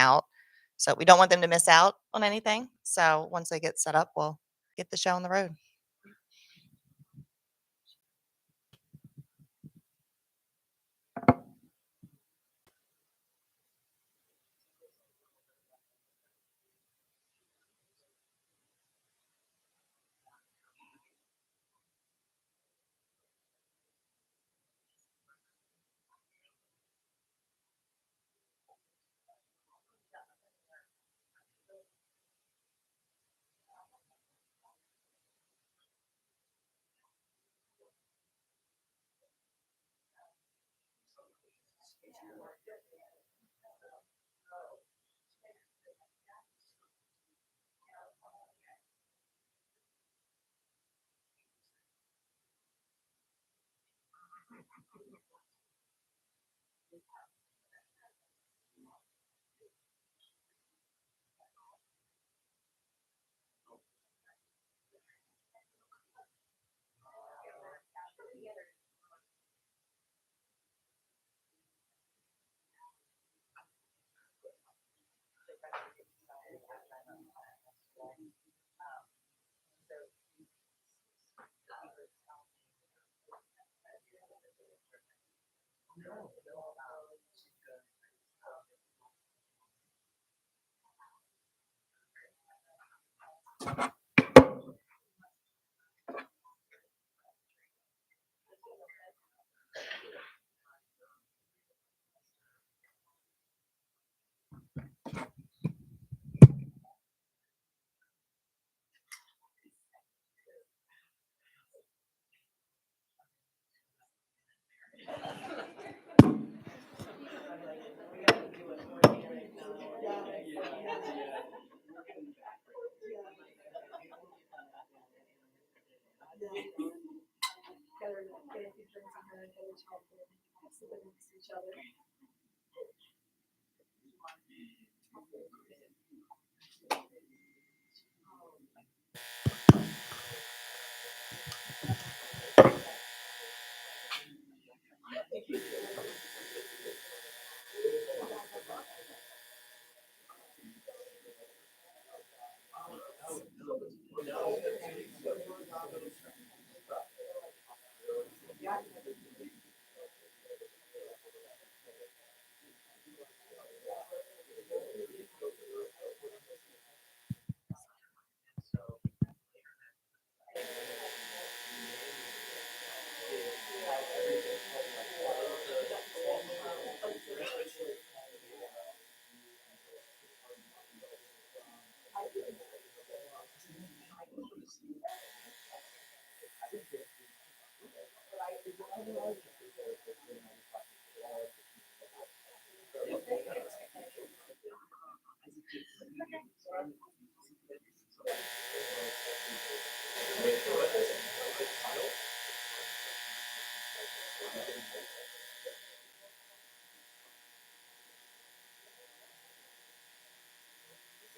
out. So we don't want them to miss out on anything. So once they get set up, we'll get the show on the road.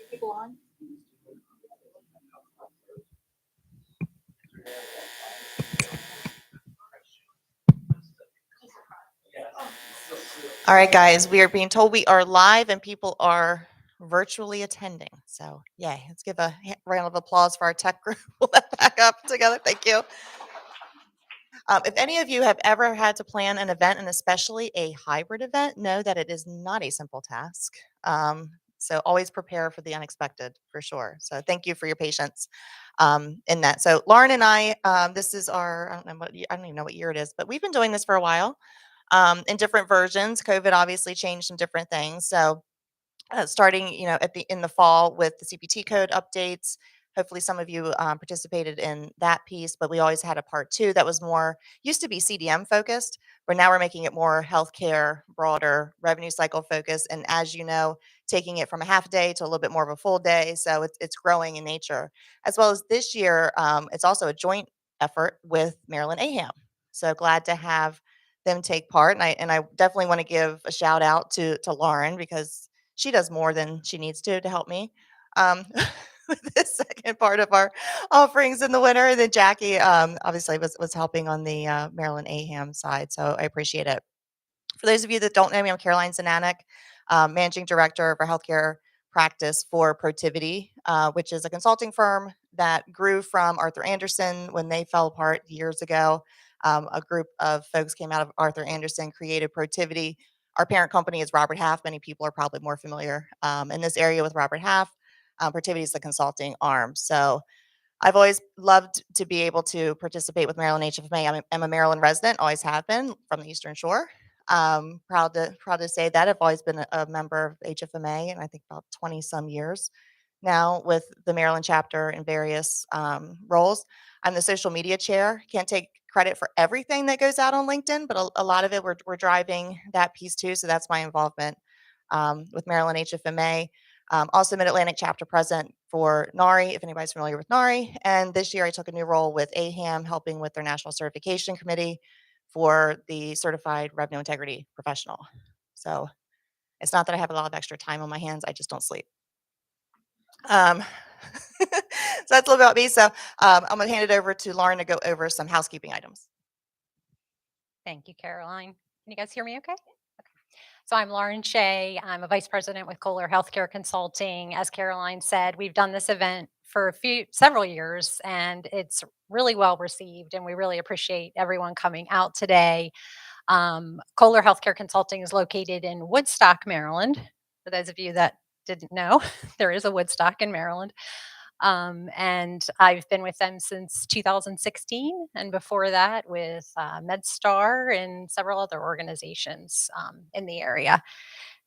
People on? All right, guys, we are being told we are live and people are virtually attending. So, yay, let's give a round of applause for our tech group. Pull that back up together. Thank you. If any of you have ever had to plan an event, and especially a hybrid event, know that it is not a simple task. So always prepare for the unexpected for sure. So thank you for your patience in that. So Lauren and I, this is our, I don't even know what year it is, but we've been doing this for a while in different versions. COVID obviously changed some different things. So starting, in the fall with the CPT code updates. Hopefully, some of you participated in that piece, but we always had a part two that was more used to be CDM focused, but now we're making it more healthcare, broader revenue cycle focused. And as you know, taking it from a half day to a little bit more of a full day, so it's growing in nature. As well as this year, it's also a joint effort with Maryland AHAM. So glad to have them take part, and I definitely want to give a shout out to Lauren because she does more than she needs to help me with this second part of our offerings in the winter. And then Jackie obviously was helping on the Maryland AHAM side, so I appreciate it. For those of you that don't know me, I'm Caroline Zananek. managing director of our healthcare practice for Protivity, which is a consulting firm that grew from Arthur Andersen when they fell apart years ago. A group of folks came out of Arthur Andersen, created Protivity. Our parent company is Robert Half. Many people are probably more familiar in this area with Robert Half. Protivity is the consulting arm. So I've always loved to be able to participate with Maryland HFMA. I'm a Maryland resident, always have been from the Eastern Shore. Proud to say that I've always been a member of HFMA, and I think about 20 some years now with the Maryland chapter in various roles. I'm the social media chair. Can't take credit for everything that goes out on LinkedIn, but a lot of it we're driving that piece too. So that's my involvement with Maryland HFMA. Also, Mid Atlantic chapter president for NARI, if anybody's familiar with NARI. And this year I took a new role with AAHAM, helping with their national certification committee for the certified revenue integrity professional. So it's not that I have a lot of extra time on my hands, I just don't sleep. Um, so that's a little about me. So I'm going to hand it over to Lauren to go over some housekeeping items. Thank you, Caroline. Can you guys hear me okay? So I'm Lauren Shea. I'm a vice president with Kohler Healthcare Consulting. As Caroline said, we've done this event for several years, and it's really well received, and we really appreciate everyone coming out today. Kohler Healthcare Consulting is located in Woodstock, Maryland. For those of you that didn't know, there is a Woodstock in Maryland. And I've been with them since 2016, and before that with MedStar and several other organizations in the area.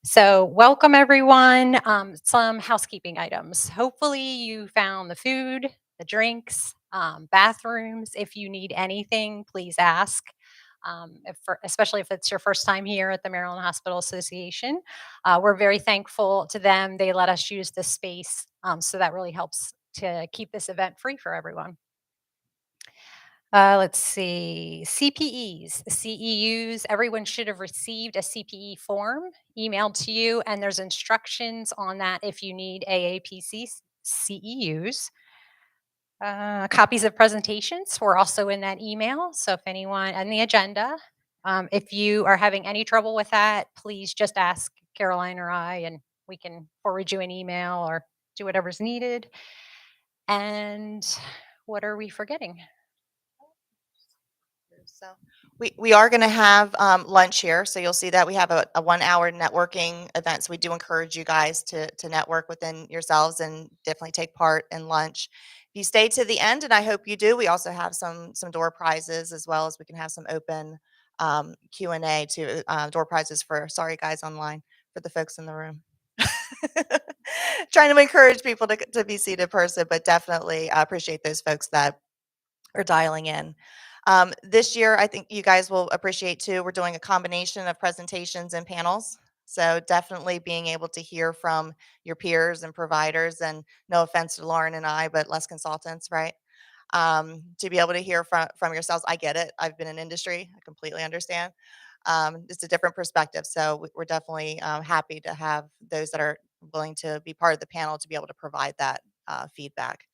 So, welcome everyone. Some housekeeping items. Hopefully, you found the food, the drinks, bathrooms. If you need anything, please ask. Especially if it's your first time here at the Maryland Hospital Association, we're very thankful to them. They let us use this space, so that really helps to keep this event free for everyone. Let's see, CPEs, CEUs, everyone should have received a CPE form emailed to you, and there's instructions on that if you need AAPC CEUs. Copies of presentations were also in that email, so if anyone, and the agenda, if you are having any trouble with that, please just ask Caroline or I, and we can forward you an email or do whatever's needed. And what are we forgetting? So we are going to have lunch here. So you'll see that we have a 1 hour networking event. So we do encourage you guys to network within yourselves and definitely take part in lunch. If you stay to the end, and I hope you do, we also have some door prizes, as well as we can have some open Q&A to door prizes for, sorry guys online, for the folks in the room. Trying to encourage people to be seated person, but definitely appreciate those folks that are dialing in. This year, I think you guys will appreciate too, we're doing a combination of presentations and panels. So definitely being able to hear from your peers and providers, and no offense to Lauren and I, but less consultants, right? To be able to hear from yourselves. I get it. I've been in industry. I completely understand. It's a different perspective. So we're definitely happy to have those that are willing to be part of the panel to be able to provide that feedback.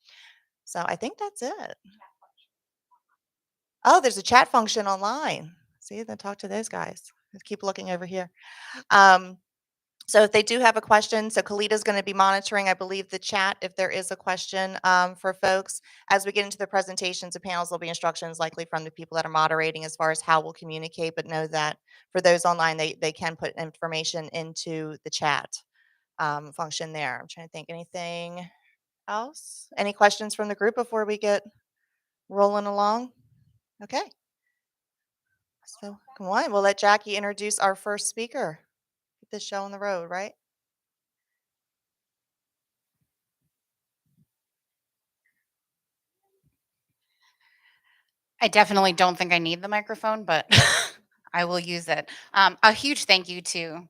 So I think that's it. Oh, there's a chat function online. See, then talk to those guys. Let's keep looking over here. Um, so if they do have a question, so Kalita's going to be monitoring, I believe, the chat if there is a question for folks. As we get into the presentations and panels, there'll be instructions likely from the people that are moderating as far as how we'll communicate, but know that for those online, they can put information into the chat function there. I'm trying to think anything else. Any questions from the group before we get rolling along? Okay. So come on, we'll let Jackie introduce our first speaker. Get this show on the road, right? I definitely don't think I need the microphone, but I will use it. A huge thank you to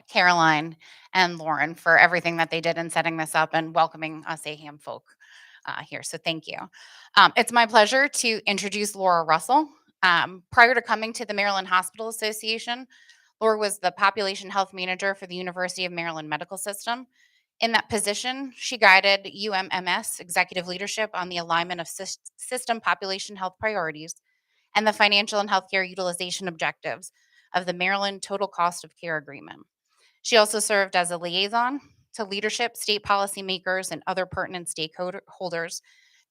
Caroline and Lauren for everything that they did in setting this up and welcoming us AHAM folk here. So thank you. It's my pleasure to introduce Laura Russell. Prior to coming to the Maryland Hospital Association, Laura was the population health manager for the University of Maryland Medical System. In that position, she guided UMMS executive leadership on the alignment of system population health priorities and the financial and healthcare utilization objectives of the Maryland Total Cost of Care Agreement. She also served as a liaison to leadership, state policymakers, and other pertinent stakeholders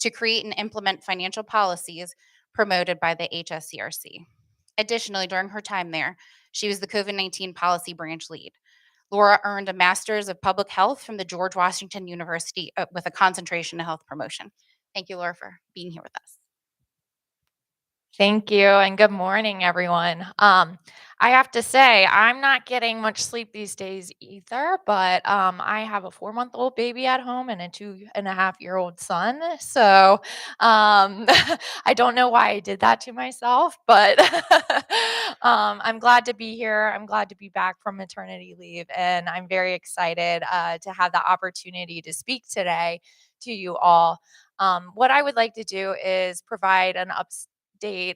to create and implement financial policies promoted by the HSCRC. Additionally, during her time there, she was the COVID-19 policy branch lead. Laura earned a master's of public health from the George Washington University with a concentration in health promotion. Thank you, Laura, for being here with us. Thank you, and good morning, everyone. I have to say, I'm not getting much sleep these days either, but I have a 4-month-old baby at home and a 2.5-year-old son. So I don't know why I did that to myself, but I'm glad to be here. I'm glad to be back from maternity leave, and I'm very excited to have the opportunity to speak today to you all. What I would like to do is provide an update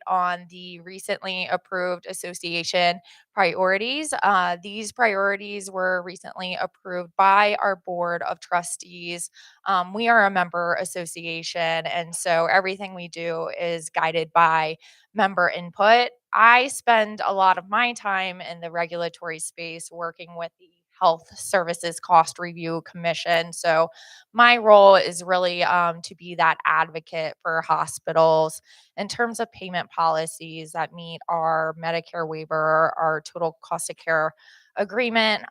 on the recently approved association priorities. These priorities were recently approved by our board of trustees. We are a member association, and so everything we do is guided by member input. I spend a lot of my time in the regulatory space working with the Health Services Cost Review Commission. So my role is really to be that advocate for hospitals in terms of payment policies that meet our Medicare waiver, our total cost of care agreement.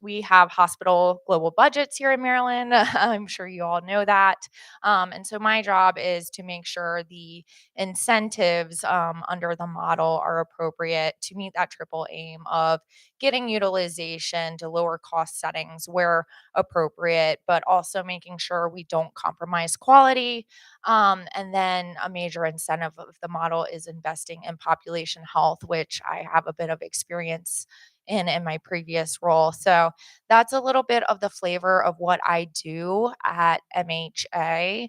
We have hospital global budgets here in Maryland. I'm sure you all know that. And so my job is to make sure the incentives under the model are appropriate to meet that triple aim of getting utilization to lower cost settings where appropriate, but also making sure we don't compromise quality. And then a major incentive of the model is investing in population health, which I have a bit of experience in my previous role. So that's a little bit of the flavor of what I do at MHA.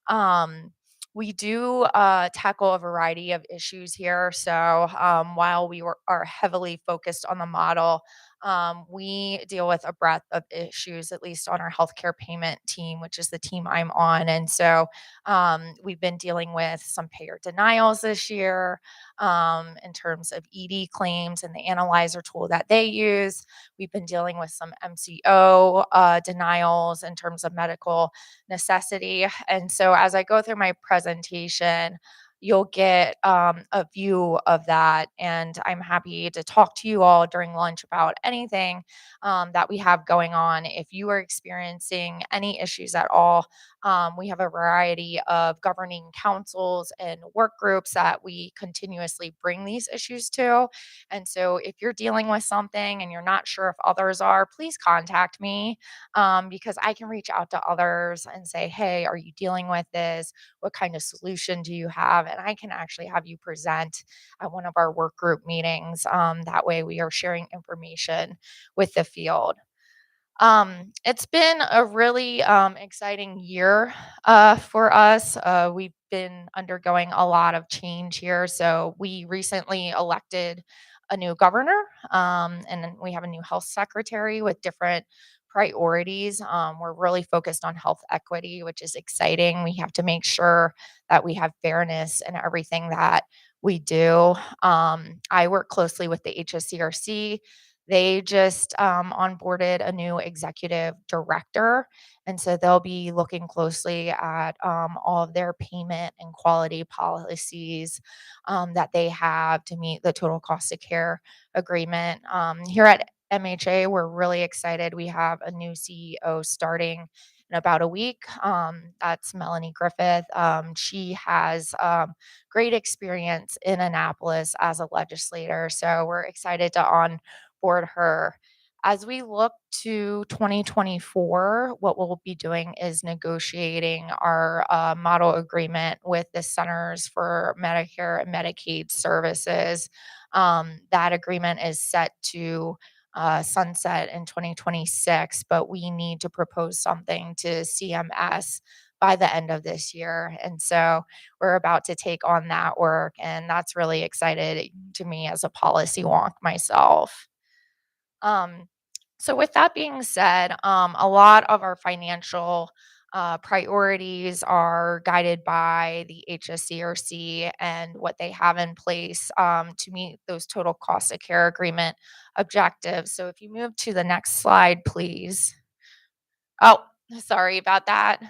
Um, we do tackle a variety of issues here. So while are heavily focused on the model, we deal with a breadth of issues, at least on our healthcare payment team, which is the team I'm on. And so we've been dealing with some payer denials this year in terms of ED claims and the analyzer tool that they use. We've been dealing with some MCO denials in terms of medical necessity. And so as I go through my presentation, you'll get a view of that. And I'm happy to talk to you all during lunch about anything that we have going on. If you are experiencing any issues at all, we have a variety of governing councils and work groups that we continuously bring these issues to. And so if you're dealing with something and you're not sure if others are, please contact me because I can reach out to others and say, hey, are you dealing with this? What kind of solution do you have? And I can actually have you present at one of our work group meetings. That way, we are sharing information with the field. It's been a really exciting year for us. We've been undergoing a lot of change here. So we recently elected a new governor, and then we have a new health secretary with different priorities. We're really focused on health equity, which is exciting. We have to make sure that we have fairness in everything that we do. I work closely with the HSCRC. They just onboarded a new executive director. And so they'll be looking closely at all of their payment and quality policies that they have to meet the total cost of care agreement. Here at MHA, we're really excited. We have a new CEO starting in about a week. That's Melanie Griffith. She has great experience in Annapolis as a legislator. So we're excited to onboard her. As we look to 2024, what we'll be doing is negotiating our model agreement with the Centers for Medicare and Medicaid Services. That agreement is set to sunset in 2026, but we need to propose something to CMS by the end of this year. And so we're about to take on that work, and that's really excited to me as a policy wonk myself. Um, so with that being said, a lot of our financial priorities are guided by the HSCRC and what they have in place to meet those total cost of care agreement objectives. So if you move to the next slide, please. Oh, sorry about that.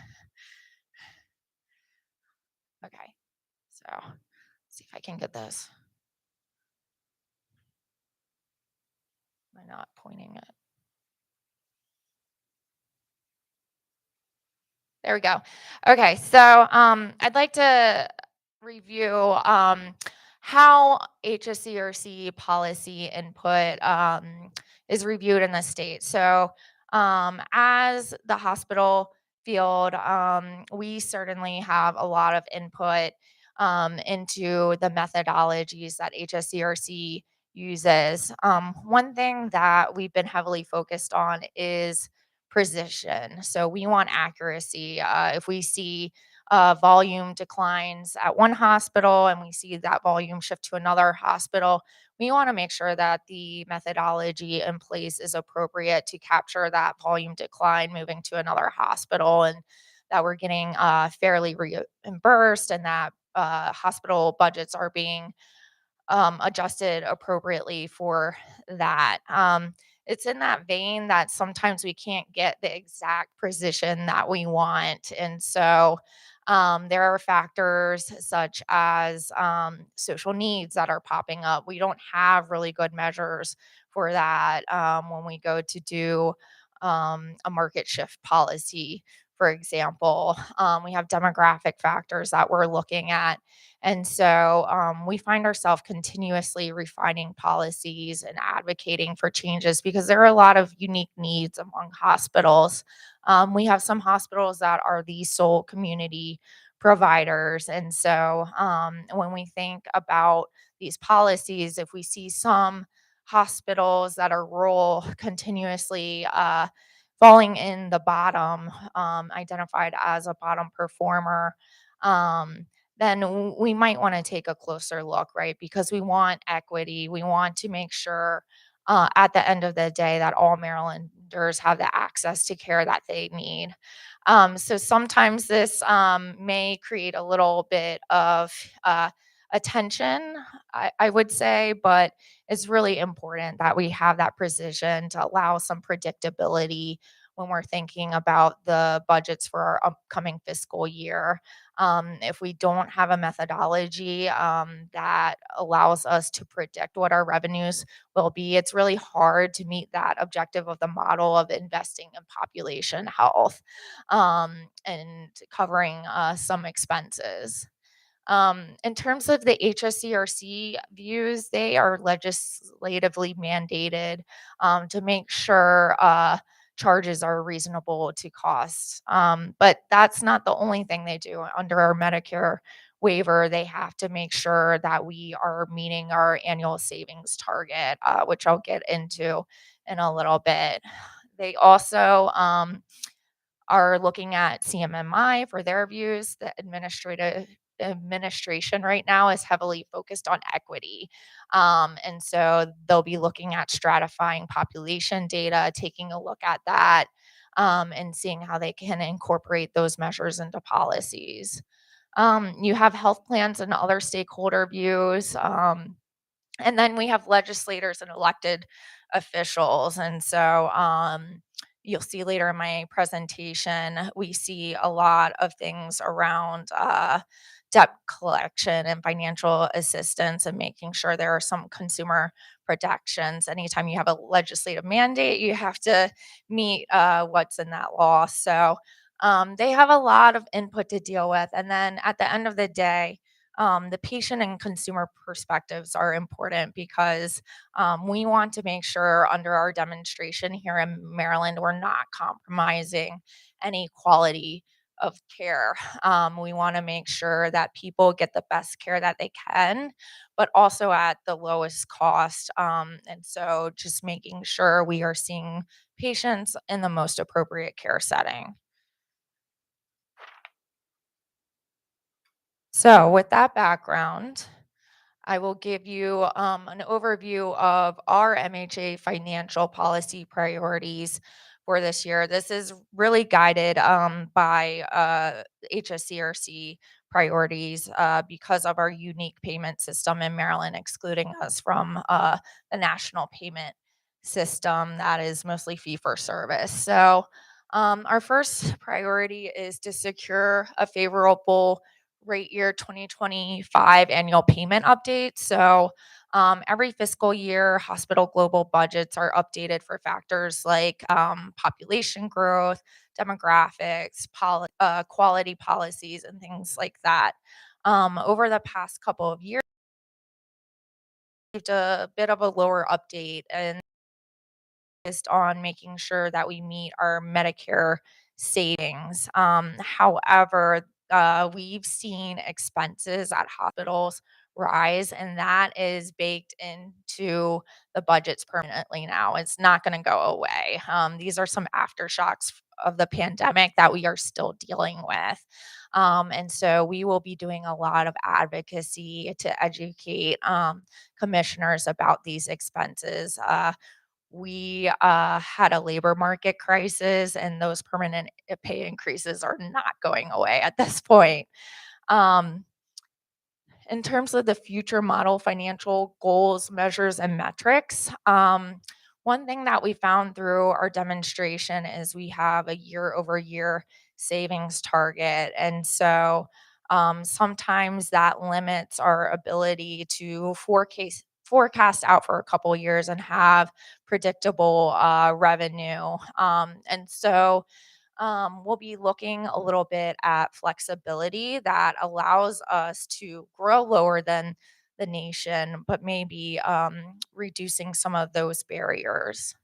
Okay, so see if I can get this. Am I not pointing it? There we go. Okay, so I'd like to review how HSCRC policy input is reviewed in the state. So, as the hospital field, we certainly have a lot of input into the methodologies that HSCRC uses. One thing that we've been heavily focused on is precision. So we want accuracy. If we see volume declines at one hospital and we see that volume shift to another hospital, we want to make sure that the methodology in place is appropriate to capture that volume decline moving to another hospital, and that we're getting fairly reimbursed, and that hospital budgets are being adjusted appropriately for that. It's in that vein that sometimes we can't get the exact precision that we want. And so there are factors such as social needs that are popping up. We don't have really good measures for that when we go to do a market shift policy, for example. We have demographic factors that we're looking at, and so we find ourselves continuously refining policies and advocating for changes because there are a lot of unique needs among hospitals. We have some hospitals that are the sole community providers. And so when we think about these policies, if we see some hospitals that are rural continuously falling in the bottom, identified as a bottom performer, then we might want to take a closer look, right? Because we want equity. We want to make sure at the end of the day that all Marylanders have the access to care that they need. So sometimes this may create a little bit of attention, I would say, but it's really important that we have that precision to allow some predictability when we're thinking about the budgets for our upcoming fiscal year. If we don't have a methodology that allows us to predict what our revenues will be, it's really hard to meet that objective of the model of investing in population health and covering some expenses. In terms of the HSCRC views, they are legislatively mandated to make sure charges are reasonable to costs. But that's not the only thing they do. Under our Medicare waiver, they have to make sure that we are meeting our annual savings target, which I'll get into in a little bit. They also are looking at CMMI for their views. The administrative administration right now is heavily focused on equity. And so they'll be looking at stratifying population data, taking a look at that, and seeing how they can incorporate those measures into policies. You have health plans and other stakeholder views. And then we have legislators and elected officials. And so you'll see later in my presentation, we see a lot of things around debt collection and financial assistance and making sure there are some consumer protections. Anytime you have a legislative mandate, you have to meet what's in that law. So they have a lot of input to deal with. And then at the end of the day, the patient and consumer perspectives are important because we want to make sure under our demonstration here in Maryland, we're not compromising any quality of care. We want to make sure that people get the best care that they can, but also at the lowest cost. And so just making sure we are seeing patients in the most appropriate care setting. So, with that background, I will give you an overview of our MHA financial policy priorities for this year. This is really guided by HSCRC priorities because of our unique payment system in Maryland, excluding us from the national payment system that is mostly fee for service. So, our first priority is to secure a favorable rate year 2025 annual payment update. So, every fiscal year, hospital global budgets are updated for factors like population growth, demographics, quality policies, and things like that. Over the past couple of years, a bit of a lower update and focused on making sure that we meet our Medicare savings. However, we've seen expenses at hospitals rise, and that is baked into the budgets permanently now. It's not going to go away. These are some aftershocks of the pandemic that we are still dealing with. And so we will be doing a lot of advocacy to educate commissioners about these expenses. We had a labor market crisis, and those permanent pay increases are not going away at this point. Um, in terms of the future model financial goals, measures, and metrics, one thing that we found through our demonstration is we have a year over year savings target. And so sometimes that limits our ability to forecast out for a couple years and have predictable revenue. And so we'll be looking a little bit at flexibility that allows us to grow lower than the nation, but maybe reducing some of those barriers.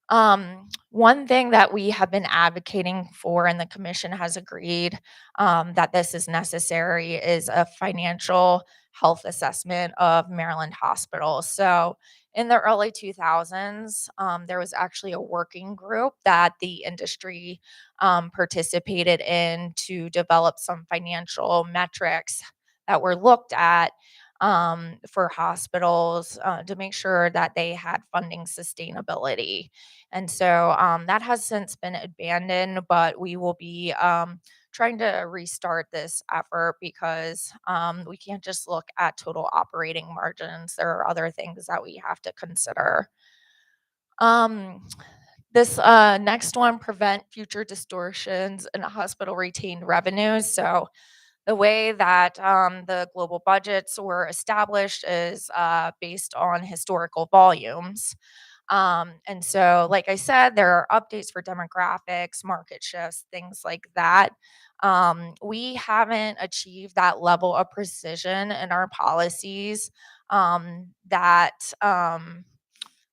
One thing that we have been advocating for, and the commission has agreed that this is necessary, is a financial health assessment of Maryland hospitals. So, in the early 2000s, there was actually a working group that the industry participated in to develop some financial metrics that were looked at for hospitals to make sure that they had funding sustainability. And so that has since been abandoned, but we will be trying to restart this effort because we can't just look at total operating margins. There are other things that we have to consider. Um, this next one, prevent future distortions in hospital retained revenues. So the way that the global budgets were established is based on historical volumes. And so, like I said, there are updates for demographics, market shifts, things like that. We haven't achieved that level of precision in our policies that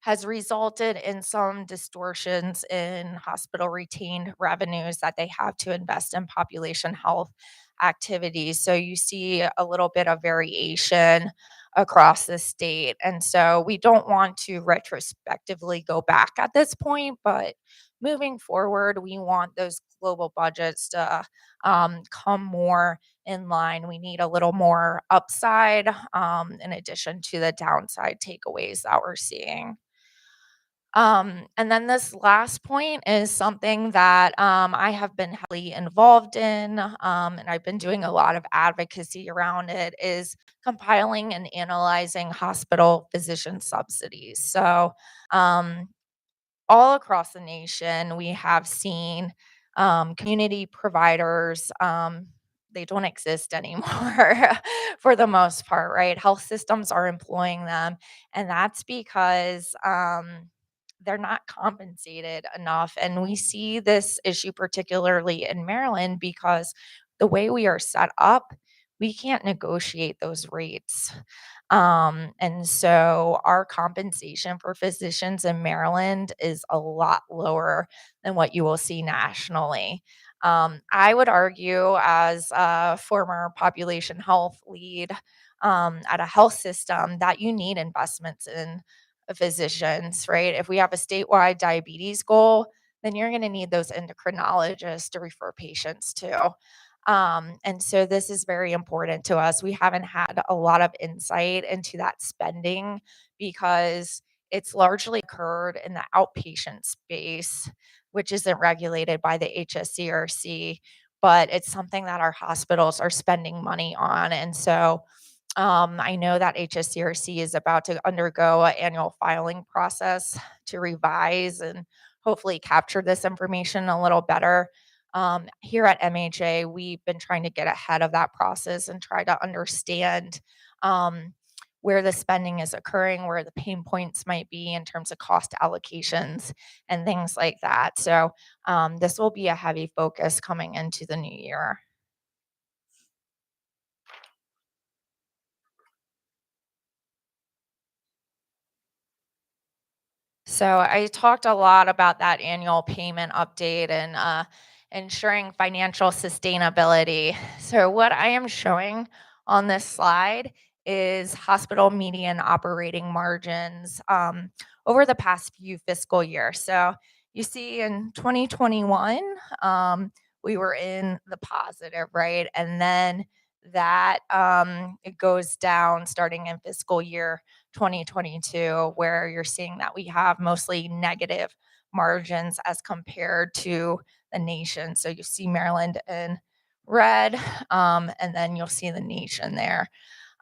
has resulted in some distortions in hospital retained revenues that they have to invest in population health activities. So you see a little bit of variation across the state. And so we don't want to retrospectively go back at this point, but moving forward, we want those global budgets to come more in line. We need a little more upside in addition to the downside takeaways that we're seeing. And then this last point is something that I have been heavily involved in, and I've been doing a lot of advocacy around it, is compiling and analyzing hospital physician subsidies. So, all across the nation, we have seen community providers. They don't exist anymore for the most part, right? Health systems are employing them, and that's because they're not compensated enough. And we see this issue particularly in Maryland because the way we are set up, we can't negotiate those rates. And so our compensation for physicians in Maryland is a lot lower than what you will see nationally. I would argue, as a former population health lead at a health system, that you need investments in physicians, right? If we have a statewide diabetes goal, then you're going to need those endocrinologists to refer patients to. And so this is very important to us. We haven't had a lot of insight into that spending because it's largely occurred in the outpatient space. which isn't regulated by the HSCRC, but it's something that our hospitals are spending money on. And so I know that HSCRC is about to undergo an annual filing process to revise and hopefully capture this information a little better. Here at MHA, we've been trying to get ahead of that process and try to understand um, where the spending is occurring, where the pain points might be in terms of cost allocations and things like that. So this will be a heavy focus coming into the new year. So I talked a lot about that annual payment update and ensuring financial sustainability. So what I am showing on this slide is hospital median operating margins over the past few fiscal years. So you see in 2021, we were in the positive, right? And then that it goes down starting in fiscal year 2022, where you're seeing that we have mostly negative margins as compared to the nation. So you see Maryland in red, and then you'll see the nation there.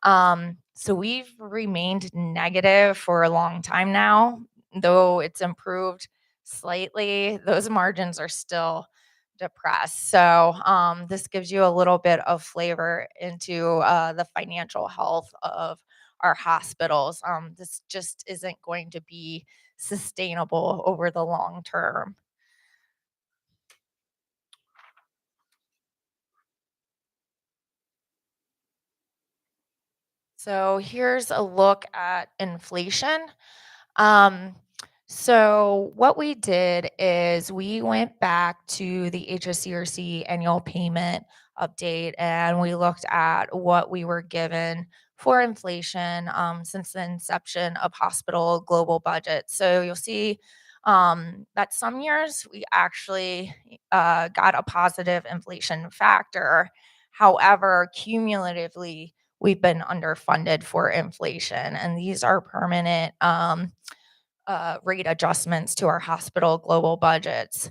So we've remained negative for a long time now, though it's improved slightly. Those margins are still depressed. So this gives you a little bit of flavor into the financial health of our hospitals. This just isn't going to be sustainable over the long term. So here's a look at inflation. Um, so what we did is we went back to the HSCRC annual payment update and we looked at what we were given for inflation since the inception of hospital global budgets. So you'll see that some years we actually got a positive inflation factor. However, cumulatively, we've been underfunded for inflation, and these are permanent rate adjustments to our hospital global budgets.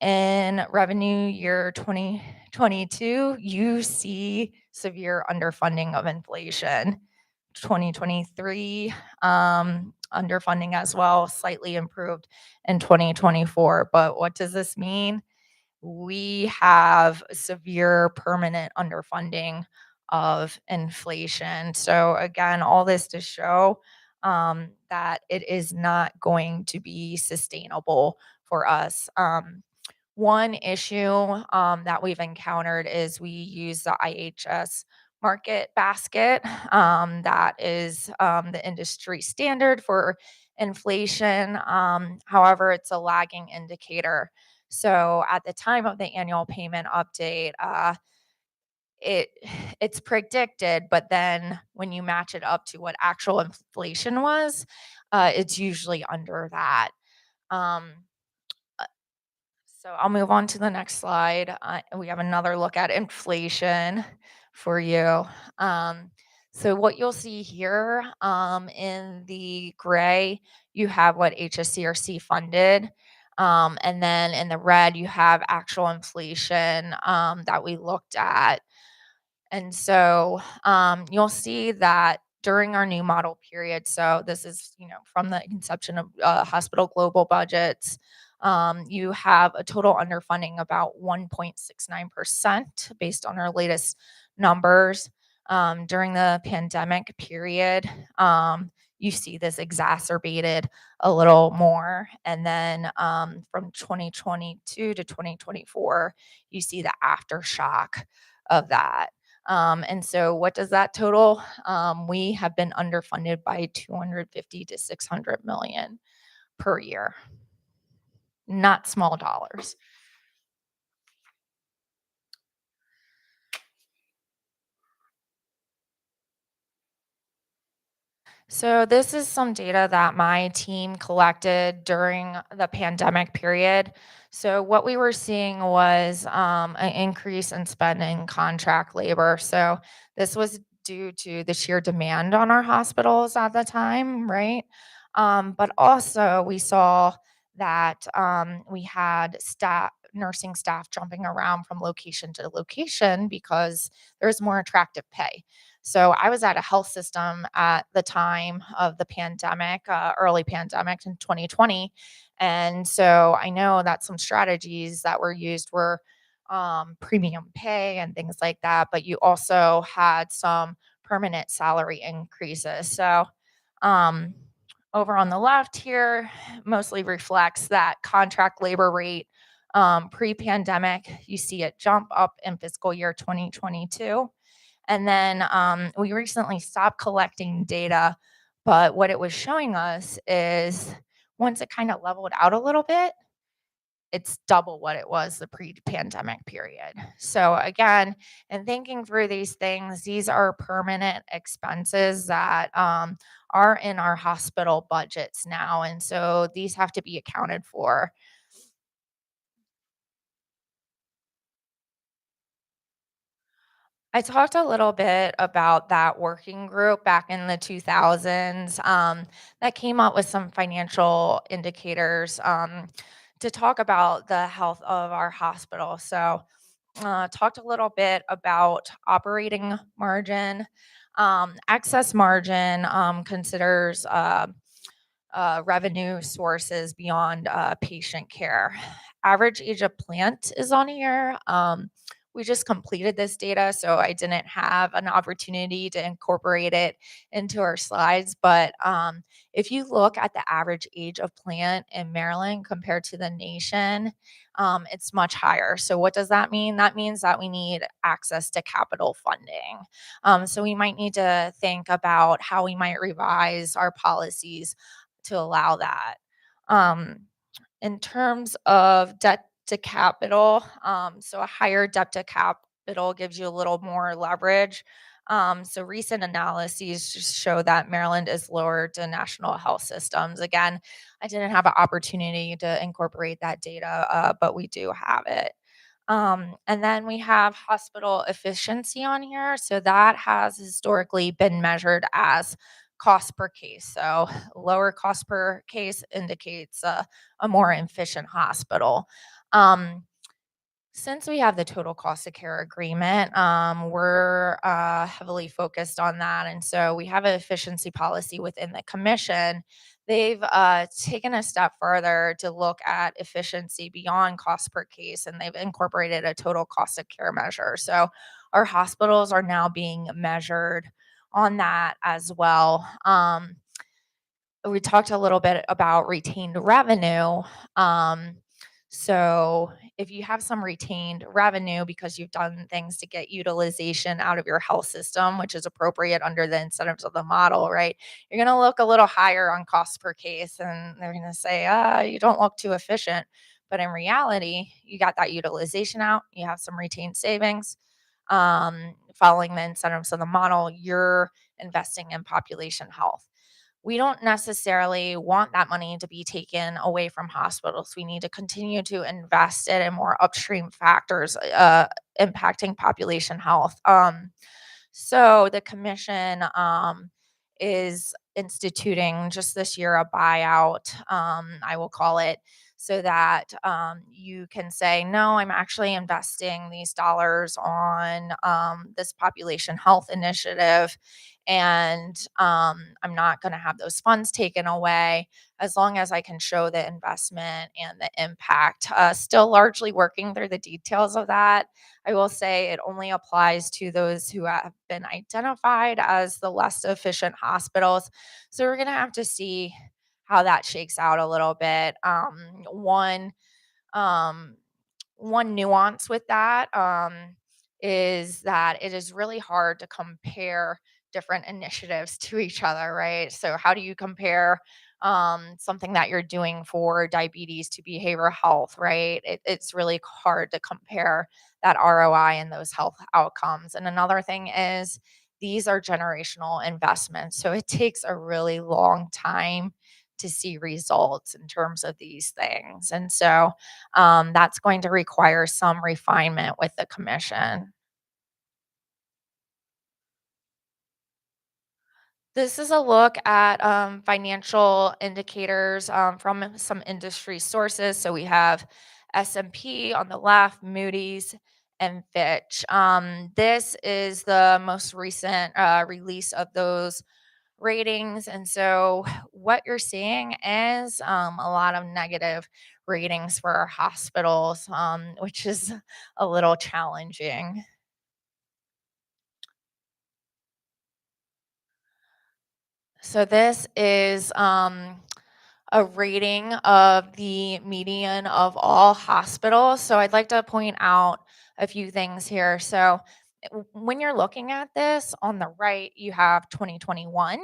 In revenue year 2022, you see severe underfunding of inflation. 2023, underfunding as well, slightly improved in 2024. But what does this mean? We have severe permanent underfunding of inflation. So again, all this to show that it is not going to be sustainable for us. One issue that we've encountered is we use the IHS market basket. That is the industry standard for inflation. However, it's a lagging indicator. So at the time of the annual payment update, it it's predicted, but then when you match it up to what actual inflation was, it's usually under that. Um, so I'll move on to the next slide. We have another look at inflation for you. Um, so what you'll see here in the gray, you have what HSCRC funded. And then in the red, you have actual inflation that we looked at. And so you'll see that during our new model period, so this is, from the inception of hospital global budgets, you have a total underfunding about 1.69% based on our latest numbers. During the pandemic period, you see this exacerbated a little more. And then from 2022 to 2024, you see the aftershock of that. And so what does that total? We have been underfunded by 250 to 600 million per year. Not small dollars. So this is some data that my team collected during the pandemic period. So what we were seeing was an increase in spending contract labor. So this was due to the sheer demand on our hospitals at the time, right? But also we saw that we had nursing staff jumping around from location to location because there's more attractive pay. So I was at a health system at the time of the pandemic, early pandemic in 2020. And so I know that some strategies that were used were premium pay and things like that, but you also had some permanent salary increases. So um, over on the left here mostly reflects that contract labor rate pre-pandemic. You see it jump up in fiscal year 2022. And then we recently stopped collecting data, but what it was showing us is once it kind of leveled out a little bit, it's double what it was the pre-pandemic period. So again, in thinking through these things, these are permanent expenses that are in our hospital budgets now, and so these have to be accounted for. I talked a little bit about that working group back in the 2000s that came up with some financial indicators to talk about the health of our hospital. So, talked a little bit about operating margin. Excess margin considers revenue sources beyond patient care. Average age of plant is on here. We just completed this data, so I didn't have an opportunity to incorporate it into our slides. But if you look at the average age of plant in Maryland compared to the nation, it's much higher. So, what does that mean? That means that we need access to capital funding. So, we might need to think about how we might revise our policies to allow that. Um, in terms of debt to capital, so a higher debt to capital gives you a little more leverage. So recent analyses just show that Maryland is lower to national health systems. Again, I didn't have an opportunity to incorporate that data, but we do have it. And then we have hospital efficiency on here. So that has historically been measured as cost per case. So lower cost per case indicates a more efficient hospital. Um, since we have the total cost of care agreement, we're heavily focused on that. And so we have an efficiency policy within the commission. They've taken a step further to look at efficiency beyond cost per case, and they've incorporated a total cost of care measure. So our hospitals are now being measured on that as well. We talked a little bit about retained revenue. So if you have some retained revenue because you've done things to get utilization out of your health system, which is appropriate under the incentives of the model, right? You're going to look a little higher on cost per case, and they're going to say, you don't look too efficient. But in reality, you got that utilization out, you have some retained savings. Following the incentives of the model, you're investing in population health. We don't necessarily want that money to be taken away from hospitals. We need to continue to invest it in more upstream factors impacting population health. So the commission is instituting just this year a buyout, I will call it, so that you can say, no, I'm actually investing these dollars on this population health initiative. And I'm not going to have those funds taken away as long as I can show the investment and the impact. Still largely working through the details of that. I will say it only applies to those who have been identified as the less efficient hospitals. So we're going to have to see how that shakes out a little bit. Um, one nuance with that is that it is really hard to compare different initiatives to each other, right? So, how do you compare something that you're doing for diabetes to behavioral health, right? It's really hard to compare that ROI and those health outcomes. And another thing is these are generational investments. So, it takes a really long time to see results in terms of these things. And so, that's going to require some refinement with the commission. This is a look at financial indicators from some industry sources. So we have S&P on the left, Moody's, and Fitch. This is the most recent release of those ratings. And so what you're seeing is a lot of negative ratings for our hospitals, which is a little challenging. So this is a rating of the median of all hospitals. So I'd like to point out a few things here. So when you're looking at this, on the right, you have 2021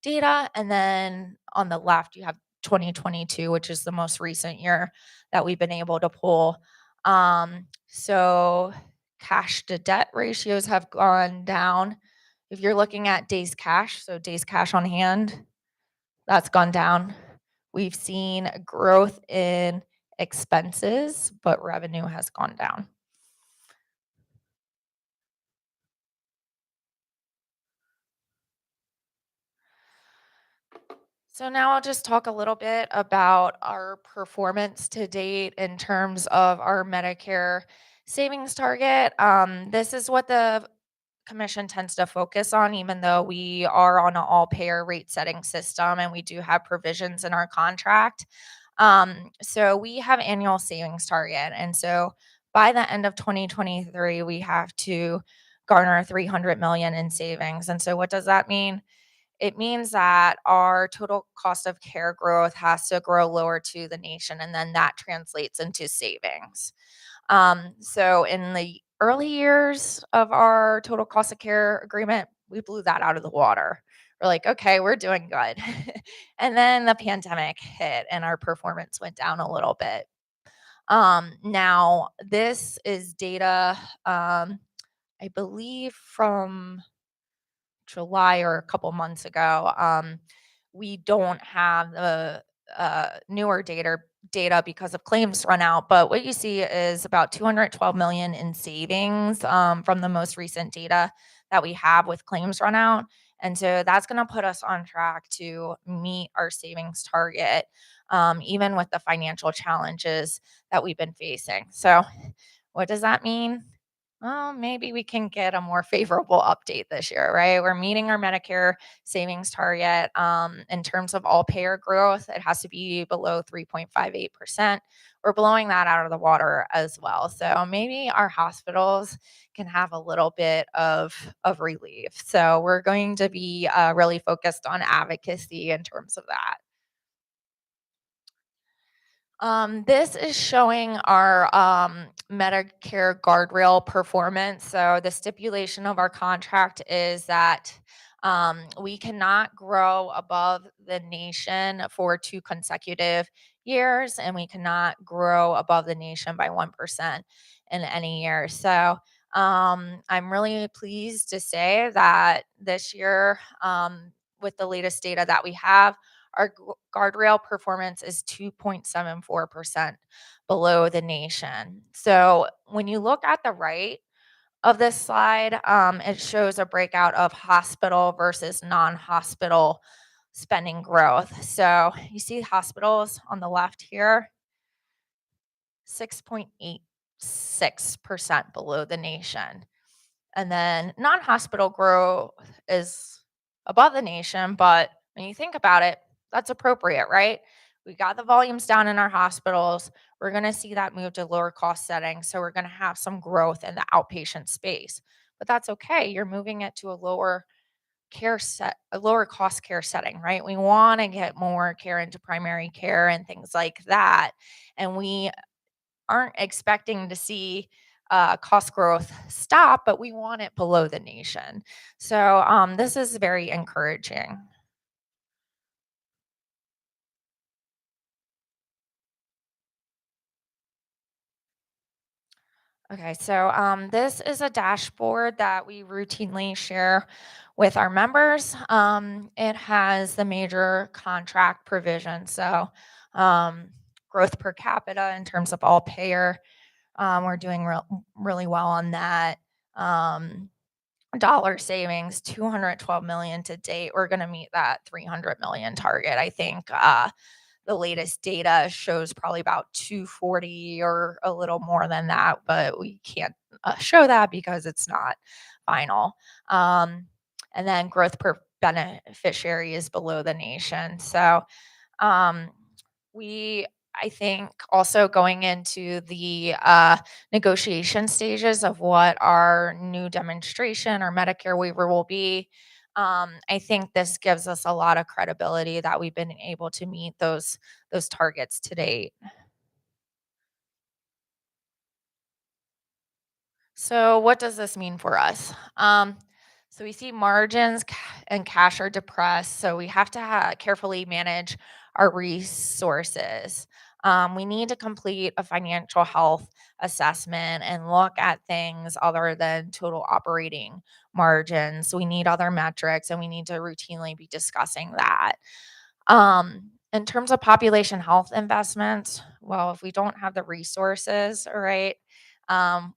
data, and then on the left, you have 2022, which is the most recent year that we've been able to pull. So cash to debt ratios have gone down. If you're looking at days cash, so days cash on hand, that's gone down. We've seen growth in expenses, but revenue has gone down. So now I'll just talk a little bit about our performance to date in terms of our Medicare savings target. This is what the commission tends to focus on, even though we are on an all payer rate setting system and we do have provisions in our contract. So we have annual savings target. And so by the end of 2023, we have to garner 300 million in savings. And so what does that mean? It means that our total cost of care growth has to grow lower to the nation, and then that translates into savings. So in the early years of our total cost of care agreement, we blew that out of the water. We're like, okay, we're doing good. And then the pandemic hit and our performance went down a little bit. Now, this is data, I believe, from July or a couple months ago. We don't have the newer data because of claims run out, but what you see is about 212 million in savings from the most recent data that we have with claims run out. And so that's going to put us on track to meet our savings target, even with the financial challenges that we've been facing. So, what does that mean? Well, maybe we can get a more favorable update this year, right? We're meeting our Medicare savings target. In terms of all payer growth, it has to be below 3.58%. We're blowing that out of the water as well. So maybe our hospitals can have a little bit of relief. So we're going to be really focused on advocacy in terms of that. This is showing our Medicare guardrail performance. So the stipulation of our contract is that we cannot grow above the nation for 2 consecutive years, and we cannot grow above the nation by 1% in any year. So I'm really pleased to say that this year, with the latest data that we have, our guardrail performance is 2.74% below the nation. So when you look at the right of this slide, it shows a breakout of hospital versus non-hospital spending growth. So you see hospitals on the left here, 6.86% below the nation. And then non-hospital growth is above the nation, but when you think about it, that's appropriate, right? We got the volumes down in our hospitals. We're going to see that move to lower cost settings. So we're going to have some growth in the outpatient space. But that's okay. You're moving it to a lower a lower cost care setting, right? We want to get more care into primary care and things like that. And we aren't expecting to see cost growth stop, but we want it below the nation. So this is very encouraging. Okay, so this is a dashboard that we routinely share with our members. It has the major contract provisions. So growth per capita in terms of all payer, we're doing really well on that. dollar savings, 212 million to date. We're going to meet that 300 million target. I think the latest data shows probably about 240 or a little more than that, but we can't show that because it's not final. And then growth per beneficiary is below the nation. So um, we, I think, also going into the negotiation stages of what our new demonstration or Medicare waiver will be. I think this gives us a lot of credibility that we've been able to meet those targets to date. So what does this mean for us? So we see margins and cash are depressed, so we have to carefully manage our resources. We need to complete a financial health assessment and look at things other than total operating margins. We need other metrics, and we need to routinely be discussing that. In terms of population health investments, well, if we don't have the resources, all right,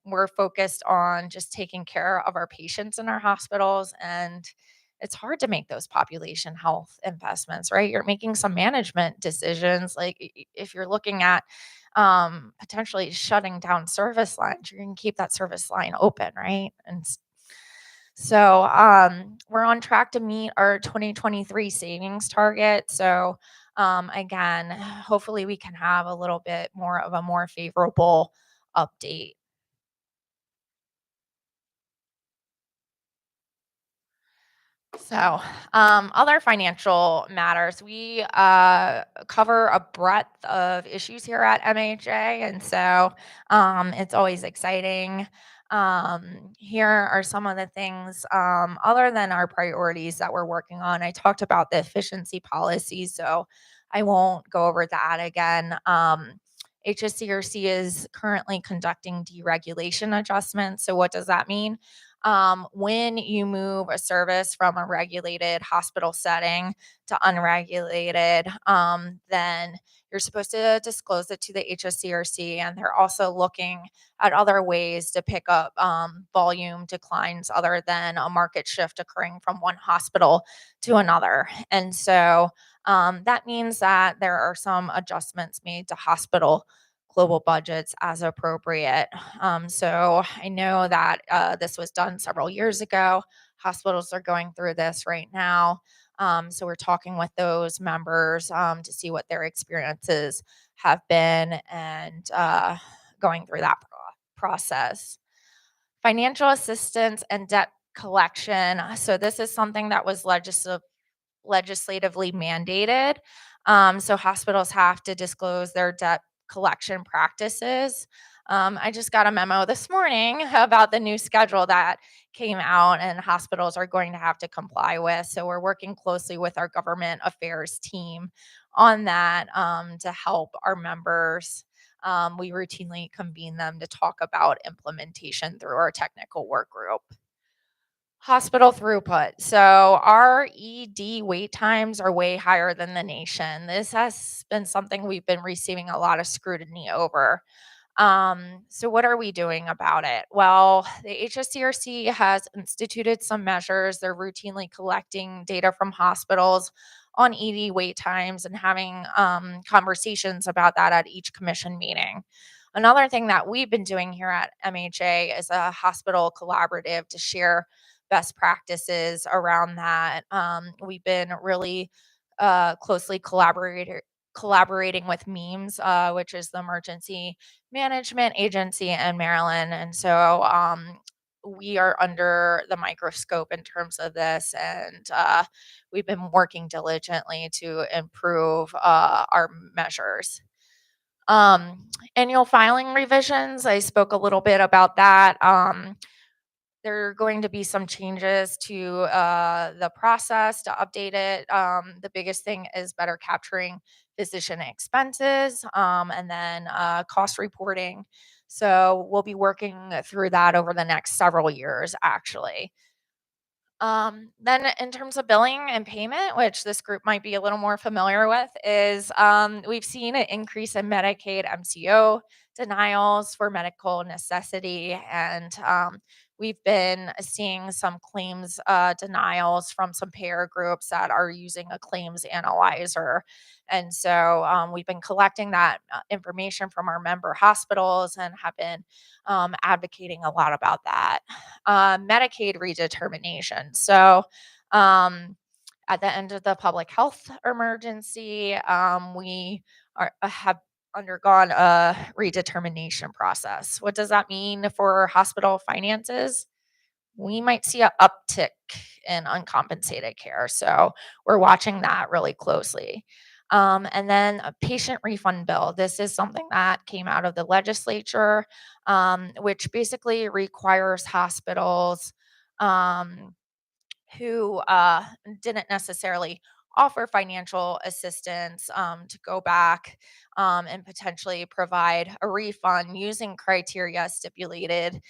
we're focused on just taking care of our patients in our hospitals, and it's hard to make those population health investments, right? You're making some management decisions, like if you're looking at potentially shutting down service lines, you're going to keep that service line open, right? So we're on track to meet our 2023 savings target. So again, hopefully we can have a little bit more of a more favorable update. So, other financial matters. We cover a breadth of issues here at MHA, and so it's always exciting. Here are some of the things other than our priorities that we're working on. I talked about the efficiency policy, so I won't go over that again. HSCRC is currently conducting deregulation adjustments. So, what does that mean? When you move a service from a regulated hospital setting to unregulated, then you're supposed to disclose it to the HSCRC, and they're also looking at other ways to pick up volume declines other than a market shift occurring from one hospital to another. And so that means that there are some adjustments made to hospital global budgets as appropriate. So I know that this was done several years ago. Hospitals are going through this right now. So we're talking with those members to see what their experiences have been and going through that process. Financial assistance and debt collection. So this is something that was legislatively mandated. So hospitals have to disclose their debt collection practices. I just got a memo this morning about the new schedule that came out and hospitals are going to have to comply with. So we're working closely with our government affairs team on that to help our members. We routinely convene them to talk about implementation through our technical work group. Hospital throughput. So our ED wait times are way higher than the nation. This has been something we've been receiving a lot of scrutiny over. So what are we doing about it? Well, the HSCRC has instituted some measures. They're routinely collecting data from hospitals on ED wait times and having conversations about that at each commission meeting. Another thing that we've been doing here at MHA is a hospital collaborative to share best practices around that. We've been really closely collaborating with MEMS, which is the Emergency Management Agency in Maryland. And so we are under the microscope in terms of this, and we've been working diligently to improve our measures. Annual filing revisions, I spoke a little bit about that. There are going to be some changes to the process to update it. The biggest thing is better capturing physician expenses and then cost reporting. So we'll be working through that over the next several years, actually. Then in terms of billing and payment, which this group might be a little more familiar with, is we've seen an increase in Medicaid MCO denials for medical necessity, and we've been seeing some claims denials from some payer groups that are using a claims analyzer. And so we've been collecting that information from our member hospitals and have been advocating a lot about that. Medicaid redetermination. So, at the end of the public health emergency, we have undergone a redetermination process. What does that mean for hospital finances? We might see an uptick in uncompensated care. So we're watching that really closely. And then a patient refund bill. This is something that came out of the legislature, which basically requires hospitals who didn't necessarily offer financial assistance to go back and potentially provide a refund using criteria stipulated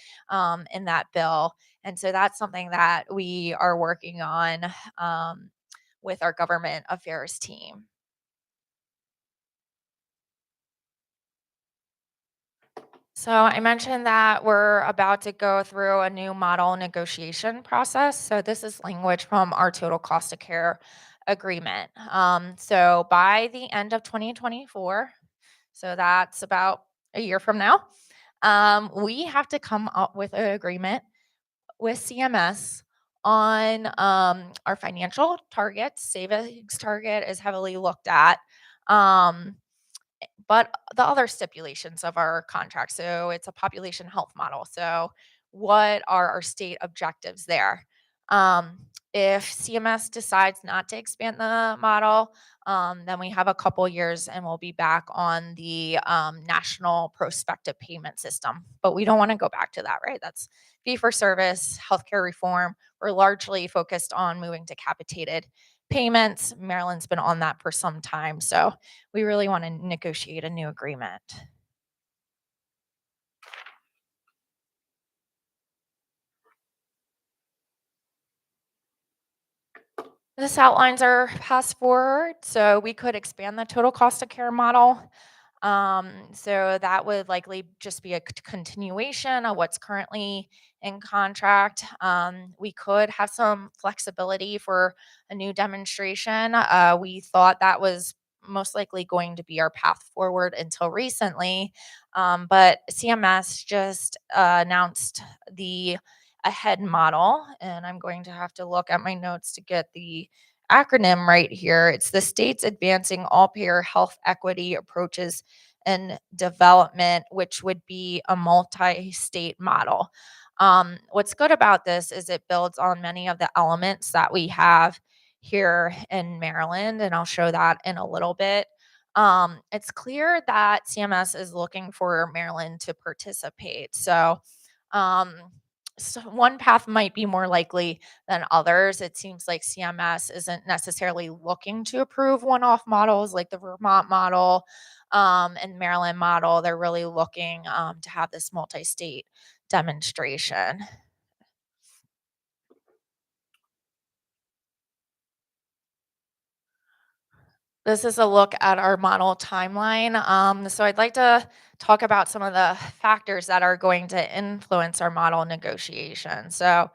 in that bill. And so that's something that we are working on with our government affairs team. So I mentioned that we're about to go through a new model negotiation process. So this is language from our total cost of care agreement. So by the end of 2024, so that's about a year from now, we have to come up with an agreement with CMS on our financial targets. Savings target is heavily looked at. Um, but the other stipulations of our contract. So it's a population health model. So what are our state objectives there? Um, if CMS decides not to expand the model, then we have a couple years and we'll be back on the national prospective payment system. But we don't want to go back to that, right? That's fee for service, healthcare reform. We're largely focused on moving to capitated payments. Maryland's been on that for some time. So we really want to negotiate a new agreement. This outlines our path forward. So we could expand the total cost of care model. So that would likely just be a continuation of what's currently in contract. We could have some flexibility for a new demonstration. We thought that was most likely going to be our path forward until recently. But CMS just announced the ahead model, and I'm going to have to look at my notes to get the acronym right here. It's the states advancing all payer health equity approaches and development, which would be a multi-state model. What's good about this is it builds on many of the elements that we have here in Maryland, and I'll show that in a little bit. It's clear that CMS is looking for Maryland to participate. Um, so one path might be more likely than others. It seems like CMS isn't necessarily looking to approve one-off models like the Vermont model and Maryland model. They're really looking to have this multi-state demonstration. This is a look at our model timeline. So I'd like to talk about some of the factors that are going to influence our model negotiation. So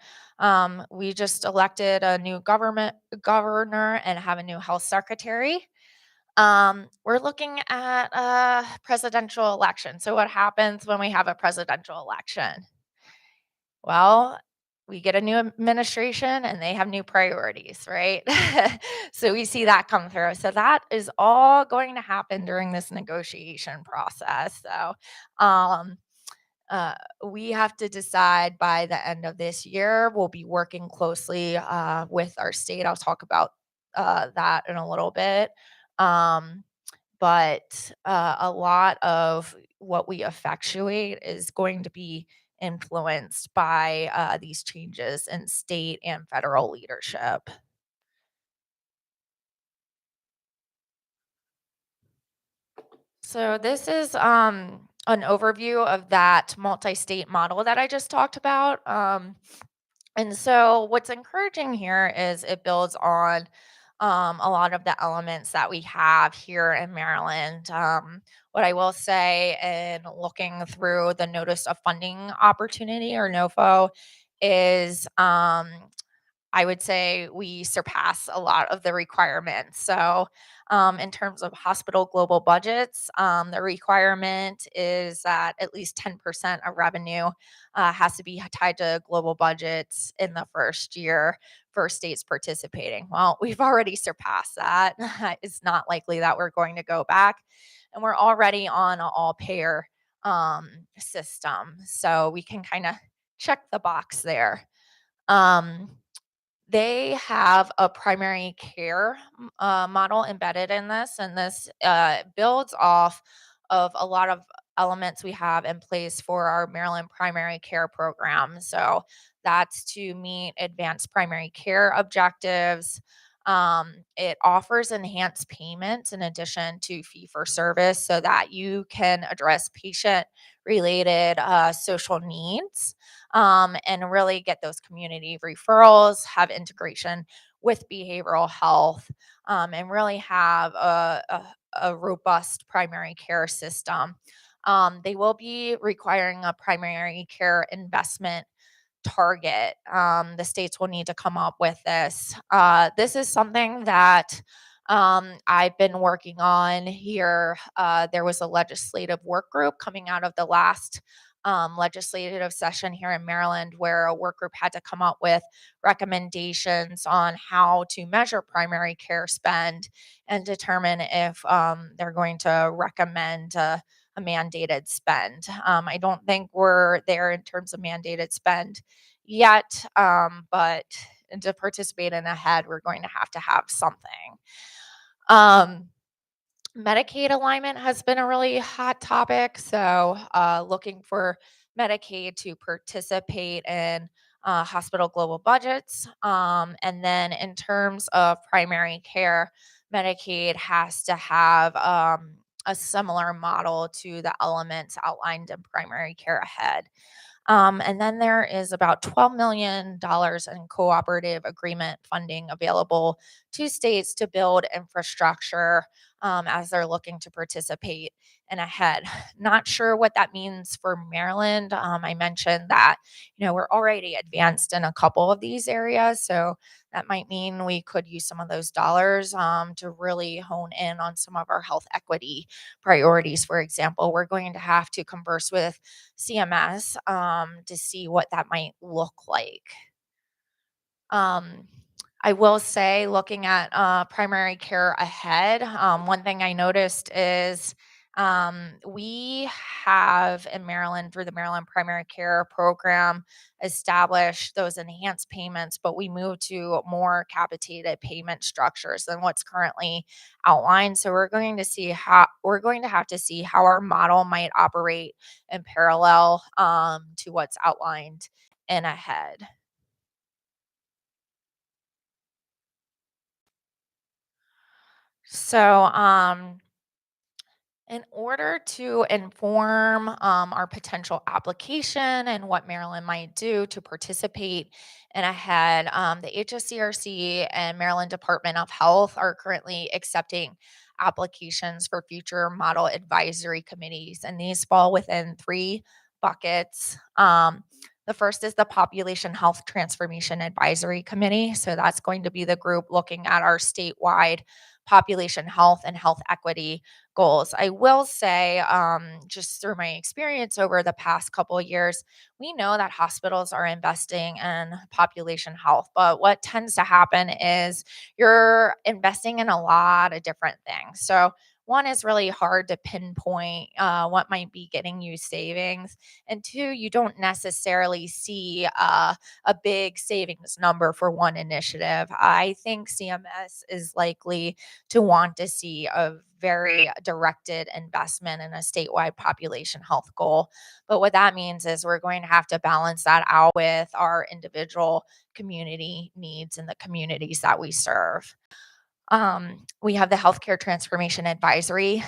we just elected a new governor and have a new health secretary. We're looking at a presidential election. So what happens when we have a presidential election? Well, we get a new administration and they have new priorities, right? So we see that come through. So that is all going to happen during this negotiation process. So um, we have to decide by the end of this year. We'll be working closely with our state. I'll talk about that in a little bit. Um, but a lot of what we effectuate is going to be influenced by these changes in state and federal leadership. So this is an overview of that multi-state model that I just talked about. And so what's encouraging here is it builds on a lot of the elements that we have here in Maryland. What I will say in looking through the notice of funding opportunity or NOFO is I would say we surpass a lot of the requirements. So, in terms of hospital global budgets, the requirement is that at least 10% of revenue has to be tied to global budgets in the first year for states participating. Well, we've already surpassed that. It's not likely that we're going to go back. And we're already on an all payer system. So, we can kind of check the box there. Um, they have a primary care model embedded in this, and this builds off of a lot of elements we have in place for our Maryland primary care program. So that's to meet advanced primary care objectives. It offers enhanced payments in addition to fee for service so that you can address patient related social needs and really get those community referrals, have integration with behavioral health, and really have a robust primary care system. They will be requiring a primary care investment target. The states will need to come up with this. This is something that I've been working on here. There was a legislative work group coming out of the last legislative session here in Maryland where a work group had to come up with recommendations on how to measure primary care spend and determine if they're going to recommend a mandated spend. I don't think we're there in terms of mandated spend yet, but to participate in AHEAD, we're going to have something. Medicaid alignment has been a really hot topic. So, looking for Medicaid to participate in hospital global budgets. And then, in terms of primary care, Medicaid has to have a similar model to the elements outlined in primary care ahead. And then there is about $12 million in cooperative agreement funding available to states to build infrastructure as they're looking to participate in AHEAD. Not sure what that means for Maryland. I mentioned that, we're already advanced in a couple of these areas. So that might mean we could use some of those dollars to really hone in on some of our health equity priorities. For example, we're going to have to converse with CMS to see what that might look like. I will say, looking at primary care ahead, one thing I noticed is we have in Maryland, through the Maryland Primary Care Program, established those enhanced payments, but we moved to more capitated payment structures than what's currently outlined. So we're going to have to see how our model might operate in parallel to what's outlined in ahead. So, in order to inform our potential application and what Maryland might do to participate in AHEAD, the HSCRC and Maryland Department of Health are currently accepting applications for future model advisory committees, and these fall within three buckets. The first is the Population Health Transformation Advisory Committee. So that's going to be the group looking at our statewide population health and health equity goals. I will say, just through my experience over the past couple of years, we know that hospitals are investing in population health, but what tends to happen is you're investing in a lot of different things. So one is really hard to pinpoint what might be getting you savings, and two, you don't necessarily see a big savings number for one initiative. I think CMS is likely to want to see a very directed investment in a statewide population health goal. But what that means is we're going to have to balance that out with our individual community needs in the communities that we serve. We have the Healthcare Transformation Advisory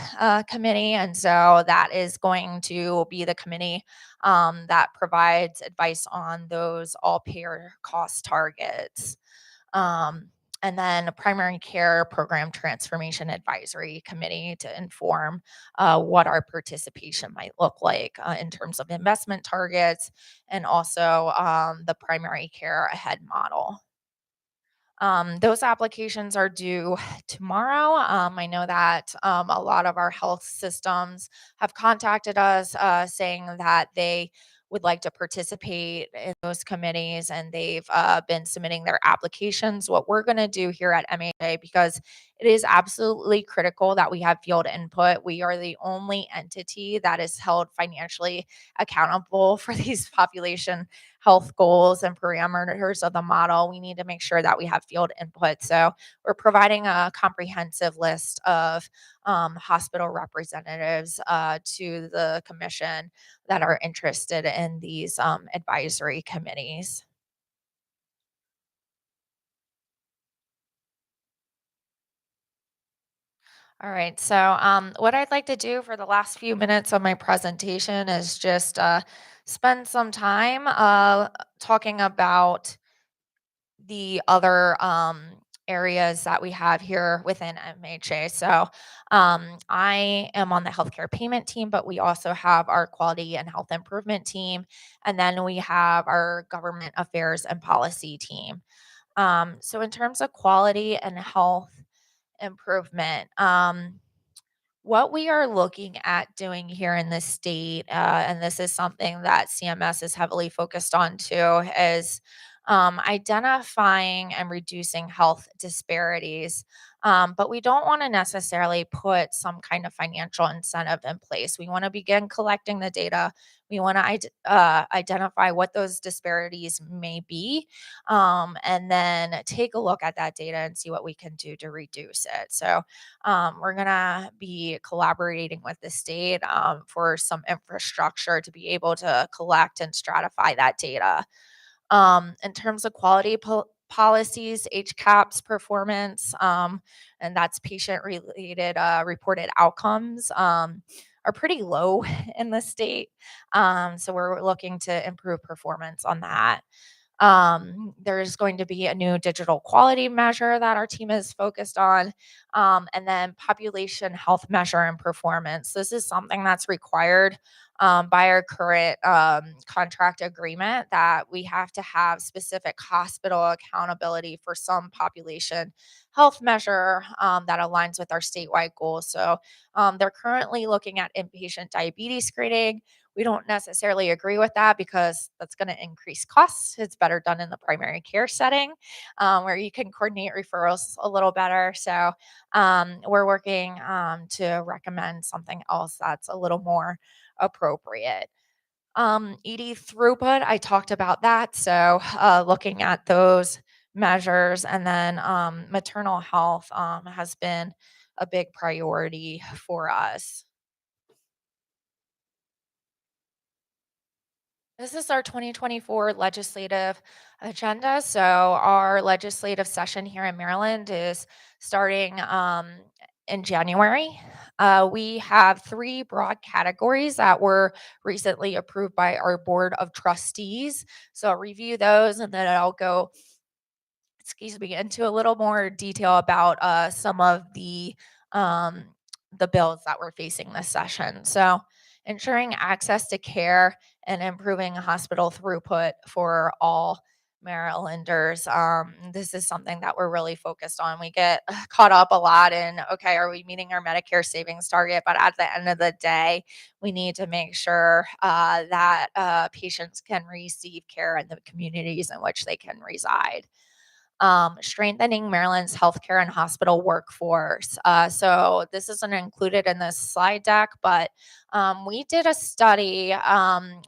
Committee, and so that is going to be the committee that provides advice on those all payer cost targets. and then a primary care program transformation advisory committee to inform what our participation might look like in terms of investment targets and also the primary care ahead model. Those applications are due tomorrow. I know that a lot of our health systems have contacted us saying that they would like to participate in those committees and they've been submitting their applications. What we're going to do here at MHA, because it is absolutely critical that we have field input, we are the only entity that is held financially accountable for these population health goals and parameters of the model. We need to make sure that we have field input. So we're providing a comprehensive list of hospital representatives to the commission that are interested in these advisory committees. All right. So, what I'd like to do for the last few minutes of my presentation is just spend some time talking about the other areas that we have here within MHA. So, I am on the healthcare payment team, but we also have our quality and health improvement team, and then we have our government affairs and policy team. So, in terms of quality and health improvement, what we are looking at doing here in this state, and this is something that CMS is heavily focused on too, is identifying and reducing health disparities. But we don't want to necessarily put some kind of financial incentive in place. We want to begin collecting the data. We want to identify what those disparities may be, and then take a look at that data and see what we can do to reduce it. So, we're going to be collaborating with the state for some infrastructure to be able to collect and stratify that data. In terms of quality policies, HCAHPS performance, and that's patient related reported outcomes, are pretty low in the state. So we're looking to improve performance on that. There's going to be a new digital quality measure that our team is focused on, and then population health measure and performance. This is something that's required by our current contract agreement, that we have to have specific hospital accountability for some population health measure that aligns with our statewide goals. So they're currently looking at inpatient diabetes screening. We don't necessarily agree with that because that's going to increase costs. It's better done in the primary care setting where you can coordinate referrals a little better. So we're working to recommend something else that's a little more appropriate. ED throughput, I talked about that. So looking at those measures, and then maternal health has been a big priority for us. This is our 2024 legislative agenda. So, our legislative session here in Maryland is starting in January. We have three broad categories that were recently approved by our Board of Trustees. So, I'll review those and then I'll go, into a little more detail about um, the bills that we're facing this session. So, ensuring access to care and improving hospital throughput for all Marylanders. This is something that we're really focused on. We get caught up a lot in, okay, are we meeting our Medicare savings target? But at the end of the day, we need to make sure that patients can receive care in the communities in which they can reside. Strengthening Maryland's healthcare and hospital workforce. So this isn't included in this slide deck, but we did a study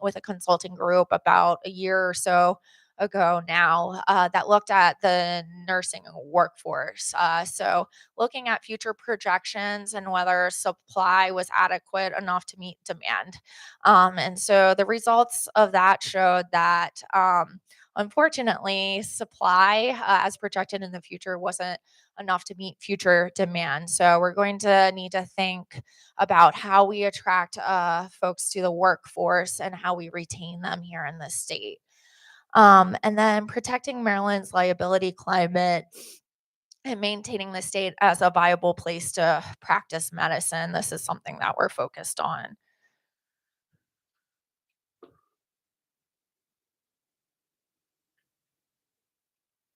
with a consulting group about a year or so ago now that looked at the nursing workforce. So looking at future projections and whether supply was adequate enough to meet demand. And so the results of that showed that unfortunately, supply as projected in the future wasn't enough to meet future demand. So we're going to need to think about how we attract folks to the workforce and how we retain them here in the state. And then protecting Maryland's liability climate and maintaining the state as a viable place to practice medicine. This is something that we're focused on.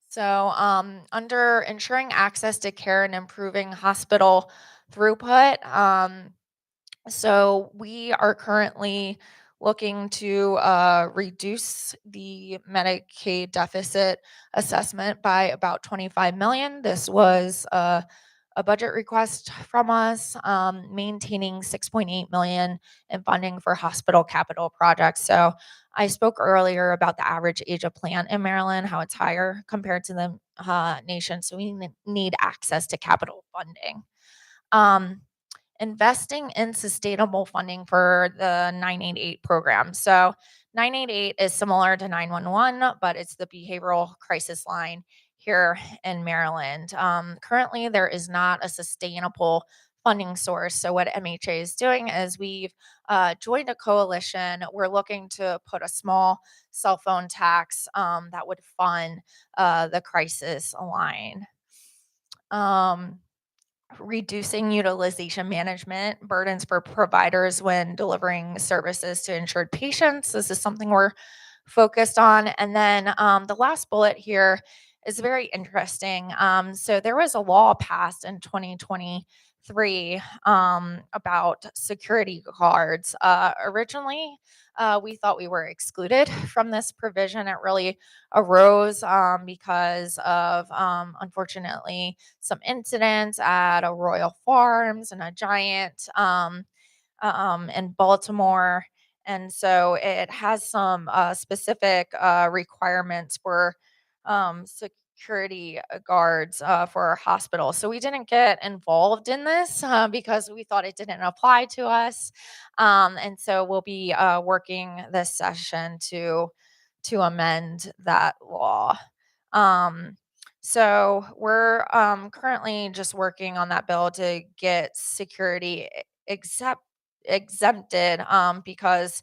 So, under ensuring access to care and improving hospital throughput, so we are currently looking to reduce the Medicaid deficit assessment by about 25 million. This was a budget request from us, maintaining 6.8 million in funding for hospital capital projects. So I spoke earlier about the average age of plant in Maryland, how it's higher compared to the nation. So we need access to capital funding. Um, Investing in sustainable funding for the 988 program. So 988 is similar to 911, but it's the behavioral crisis line here in Maryland. Currently, there is not a sustainable funding source. So what MHA is doing is we've joined a coalition. We're looking to put a small cell phone tax that would fund the crisis line. Reducing utilization management burdens for providers when delivering services to insured patients. This is something we're focused on. And then the last bullet here is very interesting. So there was a law passed in 2023 about security guards. Originally, we thought we were excluded from this provision. It really arose because of, unfortunately, some incidents at a Royal Farms and a Giant in Baltimore. And so it has some specific requirements for security guards for our hospital. So we didn't get involved in this because we thought it didn't apply to us. And so we'll be working this session to amend that law. So we're currently just working on that bill to get security exempted because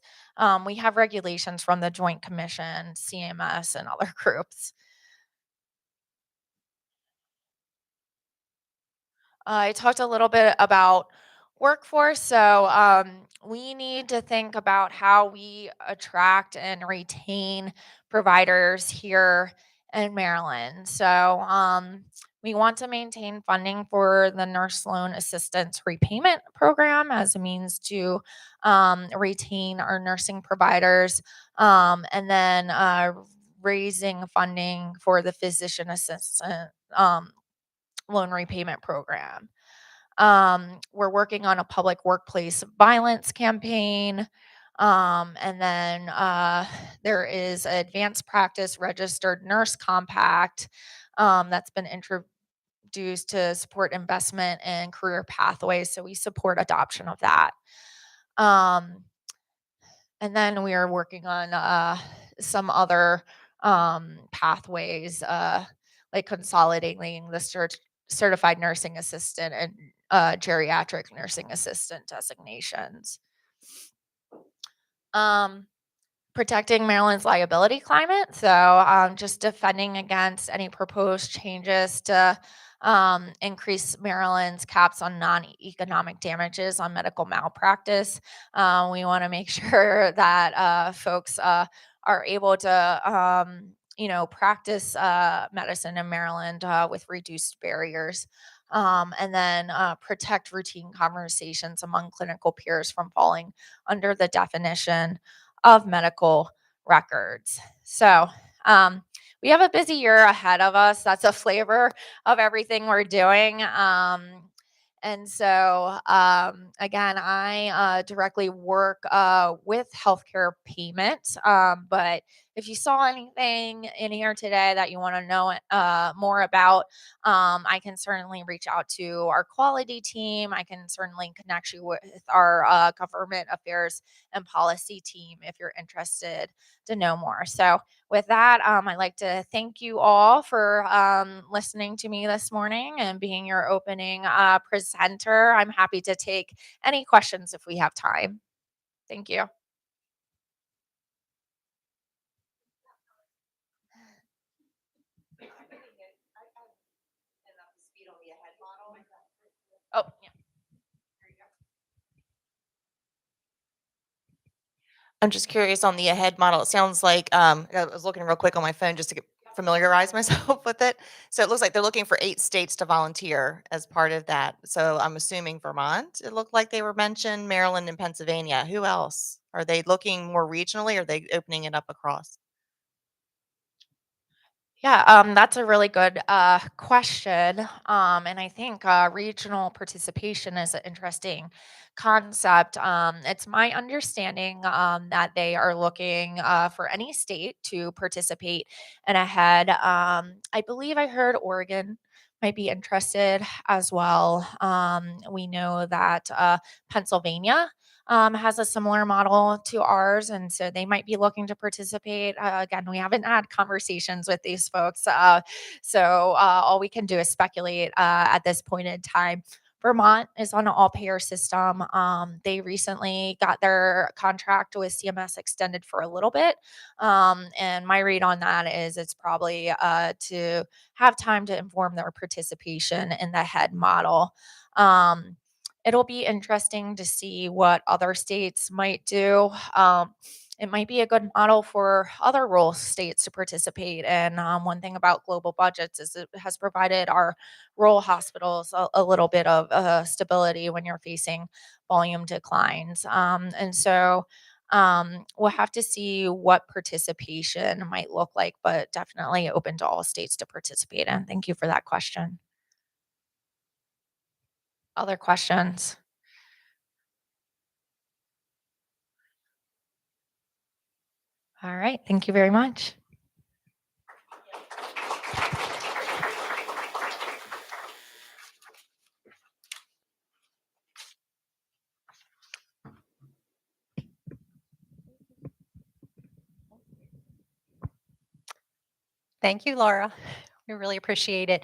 we have regulations from the Joint Commission, CMS, and other groups. I talked a little bit about workforce. So we need to think about how we attract and retain providers here in Maryland. So we want to maintain funding for the Nurse Loan Assistance Repayment Program as a means to retain our nursing providers, and then raising funding for the Physician Assistant Loan Repayment Program. We're working on a public workplace violence campaign. And then there is an advanced practice registered nurse compact that's been introduced to support investment in career pathways. So we support adoption of that. And then we are working on some other pathways, like consolidating the certified nursing assistant and geriatric nursing assistant designations. Protecting Maryland's liability climate. So just defending against any proposed changes to increase Maryland's caps on non-economic damages on medical malpractice. We want to make sure that folks are able to, practice medicine in Maryland with reduced barriers. And then protect routine conversations among clinical peers from falling under the definition of medical records. So we have a busy year ahead of us. That's a flavor of everything we're doing. And so, again, I directly work with healthcare payment. But if you saw anything in here today that you want to know more about, I can certainly reach out to our quality team. I can certainly connect you with our government affairs and policy team if you're interested to know more. So, with that, I'd like to thank you all for listening to me this morning and being your opening presenter. I'm happy to take any questions if we have time. Thank you. Oh, yeah. I'm just curious on the ahead model. It sounds like I was looking real quick on my phone just to familiarize myself with it. So it looks like they're looking for 8 states to volunteer as part of that. So I'm assuming Vermont. It looked like they were mentioned, Maryland and Pennsylvania. Who else? Are they looking more regionally? Or are they opening it up across? Yeah, that's a really good question. And I think regional participation is an interesting concept. It's my understanding that they are looking for any state to participate in a head. I believe I heard Oregon might be interested as well. We know that Pennsylvania has a similar model to ours, and so they might be looking to participate. Again, we haven't had conversations with these folks, so all we can do is speculate at this point in time. Vermont is on an all-payer system. They recently got their contract with CMS extended for a little bit, and my read on that is it's probably to have time to inform their participation in the head model. Um, It'll be interesting to see what other states might do. It might be a good model for other rural states to participate. And one thing about global budgets is it has provided our rural hospitals a little bit of stability when you're facing volume declines. We'll have to see what participation might look like, but definitely open to all states to participate in. Thank you for that question. Other questions? All right. Thank you very much. Thank you, Laura. We really appreciate it.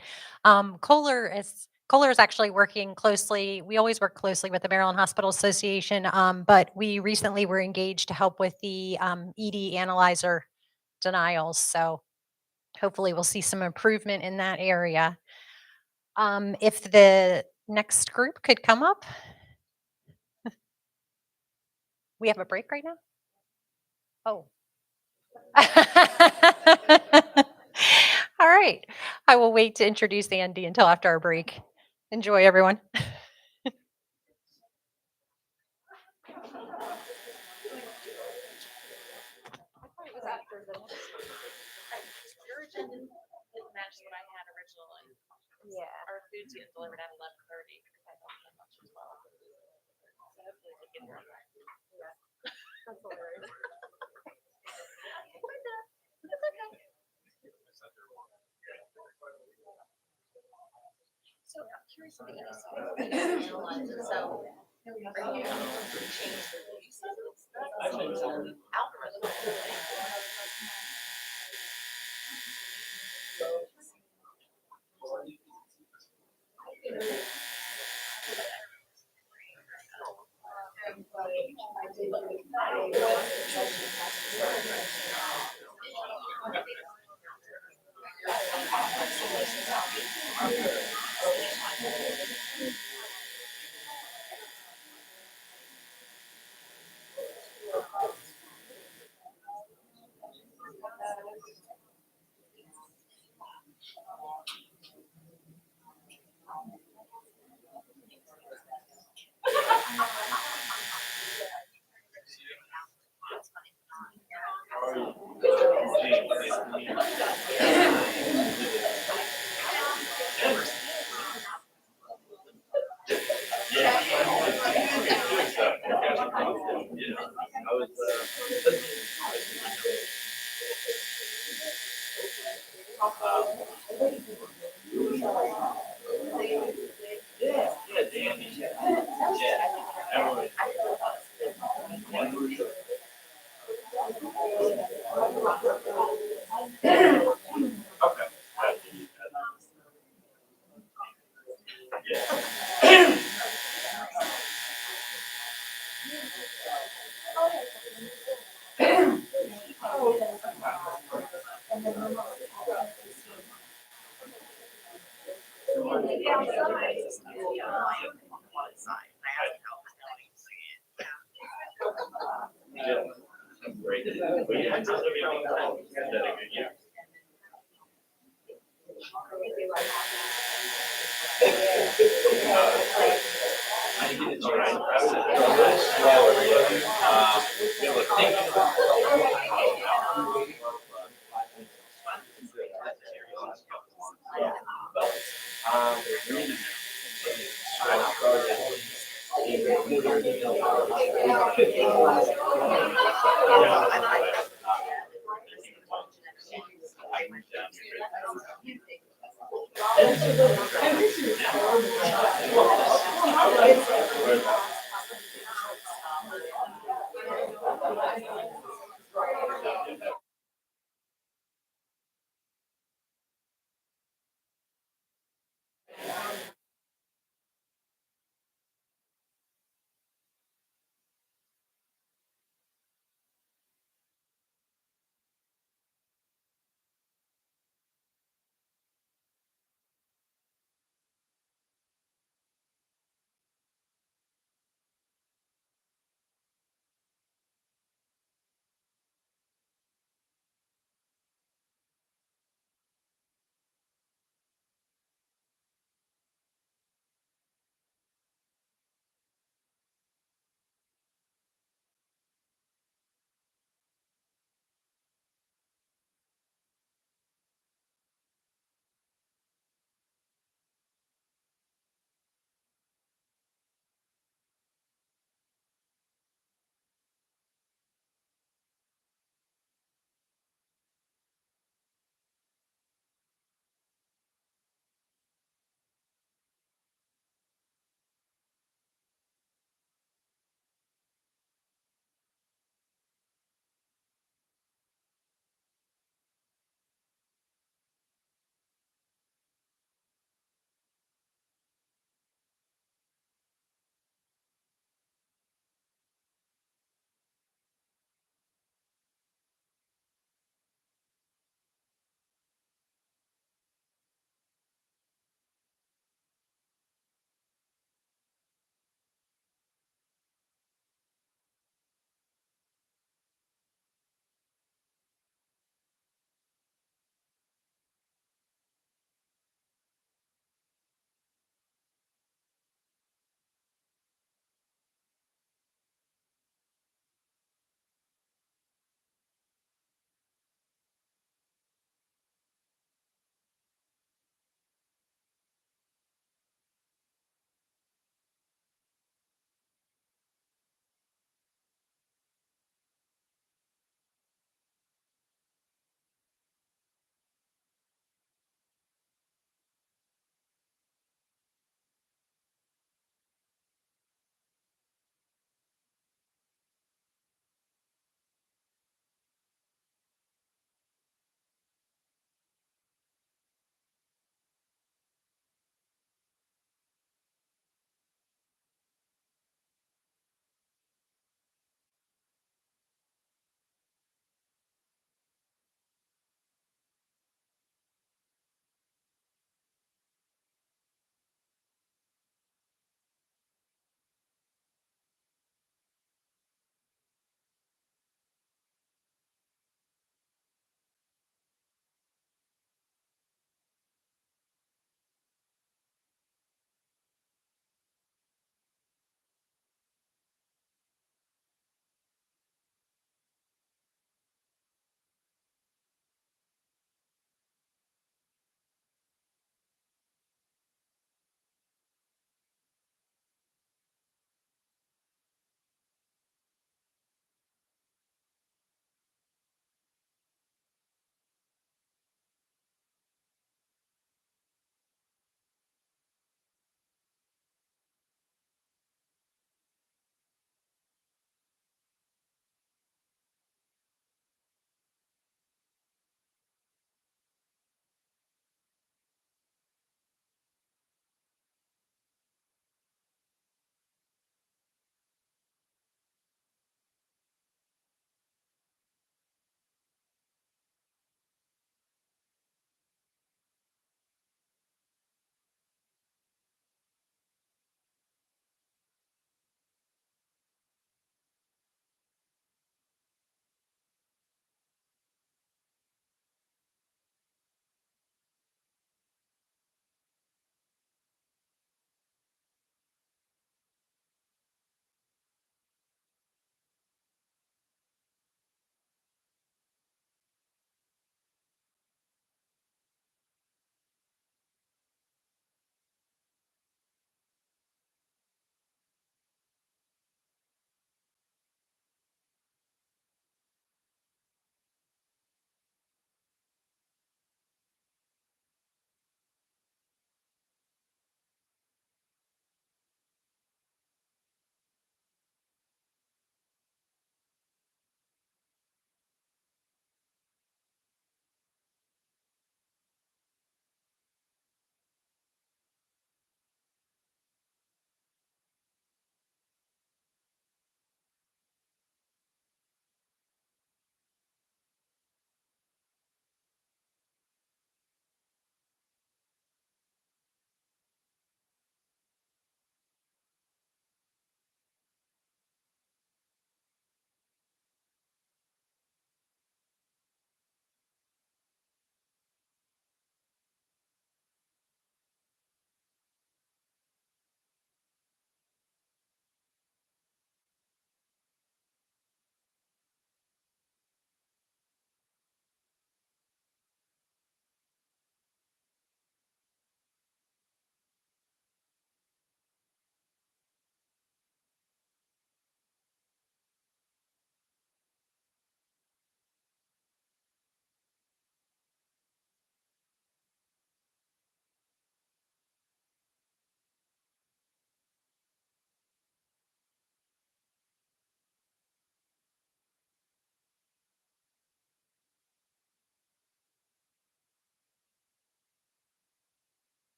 Kohler is actually working closely. We always work closely with the Maryland Hospital Association, but we recently were engaged to help with the ED analyzer denials. So hopefully we'll see some improvement in that area. If the next group could come up. We have a break right now? Oh. All right. I will wait to introduce Andy until after our break. Enjoy, everyone. Your agenda didn't match what I had originally. Yeah. Our food's getting delivered at 11:30. I don't have much as well. So hopefully we'll get there. That's hilarious. So I'm curious on the EDC analyze it. So are you able to change the use of it? Change the algorithm.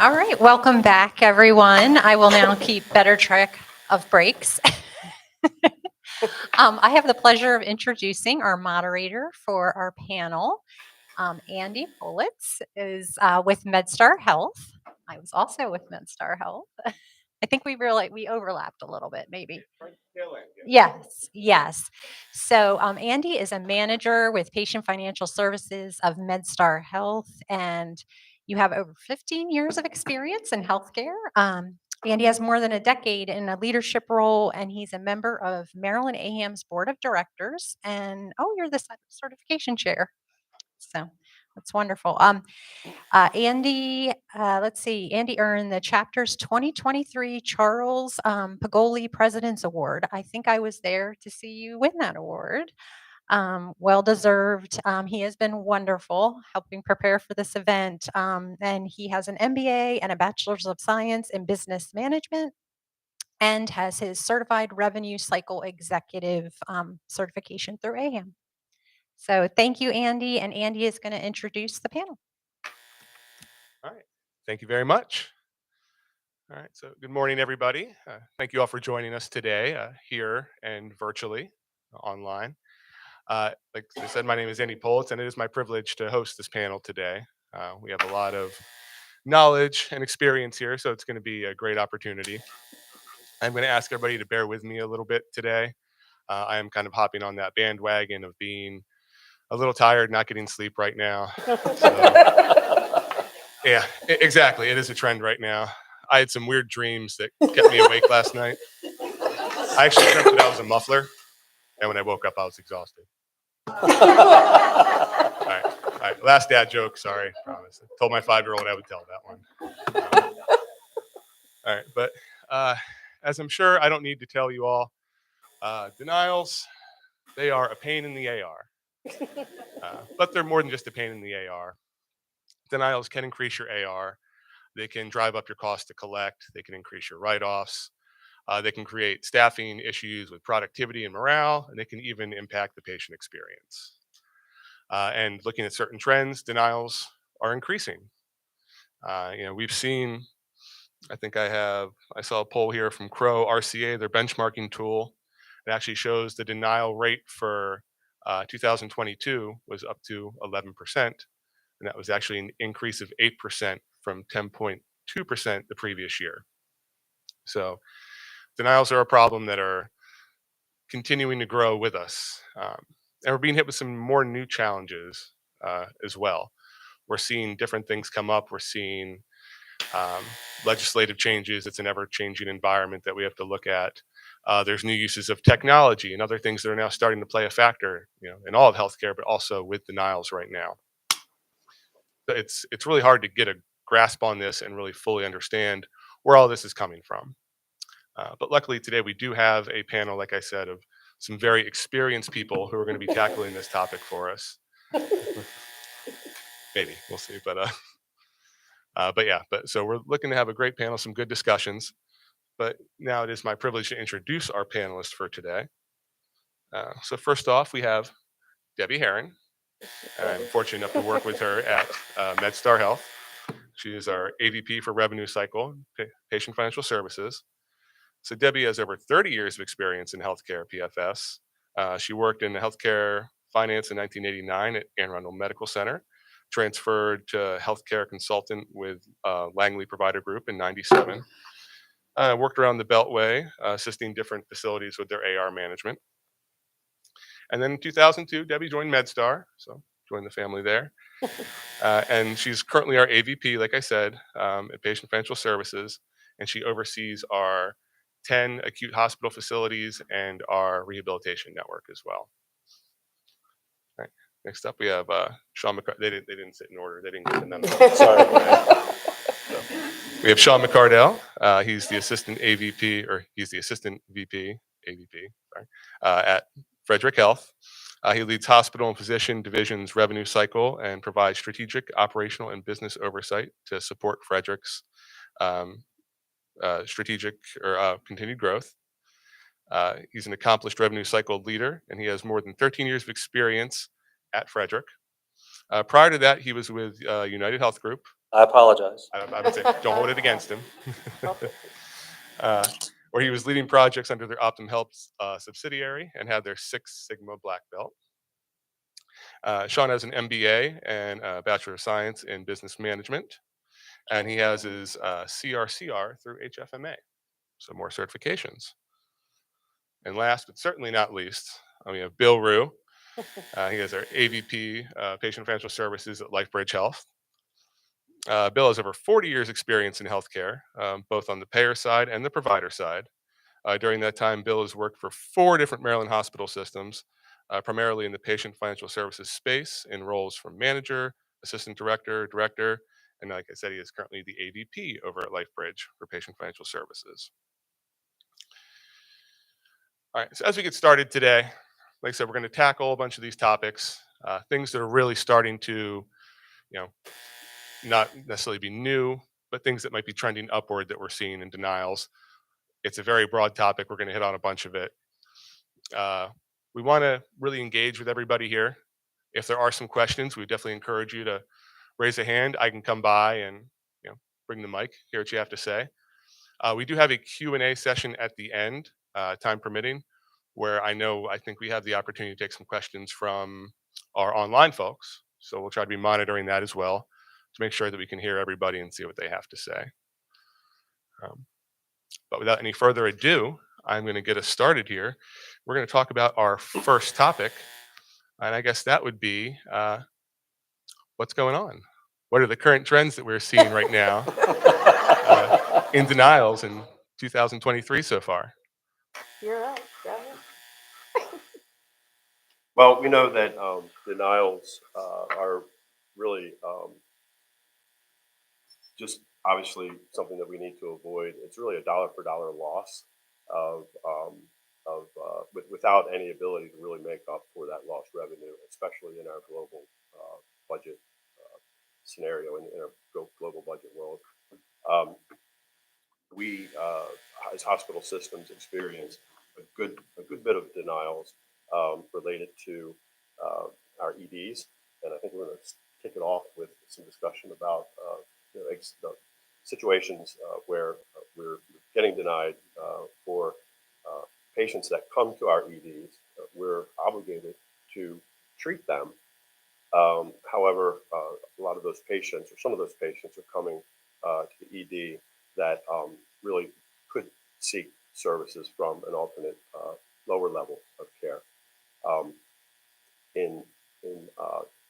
All right, welcome back, everyone. I will now keep better track of breaks. I have the pleasure of introducing our moderator for our panel. Andy Politz is with MedStar Health. I was also with MedStar Health. I think we overlapped a little bit, maybe. Yes, yes. So Andy is a manager with Patient Financial Services of MedStar Health, and you have over 15 years of experience in healthcare. Andy has more than a decade in a leadership role, and he's a member of Maryland AAHAM's board of directors. And you're the certification chair. So that's wonderful. Andy, let's see, Andy earned the chapter's 2023 Charles Pagoli President's Award. I think I was there to see you win that award. Well deserved. He has been wonderful helping prepare for this event. And he has an MBA and a Bachelor's of Science in Business Management and has his Certified Revenue Cycle Executive certification through AAHAM. So thank you, Andy. And Andy is going to introduce the panel. All right. Thank you very much. All right. So good morning, everybody. Thank you all for joining us today here and virtually online. Like I said, my name is Andy Politz, and it is my privilege to host this panel today. We have a lot of knowledge and experience here, so it's going to be a great opportunity. I'm going to ask everybody to bear with me a little bit today. I am kind of hopping on that bandwagon of being a little tired, not getting sleep right now. So, yeah, exactly. It is a trend right now. I had some weird dreams that kept me awake last night. I actually dreamt that I was a muffler, and when I woke up, I was exhausted. All right. Last dad joke. Sorry, promise. I told my 5-year-old I would tell that one. All right, but as I'm sure I don't need to tell you all, denials, they are a pain in the AR. But they're more than just a pain in the AR. Denials can increase your AR. They can drive up your cost to collect. They can increase your write-offs. They can create staffing issues with productivity and morale, and they can even impact the patient experience. And looking at certain trends, denials are increasing. We've seen, I saw a poll here from Crow RCA, their benchmarking tool. It actually shows the denial rate for 2022 was up to 11%. And that was actually an increase of 8% from 10.2% the previous year. So denials are a problem that are continuing to grow with us. And we're being hit with some more new challenges as well. We're seeing different things come up. We're seeing legislative changes. It's an ever-changing environment that we have to look at. There's new uses of technology and other things that are now starting to play a factor, in all of healthcare, but also with denials right now. It's really hard to get a grasp on this and really fully understand where all this is coming from. But luckily today we do have a panel, like I said, of some very experienced people who are going to be tackling this topic for us. Maybe we'll see, but so we're looking to have a great panel, some good discussions. But now it is my privilege to introduce our panelists for today. So first off, we have Debbie Herron. I'm fortunate enough to work with her at MedStar Health. She is our AVP for Revenue Cycle, Patient Financial Services. So Debbie has over 30 years of experience in healthcare PFS. She worked in healthcare finance in 1989 at Anne Arundel Medical Center, transferred to healthcare consultant with Langley Provider Group in 97. Worked around the Beltway, assisting different facilities with their AR management. And then in 2002, Debbie joined MedStar, so joined the family there. And she's currently our AVP, like I said, at Patient Financial Services, and she oversees our 10 acute hospital facilities and our rehabilitation network as well. All right. Next up, we have Sean McCardell. They didn't sit in order. They didn't get the memo. Sorry. So, we have Sean McCardell. He's the assistant AVP, or he's the assistant VP, AVP, sorry, at Frederick Health. He leads hospital and physician division's revenue cycle and provides strategic, operational, and business oversight to support Frederick's strategic or continued growth. He's an accomplished revenue cycle leader, and he has more than 13 years of experience at Frederick. Prior to that, he was with United Health Group. I apologize. I would say don't hold it against him. Okay. Where he was leading projects under their Optum Health subsidiary and had their Six Sigma black belt. Sean has an MBA and a Bachelor of Science in Business Management, and he has his CRCR through HFMA, so more certifications. And last but certainly not least, we have Bill Rue. He is our AVP, Patient Financial Services at LifeBridge Health. Bill has over 40 years experience in healthcare, both on the payer side and the provider side. During that time, Bill has worked for 4 different Maryland hospital systems, primarily in the patient financial services space in roles from manager, assistant director, director, and like I said, he is currently the AVP over at LifeBridge for patient financial services. All right, so as we get started today, like I said, we're going to tackle a bunch of these topics, things that are really starting to, not necessarily be new, but things that might be trending upward that we're seeing in denials. It's a very broad topic. We're going to hit on a bunch of it. We want to really engage with everybody here. If there are some questions, we definitely encourage you to raise a hand. I can come by and bring the mic, hear what you have to say. We do have a Q&A session at the end, time permitting, where I think we have the opportunity to take some questions from our online folks. So we'll try to be monitoring that as well to make sure that we can hear everybody and see what they have to say. But without any further ado, I'm going to get us started here. We're going to talk about our first topic, and I guess that would be what's going on? What are the current trends that we're seeing right now in denials in 2023 so far? You're right. Go ahead. Well, we know that denials are really just obviously something that we need to avoid. It's really a dollar for dollar loss without any ability to really make up for that lost revenue, especially in our global budget scenario in our global budget world. We, as hospital systems, experience a good bit of denials related to our EDs, and I think we're going to kick it off with some discussion about the situations where we're getting denied for patients that come to our EDs. We're obligated to treat them. However, a lot of those patients, or some of those patients, are coming to the ED that really could seek services from an alternate lower level of care. In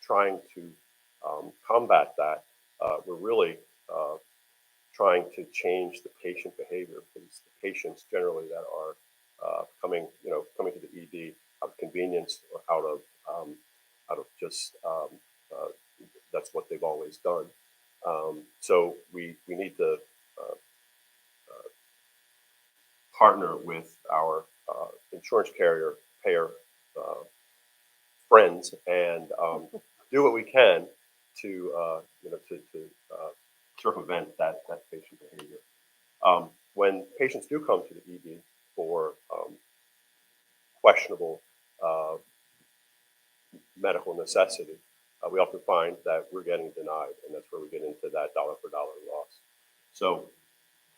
trying to combat that, we're really trying to change the patient behavior, because the patients generally that are coming to the ED out of convenience, or out of just that's what they've always done. So we need to partner with our insurance carrier payer friends and do what we can to circumvent that patient behavior. When patients do come to the ED for questionable medical necessity, we often find that we're getting denied, and that's where we get into that dollar for dollar loss. So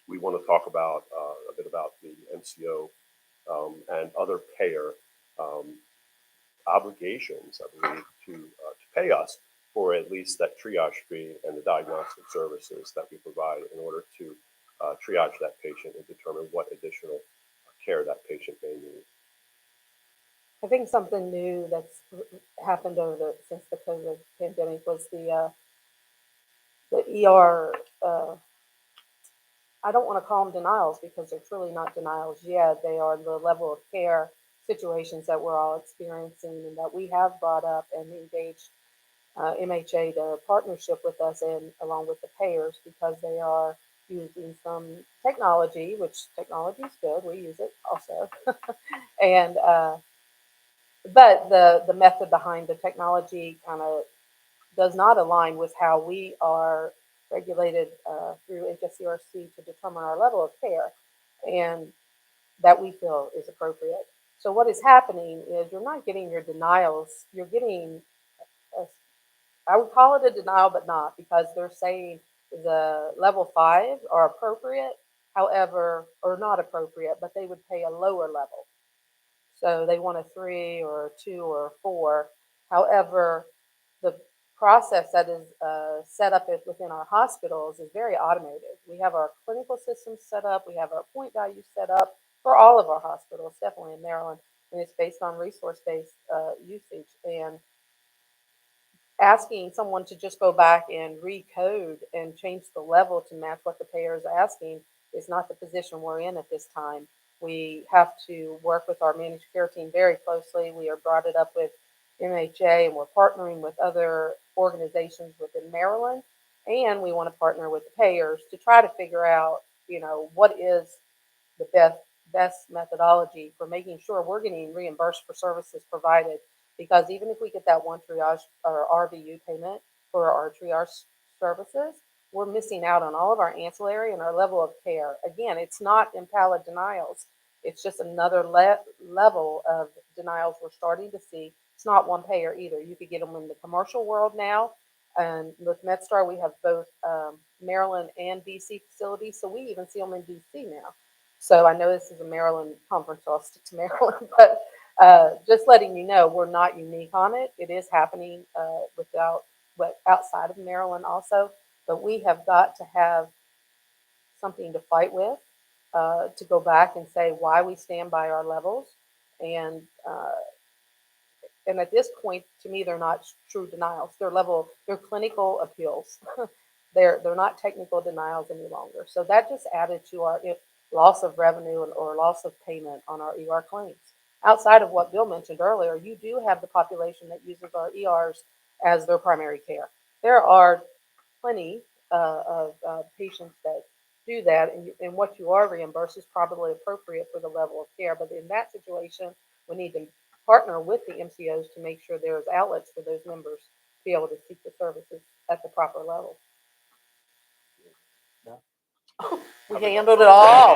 we want to talk about a bit about the MCO and other payer obligations, I believe, to pay us for at least that triage fee and the diagnostic services that we provide in order to triage that patient and determine what additional care that patient may need. I think something new that's happened since the COVID pandemic was the ER. I don't want to call them denials, because they're truly not denials yet. They are the level of care situations that we're all experiencing, and that we have brought up and engaged MHA to partnership with us, and along with the payers, because they are using some technology, which technology is good. We use it also, and but the method behind the technology kind of does not align with how we are regulated through HSCRC to determine our level of care, and that we feel is appropriate. So what is happening is you're not getting your denials, you're getting I would call it a denial, but not, because they're saying the level 5 are appropriate, however, or not appropriate, but they would pay a lower level. So they want a 3 or a 2 or a 4. However, the process that is set up within our hospitals is very automated. We have our clinical systems set up, we have our point values set up for all of our hospitals, definitely in Maryland, and it's based on resource-based usage. And asking someone to just go back and recode and change the level to match what the payer is asking is not the position we're in at this time. We have to work with our managed care team very closely. We are brought it up with MHA, and we're partnering with other organizations within Maryland, and we want to partner with the payers to try to figure out, what is the best methodology for making sure we're getting reimbursed for services provided. Because even if we get that one triage or RVU payment for our triage services, we're missing out on all of our ancillary and our level of care. Again, it's not impaled denials. It's just another level of denials we're starting to see. It's not one payer either. You could get them in the commercial world now. And with MedStar, we have both Maryland and DC facilities. So we even see them in DC now. So I know this is a Maryland conference, so I'll stick to Maryland, but just letting you know, we're not unique on it. It is happening outside of Maryland also, but we have got to have something to fight with to go back and say why we stand by our levels. And and at this point, to me, they're not true denials. They're clinical appeals. They're not technical denials any longer. So that just added to our loss of revenue or loss of payment on our ER claims. Outside of what Bill mentioned earlier, you do have the population that uses our ERs as their primary care. There are plenty of patients that do that, and what you are reimbursed is probably appropriate for the level of care. But in that situation, we need to partner with the MCOs to make sure there's outlets for those members to be able to seek the services at the proper level. We handled it all.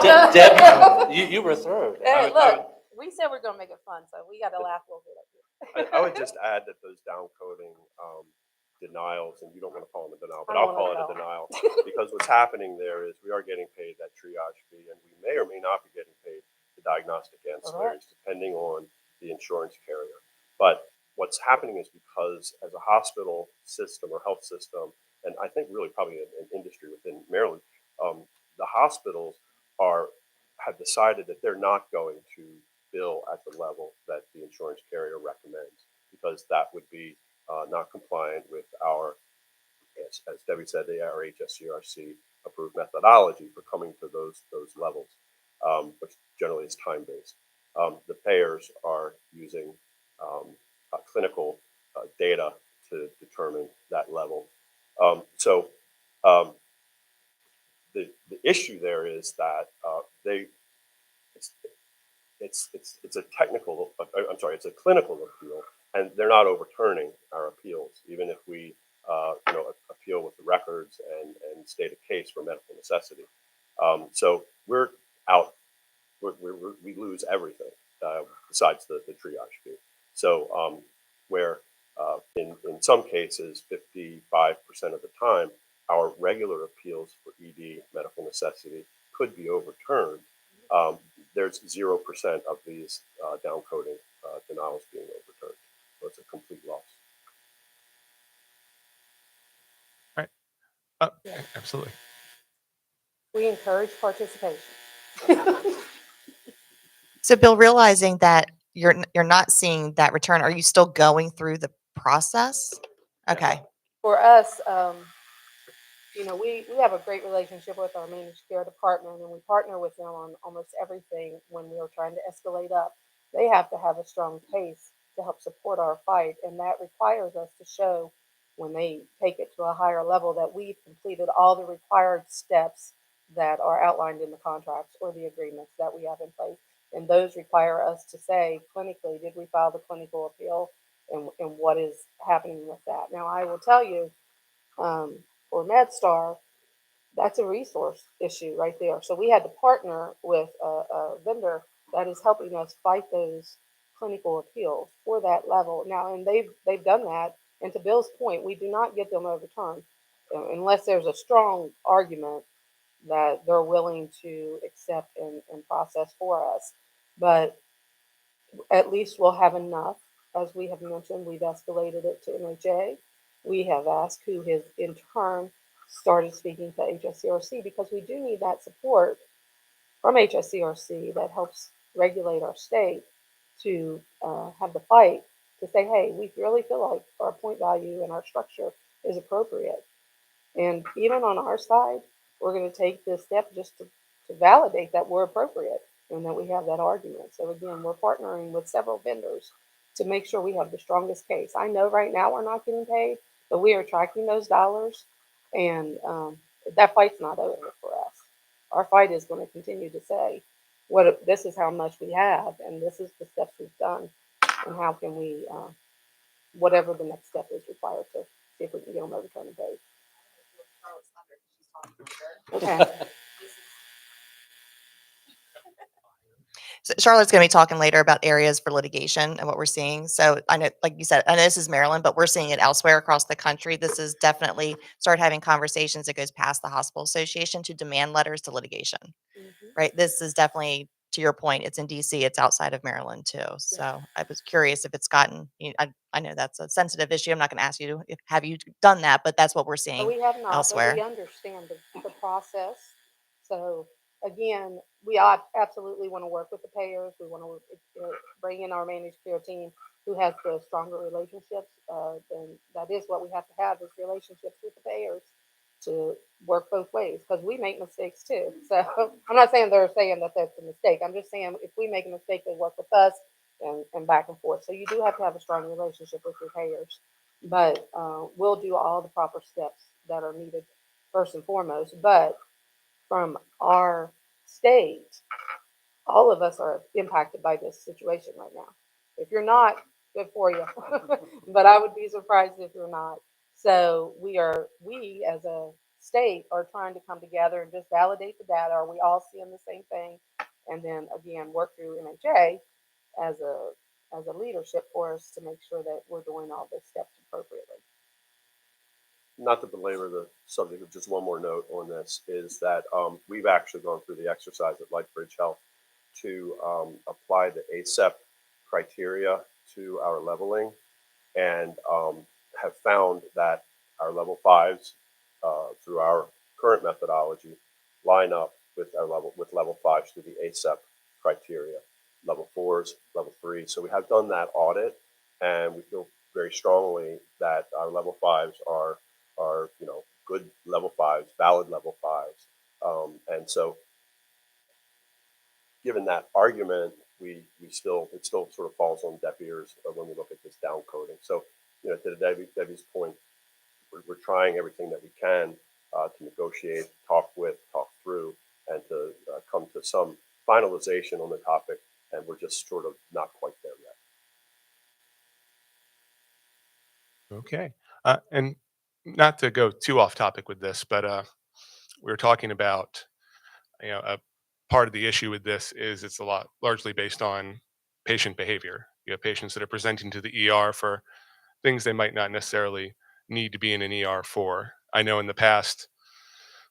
Deb, you were thorough. Hey, look, we said we're gonna make it fun, so we gotta laugh a little bit up here. I would just add that those downcoding denials, and you don't want to call them a denial, but I I'll wanna call it a denial, because what's happening there is we are getting paid that triage fee, and we may or may not be getting paid the diagnostic ancillaries, depending on the insurance carrier. But what's happening is, because as a hospital system or health system, and I think really probably an industry within Maryland, the hospitals have decided that they're not going to bill at the level that the insurance carrier recommends, because that would be not compliant with our, as Debbie said, our HSCRC approved methodology for coming to those levels, which generally is time based. The payers are using clinical data to determine that level. So the issue there is that it's a technical, I'm sorry, it's a clinical appeal, and they're not overturning our appeals, even if we appeal with the records and state a case for medical necessity. So we're out. We lose everything besides the triage fee. So where in some cases, 55% of the time, our regular appeals for ED medical necessity could be overturned. There's 0% of these downcoding denials being overturned. So it's a complete loss. Absolutely. We encourage participation. So Bill, realizing that you're not seeing that return, are you still going through the process? Okay. For us, we have a great relationship with our managed care department, and we partner with them on almost everything when we are trying to escalate up. They have to have a strong case to help support our fight, and that requires us to show, when they take it to a higher level, that we've completed all the required steps that are outlined in the contracts or the agreements that we have in place. And those require us to say clinically, did we file the clinical appeal, and what is happening with that? Now, I will tell you, for MedStar, that's a resource issue right there. So we had to partner with a vendor that is helping us fight those clinical appeals for that level. Now, and they've done that And to Bill's point, we do not get them overturned unless there's a strong argument that they're willing to accept and process for us. But at least we'll have enough. As we have mentioned, we've escalated it to MHA. We have asked who has in turn started speaking to HSCRC because we do need that support from HSCRC that helps regulate our state to have the fight to say, hey, we really feel like our point value and our structure is appropriate. And even on our side, we're going to take this step just to validate that we're appropriate and that we have that argument. So again, we're partnering with several vendors to make sure we have the strongest case. I know right now we're not getting paid, but we are tracking those dollars, and that fight's not over for us. Our fight is going to continue to say, what this is how much we have, and this is the steps we've done, and how can we, whatever the next step is required to see if we can get them overturned and paid. Okay. So Charlotte's going to be talking later about areas for litigation and what we're seeing. So I know, like you said, I know this is Maryland, but we're seeing it elsewhere across the country. This is definitely start having conversations that goes past the hospital association to demand letters to litigation, right? This is definitely, to your point, it's in DC, it's outside of Maryland too. So I was curious if it's gotten, I know that's a sensitive issue. I'm not going to ask you to, have you done that, but that's what we're But seeing we have not, but elsewhere. we understand the process. So again, we absolutely want to work with the payers. We want to bring in our managed care team who has the stronger relationships. Then that is what we have to have is relationships with the payers to work both ways because we make mistakes too. So I'm not saying they're saying that that's a mistake. I'm just saying if we make a mistake, they work with us and back and forth. So you do have to have a strong relationship with your payers. But we'll do all the proper steps that are needed first and foremost. But from our state, all of us are impacted by this situation right now. If you're not, good for you. But I would be surprised if you're not. So we as a state are trying to come together and just validate the data. Are we all seeing the same thing? And then again, work through MHA as a leadership for us to make sure that we're doing all the steps appropriately. Not to belabor the subject, of just one more note on this is that we've actually gone through the exercise at Lightbridge Health to apply the ACEP criteria to our leveling and have found that our level fives through our current methodology line up with our level fives through the ACEP criteria, level fours, level threes. So we have done that audit, and we feel very strongly that our level fives are good level fives, valid level fives. And so given that argument, it still sort of falls on deaf ears when we look at this down coding. So, to Debbie's point, we're trying everything that we can to negotiate, talk through, and to come to some finalization on the topic. And we're just sort of not quite there yet. Okay. And not to go too off topic with this, but we were talking about, a part of the issue with this is it's largely based on patient behavior. You have patients that are presenting to the ER for things they might not necessarily need to be in an ER for. I know in the past,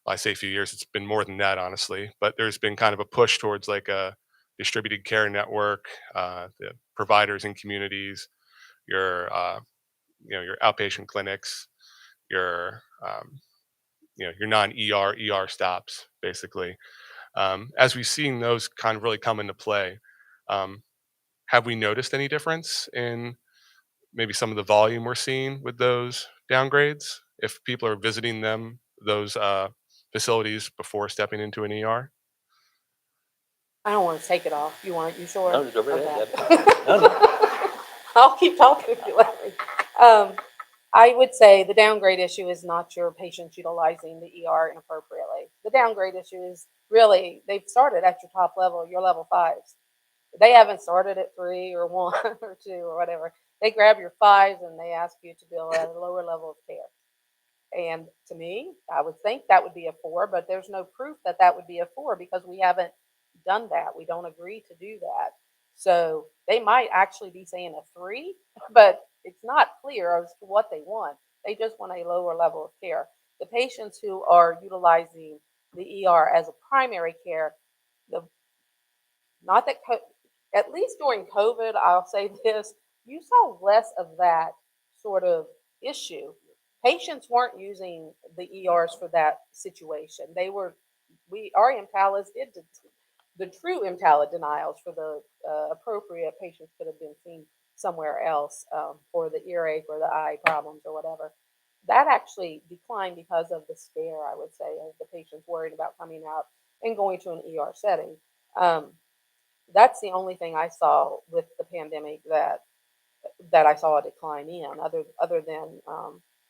I say a few years, it's been more than that, honestly, but there's been kind of a push towards like a distributed care network, the providers in communities, your, your outpatient clinics, your, your non-ER, ER stops, basically. As we've seen those kind of really come into play, um, have we noticed any difference in maybe some of the volume we're seeing with those downgrades if people are visiting those facilities before stepping into an ER? I don't want to take it off. You sure? No, go right ahead, Okay. Deb. No. I'll keep talking if you let me. I would say the downgrade issue is not your patients utilizing the ER inappropriately. The downgrade issue is really, they've started at your top level, your level fives. They haven't started at 3 or 1 or 2 or whatever. They grab your fives and they ask you to bill at a lower level of care. And to me, I would think that would be a 4, but there's no proof that that would be a 4 because we haven't done that. We don't agree to do that. So they might actually be saying a 3, but it's not clear as to what they want. They just want a lower level of care. The patients who are utilizing the ER as a primary care, the not that at least during COVID, I'll say this, you saw less of that sort of issue. Patients weren't using the ERs for that situation. They were, our EMTALAs did the true EMTALA denials for the appropriate patients could have been seen somewhere else for the earache or the eye problems or whatever. That actually declined because of the scare, I would say, of the patients worried about coming out and going to an ER setting. That's the only thing I saw with the pandemic that I saw a decline in. Other than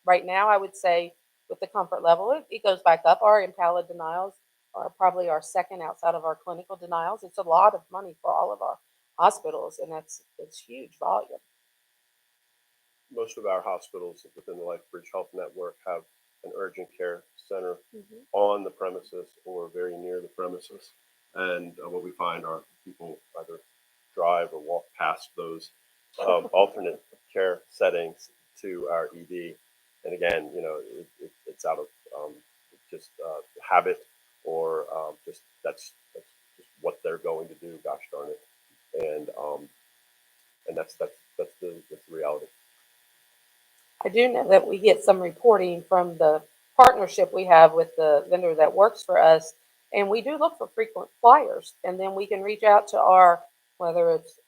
right now, I would say with the comfort level, it goes back up. Our EMTALA denials are probably our second outside of our clinical denials. It's a lot of money for all of our hospitals, and it's huge volume. Most of our hospitals within the LifeBridge Health Network have an urgent care center Mm-hmm. on the premises or very near the premises. And what we find are people either drive or walk past those alternate care settings to our ED. And again, it's out of just habit or just that's just what they're going to do. Gosh darn it! And that's the reality. I do know that we get some reporting from the partnership we have with the vendor that works for us, and we do look for frequent flyers, and then we can reach out to whether it's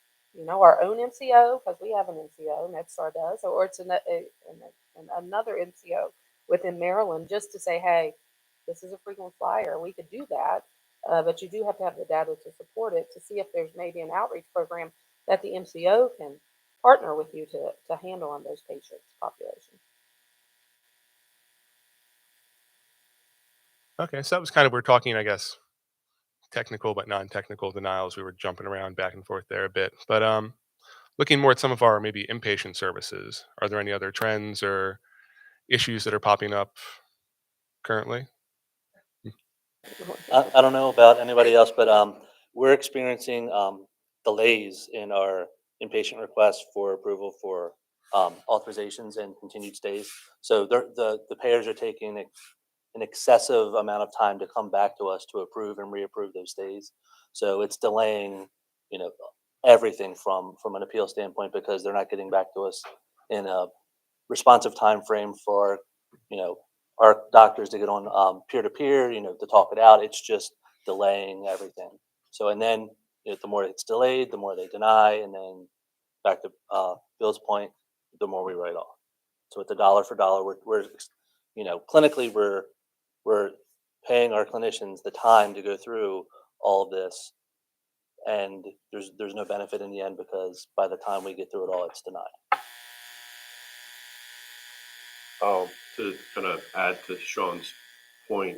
our own MCO, because we have an MCO, MedStar does, or it's another MCO within Maryland, just to say, hey, this is a frequent flyer. We could do that, but you do have to have the data to support it to see if there's maybe an outreach program that the MCO can partner with you to handle on those patients population. Okay, so that was kind of, we're talking, I guess, technical but non-technical denials. We were jumping around back and forth there a bit, but looking more at some of our maybe inpatient services, are there any other trends or issues that are popping up currently? I don't know about anybody else, but we're experiencing delays in our inpatient requests for approval for authorizations and continued stays. So the payers are taking an excessive amount of time to come back to us to approve and reapprove those stays. So it's delaying, everything from an appeal standpoint, because they're not getting back to us in a responsive time frame for, our doctors to get on peer-to-peer, to talk it out. It's just delaying everything. So, and then the more it's delayed, the more they deny, and then back to Bill's point, the more we write off. So it's a dollar for dollar. We're clinically we're paying our clinicians the time to go through all of this, and there's no benefit in the end, because by the time we get through it all, it's denied. To kind of add to Sean's point,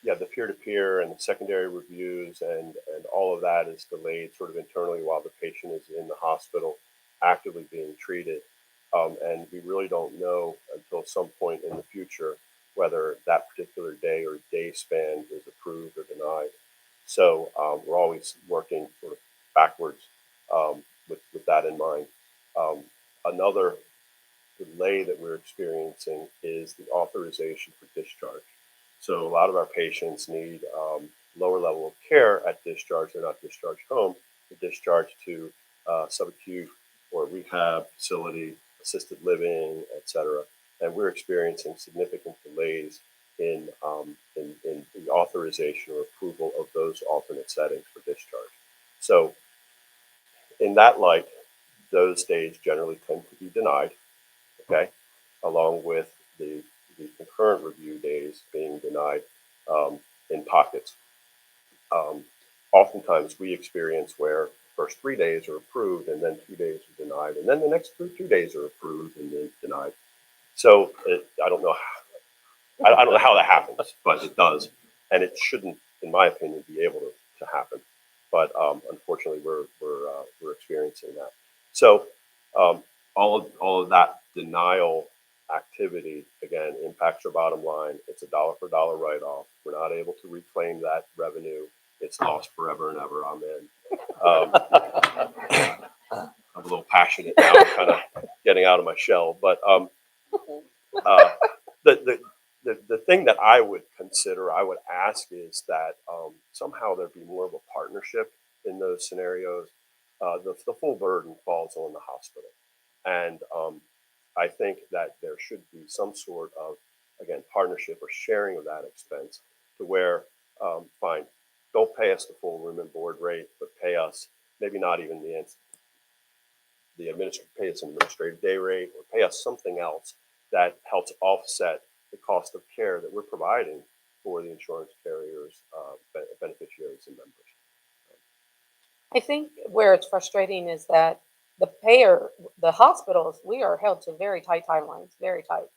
yeah, the peer-to-peer and the secondary reviews and all of that is delayed sort of internally while the patient is in the hospital actively being treated. And we really don't know until some point in the future whether that particular day or day span is approved or denied. So we're always working sort of backwards with that in mind. Another delay that we're experiencing is the authorization for discharge. So a lot of our patients need lower level of care at discharge. They're not discharged home, they're discharged to subacute or rehab facility, assisted living, etc. And we're experiencing significant delays in the authorization or approval of those alternate settings for discharge. So in that light, those days generally tend to be denied, okay, along with the concurrent review days being denied in pockets. Oftentimes we experience where the first 3 days are approved and then 2 days are denied, and then the next 2 days are approved and then denied. So I don't know how that happens, but it does, and it shouldn't, in my opinion, be able to happen. But unfortunately, we're experiencing that. So all of that denial activity again impacts our bottom line. It's a dollar for dollar write-off. We're not able to reclaim that revenue. It's lost forever and ever. Amen. a little passionate now, kind of getting out of my shell. But uh, the thing that I would consider, I would ask is that somehow there be more of a partnership in those scenarios. The full burden falls on the hospital. And I think that there should be some sort of, again, partnership or sharing of that expense to where, fine, don't pay us the full room and board rate, but pay us maybe not even pay us an administrative day rate, or pay us something else that helps offset the cost of care that we're providing for the insurance carriers, beneficiaries, and members. I think where it's frustrating is that the hospitals, we are held to very tight timelines, very tight.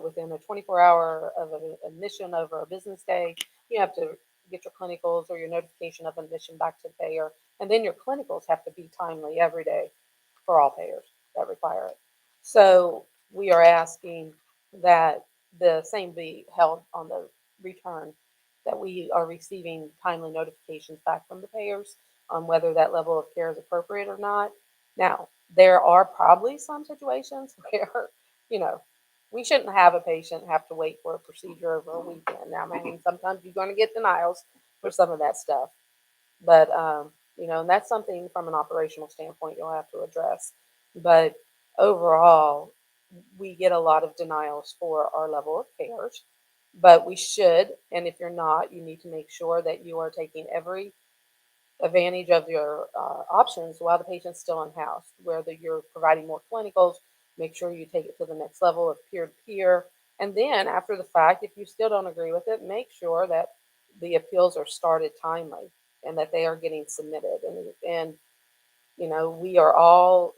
Within a 24-hour of an admission over a business day, you have to get your clinicals or your notification of admission back to the payer. And then your clinicals have to be timely every day for all payers that require it. So we are asking that the same be held on the return, that we are receiving timely notifications back from the payers on whether that level of care is appropriate or not. Now, there are probably some situations where, you know, we shouldn't have a patient have to wait for a procedure over a weekend. Now, I mean, sometimes you're going to get denials for some of that stuff. But, you know, and that's something from an operational standpoint you'll have to address. But overall, we get a lot of denials for our level of cares. But we should, and if you're not, you need to make sure that you are taking every advantage of your options while the patient's still in house, whether you're providing more clinicals, make sure you take it to the next level of peer-to-peer. And then after the fact, if you still don't agree with it, make sure that the appeals are started timely and that they are getting submitted. And you know, we are all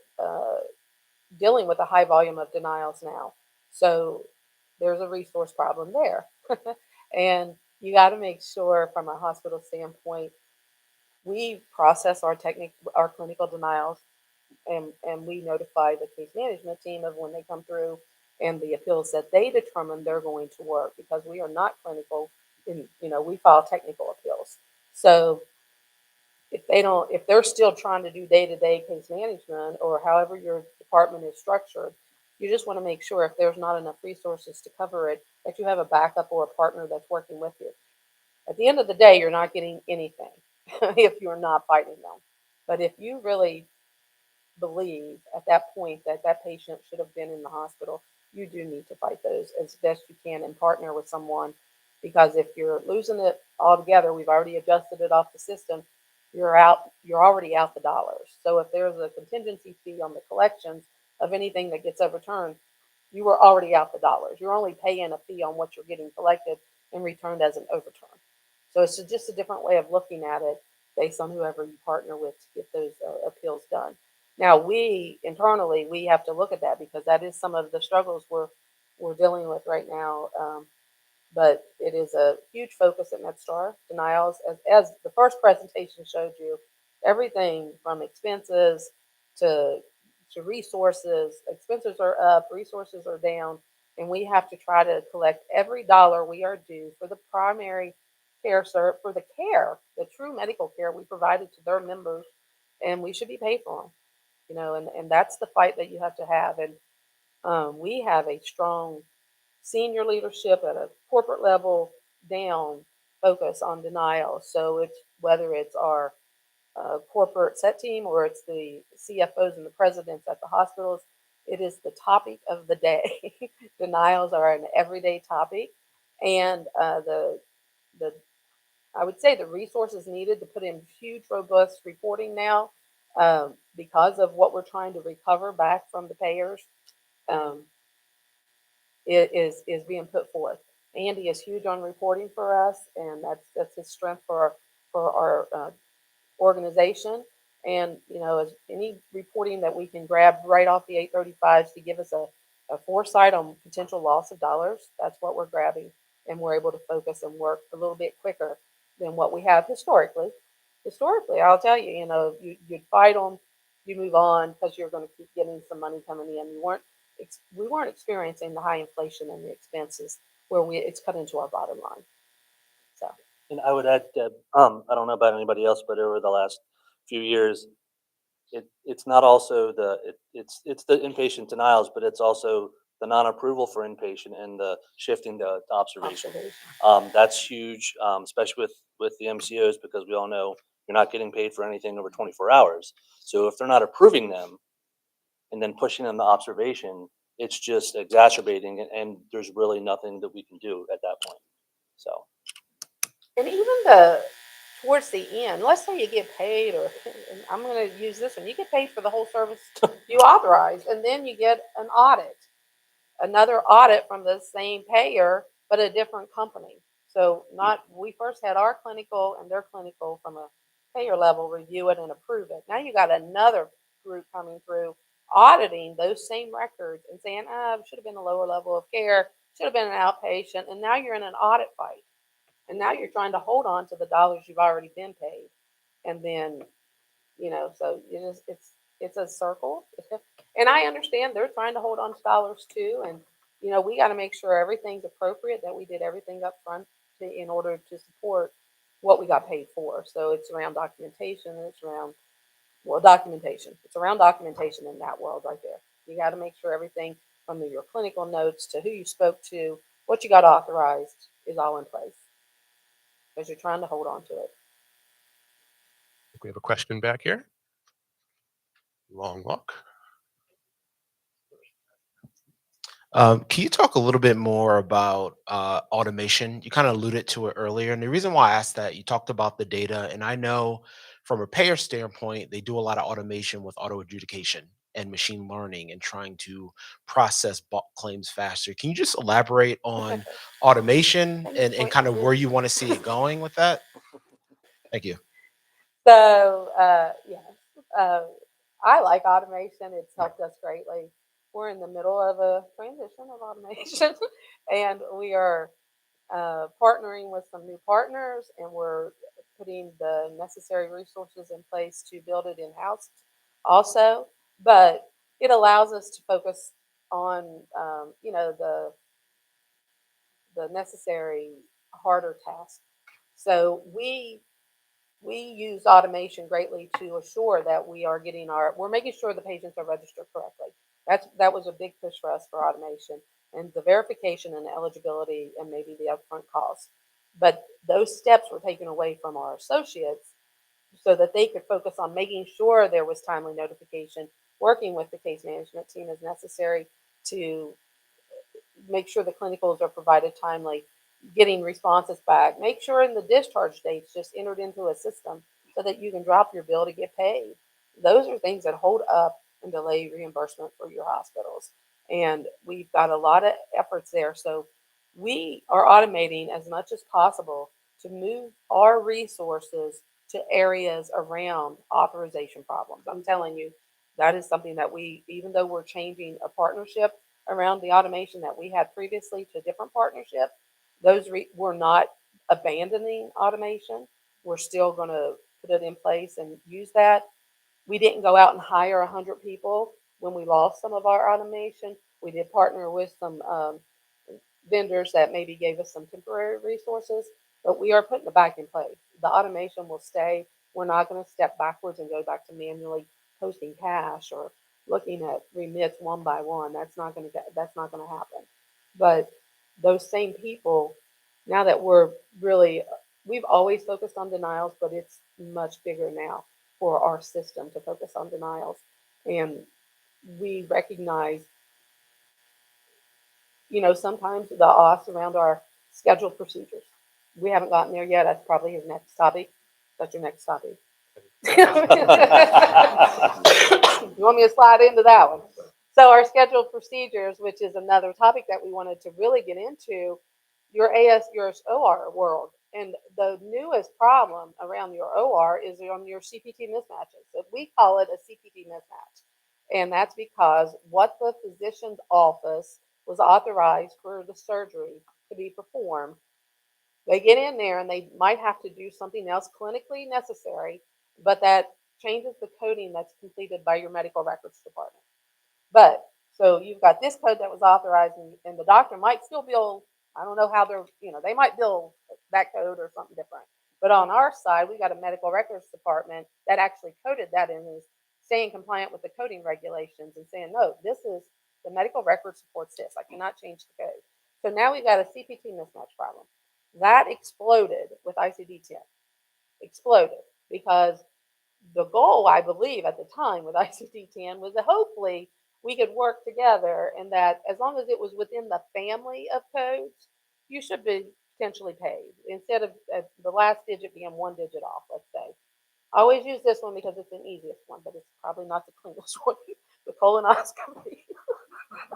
dealing with a high volume of denials now. So there's a resource problem there. And you got to make sure from a hospital standpoint, we process our clinical denials, and we notify the case management team of when they come through and the appeals that they determine they're going to work, because we are not clinical. You know, we file technical appeals. So if they're still trying to do day-to-day case management or however your department is structured, you just want to make sure if there's not enough resources to cover it, that you have a backup or a partner that's working with you. At the end of the day, you're not getting anything if you're not fighting them. But if you really believe at that point that that patient should have been in the hospital, you do need to fight those as best you can and partner with someone. Because if you're losing it altogether, we've already adjusted it off the system, you're already out the dollars. So if there's a contingency fee on the collections of anything that gets overturned, you were already out the dollars. You're only paying a fee on what you're getting collected and returned as an overturn. So it's just a different way of looking at it based on whoever you partner with to get those appeals done. Now, we internally, we have to look at that because that is some of the struggles we're dealing with right now. But it is a huge focus at MedStar. Denials, as the first presentation showed you, everything from expenses to resources. Expenses are up, resources are down, and we have to try to collect every dollar we are due for the primary care, for the care, the true medical care we provided to their members, and we should be paid for them. You know, and that's the fight that you have to have. And we have a strong senior leadership at a corporate level down focus on denial. So it's whether it's our corporate set team or it's the CFOs and the presidents at the hospitals, it is the topic of the day. Denials are an everyday topic, and the I would say the resources needed to put in huge, robust reporting now, because of what we're trying to recover back from the payers, um, is being put forth. Andy is huge on reporting for us, and that's his strength for our organization. And you know, as any reporting that we can grab right off the 835s to give us a foresight on potential loss of dollars, that's what we're grabbing, and we're able to focus and work a little bit quicker than what we have historically. Historically, I'll tell you, you know, you'd fight them, you move on because you're going to keep getting some money coming in. We weren't experiencing the high inflation and the expenses where it's cut into our bottom line. So. And I would add, Deb, I don't know about anybody else, but over the last few years, it's not also it's the inpatient denials, but it's also the non-approval for inpatient and the shifting to observation. That's huge, especially with the MCOs, because we all know you're not getting paid for anything over 24 hours. So if they're not approving them and then pushing them to observation, it's just exacerbating it, and there's really nothing that we can do at that point. So And even towards the end, let's say you get paid, or and I'm going to use this one, you get paid for the whole service you authorize, and then you get an audit, another audit from the same payer, but a different company. So not, we first had our clinical and their clinical from a payer level review it and approve it. Now you got another group coming through auditing those same records and saying, it should have been a lower level of care, should have been an outpatient, and now you're in an audit fight. And now you're trying to hold on to the dollars you've already been paid. And then, so it's a circle. And I understand they're trying to hold on to dollars too. And, we got to make sure everything's appropriate, that we did everything up front in order to support what we got paid for. So it's around documentation, it's around, documentation. It's around documentation in that world right there. You got to make sure everything from your clinical notes to who you spoke to, what you got authorized is all in place, because you're trying to hold on to it. We have a question back here. Long walk. Can you talk a little bit more about automation? You kind of alluded to it earlier. And the reason why I asked that, you talked about the data. And I know from a payer standpoint, they do a lot of automation with auto adjudication and machine learning and trying to process bulk claims faster. Can you just elaborate on automation and kind of where you want to see it going with that? Thank you. So, yes, I like automation. It's helped us greatly. We're in the middle of a transition of automation, and we are partnering with some new partners, and we're putting the necessary resources in place to build it in-house also. But it allows us to focus on, the necessary harder tasks. So we use automation greatly to assure that we're making sure the patients are registered correctly. That was a big push for us for automation, and the verification and the eligibility and maybe the upfront costs. But those steps were taken away from our associates so that they could focus on making sure there was timely notification, working with the case management team as necessary to make sure the clinicals are provided timely, getting responses back, make sure in the discharge dates just entered into a system so that you can drop your bill to get paid. Those are things that hold up and delay reimbursement for your hospitals. And we've got a lot of efforts there. So we are automating as much as possible to move our resources to areas around authorization problems. I'm telling you, that is something that even though we're changing a partnership around the automation that we had previously to a different partnership, we're not abandoning automation. We're still going to put it in place and use that. We didn't go out and hire 100 people when we lost some of our automation. We did partner with some vendors that maybe gave us some temporary resources, but we are putting it back in place. The automation will stay. We're not going to step backwards and go back to manually posting cash or looking at remits one by one. That's not going to happen. But those same people, now that we've always focused on denials, but it's much bigger now for our system to focus on denials. And we recognize, sometimes the OS around our scheduled procedures. We haven't gotten there yet. That's probably his next topic. That's your next topic. You want me to slide into that one? So our scheduled procedures, which is another topic that we wanted to really get into, your OR world. And the newest problem around your OR is on your CPT mismatches. So we call it a CPT mismatch. And that's because what the physician's office was authorized for the surgery to be performed, they get in there and they might have to do something else clinically necessary, but that changes the coding that's completed by your medical records department. But so you've got this code that was authorized, and the doctor might still bill. I don't know how they might bill that code or something different. But on our side, we got a medical records department that actually coded that in his staying compliant with the coding regulations and saying, no, this is the medical record supports this. I cannot change the code. So now we've got a CPT mismatch problem. That exploded with ICD-10. Exploded because the goal, I believe, at the time with ICD-10 was that hopefully we could work together, and that as long as it was within the family of codes, you should be potentially paid instead of the last digit being one digit off, let's say. I always use this one because it's an easiest one, but it's probably not the cleanest one. The colonoscopy.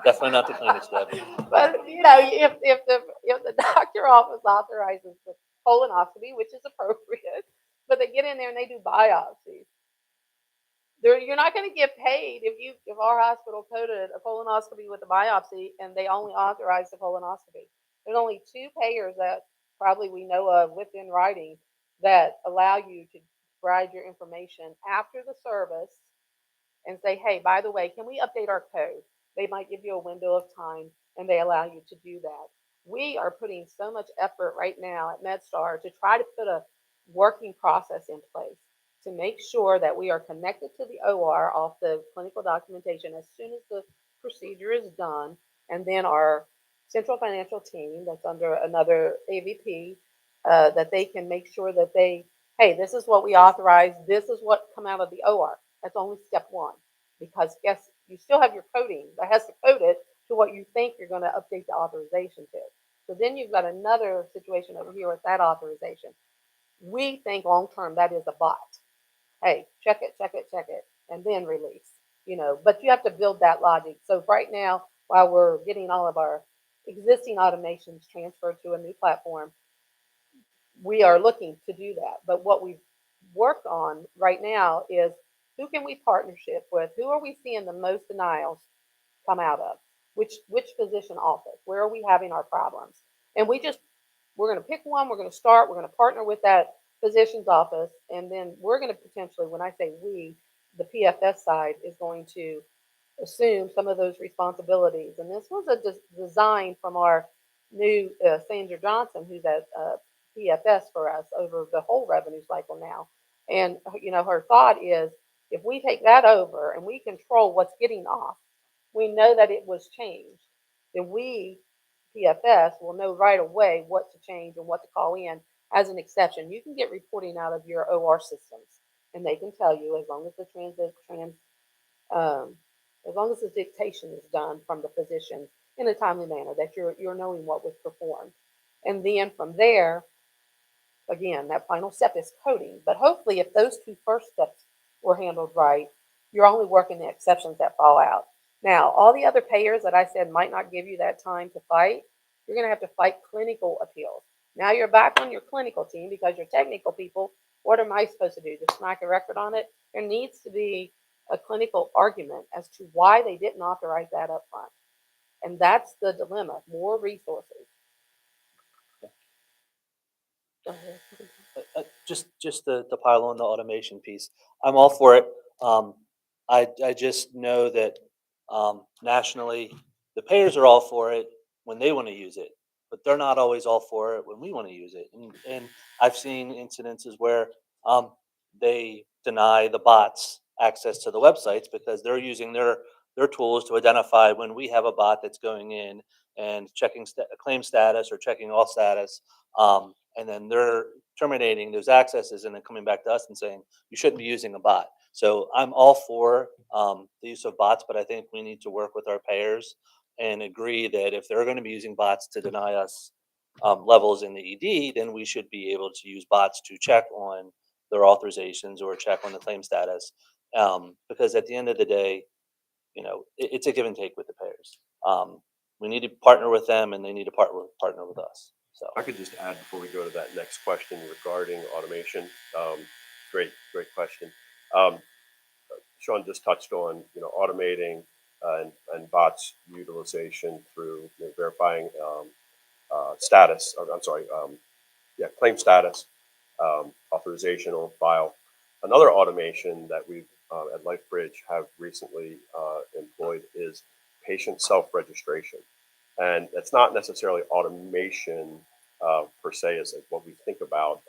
Definitely not the cleanest, Deb. But if the doctor office authorizes the colonoscopy, which is appropriate, but they get in there and they do biopsies, you're not going to get paid if our hospital coded a colonoscopy with a biopsy and they only authorize the colonoscopy. There's only 2 payers that probably we know of within writing that allow you to provide your information after the service and say, hey, by the way, can we update our code? They might give you a window of time and they allow you to do that. We are putting so much effort right now at MedStar to try to put a working process in place to make sure that we are connected to the OR off the clinical documentation as soon as the procedure is done. And then our central financial team that's under another AVP, that they can make sure that hey, this is what we authorize. This is what come out of the OR. That's only step 1, because guess you still have your coding that has to code it to what you think you're going to update the authorization to. So then you've got another situation over here with that authorization. We think long term that is a bot. Hey, check it, and then release. But you have to build that logic. So right now, while we're getting all of our existing automations transferred to a new platform, we are looking to do that. But what we've worked on right now is who can we partnership with? Who are we seeing the most denials come out of? Which physician office? Where are we having our problems? And we're going to pick one. We're going to start. We're going to partner with that physician's office, and then we're going to potentially, when I say we, the PFS side is going to assume some of those responsibilities. And this was a design from our new Sandra Johnson, who's at PFS for us over the whole revenue cycle now. And her thought is, if we take that over and we control what's getting off, we know that it was changed, then we, PFS, will know right away what to change and what to call in as an exception. You can get reporting out of your OR systems, and they can tell you, as long as as long as the dictation is done from the physician in a timely manner, that you're knowing what was performed. And then from there, again, that final step is coding. But hopefully, if those 2 first steps were handled right, you're only working the exceptions that fall out. Now, all the other payers that I said might not give you that time to fight, you're going to have to fight clinical appeals. Now you're back on your clinical team because your technical people, what am I supposed to do? Just smack a record on it? There needs to be a clinical argument as to why they didn't authorize that up front. And that's the dilemma, more resources. Just to pile on the automation piece, I'm all for it. I just know that nationally, the payers are all for it when they want to use it, but they're not always all for it when we want to use it. And I've seen incidences where they deny the bots access to the websites because they're using their tools to identify when we have a bot that's going in and checking claim status or checking all status. And then they're terminating those accesses and then coming back to us and saying you shouldn't be using a bot. So I'm all for the use of bots, but I think we need to work with our payers and agree that if they're going to be using bots to deny us levels in the ED, then we should be able to use bots to check on their authorizations or check on the claim status. Because at the end of the day, it's a give and take with the payers. We need to partner with them, and they need to partner with us. So I could just add before we go to that next question regarding automation. Great question. Um, Sean just touched on automating and bots utilization through verifying status. Or, I'm sorry, claim status, authorization on file. Another automation that we at LifeBridge have recently employed is patient self-registration. And it's not necessarily automation per se as what we think about,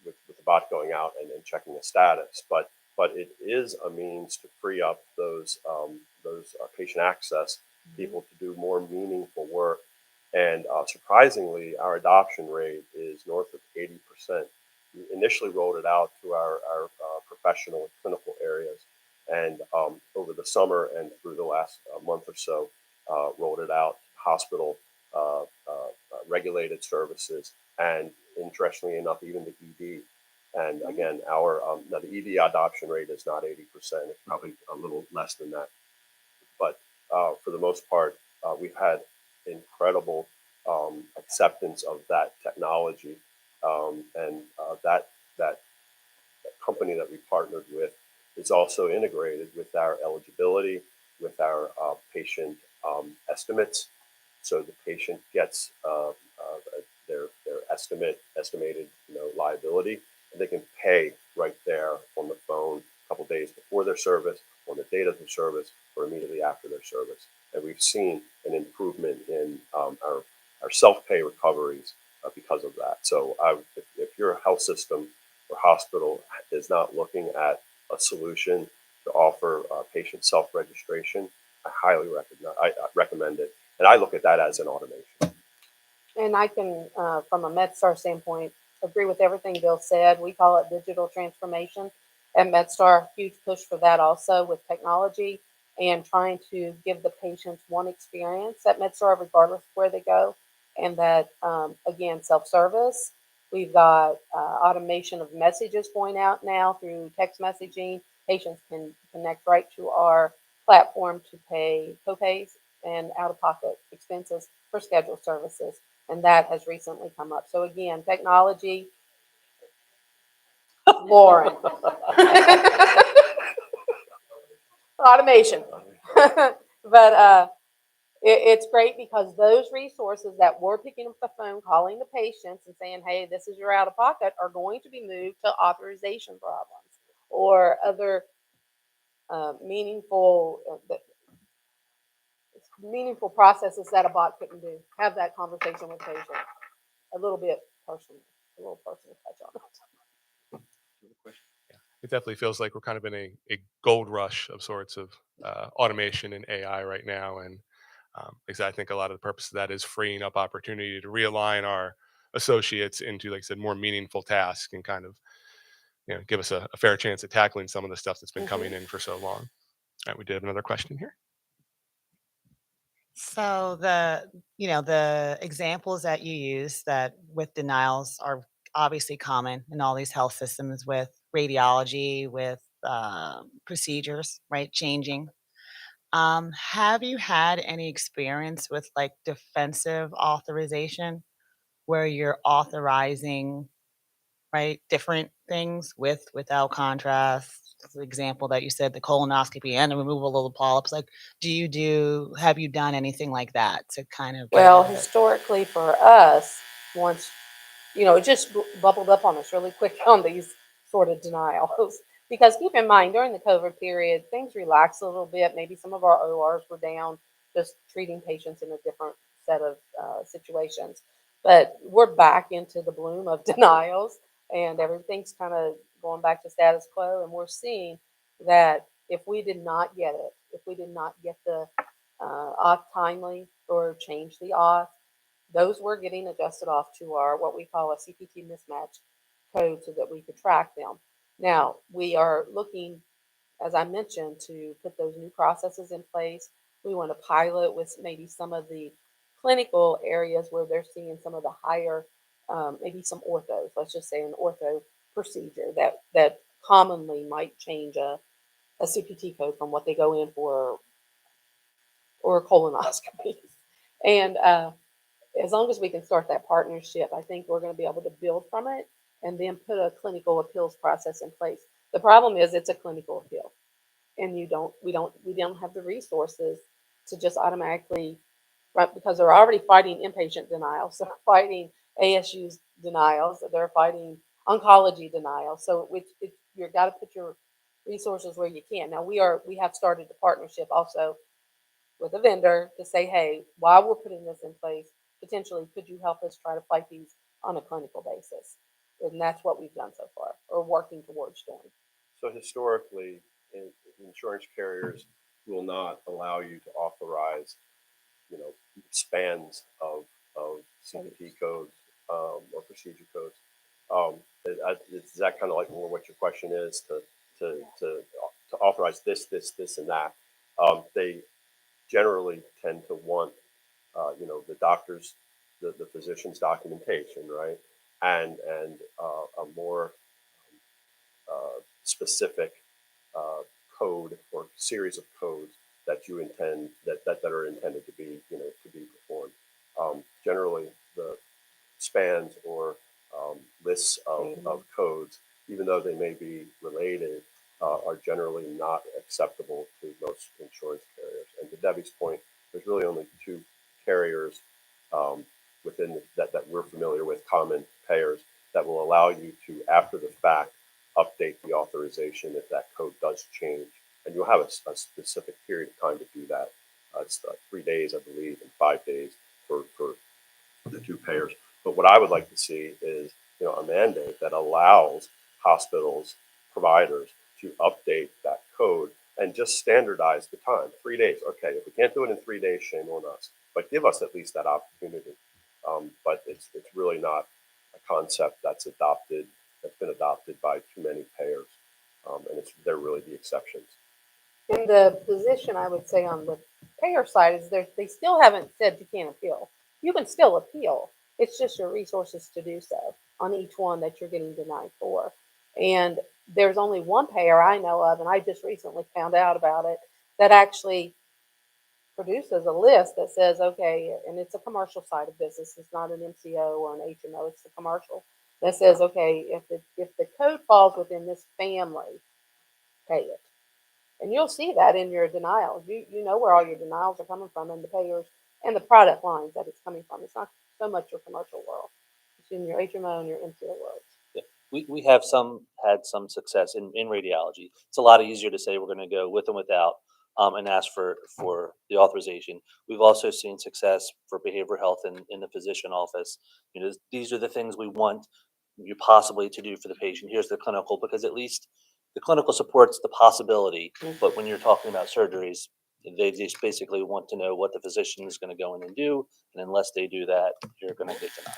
with the bot going out and checking the status. But but it is a means to free up those patient access people to do more meaningful work. And surprisingly, our adoption rate is north of 80%. We initially rolled it out to our professional and clinical areas, and over the summer and through the last month or so, rolled it out hospital regulated services, and interestingly enough, even the ED. And again, our now the ED adoption rate is not 80%; it's probably a little less than that. But for the most part, we've had incredible acceptance of that technology, and that company that we partnered with is also integrated with our eligibility, with our patient estimates. So the patient gets their estimated liability, and they can pay right there on the phone a couple days before their service, on the date of their service, or immediately after their service. And we've seen an improvement in our self-pay recoveries because of that. So if your health system or hospital is not looking at a solution to offer patient self-registration, I highly recommend it. And I look at that as an automation. And I can, from a MedStar standpoint, agree with everything Bill said. We call it digital transformation at MedStar. Huge push for that also with technology and trying to give the patients one experience at MedStar regardless of where they go. And that, again, self-service. We've got automation of messages going out now through text messaging. Patients can connect right to our platform to pay copays and out-of-pocket expenses for scheduled services. And that has recently come up. So again, technology, Lauren. Automation. But it's great because those resources that we're picking up the phone, calling the patients and saying, hey, this is your out-of-pocket, are going to be moved to authorization problems or other meaningful processes that a bot couldn't do. Have that conversation with patients. A little personal touch on it. It definitely feels like we're kind of in a gold rush of sorts of automation and AI right now. And because I think a lot of the purpose of that is freeing up opportunity to realign our associates into, like I said, more meaningful tasks and kind of, give us a fair chance at tackling some of the stuff that's been coming in for so long. All right, we did have another question here. So the examples that you use that with denials are obviously common in all these health systems with radiology, with procedures, right? Changing. Have you had any experience with like defensive authorization where you're authorizing, right, different things without contrast? The example that you said, the colonoscopy and the removal of the polyps. Like, have you done anything like that to kind of get Well, ahead? historically for us, once it just bubbled up on us really quick on these sort of denials. Because keep in mind, during the COVID period, things relaxed a little bit. Maybe some of our ORs were down, just treating patients in a different set of situations. But we're back into the bloom of denials, and everything's kind of going back to status quo. And we're seeing that if we did not get it, if we did not get the auth timely or change the auth, those were getting adjusted off to our what we call a CPT mismatch code so that we could track them. Now we are looking, as I mentioned, to put those new processes in place. We want to pilot with maybe some of the clinical areas where they're seeing some of the higher, maybe some orthos. Let's just say an ortho procedure that commonly might change a CPT code from what they go in for or colonoscopies. And as long as we can start that partnership, I think we're going to be able to build from it and then put a clinical appeals process in place. The problem is it's a clinical appeal, and we don't have the resources to just automatically, right? Because they're already fighting inpatient denials, they're fighting ASU's denials, they're fighting oncology denials. So you've got to put your resources where you can. Now we have started the partnership also with a vendor to say, hey, while we're putting this in place, potentially could you help us try to fight these on a clinical basis? And that's what we've done so far, or working towards doing. So historically, insurance carriers will not allow you to authorize, spans of CPT codes or procedure codes. Is that kind of like more what your question is to authorize this, and that? They generally tend to want, the doctor's, the physician's documentation, right? And a more specific code or series of codes that you intend that are intended to be performed. Generally, the spans or lists of codes, even though they may be related, are generally not acceptable to most insurance carriers. And to Debbie's point, there's really only two carriers within that we're familiar with, common payers, that will allow you to, after the fact, update the authorization if that code does change. And you'll have a specific period of time to do that. It's 3 days, I believe, and 5 days for the two payers. But what I would like to see is, a mandate that allows hospitals, providers to update that code and just standardize the time. 3 days. Okay, if we can't do it in 3 days, shame on us. But give us at least that opportunity. But it's really not a concept that's been adopted by too many payers, and they're really the exceptions. And the position, I would say, on the payer side is they still haven't said you can't appeal. You can still appeal. It's just your resources to do so on each one that you're getting denied for. And there's only one payer I know of, and I just recently found out about it, that actually produces a list that says, okay, and it's a commercial side of business. It's not an MCO or an HMO. It's a commercial that says, okay, if the code falls within this family, pay it. And you'll see that in your denials. You know where all your denials are coming from, and the payers and the product lines that it's coming from. It's not so much your commercial world. It's in your HMO and your MCO world. Yeah. We have had some success in radiology. It's a lot easier to say we're going to go with and without, and ask for the authorization. We've also seen success for behavioral health in the physician office. These are the things we want you possibly to do for the patient. Here's the clinical, because at least the clinical supports the possibility. But when you're talking about surgeries, they just basically want to know what the physician is going to go in and do, and unless they do that, you're going to get denied.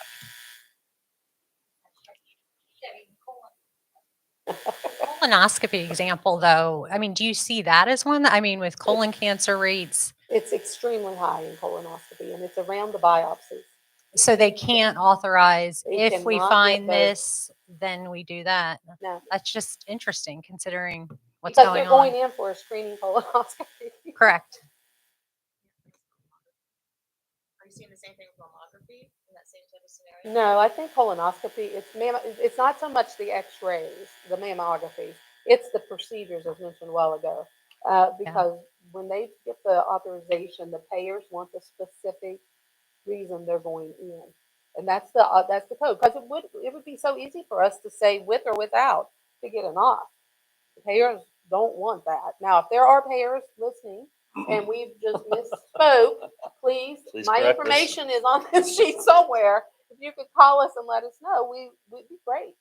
Colonoscopy example, though, I mean, do you see that as one? I mean, with colon cancer rates, It's extremely high in colonoscopy, and it's around the biopsies. so they can't authorize, They if we cannot get find both. this, then we do that. No, That's just interesting considering what's because going they're going on. in for a screening colonoscopy. Correct. Are you seeing the same thing with mammography in that same type of scenario? No, I think colonoscopy, it's not so much the x-rays, the mammography, it's the procedures as mentioned a while ago. Because when they get the authorization, the payers want the specific reason they're going in. And that's the code, because it would be so easy for us to say with or without to get an off. The payers don't want that. Now, if there are payers listening and we've just misspoke, please, Please my correct us. information is on this sheet somewhere. If you could call us and let us know, we'd be great.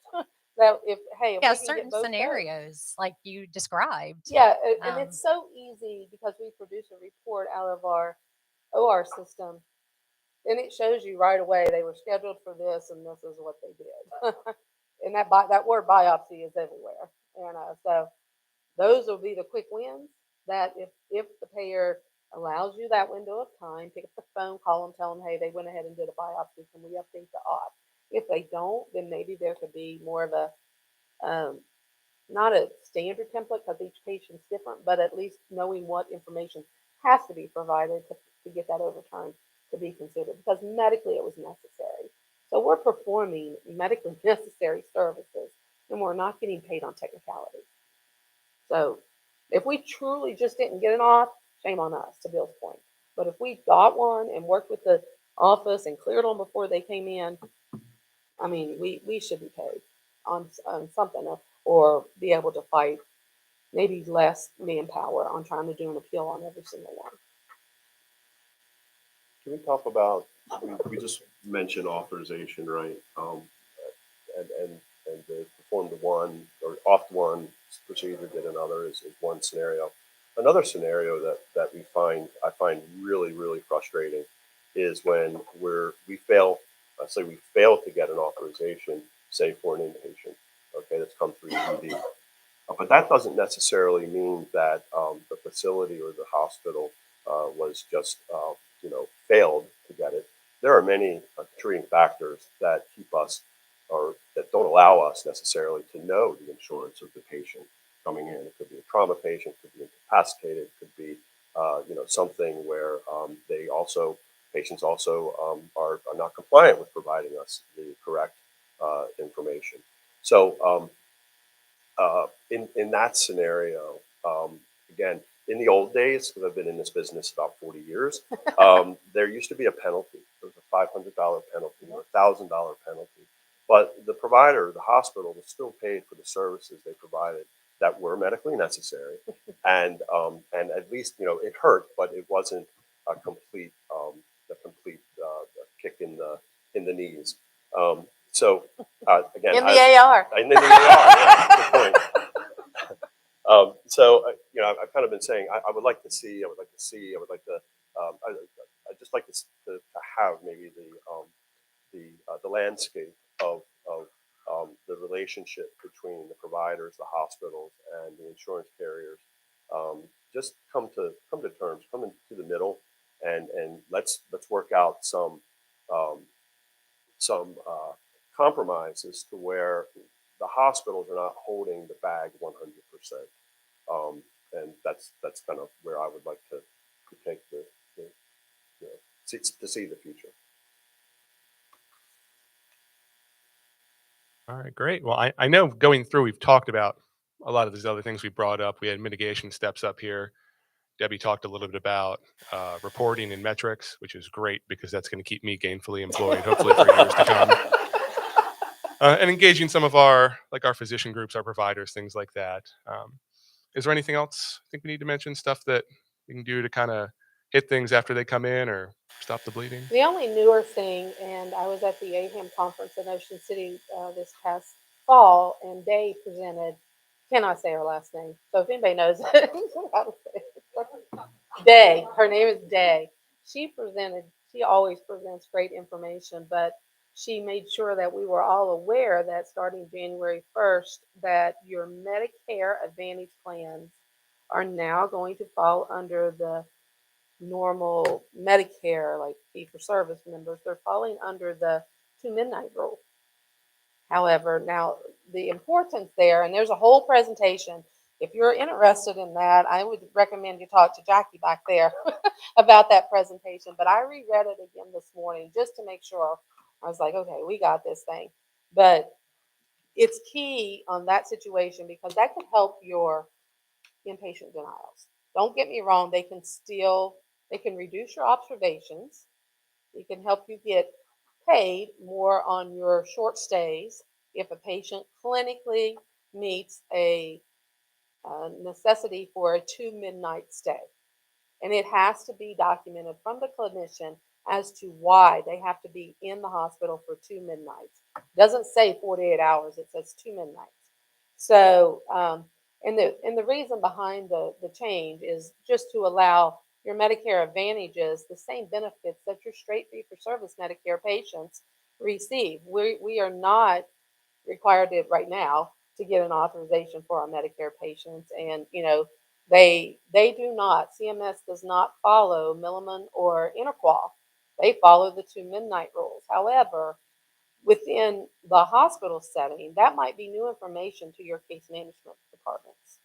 That if we can Certain get both codes. scenarios like you described. Yeah, and Um, it's so easy because we produce a report out of our OR system, and it shows you right away they were scheduled for this and this is what they did. And that word biopsy is everywhere. And so those will be the quick wins, that if the payer allows you that window of time, pick up the phone, call them, tell them, hey, they went ahead and did a biopsy. Can we update the auth? If they don't, then maybe there could be more of a, not a standard template because each patient's different, but at least knowing what information has to be provided to get that overturned to be considered, because medically it was necessary. So we're performing medically necessary services and we're not getting paid on technicalities. So if we truly just didn't get it off, shame on us, to Bill's point. But if we got one and worked with the office and cleared them before they came in, I mean, we should be paid on something, or be able to fight maybe less manpower on trying to do an appeal on every single one. Can we talk about, we just mentioned authorization, right? And the performed one or off one succeed or did another is one scenario. Another scenario that I find really, really frustrating is when we fail, say we fail to get an authorization, say for an inpatient, okay, that's come through ED. But that doesn't necessarily mean that the facility or the hospital was just, failed to get it. There are many contributing factors that keep us or that don't allow us necessarily to know the insurance of the patient coming in. It could be a trauma patient, could be incapacitated, could be, something where patients also are not compliant with providing us the correct information. So, in that scenario, again, in the old days, because I've been in this business about 40 years, there used to be a penalty. There was a $500 penalty or a $1,000 penalty, but the provider, the hospital, was still paid for the services they provided that were medically necessary, and at least it hurt, but it wasn't a complete kick in the knees. So again, In the AR. and then the AR, yeah, good point. I've kind of been saying I would like to see, I would like to, I just like to have maybe the landscape of the relationship between the providers, the hospitals, and the insurance carriers. Just come to terms, come into the middle, and let's work out um, some compromises to where the hospitals are not holding the bag 100%. And that's kind of where I would like to take the to see the future. All right, great. Well, I know going through, we've talked about a lot of these other things we brought up. We had mitigation steps up here. Debbie talked a little bit about reporting and metrics, which is great because that's going to keep me gainfully employed, hopefully for years to come. And engaging some of our physician groups, our providers, things like that. Is there anything else I think we need to mention? Stuff that we can do to kind of hit things after they come in or stop the bleeding? The only newer thing, and I was at the AAHAM conference in Ocean City this past fall, and Day presented. Cannot say her last name, so if anybody knows it, how to say it. Day. Her name is Day. She presented. She always presents great information, but she made sure that we were all aware that starting January 1st, that your Medicare Advantage plans are now going to fall under the normal Medicare, like fee for service members. They're falling under the 2 midnight rule. However, now the importance there, and there's a whole presentation. If you're interested in that, I would recommend you talk to Jackie back there about that presentation. But I reread it again this morning just to make sure. I was like, okay, we got this thing. But it's key on that situation because that could help your inpatient denials. Don't get me wrong, they can reduce your observations. It can help you get paid more on your short stays if a patient clinically meets a necessity for a 2 midnight stay. And it has to be documented from the clinician as to why they have to be in the hospital for 2 midnights. It doesn't say 48 hours, it says 2 midnights. So, and the reason behind the change is just to allow your Medicare Advantages the same benefits that your straight fee for service Medicare patients receive. We are not required to right now to get an authorization for our Medicare patients, and they do not. CMS does not follow Milliman or Interqual. They follow the 2 midnight rules. However, within the hospital setting, that might be new information to your case management departments.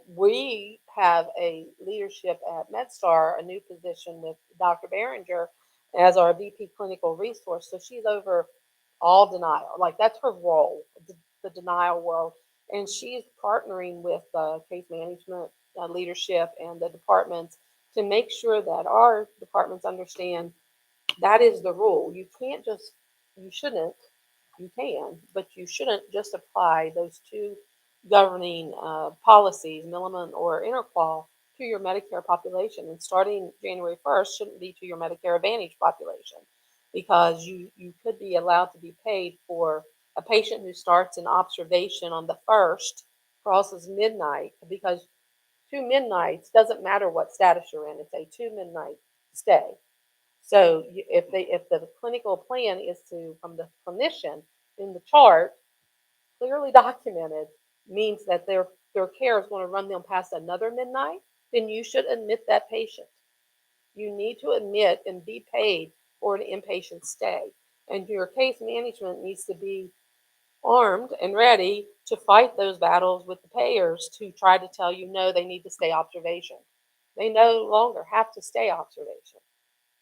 We have a leadership at MedStar, a new position with Dr. Behringer as our VP clinical resource. So she's over all denial. Like that's her role, the denial world. And she's partnering with case management leadership and the departments to make sure that our departments understand that is the rule. You shouldn't, you can, but you shouldn't just apply those two governing policies, Milliman or Interqual, to your Medicare population. And starting January 1st shouldn't be to your Medicare Advantage population because you could be allowed to be paid for a patient who starts an observation on the 1st crosses midnight, because 2 midnights doesn't matter what status you're in. It's a 2 midnight stay. So if the clinical plan is to, from the clinician in the chart, clearly documented, means that their care is going to run them past another midnight, then you should admit that patient. You need to admit and be paid for an inpatient stay. And your case management needs to be armed and ready to fight those battles with the payers to try to tell you, no, they need to stay observation. They no longer have to stay observation,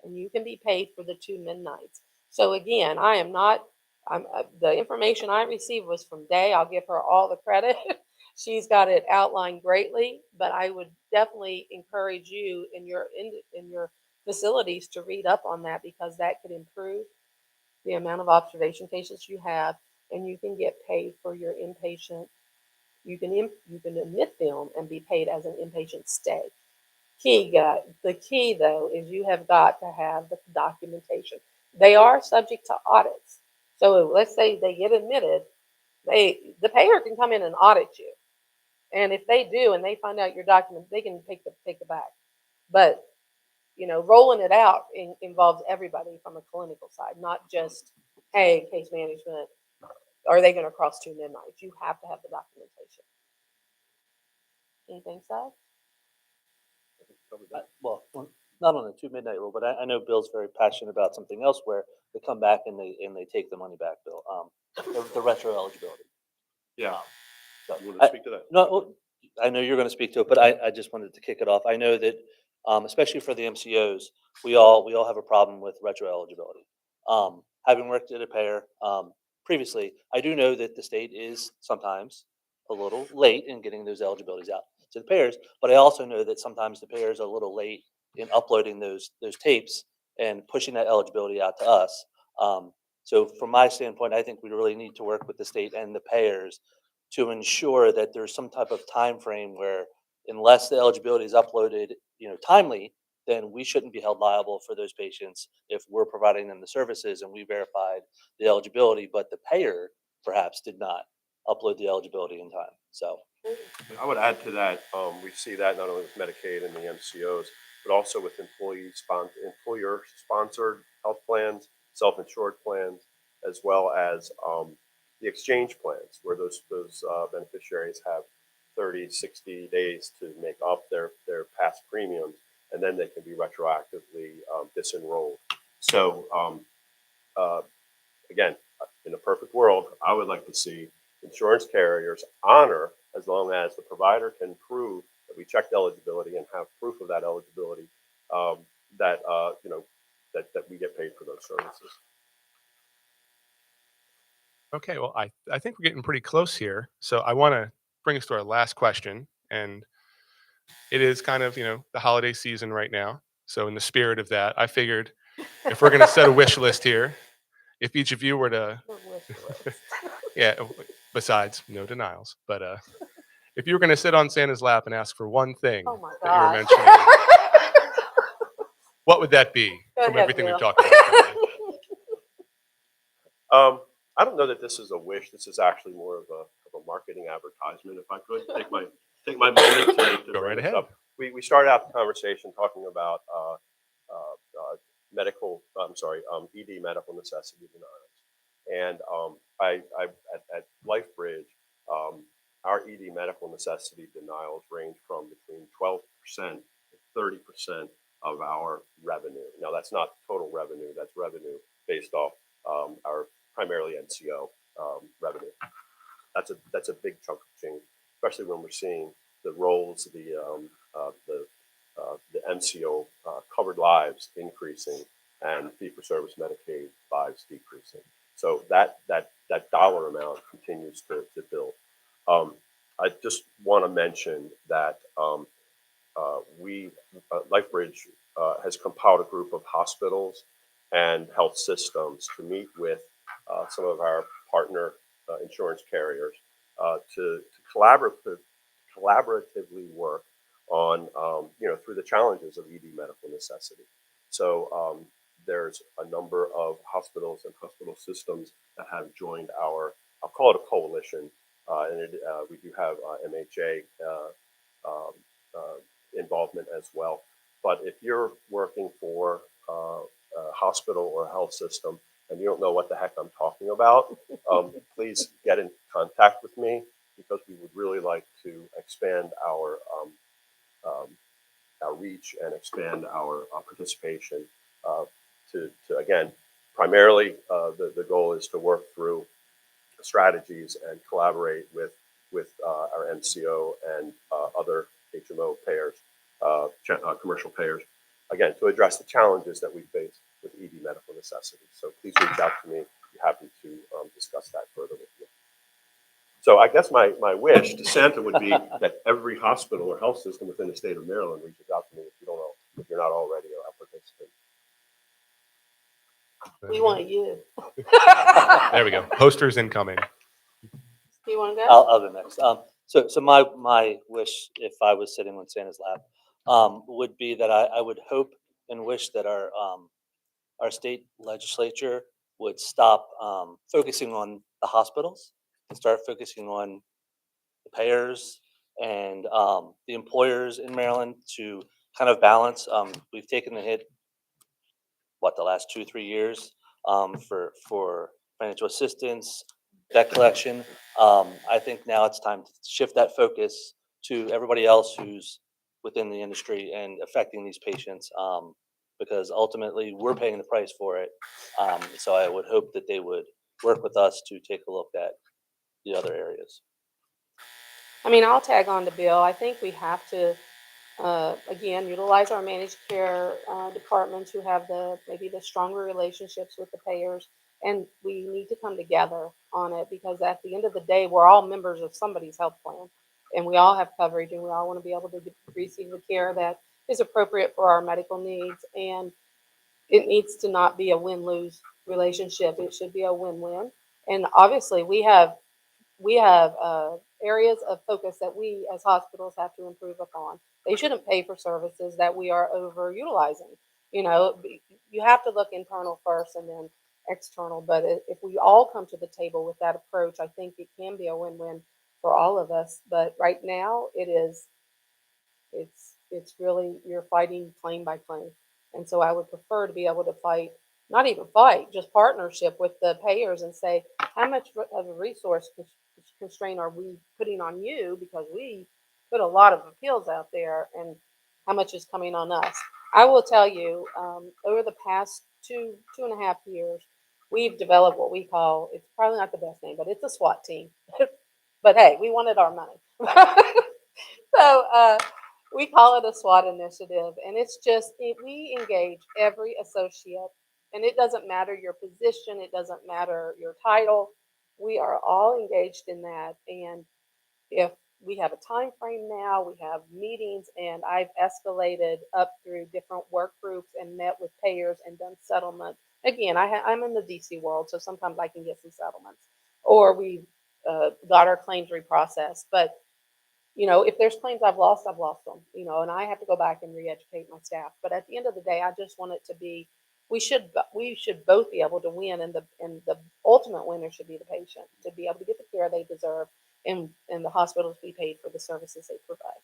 and you can be paid for the 2 midnights. So again, I am not, the information I received was from Day. I'll give her all the credit. She's got it outlined greatly, but I would definitely encourage you in your facilities to read up on that, because that could improve the amount of observation cases you have, and you can get paid for your inpatient. You can admit them and be paid as an inpatient stay. The key though is you have got to have the documentation. They are subject to audits. So let's say they get admitted, the payer can come in and audit you. And if they do and they find out your documents, they can take the back. But rolling it out involves everybody from a clinical side, not just, hey, case management, are they going to cross 2 midnights? You have to have the documentation. Anything, Seth? Well, not on the 2 midnight rule, but I know Bill's very passionate about something else where they come back and they take the money back, Bill. The retro eligibility. Yeah. So You want to speak to that? No, well, I know you're going to speak to it, but I just wanted to kick it off. I know that, especially for the MCOs, we all have a problem with retro eligibility. Having worked at a payer previously, I do know that the state is sometimes a little late in getting those eligibilities out to the payers, but I also know that sometimes the payers are a little late in uploading those tapes and pushing that eligibility out to us. So from my standpoint, I think we really need to work with the state and the payers to ensure that there's some type of time frame where, unless the eligibility is uploaded, timely, then we shouldn't be held liable for those patients if we're providing them the services and we verified the eligibility, but the payer perhaps did not upload the eligibility in time. So I would add to that, we see that not only with Medicaid and the MCOs, but also with employer-sponsored health plans, self-insured plans, as well as the exchange plans, where those beneficiaries have 30, 60 days to make up their past premiums, and then they can be retroactively disenrolled. So again, in a perfect world, I would like to see insurance carriers honor, as long as the provider can prove that we checked eligibility and have proof of that eligibility, that that we get paid for those services. Okay, well, I think we're getting pretty close here. So I want to bring us to our last question. And it is kind of, the holiday season right now. So in the spirit of that, I figured if we're going to set a wish list here, if each of you were to, yeah, besides no denials, but if you were going to sit on Santa's lap and ask for one thing Oh my that you were gosh. mentioning, what would that be Go from ahead, everything we've Bill. talked about today? I don't know that this is a wish. This is actually more of a marketing advertisement. If I could take my moment to Go bring right this ahead. up. We started out the conversation talking about ED, medical necessity denials, and at LifeBridge, our ED medical necessity denials range from between 12% and 30% of our revenue. Now, that's not total revenue. That's revenue based off our primarily NCO revenue. That's a big chunk of change, especially when we're seeing the roles, the MCO covered lives increasing and fee-for-service Medicaid lives decreasing. So that dollar amount continues to build. I just want to mention that LifeBridge has compiled a group of hospitals and health systems to meet with some of our partner insurance carriers to collaboratively work on, through the challenges of ED medical necessity. So there's a number of hospitals and hospital systems that have joined our, I'll call it a coalition, We do have MHA involvement as well. But if you're working for a hospital or a health system and you don't know what the heck I'm talking about, please get in contact with me, because we would really like to expand our reach and expand our participation to again, primarily the goal is to work through strategies and collaborate with our MCO and other HMO payers, commercial payers, again, to address the challenges that we face with ED medical necessity. So please reach out to me. I'd be happy to discuss that further with you. So I guess my wish to Santa would be that every hospital or health system within the state of Maryland reaches out to me if you're not already a participant. We want you. There we go. Posters incoming. Do you want to go? I'll go next. So my wish, if I was sitting on Santa's lap, would be that I would hope and wish that our state legislature would stop focusing on the hospitals and start focusing on the payers and the employers in Maryland to kind of balance. We've taken the hit, the last 2-3 years for financial assistance, debt collection. I think now it's time to shift that focus to everybody else who's within the industry and affecting these patients, because ultimately we're paying the price for it. So I would hope that they would work with us to take a look at the other areas. I mean, I'll tag on to Bill. I think we have to, again, utilize our managed care departments who have maybe the stronger relationships with the payers. And we need to come together on it, because at the end of the day, we're all members of somebody's health plan. And we all have coverage, and we all want to be able to receive the care that is appropriate for our medical needs. And it needs to not be a win-lose relationship. It should be a win-win. And obviously, we have areas of focus that we as hospitals have to improve upon. They shouldn't pay for services that we are overutilizing. You have to look internal first and then external. But if we all come to the table with that approach, I think it can be a win-win for all of us. But right now, it's really, you're fighting claim by claim. And so I would prefer to be able to fight, not even fight, just partnership with the payers and say, how much of a resource constraint are we putting on you, because we put a lot of appeals out there, and how much is coming on us? I will tell you, over the past 2.5 years, we've developed what we call, it's probably not the best name, but it's a SWAT team. But hey, we wanted our money. So we call it a SWAT initiative, and it's just, we engage every associate, and it doesn't matter your position, it doesn't matter your title. We are all engaged in that. And if we have a time frame now, we have meetings, and I've escalated up through different work groups and met with payers and done settlement. Again, I'm in the DC world, so sometimes I can get some settlements, or we got our claims reprocessed. But if there's claims I've lost them, and I have to go back and re-educate my staff. But at the end of the day, I just want it to be, we should both be able to win, and the ultimate winner should be the patient, to be able to get the care they deserve, and the hospitals be paid for the services they provide.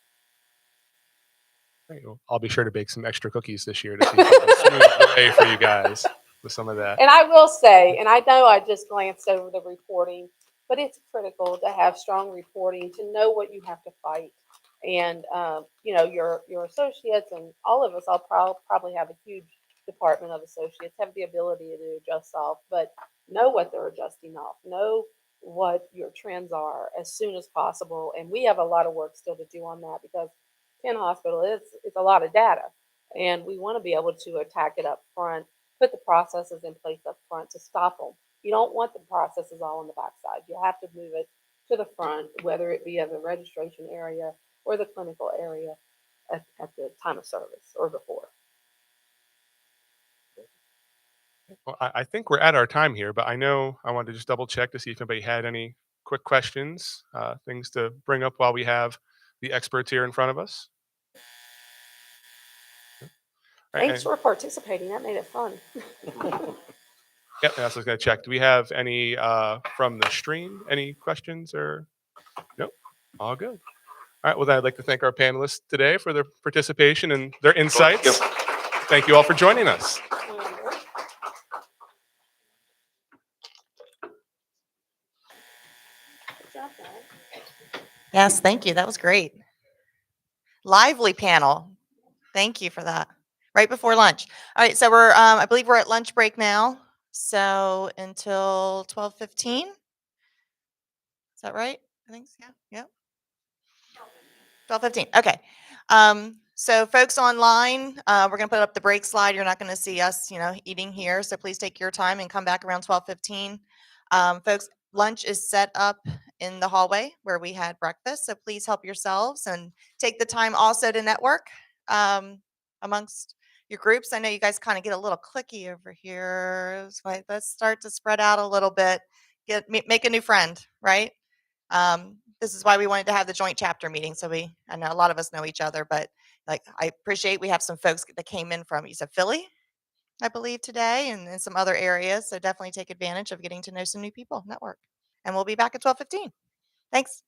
Great. Well, I'll be sure to bake some extra cookies this year to see if I can smooth the way for you guys with some of that. And I will say, and I know I just glanced over the reporting, but it's critical to have strong reporting, to know what you have to fight. And, your associates and all of us, I'll probably have a huge department of associates, have the ability to adjust off, but know what they're adjusting off, know what your trends are as soon as possible. And we have a lot of work still to do on that, because Penn Hospital it's a lot of data, and we want to be able to attack it up front, put the processes in place up front to stop them. You don't want the processes all on the backside. You have to move it to the front, whether it be at the registration area or the clinical area at the time of service or before. Well, I think we're at our time here, but I know I wanted to just double check to see if anybody had any quick questions, things to bring up while we have the experts here in front of us. All right, Thanks for participating. That made it fun. Yep, I was going to check. Do we have any from the stream? Any questions or? Nope. All good. All right. Well, then I'd like to thank our panelists today for their participation and their insights. Thank you all for joining us. Yes, thank you. That was great. Lively panel. Thank you for that. Right before lunch. All right, so we're I believe we're at lunch break now. So until 12:15. Is that right? I think so. Yeah. 12:15. Okay. So folks online, we're gonna put up the break slide. You're not gonna see us, eating here. So please take your time and come back around 12:15. Folks, lunch is set up in the hallway where we had breakfast. So please help yourselves and take the time also to network amongst your groups. I know you guys kind of get a little clicky over here. Let's start to spread out a little bit. Make a new friend, right? This is why we wanted to have the joint chapter meeting. So I know a lot of us know each other, but like I appreciate we have some folks that came in from, you said Philly, I believe today, and some other areas. So definitely take advantage of getting to know some new people, network. And we'll be back at 12:15. Thanks.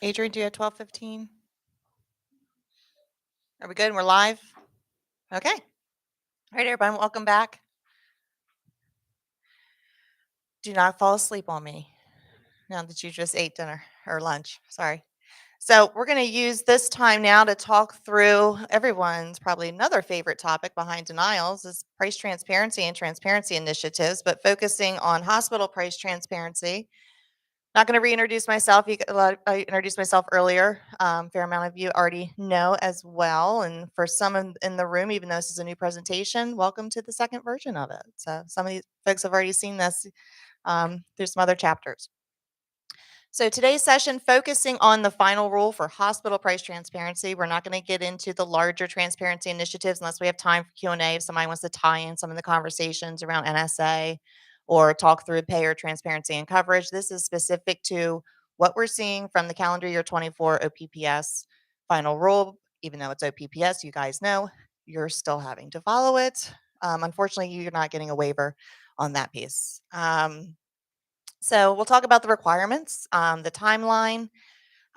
Adrian, do you have 12:15? Are we good? We're live? Okay. All right, everyone, welcome back. Do not fall asleep on me now that you just ate dinner or lunch. Sorry. So, we're going to use this time now to talk through everyone's probably another favorite topic behind denials is price transparency and transparency initiatives, but focusing on hospital price transparency. Not going to reintroduce myself. I introduced myself earlier. Fair amount of you already know as well. And for some in the room, even though this is a new presentation, welcome to the second version of it. So some of these folks have already seen this through some other chapters. So today's session focusing on the final rule for hospital price transparency. We're not going to get into the larger transparency initiatives unless we have time for Q&A if somebody wants to tie in some of the conversations around NSA or talk through payer transparency and coverage. This is specific to what we're seeing from the calendar year 24 OPPS final rule. Even though it's OPPS, you guys know you're still having to follow it. Unfortunately, you're not getting a waiver on that piece. So we'll talk about the requirements, the timeline.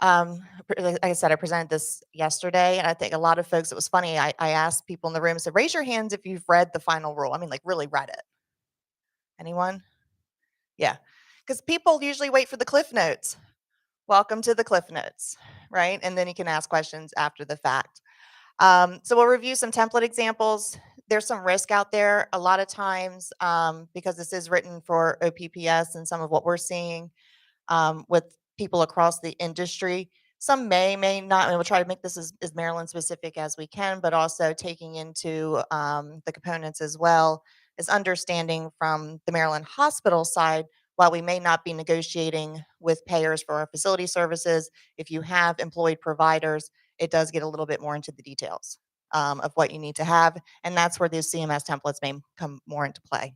Like I said, I presented this yesterday, and I think a lot of folks, it was funny. I asked people in the room, I said, raise your hands if you've read the final rule. I mean, like really read it. Anyone? Yeah. Because people usually wait for the Cliff Notes. Welcome to the Cliff Notes, right? And then you can ask questions after the fact. So we'll review some template examples. There's some risk out there a lot of times because this is written for OPPS and some of what we're seeing with people across the industry. Some may not, and we'll try to make this as Maryland specific as we can, but also taking into the components as well as understanding from the Maryland hospital side, while we may not be negotiating with payers for our facility services, if you have employed providers, it does get a little bit more into the details of what you need to have. And that's where these CMS templates may come more into play.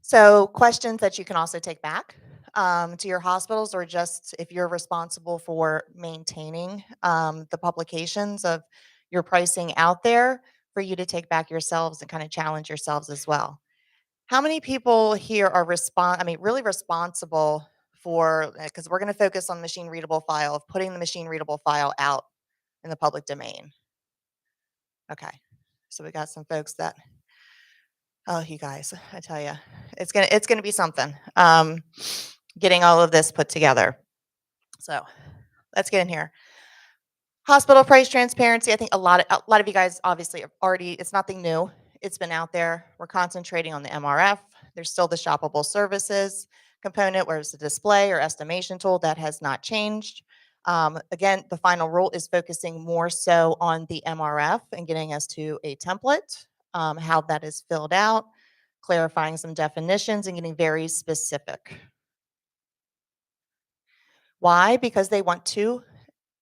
So questions that you can also take back to your hospitals, or just if you're responsible for maintaining the publications of your pricing out there, for you to take back yourselves and kind of challenge yourselves as well. How many people here are really responsible for, because we're going to focus on machine readable file, of putting the machine readable file out in the public domain? Okay, so we got some folks that, oh, you guys, I tell you, it's gonna be something. Getting all of this put together. So let's get in here. Hospital price transparency. I think a lot of you guys obviously have already. It's nothing new. It's been out there. We're concentrating on the MRF. There's still the shoppable services component, where it's a display or estimation tool that has not changed. Again, the final rule is focusing more so on the MRF and getting us to a template, how that is filled out, clarifying some definitions, and getting very specific. Why? Because they want to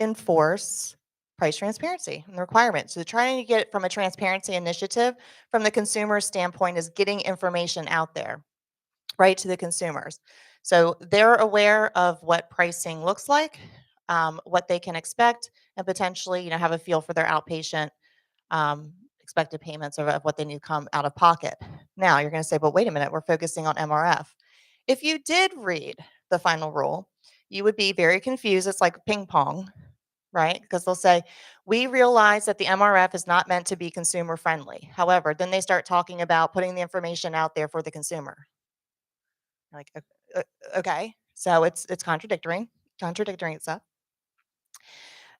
enforce price transparency and the requirements. So trying to get it from a transparency initiative from the consumer standpoint is getting information out there, right, to the consumers. So they're aware of what pricing looks like, what they can expect, and potentially, have a feel for their outpatient expected payments of what they need to come out of pocket. Now you're going to say, but wait a minute, we're focusing on MRF. If you did read the final rule, you would be very confused. It's like ping pong, right? Because they'll say, we realize that the MRF is not meant to be consumer friendly. However, then they start talking about putting the information out there for the consumer. Like, okay, so it's contradicting itself.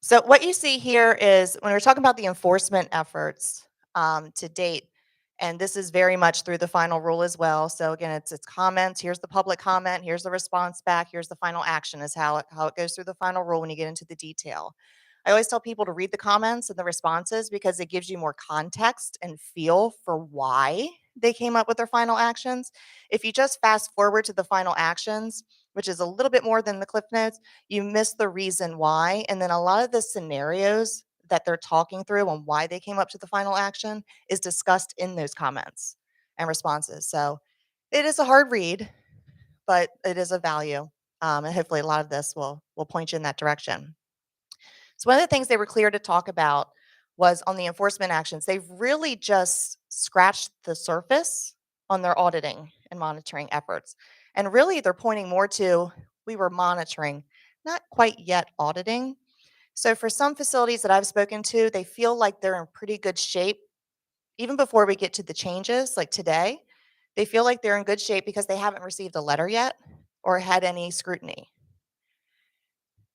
So what you see here is when we're talking about the enforcement efforts to date, and this is very much through the final rule as well. So again, it's comments. Here's the public comment. Here's the response back. Here's the final action is how it goes through the final rule when you get into the detail. I always tell people to read the comments and the responses because it gives you more context and feel for why they came up with their final actions. If you just fast forward to the final actions, which is a little bit more than the Cliff Notes, you miss the reason why. And then a lot of the scenarios that they're talking through and why they came up to the final action is discussed in those comments and responses. So it is a hard read, but it is a value. And hopefully a lot of this will point you in that direction. So one of the things they were clear to talk about was on the enforcement actions. They've really just scratched the surface on their auditing and monitoring efforts. And really they're pointing more to, we were monitoring, not quite yet auditing. So for some facilities that I've spoken to, they feel like they're in pretty good shape even before we get to the changes, like today. They feel like they're in good shape because they haven't received a letter yet or had any scrutiny.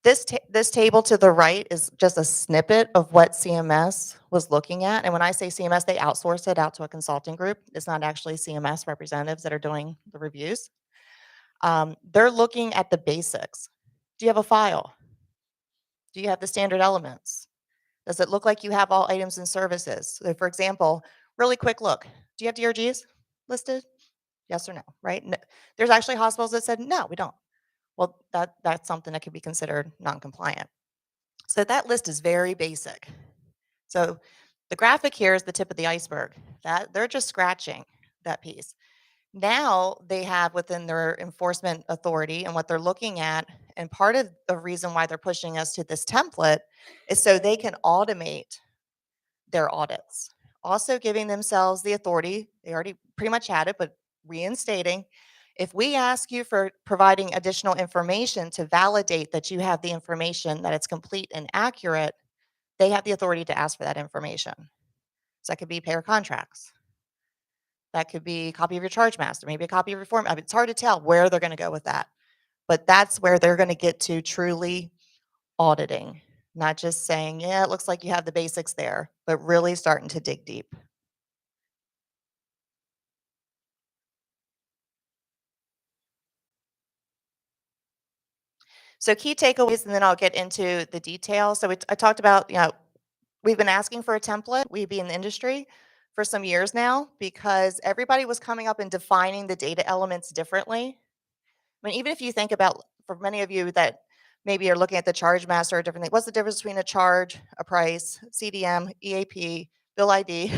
This table to the right is just a snippet of what CMS was looking at. And when I say CMS, they outsource it out to a consulting group. It's not actually CMS representatives that are doing the reviews. They're looking at the basics. Do you have a file? Do you have the standard elements? Does it look like you have all items and services? So for example, really quick look. Do you have DRGs listed? Yes or no, right? There's actually hospitals that said, no, we don't. Well, that's something that could be considered non-compliant. So that list is very basic. So the graphic here is the tip of the iceberg. That they're just scratching that piece. Now they have within their enforcement authority and what they're looking at, and part of the reason why they're pushing us to this template is so they can automate their audits. Also giving themselves the authority, they already pretty much had it, but reinstating, if we ask you for providing additional information to validate that you have the information, that it's complete and accurate, they have the authority to ask for that information. So that could be payer contracts. That could be a copy of your charge master, maybe a copy of your form. I mean, it's hard to tell where they're going to go with that. But that's where they're going to get to truly auditing, not just saying, yeah, it looks like you have the basics there, but really starting to dig deep. So key takeaways, and then I'll get into the details. So I talked about, we've been asking for a template. We've been in the industry for some years now because everybody was coming up and defining the data elements differently. I mean, even if you think about, for many of you that maybe are looking at the charge master or different thing, what's the difference between a charge, a price, CDM, EAP, bill ID,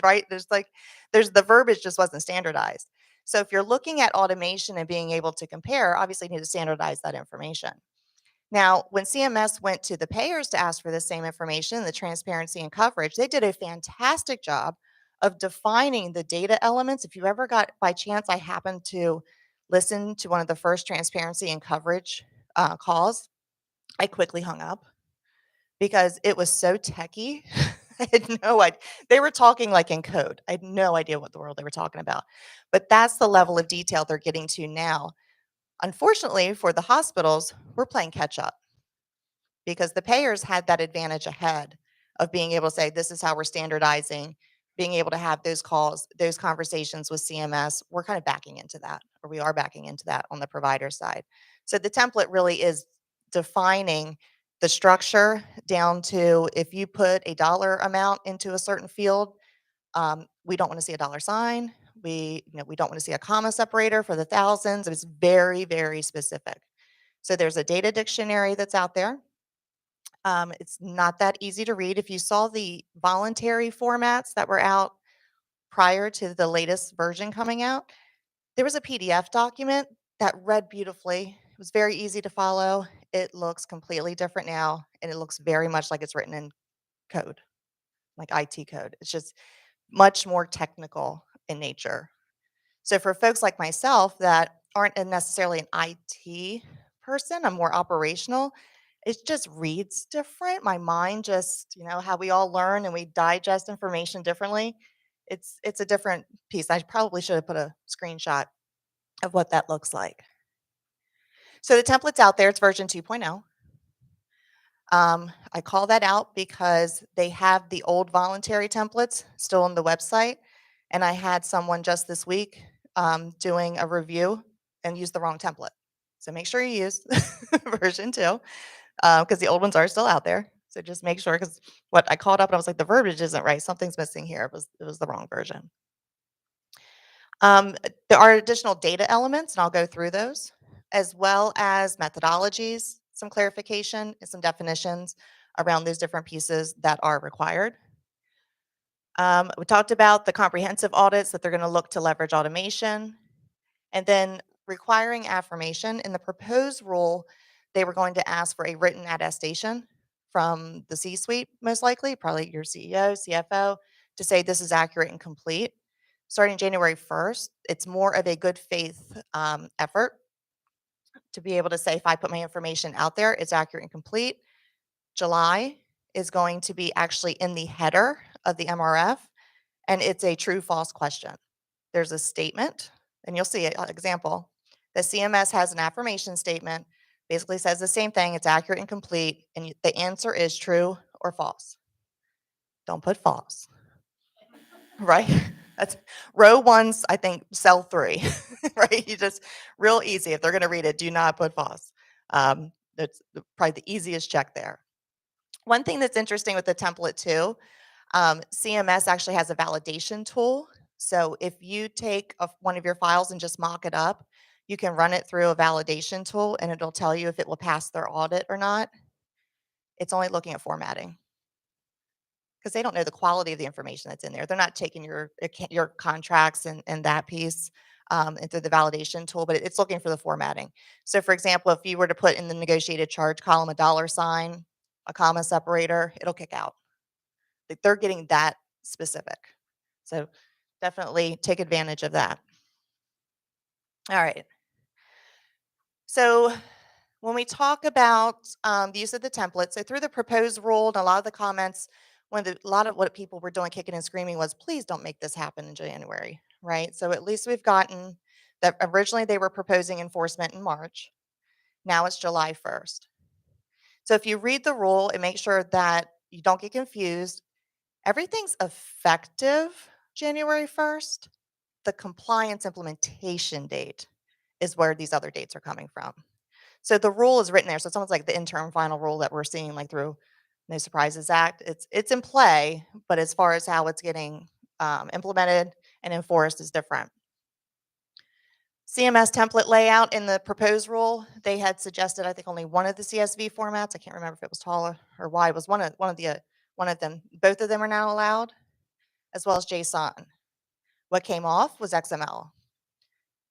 right? There's the verbiage just wasn't standardized. So if you're looking at automation and being able to compare, obviously you need to standardize that information. Now, when CMS went to the payers to ask for the same information, the transparency and coverage, they did a fantastic job of defining the data elements. If you ever got, by chance, I happened to listen to one of the first transparency and coverage calls, I quickly hung up because it was so techy. I had no idea. They were talking like in code. I had no idea what the world they were talking about. But that's the level of detail they're getting to now. Unfortunately, for the hospitals, we're playing catch up because the payers had that advantage ahead of being able to say, this is how we're standardizing, being able to have those calls, those conversations with CMS. We're kind of backing into that, or we are backing into that on the provider side. So the template really is defining the structure down to, if you put a dollar amount into a certain field, we don't want to see a dollar sign. We don't want to see a comma separator for the thousands. It's very, very specific. So there's a data dictionary that's out there. It's not that easy to read. If you saw the voluntary formats that were out prior to the latest version coming out, there was a PDF document that read beautifully. It was very easy to follow. It looks completely different now, and it looks very much like it's written in code, like IT code. It's just much more technical in nature. So for folks like myself that aren't necessarily an IT person, I'm more operational, it just reads different. My mind just, how we all learn and we digest information differently. It's a different piece. I probably should have put a screenshot of what that looks like. So the template's out there. It's version 2.0. I call that out because they have the old voluntary templates still on the website. And I had someone just this week doing a review and use the wrong template. So make sure you use version 2 because the old ones are still out there. So just make sure, because what I called up and I was like, the verbiage isn't right. Something's missing here. It was the wrong version. There are additional data elements, and I'll go through those, as well as methodologies, some clarification, and some definitions around those different pieces that are required. We talked about the comprehensive audits that they're going to look to leverage automation, and then requiring affirmation. In the proposed rule, they were going to ask for a written attestation from the C-suite, most likely, probably your CEO, CFO, to say this is accurate and complete. Starting January 1st, it's more of a good faith effort to be able to say if I put my information out there, it's accurate and complete. July is going to be actually in the header of the MRF, and it's a true false question. There's a statement, and you'll see an example. The CMS has an affirmation statement, basically says the same thing, it's accurate and complete, and the answer is true or false. Don't put false, right? That's row one's, I think, cell 3, right? You just, real easy. If they're going to read it, do not put false. That's probably the easiest check there. One thing that's interesting with the template too, CMS actually has a validation tool. So if you take one of your files and just mock it up, you can run it through a validation tool and it'll tell you if it will pass their audit or not. It's only looking at formatting because they don't know the quality of the information that's in there. They're not taking your contracts and that piece and through the validation tool, but it's looking for the formatting. So for example, if you were to put in the negotiated charge column a $, a comma separator, it'll kick out. Like they're getting that specific. So definitely take advantage of that. All right. So when we talk about the use of the template, so through the proposed rule and a lot of the comments, a lot of what people were doing kicking and screaming was, please don't make this happen in January, right? So at least we've gotten that. Originally they were proposing enforcement in March. Now it's July 1st. So if you read the rule and make sure that you don't get confused, everything's effective January 1st. The compliance implementation date is where these other dates are coming from. So the rule is written there. So it's almost like the interim final rule that we're seeing like through No Surprises Act. It's in play, but as far as how it's getting implemented and enforced is different. CMS template layout in the proposed rule, they had suggested, I think, only one of the CSV formats. I can't remember if it was tall or wide. It was one of them. Both of them are now allowed, as well as JSON. What came off was XML,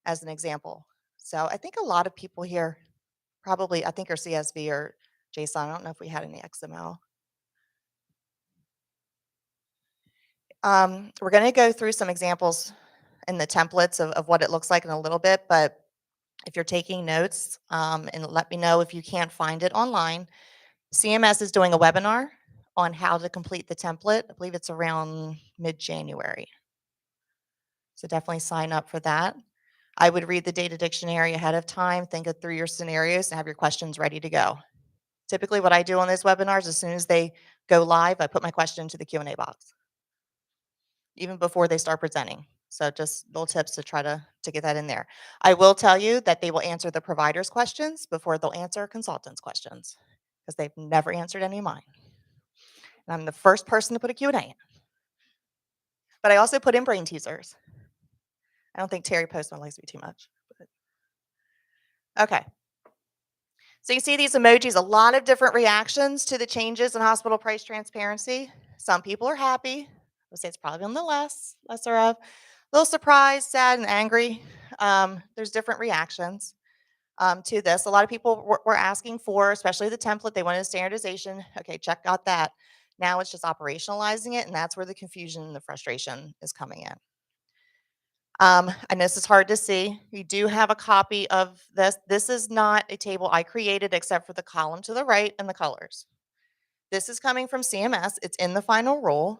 as an example. So I think a lot of people here probably, I think, are CSV or JSON. I don't know if we had any XML. We're going to go through some examples in the templates of what it looks like in a little bit, but if you're taking notes, and let me know if you can't find it online. CMS is doing a webinar on how to complete the template. I believe it's around mid-January. So definitely sign up for that. I would read the data dictionary ahead of time, think it through your scenarios, and have your questions ready to go. Typically what I do on those webinars, as soon as they go live, I put my question into the Q&A box, even before they start presenting. So just little tips to try to get that in there. I will tell you that they will answer the provider's questions before they'll answer consultants' questions because they've never answered any of mine. And I'm the first person to put a Q&A in. But I also put in brain teasers. I don't think Terry Postman likes me too much. But. Okay. So you see these emojis, a lot of different reactions to the changes in hospital price transparency. Some people are happy. I'll say it's probably on the lesser of. A little surprised, sad, and angry. There's different reactions to this. A lot of people were asking for, especially the template, they wanted standardization. Okay, check, got that. Now it's just operationalizing it, and that's where the confusion and the frustration is coming in. I know this is hard to see. You do have a copy of this. This is not a table I created except for the column to the right and the colors. This is coming from CMS. It's in the final rule.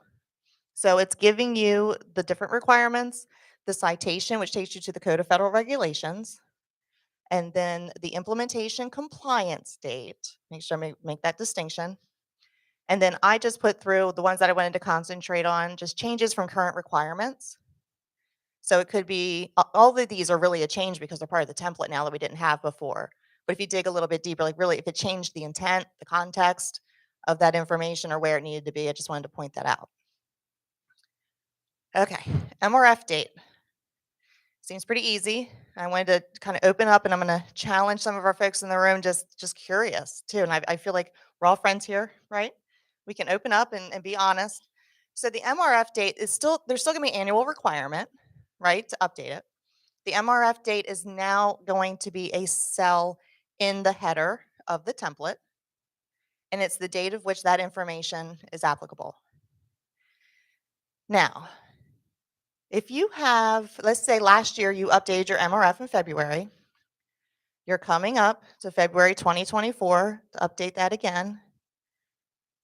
So it's giving you the different requirements, the citation, which takes you to the Code of Federal Regulations, and then the implementation compliance date. Make sure I make that distinction. And then I just put through the ones that I wanted to concentrate on, just changes from current requirements. So it could be, all of these are really a change because they're part of the template now that we didn't have before. But if you dig a little bit deeper, like really if it changed the intent, the context of that information or where it needed to be, I just wanted to point that out. Okay, MRF date. Seems pretty easy. I wanted to kind of open up and I'm going to challenge some of our folks in the room, just curious too. And I feel like we're all friends here, right? We can open up and be honest. So the MRF date is there's still going to be an annual requirement, right, to update it. The MRF date is now going to be a cell in the header of the template, and it's the date of which that information is applicable. Now, if you have, let's say last year you updated your MRF in February, You're coming up to February 2024 to update that again.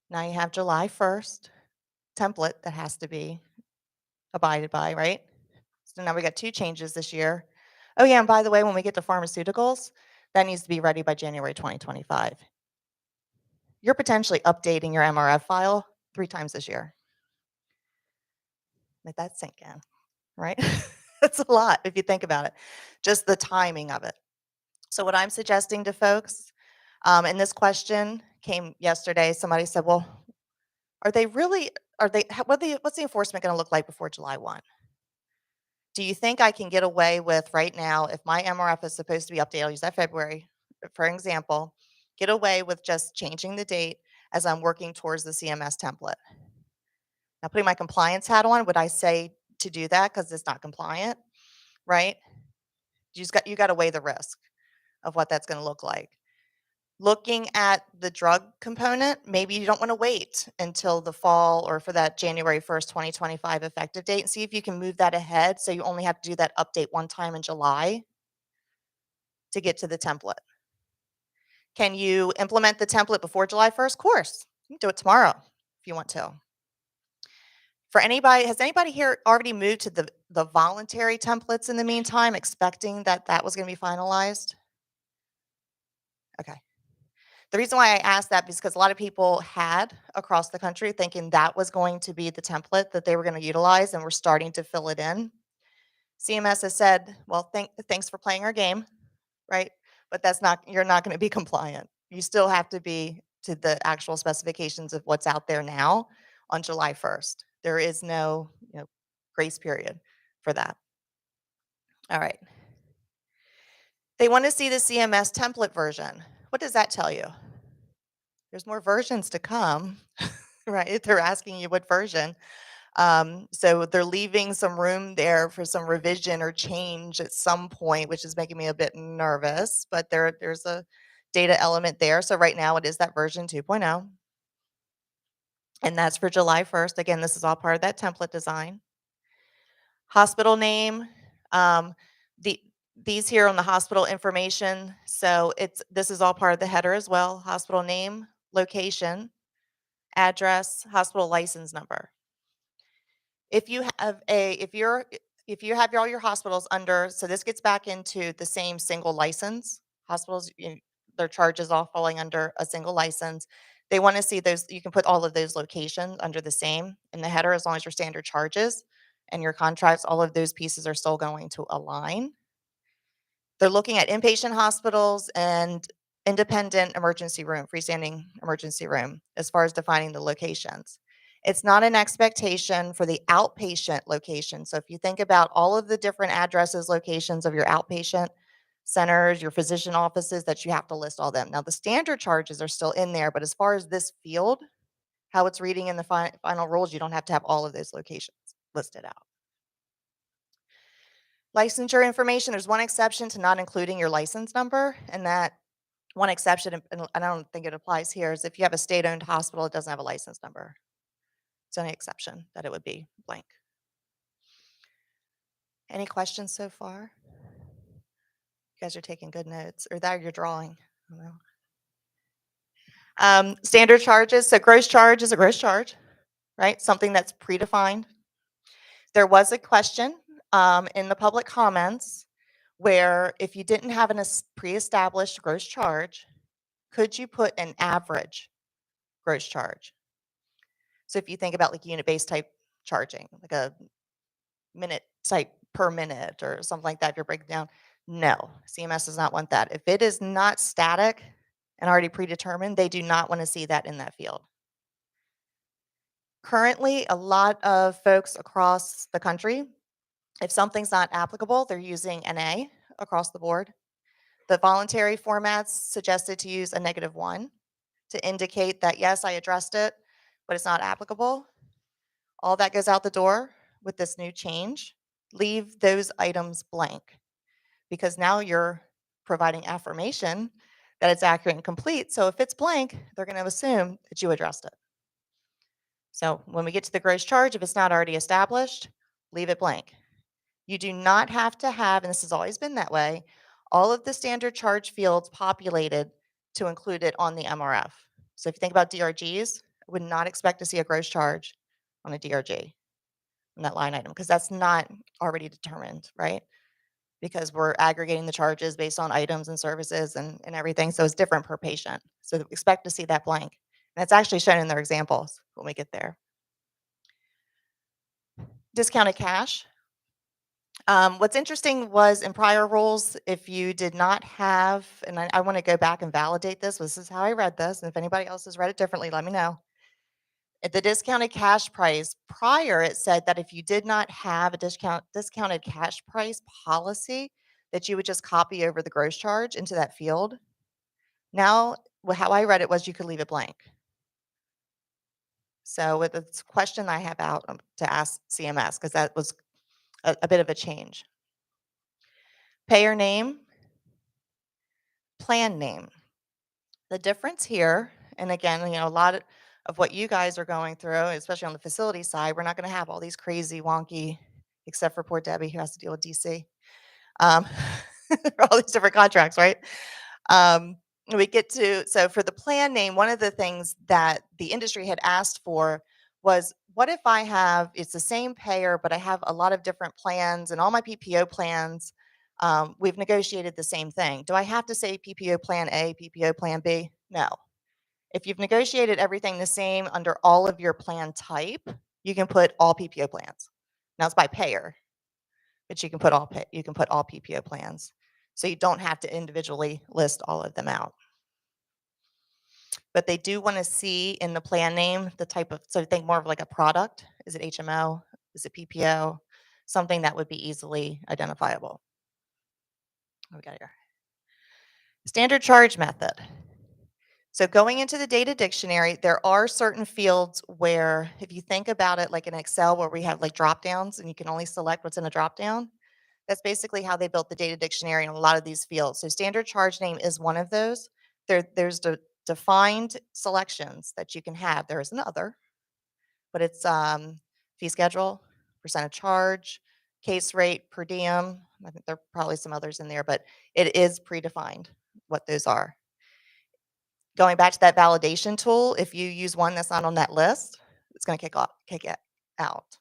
Now you have July 1st template that has to be abided by, right? So now we got 2 changes this year. Oh yeah, and by the way, when we get to pharmaceuticals, that needs to be ready by January 2025. You're potentially updating your MRF file 3 times this year. Let that sink in, right? That's a lot if you think about it, just the timing of it. So what I'm suggesting to folks, and this question came yesterday, somebody said, well, are they, what's the enforcement gonna look like before July 1? Do you think I can get away with right now, if my MRF is supposed to be updated, I'll use that February, for example, get away with just changing the date as I'm working towards the CMS template? Now, putting my compliance hat on, would I say to do that because it's not compliant, right? You got to weigh the risk of what that's going to look like. Looking at the drug component, maybe you don't want to wait until the fall or for that January 1st, 2025 effective date and see if you can move that ahead so you only have to do that update one time in July to get to the template. Can you implement the template before July 1st? Of course. You can do it tomorrow if you want to. For anybody, has anybody here already moved to the voluntary templates in the meantime, expecting that that was going to be finalized? Okay. The reason why I asked that is because a lot of people had across the country thinking that was going to be the template that they were going to utilize and we're starting to fill it in. CMS has said, well, thanks for playing our game, right? But you're not going to be compliant. You still have to be to the actual specifications of what's out there now on July 1st. There is no, grace period for that. All right. They want to see the CMS template version. What does that tell you? There's more versions to come, right? They're asking you what version. So they're leaving some room there for some revision or change at some point, which is making me a bit nervous, but there's a data element there. So right now it is that version 2.0. And that's for July 1st. Again, this is all part of that template design. Hospital name, these here on the hospital information. So this is all part of the header as well. Hospital name, location, address, hospital license number. If you have if you have all your hospitals under, so this gets back into the same single license. Hospitals, their charges all falling under a single license. They want to see those. You can put all of those locations under the same in the header as long as your standard charges and your contracts. All of those pieces are still going to align. They're looking at inpatient hospitals and independent emergency room, freestanding emergency room, as far as defining the locations. It's not an expectation for the outpatient location. So if you think about all of the different addresses, locations of your outpatient centers, your physician offices, that you have to list all them. Now the standard charges are still in there, but as far as this field, how it's reading in the final rules, you don't have to have all of those locations listed out. Licensure information, there's one exception to not including your license number, and that one exception, and I don't think it applies here, is if you have a state-owned hospital, it doesn't have a license number. It's the only exception that it would be blank. Any questions so far? You guys are taking good notes, or that you're drawing. I don't know. Standard charges, so gross charge is a gross charge, right? Something that's predefined. There was a question in the public comments where if you didn't have a pre-established gross charge, could you put an average gross charge? So if you think about like unit-based type charging, like a minute type per minute or something like that, if you're breaking down, no, CMS does not want that. If it is not static and already predetermined, they do not want to see that in that field. Currently, a lot of folks across the country, if something's not applicable, they're using NA across the board. The voluntary formats suggested to use a -1 to indicate that, yes, I addressed it, but it's not applicable. All that goes out the door with this new change. Leave those items blank because now you're providing affirmation that it's accurate and complete. So if it's blank, they're going to assume that you addressed it. So when we get to the gross charge, if it's not already established, leave it blank. You do not have to have, and this has always been that way, all of the standard charge fields populated to include it on the MRF. So if you think about DRGs, I would not expect to see a gross charge on a DRG on that line item because that's not already determined, right? Because we're aggregating the charges based on items and services and everything. So it's different per patient. So expect to see that blank. And it's actually shown in their examples when we get there. Discounted cash. What's interesting was in prior rules, if you did not have, and I want to go back and validate this is how I read this, and if anybody else has read it differently, let me know. At the discounted cash price, prior it said that if you did not have a discounted cash price policy, that you would just copy over the gross charge into that field. Now, how I read it was you could leave it blank. So with this question I have out to ask CMS, because that was a bit of a change. Payer name, plan name. The difference here, and again, a lot of what you guys are going through, especially on the facility side, we're not going to have all these crazy, wonky, except for poor Debbie who has to deal with DC. All these different contracts, right? We get to, so for the plan name, one of the things that the industry had asked for was, what if I have, it's the same payer, but I have a lot of different plans and all my PPO plans, we've negotiated the same thing. Do I have to say PPO plan A, PPO plan B? No. If you've negotiated everything the same under all of your plan type, you can put all PPO plans. Now it's by payer, but you can put all PPO plans. So you don't have to individually list all of them out. But they do want to see in the plan name the type of, so think more of like a product. Is it HMO? Is it PPO? Something that would be easily identifiable. What we got here? Standard charge method. So going into the data dictionary, there are certain fields where, if you think about it like in Excel where we have like drop downs and you can only select what's in a drop down, that's basically how they built the data dictionary in a lot of these fields. So standard charge name is one of those. There's defined selections that you can have. There is another, but it's fee schedule, percent of charge, case rate, per diem. I think there are probably some others in there, but it is predefined what those are. Going back to that validation tool, if you use one that's not on that list, it's going to kick it out.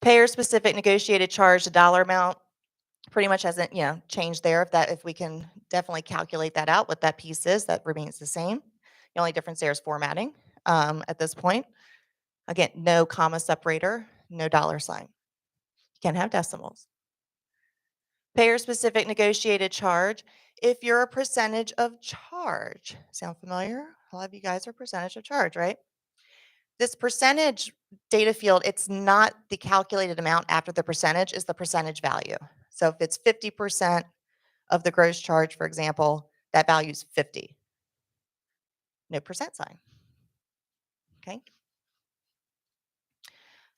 Payer specific negotiated charge, the dollar amount pretty much hasn't changed there. If we can definitely calculate that out, what that piece is, that remains the same. The only difference there is formatting at this point. Again, no comma separator, no dollar sign. You can't have decimals. Payer specific negotiated charge. If you're a percentage of charge, sound familiar? A lot of you guys are percentage of charge, right? This percentage data field, it's not the calculated amount after the percentage, is the percentage value. So if it's 50% of the gross charge, for example, that value is 50. No percent sign. Okay.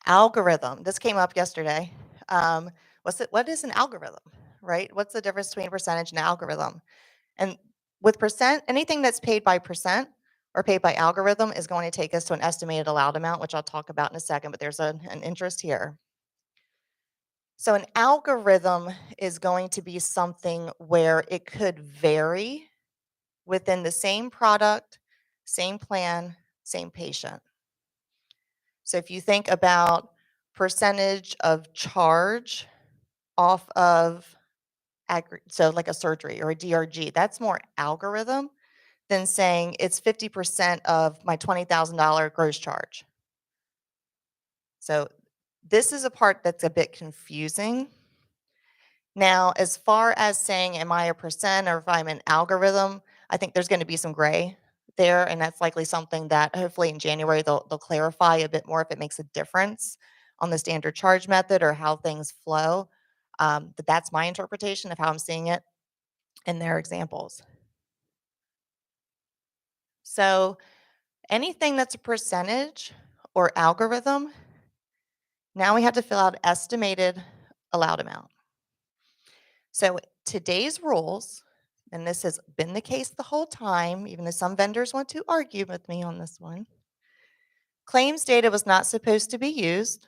Algorithm. This came up yesterday. What is an algorithm, right? What's the difference between a percentage and an algorithm? And with percent, anything that's paid by percent or paid by algorithm is going to take us to an estimated allowed amount, which I'll talk about in a second, but there's an interest here. So an algorithm is going to be something where it could vary within the same product, same plan, same patient. So if you think about percentage of charge off of, so like a surgery or a DRG, that's more algorithm than saying it's 50% of my $20,000 gross charge. So this is a part that's a bit confusing. Now, as far as saying, am I a percent or if I'm an algorithm, I think there's going to be some gray there, and that's likely something that hopefully in January they'll clarify a bit more if it makes a difference on the standard charge method or how things flow. But that's my interpretation of how I'm seeing it in their examples. So anything that's a percentage or algorithm, now we have to fill out estimated allowed amount. So today's rules, and this has been the case the whole time, even though some vendors want to argue with me on this one, claims data was not supposed to be used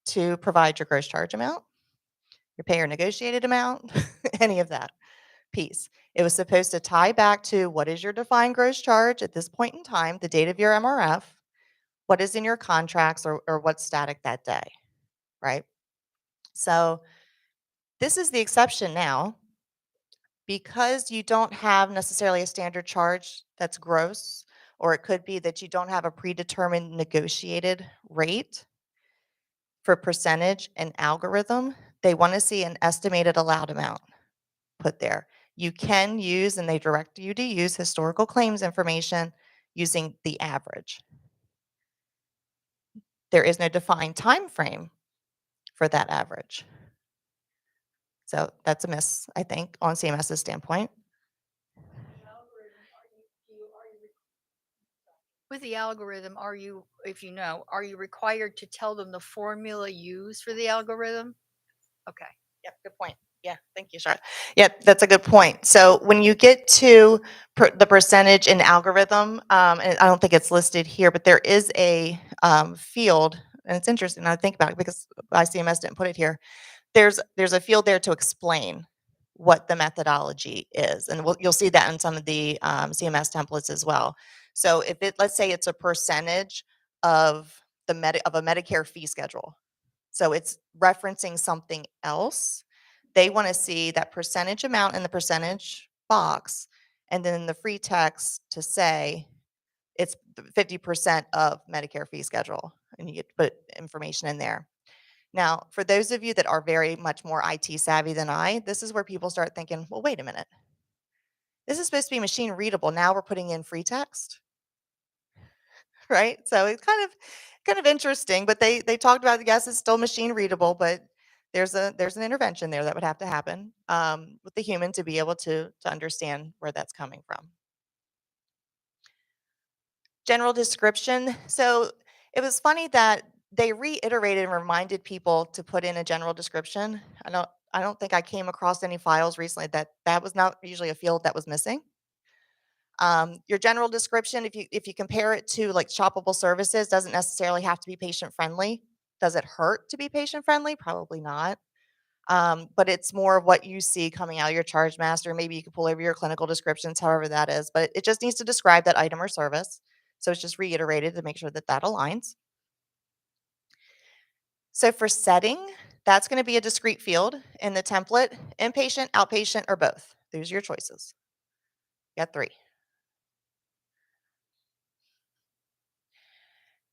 to provide your gross charge amount, your payer negotiated amount, any of that piece. It was supposed to tie back to what is your defined gross charge at this point in time, the date of your MRF, what is in your contracts or what's static that day, right? So this is the exception now because you don't have necessarily a standard charge that's gross, or it could be that you don't have a predetermined negotiated rate for percentage and algorithm. They want to see an estimated allowed amount put there. You can use, and they direct you to use historical claims information using the average. There is no defined time frame for that average. So that's a miss, I think, on CMS's standpoint. With the algorithm, if you know, are you required to tell them the formula used for the algorithm? Okay. Yep, good point. Yeah, thank you, Charlotte. Yep, that's a good point. So when you get to the percentage in algorithm, and I don't think it's listed here, but there is a field, and it's interesting now to think about it because ICMS didn't put it here. There's a field there to explain what the methodology is, and you'll see that in some of the CMS templates as well. So if let's say it's a percentage of a Medicare fee schedule, so it's referencing something else. They want to see that percentage amount in the percentage box, and then the free text to say it's 50% of Medicare fee schedule, and you get to put information in there. Now, for those of you that are very much more IT savvy than I, this is where people start thinking, well, wait a minute. This is supposed to be machine readable. Now we're putting in free text, right? So it's kind of interesting, but they talked about, yes, it's still machine readable, but there's an intervention there that would have to happen with the human to be able to understand where that's coming from. General description. So it was funny that they reiterated and reminded people to put in a general description. I don't think I came across any files recently that was not usually a field that was missing. Your general description, if you compare it to like shoppable services, doesn't necessarily have to be patient friendly. Does it hurt to be patient friendly? Probably not. But it's more of what you see coming out of your charge master. Maybe you can pull over your clinical descriptions, however that is, but it just needs to describe that item or service. So it's just reiterated to make sure that that aligns. So for setting, that's going to be a discrete field in the template, inpatient, outpatient, or both. Those are your choices. You got 3.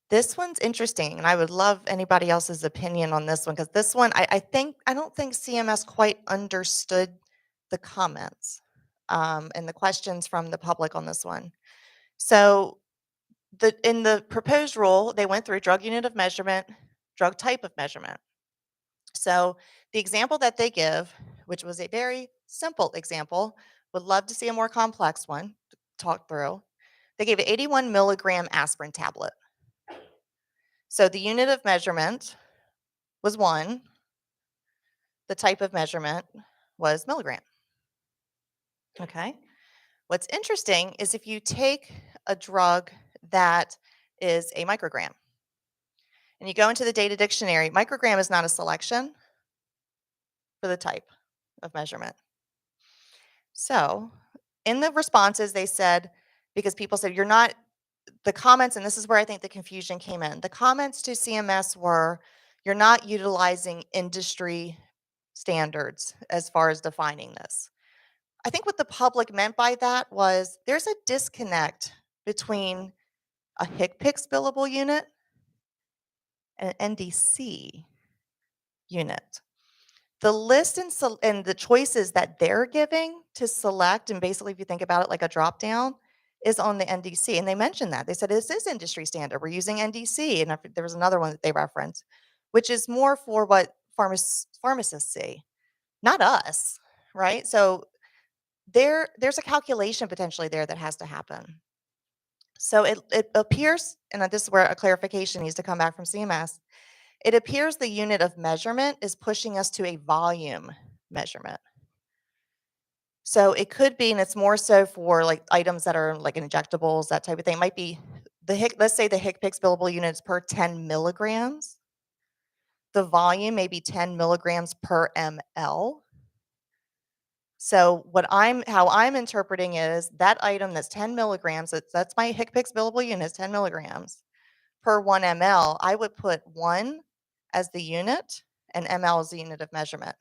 This one's interesting, and I would love anybody else's opinion on this one, because this one, I don't think CMS quite understood the comments and the questions from the public on this one. So in the proposed rule, they went through drug unit of measurement, drug type of measurement. So the example that they give, which was a very simple example, would love to see a more complex one to talk through. They gave an 81 milligram aspirin tablet. So the unit of measurement was 1. The type of measurement was milligram. Okay. What's interesting is if you take a drug that is a microgram and you go into the data dictionary, microgram is not a selection for the type of measurement. So in the responses, they said, because people said, you're not, the comments, and this is where I think the confusion came in. The comments to CMS were, you're not utilizing industry standards as far as defining this. I think what the public meant by that was there's a disconnect between a HCPCS billable unit and an NDC unit. The list and the choices that they're giving to select, and basically if you think about it like a drop down, is on the NDC. And they mentioned that. They said this is industry standard. We're using NDC. And there was another one that they referenced, which is more for what pharmacists see, not us, right? So there's a calculation potentially there that has to happen. So it appears, and this is where a clarification needs to come back from CMS, it appears the unit of measurement is pushing us to a volume measurement. So it could be, and it's more so for like items that are like injectables, that type of thing. It might be let's say the HCPCS billable units per 10 milligrams. the volume may be 10 milligrams per ml. So how I'm interpreting is that item that's 10 milligrams, that's my HCPCS billable unit, is 10 milligrams per 1 ml. I would put 1 as the unit and ml as the unit of measurement.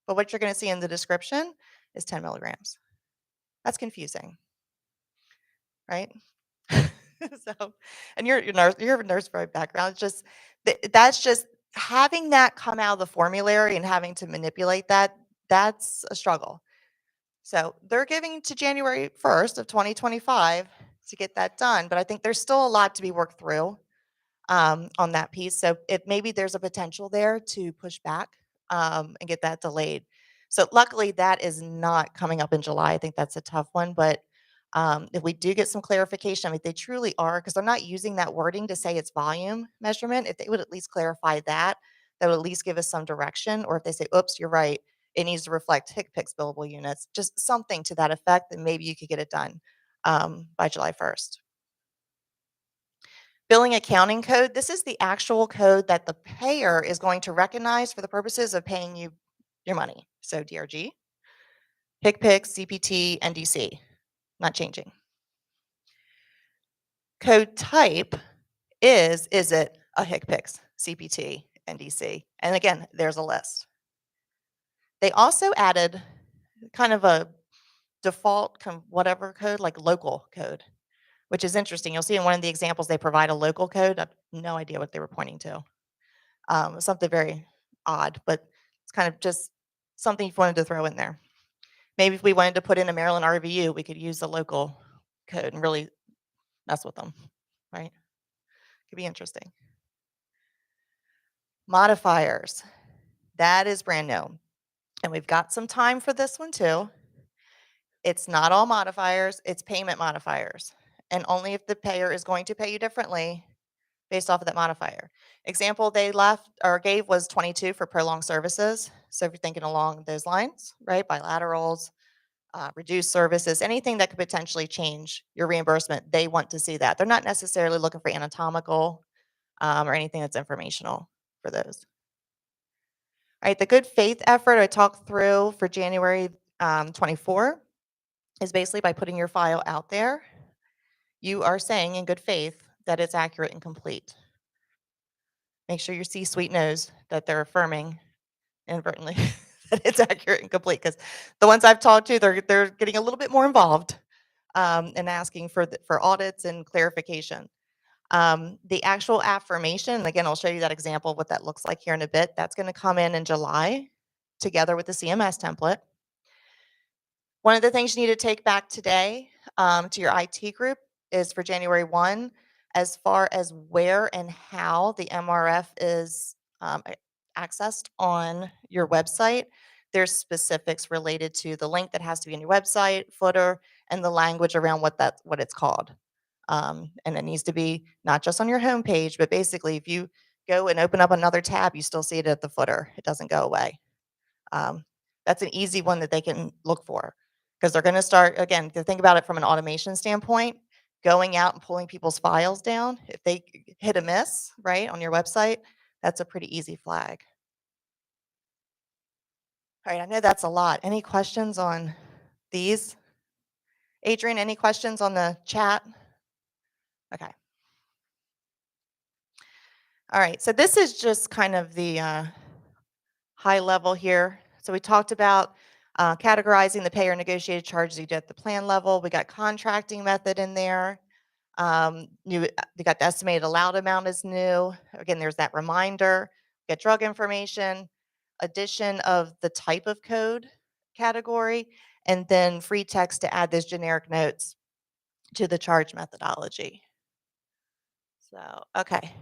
But what you're going to see in the description is 10 milligrams. That's confusing, right? So, and you're a nurse by background. It's just that's just having that come out of the formulary and having to manipulate that. That's a struggle. So they're giving to January 1st of 2025 to get that done, but I think there's still a lot to be worked through on that piece. So if maybe there's a potential there to push back and get that delayed. So luckily that is not coming up in July. I think that's a tough one, but if we do get some clarification, I mean, they truly are, because they're not using that wording to say it's volume measurement. If they would at least clarify that, that would at least give us some direction. Or if they say, oops, you're right, it needs to reflect HCPCS billable units, just something to that effect, then maybe you could get it done by July 1st. Billing accounting code, this is the actual code that the payer is going to recognize for the purposes of paying you your money. So DRG, HCPCS, CPT, NDC, not changing. Code type is it a HCPCS, CPT, NDC? And again, there's a list. They also added kind of a default whatever code, like local code, which is interesting. You'll see in one of the examples they provide a local code. I have no idea what they were pointing to. Something very odd, but it's kind of just something you wanted to throw in there. Maybe if we wanted to put in a Maryland RVU, we could use the local code and really mess with them, right? Could be interesting. Modifiers, that is brand new. And we've got some time for this one too. It's not all modifiers, it's payment modifiers. And only if the payer is going to pay you differently based off of that modifier. Example they left or gave was 22 for prolonged services. So if you're thinking along those lines, right, bilaterals, reduced services, anything that could potentially change your reimbursement, they want to see that. They're not necessarily looking for anatomical or anything that's informational for those. All right, the good faith effort I talked through for January 24 is basically by putting your file out there, you are saying in good faith that it's accurate and complete. Make sure your C-suite knows that they're affirming inadvertently that it's accurate and complete, because the ones I've talked to, they're getting a little bit more involved and asking for audits and clarification. The actual affirmation, and again, I'll show you that example of what that looks like here in a bit. That's going to come in July together with the CMS template. One of the things you need to take back today to your IT group is for January 1, as far as where and how the MRF is accessed on your website. There's specifics related to the link that has to be on your website, footer, and the language around what it's called. And it needs to be not just on your home page, but basically if you go and open up another tab, you still see it at the footer. It doesn't go away. That's an easy one that they can look for, because they're going to start, again, to think about it from an automation standpoint, going out and pulling people's files down. If they hit a miss, right, on your website, that's a pretty easy flag. All right, I know that's a lot. Any questions on these? Adrian, any questions on the chat? Okay. All right, so this is just kind of the high level here. So we talked about categorizing the payer negotiated charges you do at the plan level. We got contracting method in there. We got the estimated allowed amount is new. Again, there's that reminder. Get drug information, addition of the type of code category, and then free text to add those generic notes to the charge methodology. So, okay.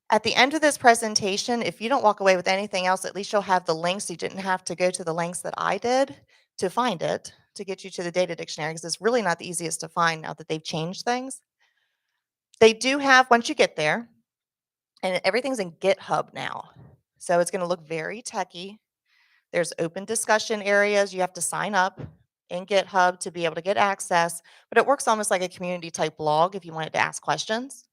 At the end of this presentation, if you don't walk away with anything else, at least you'll have the links. You didn't have to go to the links that I did to find it, to get you to the data dictionary, because it's really not the easiest to find now that they've changed things. They do have, once you get there, and everything's in GitHub now. So it's going to look very techy. There's open discussion areas. You have to sign up in GitHub to be able to get access, but it works almost like a community type blog if you wanted to ask questions.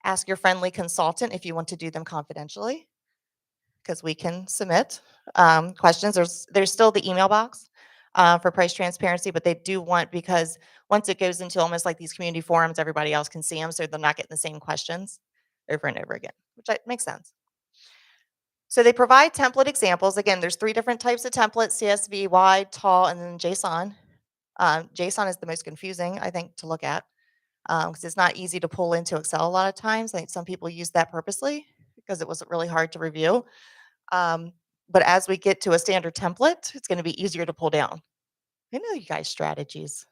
Ask your friendly consultant if you want to do them confidentially, because we can submit questions. There's still the email box for price transparency, but they do want, because once it goes into almost like these community forums, everybody else can see them, so they're not getting the same questions over and over again, makes sense. So they provide template examples. Again, there's 3 different types of templates: CSV, wide, tall, and then JSON. JSON is the most confusing, I think, to look at, because it's not easy to pull into Excel a lot of times. I think some people use that purposely because it was really hard to review. But as we get to a standard template, it's going to be easier to pull down. I know you guys' strategies.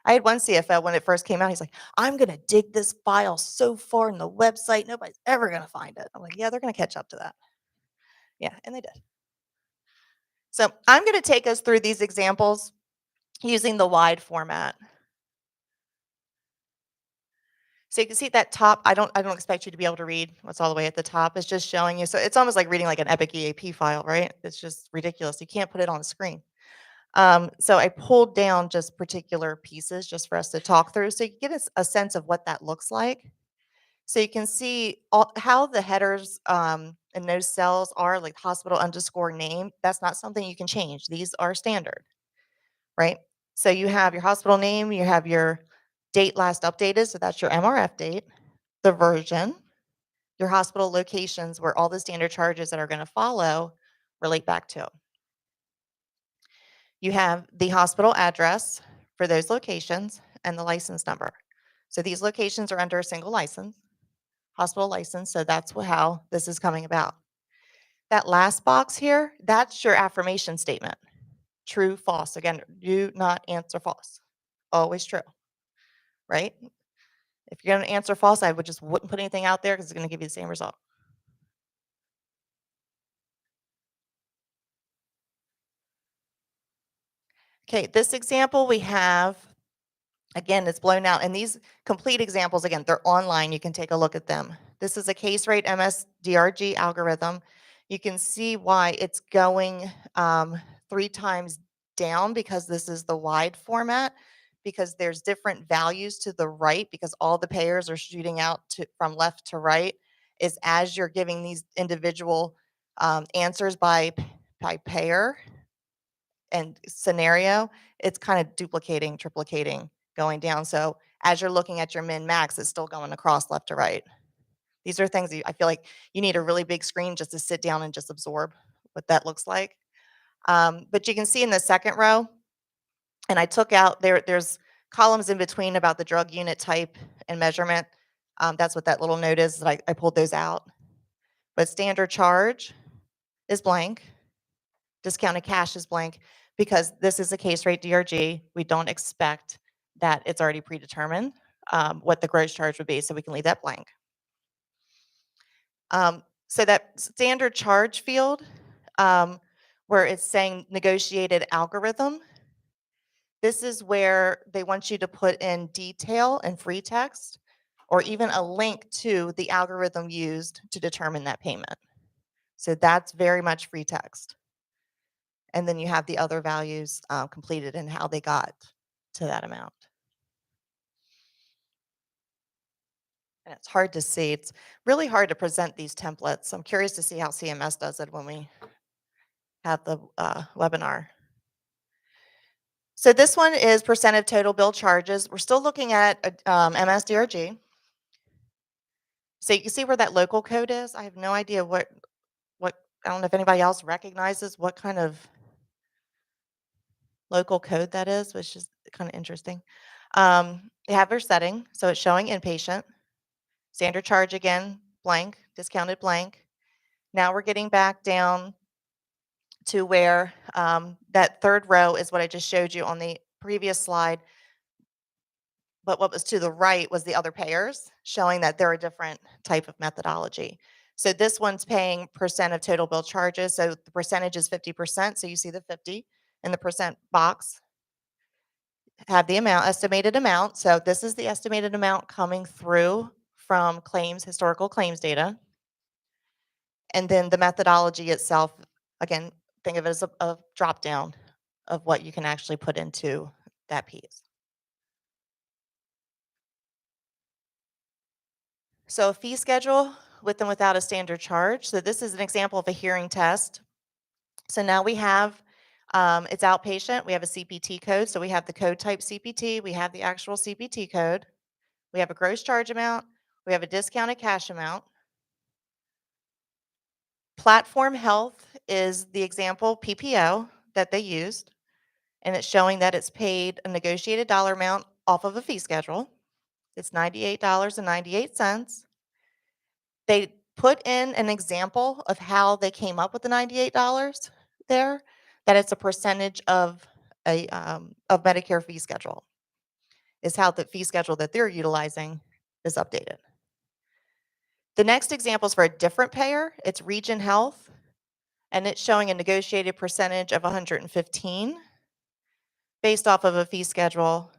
I had one CFO when it first came out. He's like, "I'm going to dig this file so far in the website, nobody's ever going to find it." I'm like, "Yeah, they're going to catch up to that." Yeah, and they did. So I'm going to take us through these examples using the wide format. So you can see that top, I don't expect you to be able to read what's all the way at the top. It's just showing you. So it's almost like reading like an Epic EAP file, right? It's just ridiculous. You can't put it on the screen. So I pulled down just particular pieces just for us to talk through, so you get a sense of what that looks like. So you can see how the headers in those cells are, like hospital underscore name. That's not something you can change. These are standard, right? So you have your hospital name, you have your date last updated, so that's your MRF date, the version, your hospital locations where all the standard charges that are going to follow relate back to. You have the hospital address for those locations and the license number. So these locations are under a single license, hospital license, so that's how this is coming about. That last box here, that's your affirmation statement. True, false. Again, do not answer false. Always true, right? If you're going to answer false, I wouldn't put anything out there because it's going to give you the same result. Okay, this example we have, again, it's blown out. And these complete examples, again, they're online. You can take a look at them. This is a case rate MSDRG algorithm. You can see why it's going 3 times down, because this is the wide format, because there's different values to the right, because all the payers are shooting out from left to right, is as you're giving these individual answers by payer and scenario, it's kind of duplicating, triplicating, going down. So as you're looking at your min max, it's still going across left to right. These are things I feel like you need a really big screen just to sit down and just absorb what that looks like. But you can see in the second row, and I took out there's columns in between about the drug unit type and measurement. That's what that little note is. I pulled those out. But standard charge is blank. Discounted cash is blank, because this is a case rate DRG. We don't expect that it's already predetermined what the gross charge would be, so we can leave that blank. So that standard charge field, where it's saying negotiated algorithm, this is where they want you to put in detail and free text, or even a link to the algorithm used to determine that payment. So that's very much free text. And then you have the other values completed and how they got to that amount. And it's hard to see. It's really hard to present these templates. I'm curious to see how CMS does it when we have the webinar. So this one is percent of total bill charges. We're still looking at MSDRG. So you can see where that local code is. I have no idea what I don't know if anybody else recognizes what kind of local code that is, which is kind of interesting. You have your setting, so it's showing inpatient. Standard charge again, blank, discounted blank. Now we're getting back down to where that third row is what I just showed you on the previous slide. But what was to the right was the other payers, showing that they're a different type of methodology. So this one's paying percent of total bill charges. So the percentage is 50%. So you see the 50 in the percent box. Have the amount, estimated amount. So this is the estimated amount coming through from claims, historical claims data. And then the methodology itself, again, think of it as a drop down of what you can actually put into that piece. So a fee schedule with and without a standard charge. So this is an example of a hearing test. So now we have, it's outpatient. We have a CPT code. So we have the code type CPT. We have the actual CPT code. We have a gross charge amount. We have a discounted cash amount. Platform Health is the example PPO that they used, and it's showing that it's paid a negotiated dollar amount off of a fee schedule. It's $98.98. They put in an example of how they came up with the $98 there, that it's a percentage of of Medicare fee schedule, is how the fee schedule that they're utilizing is updated. The next example is for a different payer. It's Region Health, and it's showing a negotiated percentage of 115 based off of a fee schedule,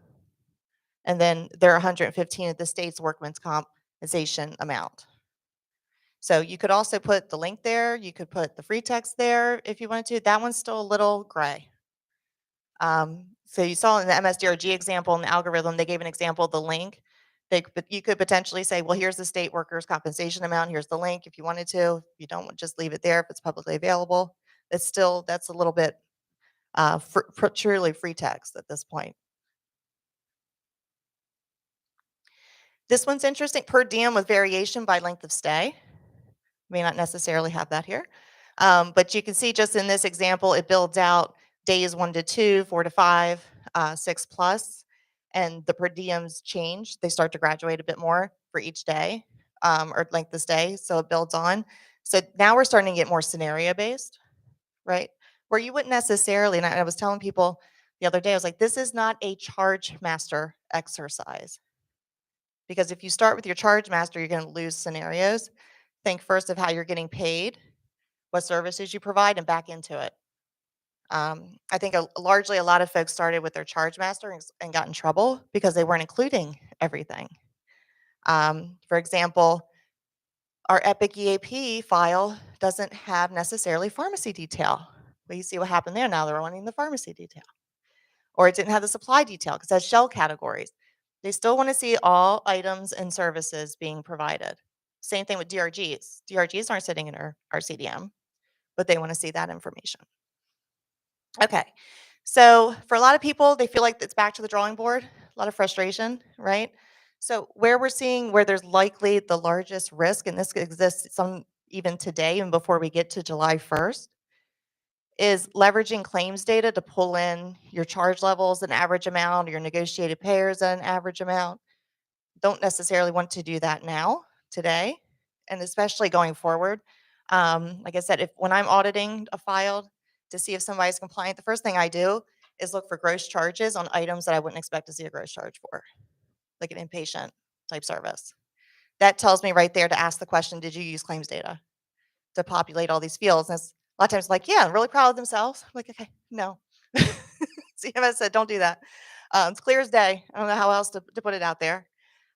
and then they're 115 at the state's workman's compensation amount. So you could also put the link there. You could put the free text there if you wanted to. That one's still a little gray. So you saw in the MSDRG example in the algorithm, they gave an example of the link. You could potentially say, well, here's the state workers' compensation amount. Here's the link if you wanted to. If you don't, just leave it there if it's publicly available. That's a little bit truly free text at this point. This one's interesting. Per diem with variation by length of stay. May not necessarily have that here. But you can see just in this example, it builds out days 1 to 2, 4 to 5, 6 plus, and the per diems change. They start to graduate a bit more for each day or length of stay. So it builds on. So now we're starting to get more scenario based, right? Where you wouldn't necessarily, and I was telling people the other day, I was like, this is not a charge master exercise. Because if you start with your charge master, you're going to lose scenarios. Think first of how you're getting paid, what services you provide, and back into it. I think largely a lot of folks started with their charge master and got in trouble because they weren't including everything. For example, our Epic EAP file doesn't have necessarily pharmacy detail. Well, you see what happened there. Now they're wanting the pharmacy detail. Or it didn't have the supply detail because it has shell categories. They still want to see all items and services being provided. Same thing with DRGs. DRGs aren't sitting in our CDM, but they want to see that information. Okay, so for a lot of people, they feel like it's back to the drawing board, a lot of frustration, right? So where we're seeing where there's likely the largest risk, and this exists some even today and before we get to July 1st, is leveraging claims data to pull in your charge levels, an average amount, or your negotiated payers at an average amount. Don't necessarily want to do that now, today, and especially going forward. Like I said, when I'm auditing a file to see if somebody's compliant, the first thing I do is look for gross charges on items that I wouldn't expect to see a gross charge for, like an inpatient type service. That tells me right there to ask the question, did you use claims data to populate all these fields? And a lot of times like, yeah, I'm really proud of themselves. I'm like, okay, no. CMS said, don't do that. It's clear as day. I don't know how else to put it out there.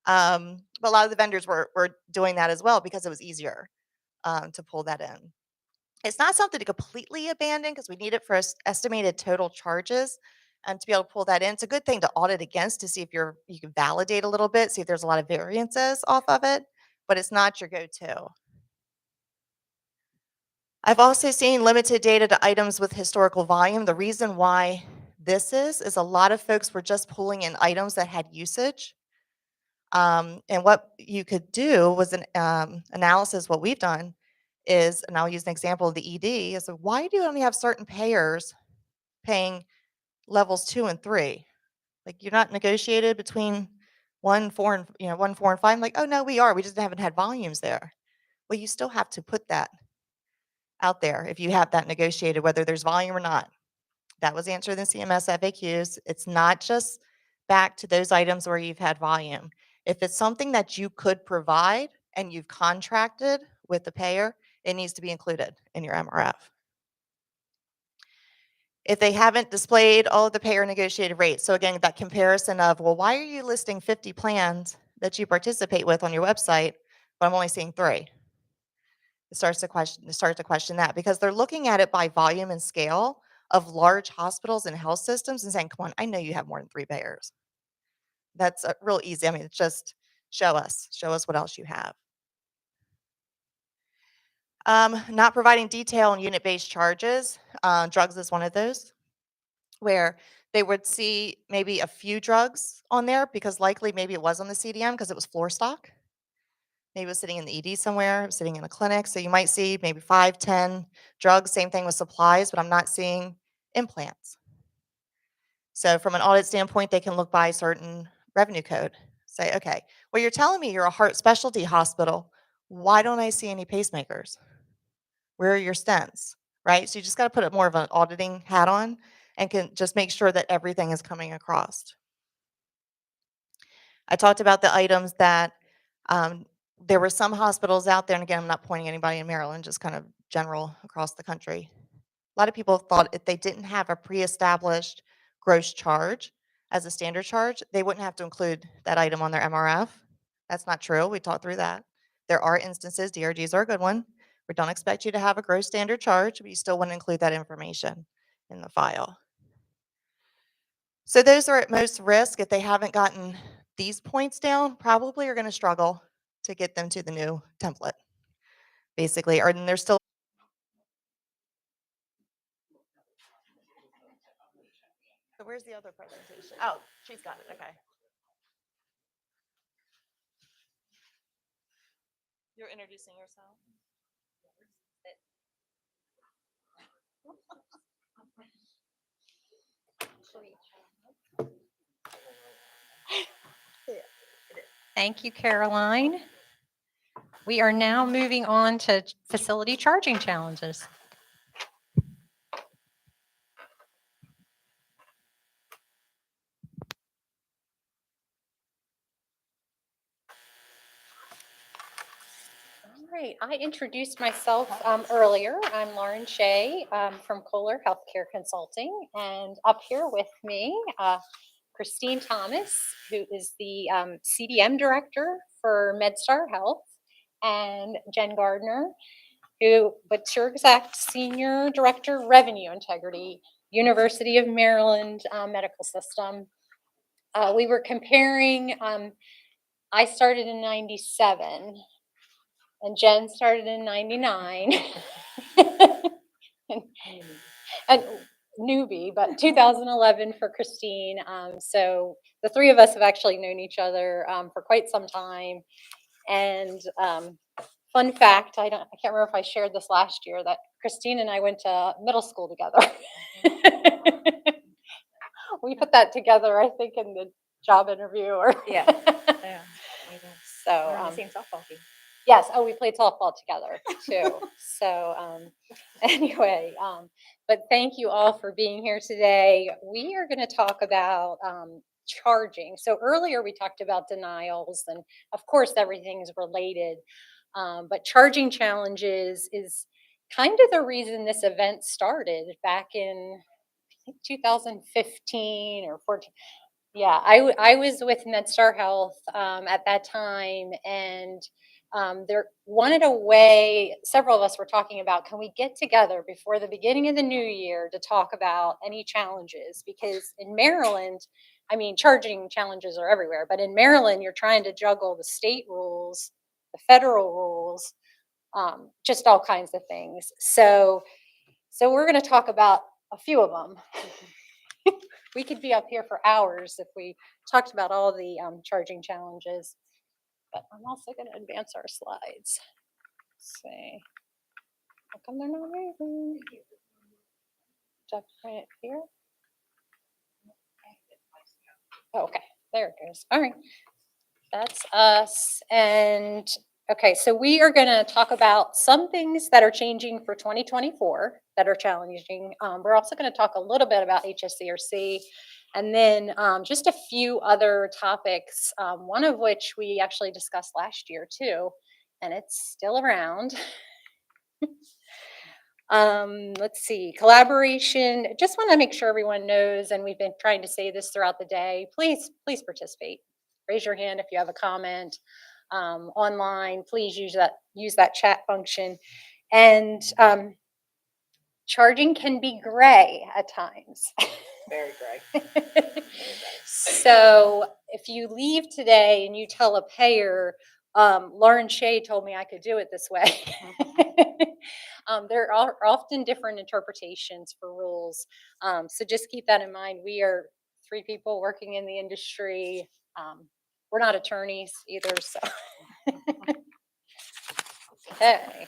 But a lot of the vendors were doing that as well because it was easier to pull that in. It's not something to completely abandon because we need it for estimated total charges and to be able to pull that in. It's a good thing to audit against to see if you can validate a little bit, see if there's a lot of variances off of it, but it's not your go-to. I've also seen limited data to items with historical volume. The reason why this is a lot of folks were just pulling in items that had usage. And what you could do was an analysis. What we've done is, and I'll use an example of the ED, is why do you only have certain payers paying levels 2 and 3? Like you're not negotiated between 1, 4, and 1, 4, and 5. I'm like, oh no, we are. We just haven't had volumes there. Well, you still have to put that out there if you have that negotiated, whether there's volume or not. That was answered in CMS FAQs. It's not just back to those items where you've had volume. If it's something that you could provide and you've contracted with the payer, it needs to be included in your MRF. If they haven't displayed all of the payer negotiated rates, so again, that comparison of, well, why are you listing 50 plans that you participate with on your website, but I'm only seeing 3? It starts to question that because they're looking at it by volume and scale of large hospitals and health systems and saying, come on, I know you have more than 3 payers. That's real easy. I mean, it's just Show us what else you have. Not providing detail on unit-based charges. Drugs is one of those, where they would see maybe a few drugs on there because likely maybe it was on the CDM because it was floor stock. Maybe it was sitting in the ED somewhere, sitting in a clinic. So you might see maybe 5, 10 drugs. Same thing with supplies, but I'm not seeing implants. So from an audit standpoint, they can look by a certain revenue code. Say, okay, well, you're telling me you're a heart specialty hospital. Why don't I see any pacemakers? Where are your stents? Right? So you just got to put more of an auditing hat on and can just make sure that everything is coming across. I talked about the items that there were some hospitals out there, and again, I'm not pointing anybody in Maryland, just kind of general across the country. A lot of people thought if they didn't have a pre-established gross charge as a standard charge, they wouldn't have to include that item on their MRF. That's not true. We talked through that. There are instances, DRGs are a good one. We don't expect you to have a gross standard charge, but you still want to include that information in the file. So those are at most risk. If they haven't gotten these points down, probably are going to struggle to get them to the new template, basically. Or they're still. So where's the other presentation? Oh, she's got it. Okay. You're introducing yourself. Thank you, Caroline. We are now moving on to facility charging challenges. All right, I introduced myself earlier. I'm Lauren Shea from Kohler Healthcare Consulting, and up here with me, Christine Thomas, who is the CDM Director for MedStar Health, and Jen Gardner, what's your exact Senior Director, Revenue Integrity, University of Maryland Medical System. We were comparing, I started in 97, and Jen started in 99. and newbie, but 2011 for Christine. So the three of us have actually known each other for quite some time. And fun fact, I can't remember if I shared this last year, that Christine and I went to middle school together. We put that together, I think, in the job interview. Or Yeah. So We're on the same softball team. yes. Oh, we played softball together too. So anyway, but thank you all for being here today. We are going to talk about charging. So earlier we talked about denials, and of course everything is related. But charging challenges is kind of the reason this event started back in, I think, 2015 or 14. Yeah, I was with MedStar Health at that time, and there wanted a way. Several of us were talking about, can we get together before the beginning of the new year to talk about any challenges? Because in Maryland, I mean, charging challenges are everywhere, but in Maryland, you're trying to juggle the state rules, the federal rules, just all kinds of things. So we're going to talk about a few of them. We could be up here for hours if we talked about all the charging challenges, but I'm also going to advance our slides. Let's see. How come they're not moving? Just print it here. Oh, okay, there it goes. All right, that's us. And okay, so we are going to talk about some things that are changing for 2024 that are challenging. We're also going to talk a little bit about HSCRC, and then just a few other topics, one of which we actually discussed last year too, and it's still around. Let's see, collaboration. Just want to make sure everyone knows, and we've been trying to say this throughout the day, please participate. Raise your hand if you have a comment. Online, please use that chat function. And charging can be gray at times. Very gray. So if you leave today and you tell a payer, Lauren Shea told me I could do it this way. There are often different interpretations for rules. So just keep that in mind. We are 3 people working in the industry. We're not attorneys either, so. Okay.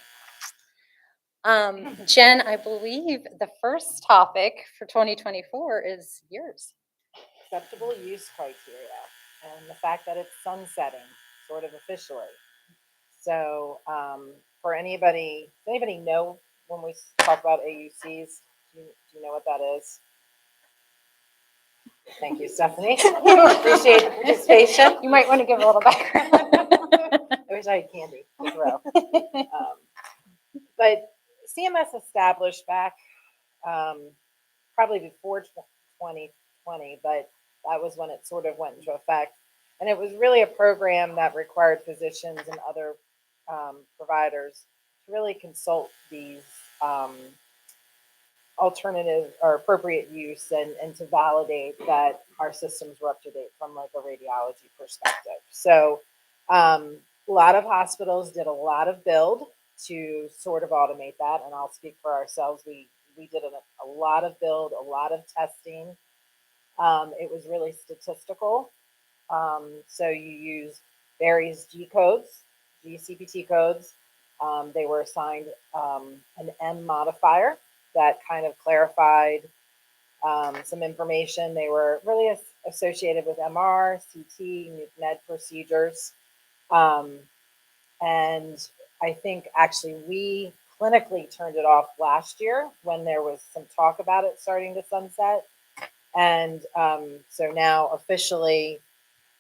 Jen, I believe the first topic for 2024 is yours. Acceptable use criteria and the fact that it's sunsetting sort of officially. So for anybody, does anybody know when we talk about AUCs, do you know what that is? Thank you, Stephanie. Appreciate the participation. You might want to give a little background. I wish I had candy to throw. But CMS established back probably before 2020, but that was when it sort of went into effect. And it was really a program that required physicians and other providers to really consult these alternative or appropriate use and to validate that our systems were up to date from like a radiology perspective. So a lot of hospitals did a lot of build to sort of automate that. And I'll speak for ourselves. We did a lot of build, a lot of testing. It was really statistical. So you use various G codes, GCPT codes. They were assigned an M modifier that kind of clarified some information. They were really associated with MR, CT, med procedures. And I think actually we clinically turned it off last year when there was some talk about it starting to sunset. And so now officially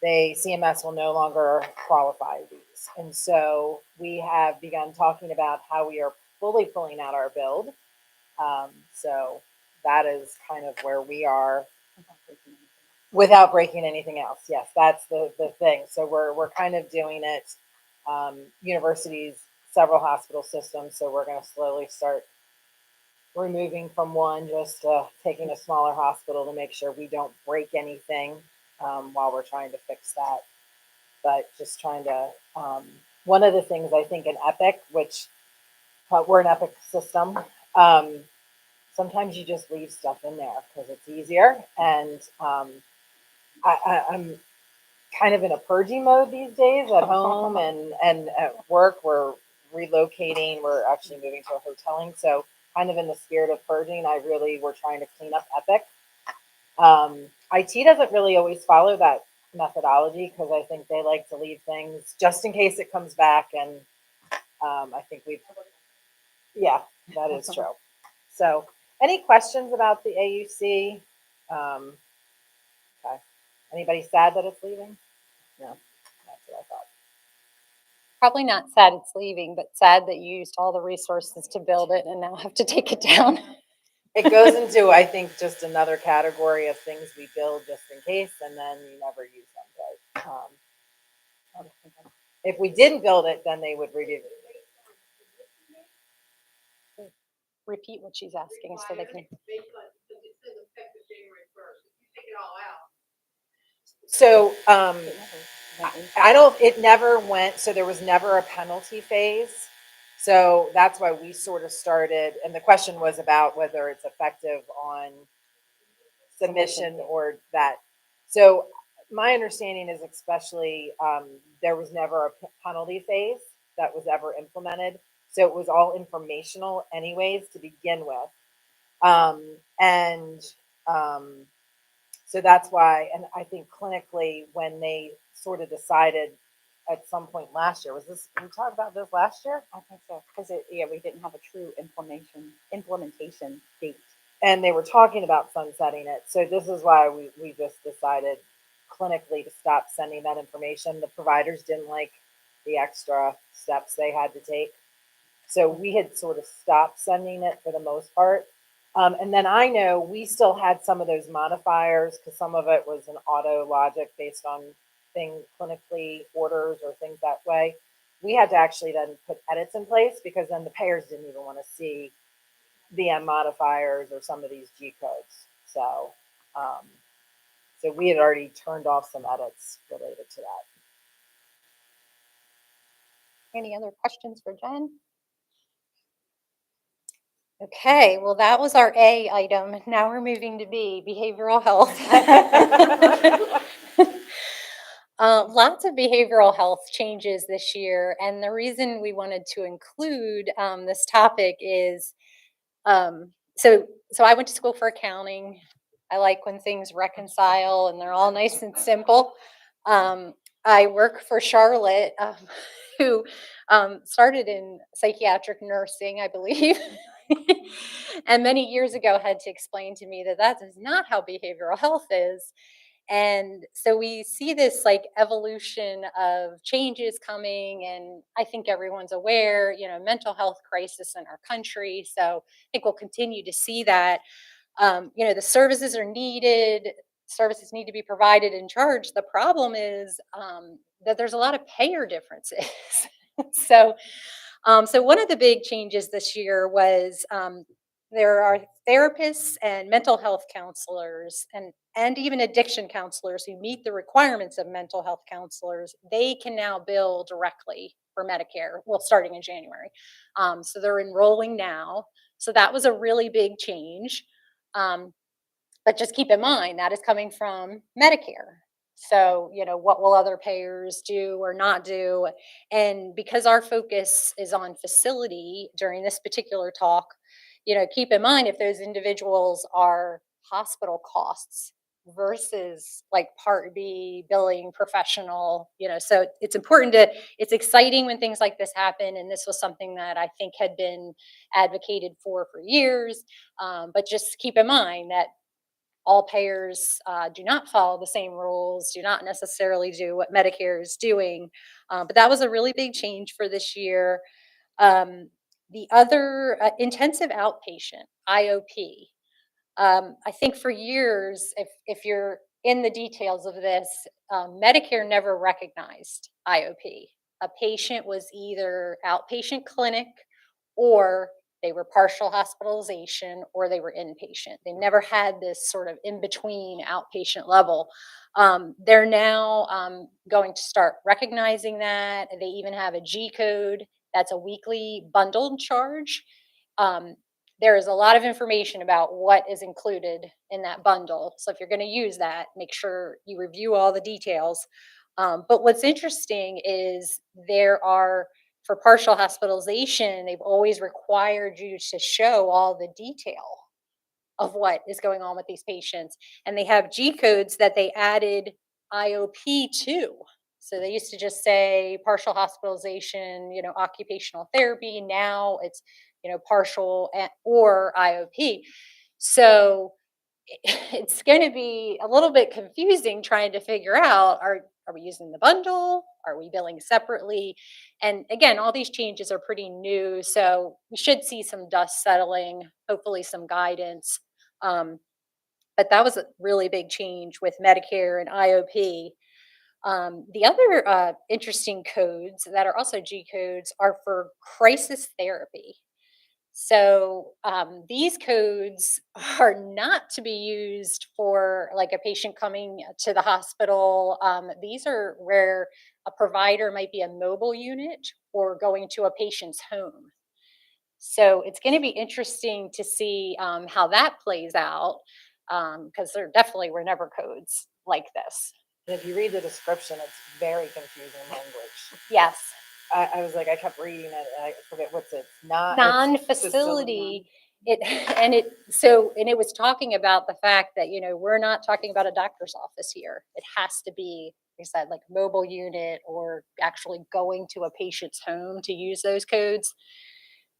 CMS will no longer qualify these. And so we have begun talking about how we are fully pulling out our build. So that is kind of where we are without breaking anything else. Yes, that's the thing. So we're kind of doing it. Universities, several hospital systems. So we're going to slowly start removing from one, just taking a smaller hospital to make sure we don't break anything while we're trying to fix that. But just trying to, one of the things I think in Epic, which we're an Epic system, sometimes you just leave stuff in there because it's easier. And I'm kind of in a purging mode these days at home and at work. We're relocating. We're actually moving to a hoteling. So kind of in the spirit of purging, we're trying to clean up Epic. IT doesn't really always follow that methodology because I think they like to leave things just in case it comes back. And I think yeah, that is true. So any questions about the AUC? Okay. Anybody sad that it's leaving? No, that's what I thought. Probably not sad it's leaving, but sad that you used all the resources to build it and now have to take it down. It goes into, I think, just another category of things we build just in case, and then you never use them. But if we didn't build it, then they would review it. Repeat what she's asking so they can. So it never went, so there was never a penalty phase. So that's why we sort of started, and the question was about whether it's effective on submission or that. So my understanding is especially there was never a penalty phase that was ever implemented. So it was all informational anyways to begin with. So that's why, and I think clinically when they sort of decided at some point last year, we talked about this last year? I think so, because we didn't have a true implementation date. And they were talking about sunsetting it. So this is why we just decided clinically to stop sending that information. The providers didn't like the extra steps they had to take. So we had sort of stopped sending it for the most part. And then I know we still had some of those modifiers because some of it was an auto logic based on things clinically orders or things that way. We had to actually then put edits in place because then the payers didn't even want to see the M modifiers or some of these G codes. So So we had already turned off some edits related to that. Any other questions for Jen? Okay, well, that was our A item. Now we're moving to B, behavioral health. Lots of behavioral health changes this year, and the reason we wanted to include this topic is so I went to school for accounting. I like when things reconcile and they're all nice and simple. I work for Charlotte, who started in psychiatric nursing, I believe, and many years ago had to explain to me that that is not how behavioral health is. And so we see this like evolution of changes coming, and I think everyone's aware, mental health crisis in our country. So I think we'll continue to see that. The services are needed, services need to be provided and charged. The problem is that there's a lot of payer differences. so so one of the big changes this year was there are therapists and mental health counselors and even addiction counselors who meet the requirements of mental health counselors. They can now bill directly for Medicare, well, starting in January. So they're enrolling now. So that was a really big change. Um, but just keep in mind that is coming from Medicare. So, what will other payers do or not do? And because our focus is on facility during this particular talk, keep in mind if those individuals are hospital costs versus like Part B billing professional, so it's it's exciting when things like this happen. And this was something that I think had been advocated for years. But just keep in mind that all payers do not follow the same rules, do not necessarily do what Medicare is doing. But that was a really big change for this year. The other intensive outpatient, IOP. I think for years, if you're in the details of this, Medicare never recognized IOP. A patient was either outpatient clinic or they were partial hospitalization or they were inpatient. They never had this sort of in between outpatient level. They're now going to start recognizing that. They even have a G code that's a weekly bundled charge. There is a lot of information about what is included in that bundle. So if you're going to use that, make sure you review all the details. But what's interesting is for partial hospitalization, they've always required you to show all the detail of what is going on with these patients. And they have G codes that they added IOP to. So they used to just say partial hospitalization, occupational therapy. Now it's, partial or IOP. So it's going to be a little bit confusing trying to figure out, are we using the bundle? Are we billing separately? And again, all these changes are pretty new. So we should see some dust settling, hopefully some guidance. But that was a really big change with Medicare and IOP. The other interesting codes that are also G codes are for crisis therapy. So these codes are not to be used for like a patient coming to the hospital. These are where a provider might be a mobile unit or going to a patient's home. So it's going to be interesting to see how that plays out because there definitely were never codes like this. And if you read the description, it's very confusing language. Yes. I was like, I kept reading it, and I forget what's it. Non-facility. It was talking about the fact that we're not talking about a doctor's office here. It has to be, like I said, like mobile unit or actually going to a patient's home to use those codes.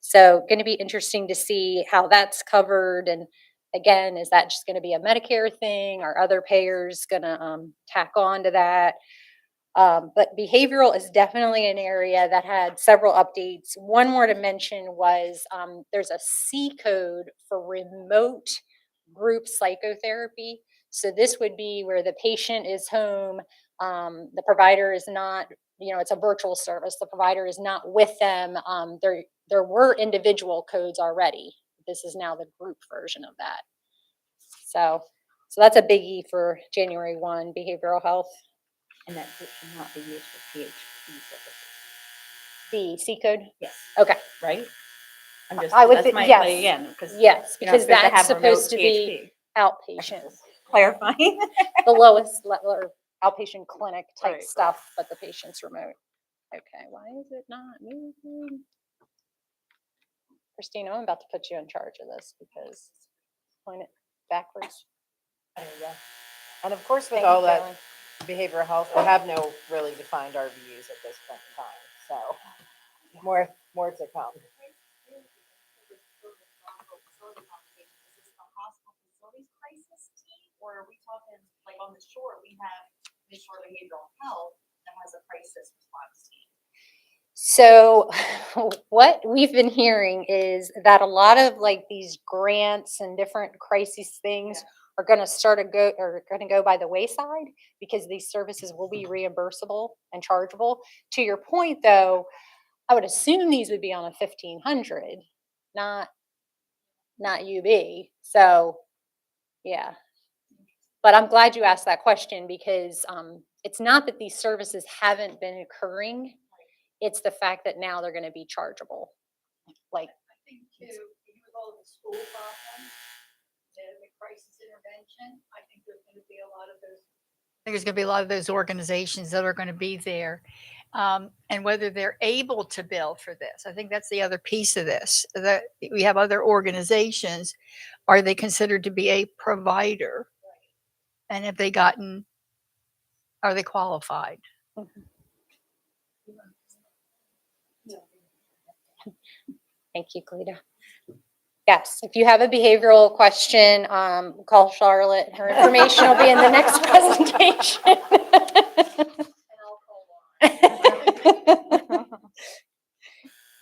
So going to be interesting to see how that's covered. And again, is that just going to be a Medicare thing? Are other payers going to tack on to that? But behavioral is definitely an area that had several updates. One more to mention was there's a C code for remote group psychotherapy. So this would be where the patient is home, the provider is not, it's a virtual service. The provider is not with them. There were individual codes already. This is now the group version of that. So So that's a biggie for January 1, behavioral health. And that should not be used for PHP services. The C code? Yes, Okay. right? I'm just, I would that's thi- my yes. play again, because Yes, you're not because supposed to that's have remote supposed to be PHP. outpatient, Just clarifying. the lowest level or outpatient clinic type Right. stuff, but the patient's remote. Okay, why is it not moving? Christina, I'm about to put you in charge of this because point it backwards. There you go. And of course, with Thank you, all that Caroline. behavioral health, we have no really defined RVUs at this point in time. So more to come. Or are we talking like on the shore, we have the shore behavioral health that has a crisis response team? So what we've been hearing is that a lot of like these grants and different crisis things are going to go by the wayside because these services will be reimbursable and chargeable. To your point though, I would assume these would be on a 1500, not UB. So yeah. But I'm glad you asked that question because it's not that these services haven't been occurring. It's the fact that now they're going to be chargeable. Like, I think too, with all the school problems, the crisis intervention, I think there's going to be a lot of those. I think there's going to be a lot of those organizations that are going to be there. And whether they're able to bill for this. I think that's the other piece of this, that we have other organizations. Are they considered to be a provider? And have they are they qualified? thank you, Cleta. Yes, if you have a behavioral question, call Charlotte. Her information will be in the next presentation.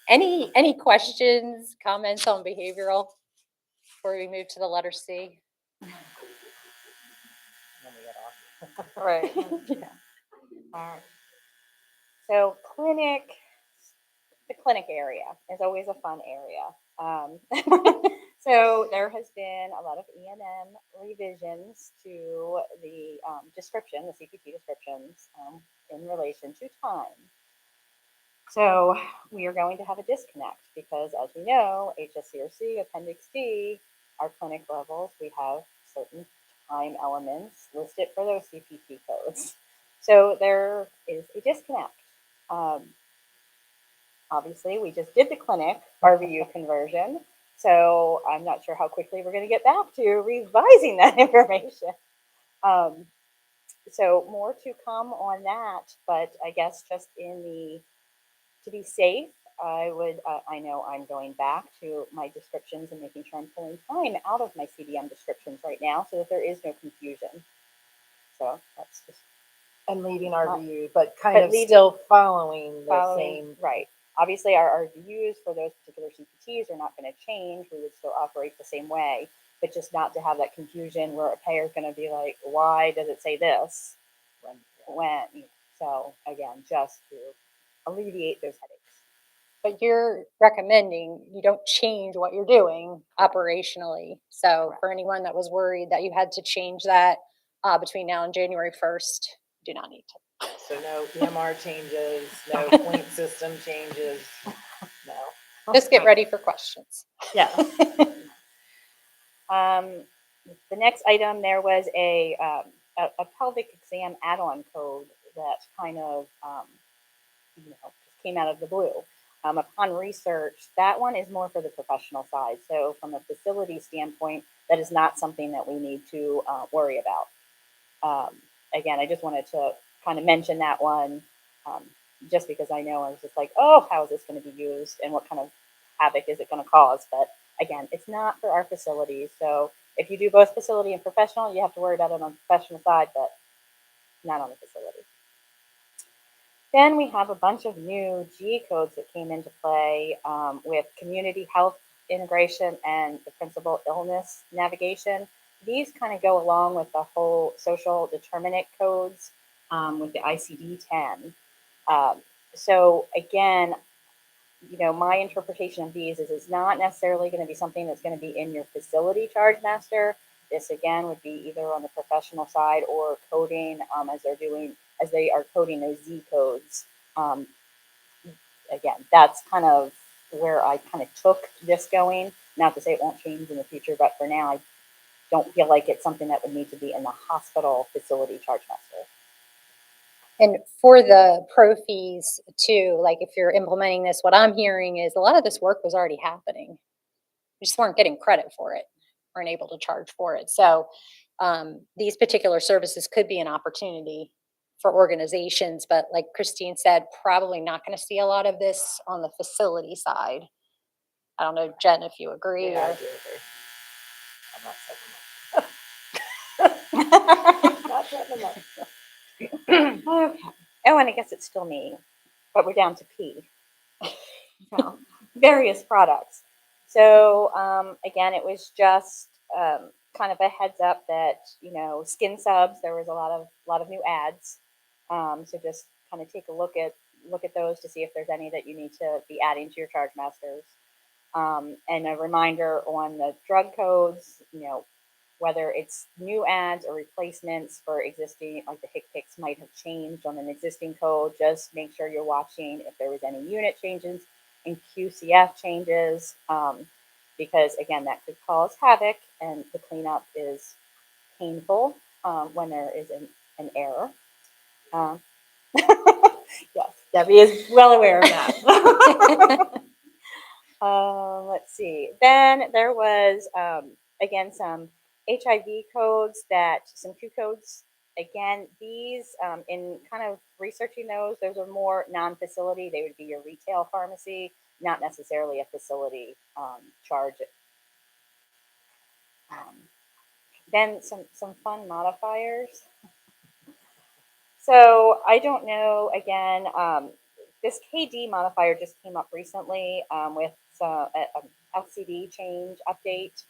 Any questions, comments on behavioral before we move to the letter C? Right. Yeah. All right. So the clinic area is always a fun area. So there has been a lot of E&M revisions to the description, the CPT descriptions in relation to time. So we are going to have a disconnect because, as we know, HSCRC Appendix D, our clinic levels, we have certain time elements listed for those CPT codes. So there is a disconnect. Obviously, we just did the clinic RVU conversion, so I'm not sure how quickly we're going to get back to revising that information. So more to come on that, but I guess just to be safe, I know I'm going back to my descriptions and making sure I'm pulling time out of my CDM descriptions right now so that there is no confusion. So that's just. And leaving RVU, but still following the same. Right. Obviously, our RVUs for those particular CPTs are not going to change. We would still operate the same way, but just not to have that confusion where a payer is going to be like, why does it say this? When? So again, just to alleviate those headaches. But you're recommending you don't change what you're doing operationally. So for anyone that was worried that you had to change that between now and January 1st, do not need to. So no EMR changes, no point system changes. No. Just get ready for questions. Yeah. The next item, there was a pelvic exam add-on code that kind of just came out of the blue. Upon research, that one is more for the professional side. So from a facility standpoint, that is not something that we need to worry about. Again, I just wanted to kind of mention that one just because I know I was just like, oh, how is this going to be used and what kind of havoc is it going to cause? But again, it's not for our facilities. So if you do both facility and professional, you have to worry about it on the professional side, but not on the facility. Then we have a bunch of new G codes that came into play with community health integration and the principal illness navigation. These kind of go along with the whole social determinant codes with the ICD-10. So again, my interpretation of these is it's not necessarily going to be something that's going to be in your facility charge master. this again would be either on the professional side or coding, as they are coding those Z codes. Again, that's kind of where I kind of took this going. Not to say it won't change in the future, but for now, I don't feel like it's something that would need to be in the hospital facility charge master. And for the pro fees too, like if you're implementing this, what I'm hearing is a lot of this work was already happening. We just weren't getting credit for it, weren't able to charge for it. So these particular services could be an opportunity for organizations, but like Christine said, probably not going to see a lot of this on the facility side. I don't know, Jen, if you agree. Yeah, I or... do agree. I'm not second. Not second that. Okay. Oh, and I guess it's still me, but we're down to P. So, various products. So again, it was just kind of a heads up that skin subs. There was a lot of new ads. So just kind of take a look at those to see if there's any that you need to be adding to your charge masters. And a reminder on the drug codes. Whether it's new ads or replacements for existing, like the HCPCS might have changed on an existing code. Just make sure you're watching if there was any unit changes and QCF changes, because again, that could cause havoc, and the cleanup is painful when there is an error. Yes, Debbie is well aware of that. Let's see. Then there was, again, some HIV codes, some Q codes. Again, these, in kind of researching those are more non-facility. They would be your retail pharmacy, not necessarily a facility charge. Then some fun modifiers. So I don't know, again, this KD modifier just came up recently with some LCD change update.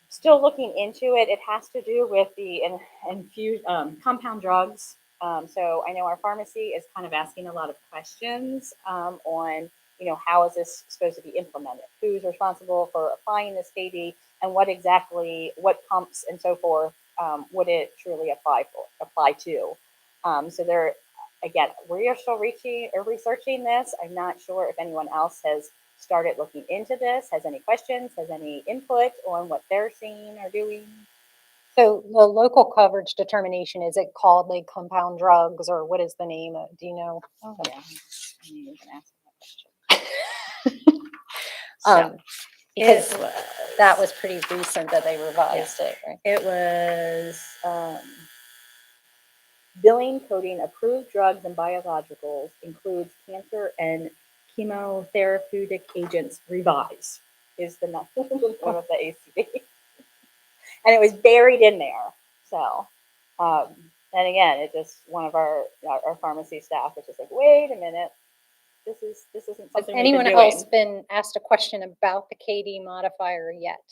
Still looking into it. It has to do with the infused compound drugs. So I know our pharmacy is kind of asking a lot of questions on, how is this supposed to be implemented? Who's responsible for applying this KD, and what pumps and so forth would it truly apply to? So there, again, we are still researching this. I'm not sure if anyone else has started looking into this, has any questions, has any input on what they're seeing or doing. So the local coverage determination, is it called like compound drugs, or what is the name? Do you know? Oh yeah, I knew you were gonna ask that question. Because It was, that was pretty recent that they revised it, right? It was billing coding approved drugs and biologicals includes cancer and chemotherapeutic agents revised is the name of the ACD. And it was buried in there. So, and again, it just, one of our pharmacy staff was just like, wait a minute, this isn't Has something anyone we've been else doing. been asked a question about the KD modifier yet?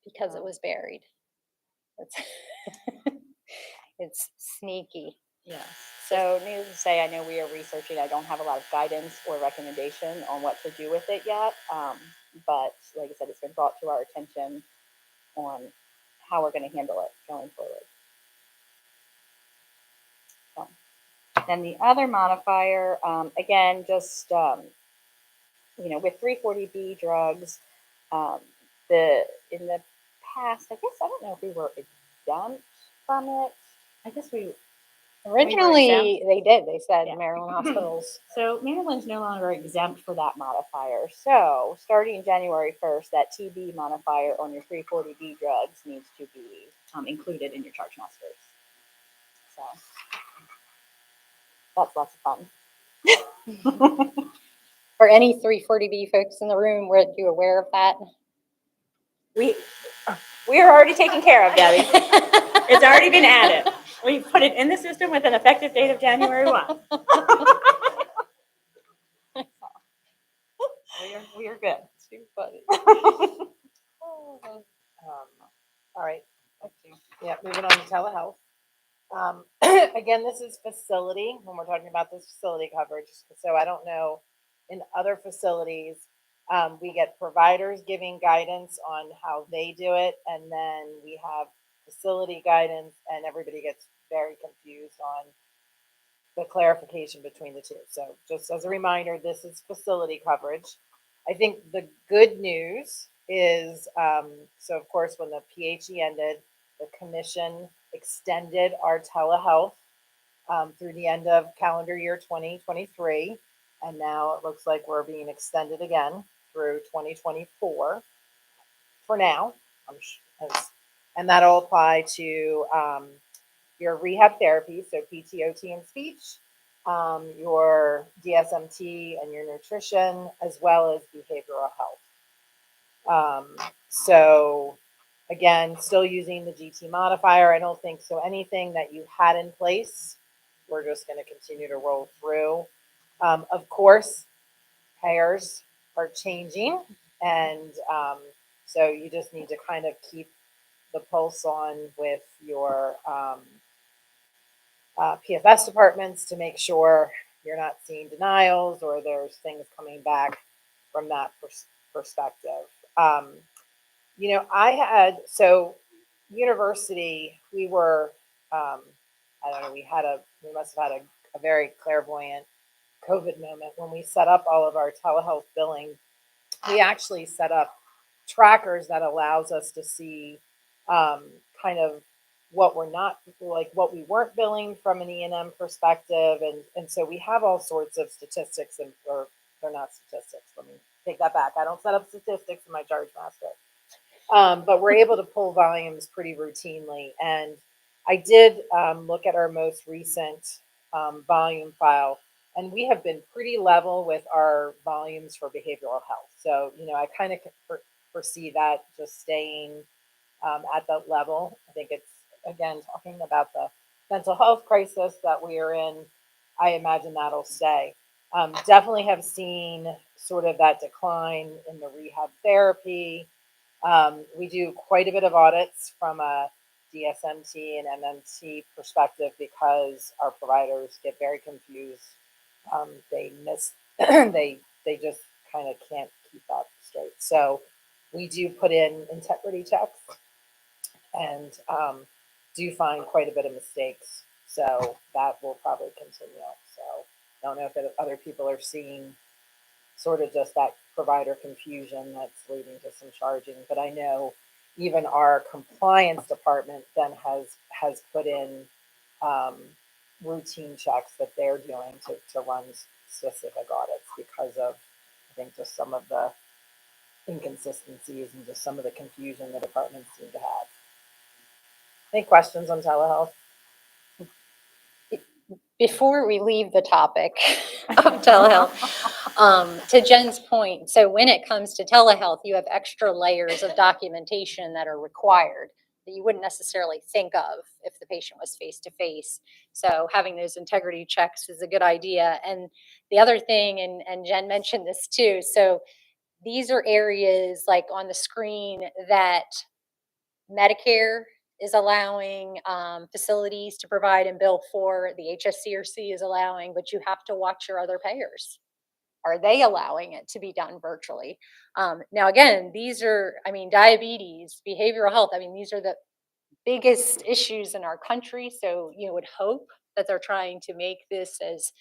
Because it was buried. It's sneaky. Yes. So needless to say, I know we are researching. I don't have a lot of guidance or recommendation on what to do with it yet. But like I said, it's been brought to our attention on how we're going to handle it going forward. So, then the other modifier, again, just, with 340B drugs, in the past, I guess, I don't know if we were exempt from it. I guess we Originally, they did. They said Yeah. Maryland hospitals. So Maryland's no longer exempt for that modifier. So starting January 1st, that TB modifier on your 340B drugs needs to be included in your charge masters. So that's lots of fun. For any 340B folks in the room, were you aware of that? We are already taken care of, Debbie. It's already been added. We put it in the system with an effective date of January 1. We are good. It's too funny. All right. Yeah, moving on to telehealth. Again, this is facility when we're talking about this facility coverage. So I don't know in other facilities We get providers giving guidance on how they do it, and then we have facility guidance, and everybody gets very confused on the clarification between the two. So just as a reminder, this is facility coverage. I think the good news is, so of course, when the PHE ended, the commission extended our telehealth through the end of calendar year 2023. And now it looks like we're being extended again through 2024 for now. And that'll apply to your rehab therapy, so PT, OT, and speech, your DSMT and your nutrition, as well as behavioral health. So again, still using the GT modifier. I don't think so. Anything that you had in place, we're just going to continue to roll through. Of course, payers are changing, and so you just need to kind of keep the pulse on with your PFS departments to make sure you're not seeing denials or there's things coming back from that perspective. You know, I had, so university, we were, I don't know, we must have had a very clairvoyant COVID moment when we set up all of our telehealth billing. We actually set up trackers that allows us to see kind of what we're not, like what we weren't billing from an E&M perspective. And so we have all sorts of statistics, and or they're not statistics. Let me take that back. I don't set up statistics in my charge master. But we're able to pull volumes pretty routinely. And I did look at our most recent volume file, and we have been pretty level with our volumes for behavioral health. So, you know, I kind of foresee that just staying at that level. I think it's, again, talking about the mental health crisis that we are in, I imagine that'll stay. Definitely have seen sort of that decline in the rehab therapy. We do quite a bit of audits from a DSMT and MMT perspective because our providers get very confused. They miss, they just kind of can't keep that straight. So we do put in integrity checks and do find quite a bit of mistakes. So that will probably continue. So I don't know if other people are seeing sort of just that provider confusion that's leading to some charging. But I know even our compliance department then has put in routine checks that they're doing to run specific audits because of, I think, just some of the inconsistencies and just some of the confusion the departments seem to have. Any questions on telehealth? Before we leave the topic of telehealth, to Jen's point, so when it comes to telehealth, you have extra layers of documentation that are required that you wouldn't necessarily think of if the patient was face to face. So having those integrity checks is a good idea. And the other thing, and Jen mentioned this too, so these are areas like on the screen that Medicare is allowing facilities to provide and bill for, the HSCRC is allowing, but you have to watch your other payers. Are they allowing it to be done virtually? Now, again, these are, I mean, diabetes, behavioral health, I mean, these are the biggest issues in our country. So you would hope that they're trying to make this as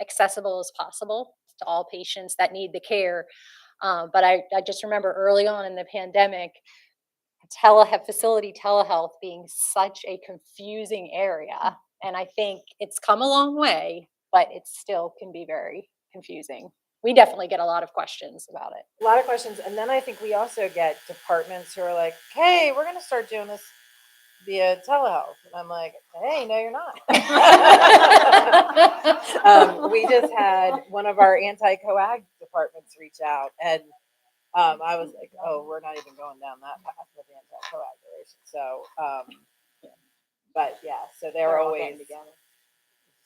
accessible as possible to all patients that need the care. But I just remember early on in the pandemic, facility telehealth being such a confusing area. And I think it's come a long way, but it still can be very confusing. We definitely get a lot of questions about it. A lot of questions. And then I think we also get departments who are like, hey, we're going to start doing this via telehealth. And I'm like, hey, no, you're not. We just had one of our anti-coag departments reach out, and I was like, oh, we're not even going down that path with anti-coagulation. So, but yeah, so they're always getting together.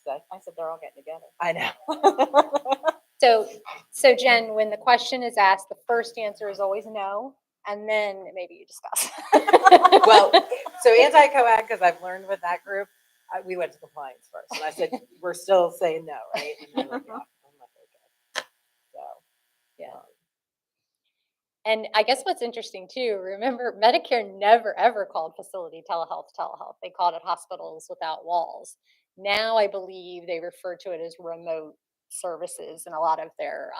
I said they're all getting together. I know. So Jen, when the question is asked, the first answer is always no, and then maybe you discuss. Well, so anti-coag, because I've learned with that group, we went to compliance first, and I said, we're still saying no, right? And they're like, yeah. I'm like, okay. So, Yeah. And I guess what's interesting too, remember Medicare never ever called facility telehealth telehealth. They called it hospitals without walls. Now I believe they refer to it as remote services in a lot of their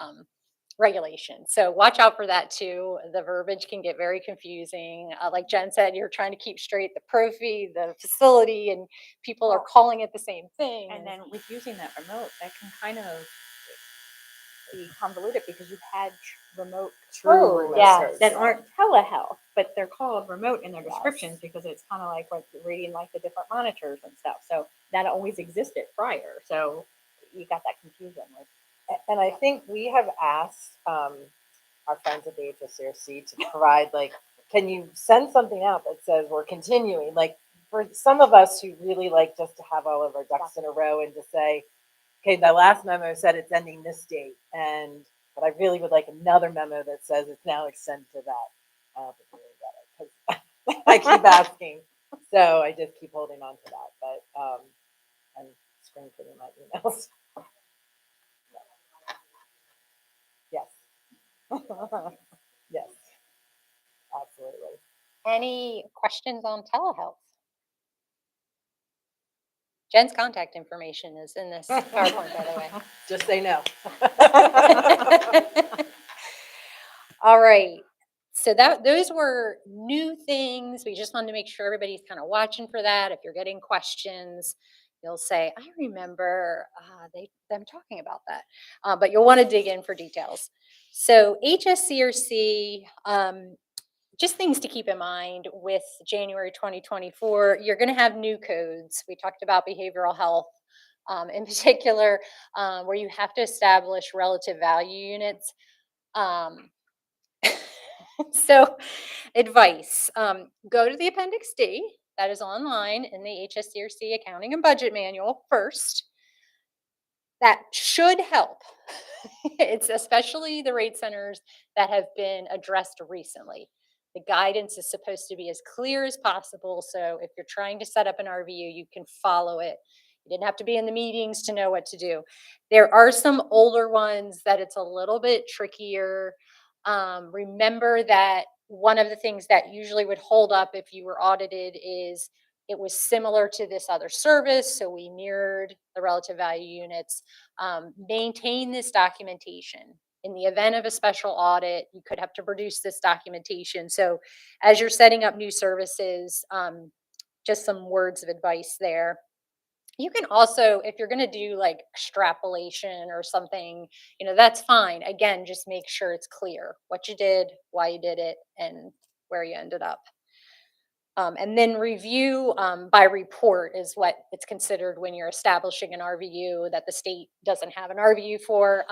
regulations. So watch out for that too. The verbiage can get very confusing. Like Jen said, you're trying to keep straight the prophy, the facility, and people are Well, calling it the same thing. And then with using that remote, that can kind of be convoluted because you've had remote True codes remote Yes. that codes. aren't telehealth, but they're called remote in their Yes. descriptions because it's kind of like what reading like the different monitors and stuff. So that always existed prior. So you got that confusion with. And I think we have asked our friends at the HSCRC to provide, like, can you send something out that says we're continuing? Like, for some of us who really like just to have all of our ducks in a row and to say, okay, the last memo said it's ending this date, but I really would like another memo that says it's now extended to that. I don't think we're gonna get it because I keep asking, so I just keep holding on to that. But I'm screen putting my emails. Yes. Yes, absolutely. Any questions on telehealth? Jen's contact information is in this PowerPoint, by the way. Just say no. All right. So those were new things. We just wanted to make sure everybody's kind of watching for that. If you're getting questions, you'll say, "I remember them talking about that," but you'll want to dig in for details. So HSCRC, just things to keep in mind with January 2024. You're going to have new codes. We talked about behavioral health. In particular, where you have to establish relative value units. So, advice, go to the Appendix D, that is online in the HSCRC Accounting and Budget Manual first. That should help. It's especially the rate centers that have been addressed recently. The guidance is supposed to be as clear as possible. So if you're trying to set up an RVU, you can follow it. You didn't have to be in the meetings to know what to do. There are some older ones that it's a little bit trickier. Remember that one of the things that usually would hold up if you were audited is it was similar to this other service, so we mirrored the relative value units. Maintain this documentation. In the event of a special audit, you could have to produce this documentation. So as you're setting up new services, just some words of advice there. You can also, if you're going to do like extrapolation or something, that's fine. Again, just make sure it's clear what you did, why you did it, and where you ended up. And then review by report is what it's considered when you're establishing an RVU that the state doesn't have an RVU for.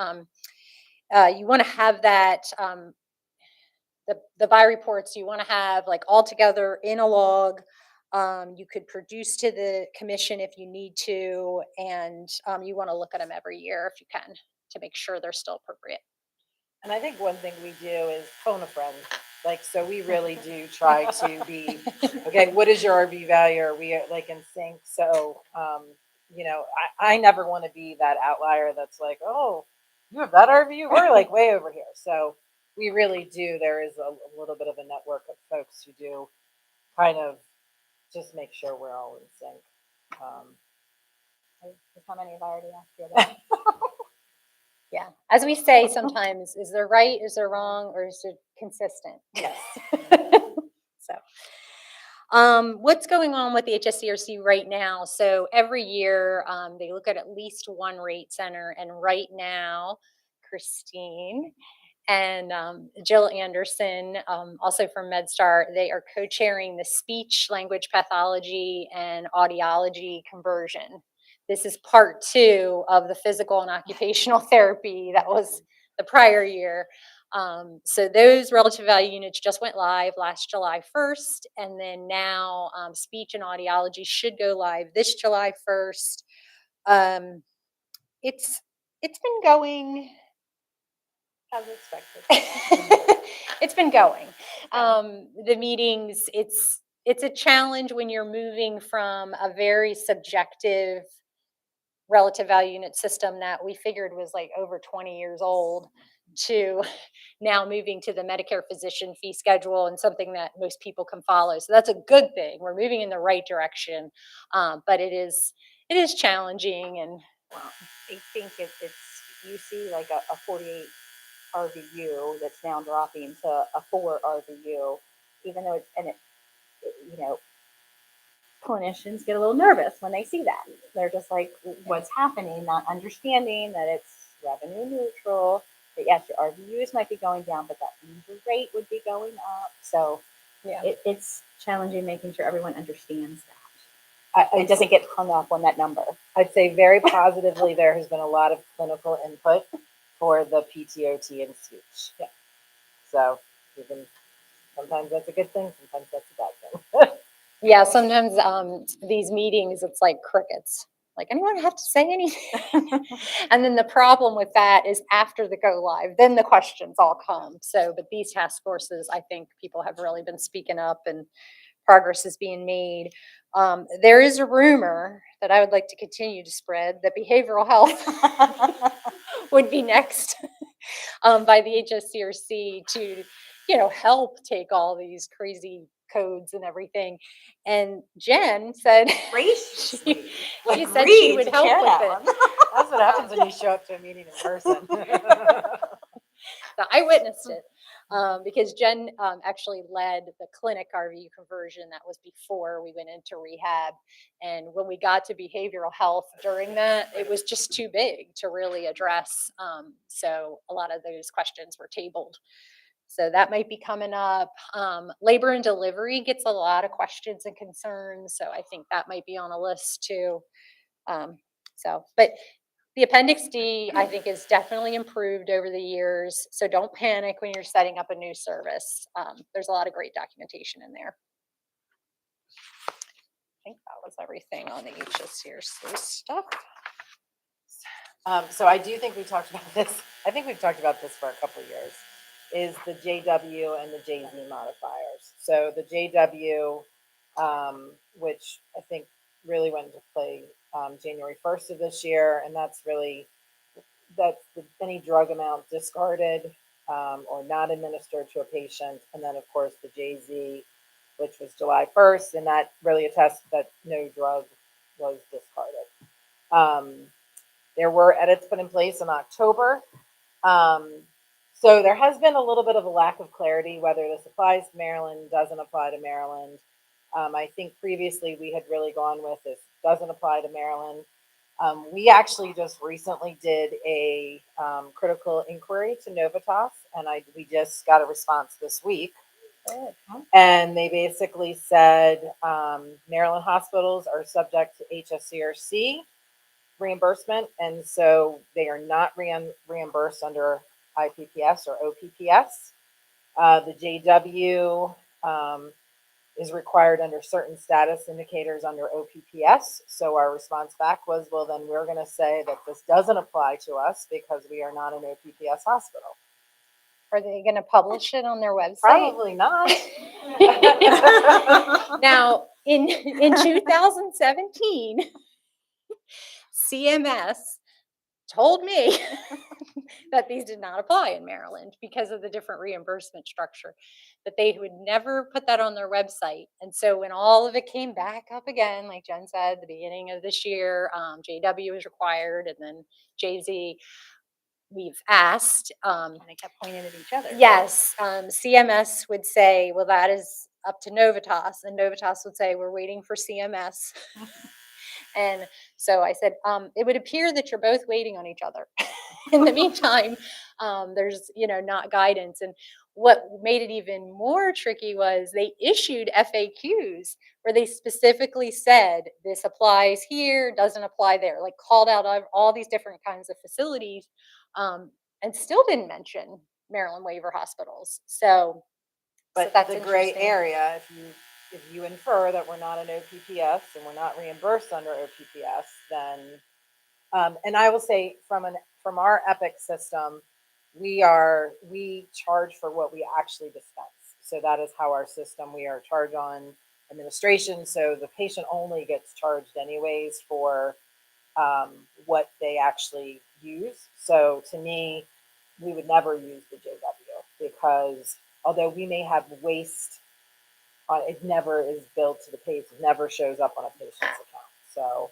You want to have that, the by reports you want to have like all together in a log. You could produce to the commission if you need to, and you want to look at them every year if you can to make sure they're still appropriate. And I think one thing we do is phone a friend. Like, so we really do try to be, okay, what is your RV value? Are we like in sync? So, I never want to be that outlier that's like, oh, you have that RV? We're like way over here. So we really do. There is a little bit of a network of folks who do kind of just make sure we're all in sync. How many have I already asked you about? Yeah. As we say sometimes, is there right, is there wrong, or is it consistent? Yes. So, what's going on with the HSCRC right now? So every year they look at least one rate center, and right now, Christine and Jill Anderson, also from MedStar, they are co-chairing the speech language pathology and audiology conversion. This is part 2 of the physical and occupational therapy that was the prior year. So those relative value units just went live last July 1st, and then now speech and audiology should go live this July 1st. It's been going. As expected. It's been going. The meetings, it's a challenge when you're moving from a very subjective relative value unit system that we figured was like over 20 years old to now moving to the Medicare physician fee schedule and something that most people can follow. So that's a good thing. We're moving in the right direction, but it is challenging. And I think it's you see like a 48 RVU that's now dropping to a 4 RVU, even though it's and it you know clinicians get a little nervous when they see that. They're just like, what's happening? Not understanding that it's revenue neutral. That yes, your RVUs might be going down, but that user rate would be going up. So yeah, it's challenging making sure everyone understands that. It doesn't get hung up on that number. I'd say very positively there has been a lot of clinical input for the PTOT and speech. Yeah. So even sometimes that's a good thing, sometimes that's a bad thing. yeah. Sometimes these meetings, it's like crickets. Like, anyone have to say anything? And then the problem with that is after the go live, then the questions all come. So, but these task forces, I think people have really been speaking up and progress is being made. There is a rumor that I would like to continue to spread that behavioral health would be next by the HSCRC to, help take all these crazy codes and everything. And Jen said Graciously she said she would to help share with that it. one. That's what happens when you show up to a meeting in person. So I witnessed it because Jen actually led the clinic RVU conversion. That was before we went into rehab. And when we got to behavioral health during that, it was just too big to really address. So a lot of those questions were tabled. So that might be coming up. Labor and delivery gets a lot of questions and concerns. So I think that might be on a list too. But the Appendix D, I think, is definitely improved over the years. So don't panic when you're setting up a new service. There's a lot of great documentation in there. I think that was everything on the HSCRC stuff. So I do think we talked about this. I think we've talked about this for a couple of years. Is the JW and the JZ modifiers. So the JW, which I think really went into play January 1st of this year, and that's any drug amount discarded or not administered to a patient, and then of course the JZ, which was July 1st, and that really attests that no drug was discarded. There were edits put in place in October. So there has been a little bit of a lack of clarity whether this applies to Maryland, doesn't apply to Maryland. I think previously we had really gone with this doesn't apply to Maryland. We actually just recently did a critical inquiry to Novitas, and we just got a response this week. And they basically said Maryland hospitals are subject to HSCRC reimbursement, and so they are not reimbursed under IPPS or OPPS. The JW is required under certain status indicators under OPPS. So our response back was, well, then we're going to say that this doesn't apply to us because we are not an OPPS hospital. Are they going to publish it on their website? Probably not. Now, in 2017, CMS told me that these did not apply in Maryland because of the different reimbursement structure, but they would never put that on their website. And so when all of it came back up again, like Jen said, at the beginning of this year, JW is required, and then JZ, we've asked. And they kept pointing at each other. Yes, CMS would say, well, that is up to Novitas, and Novitas would say, we're waiting for CMS. And so I said, it would appear that you're both waiting on each other. In the meantime, there's, not guidance. And what made it even more tricky was they issued FAQs where they specifically said, this applies here, doesn't apply there, like called out all these different kinds of facilities, and still didn't mention Maryland waiver hospitals. So But the gray area, if you infer that we're not an OPPS and we're not reimbursed under OPPS, then, and I will say from our Epic system, we charge for what we actually dispense. So that is how our system, we are charged on administration. So the patient only gets charged anyways for what they actually use. So to me, we would never use the JW because although we may have waste on it, never is billed to the patient, it never shows up on a patient's account. So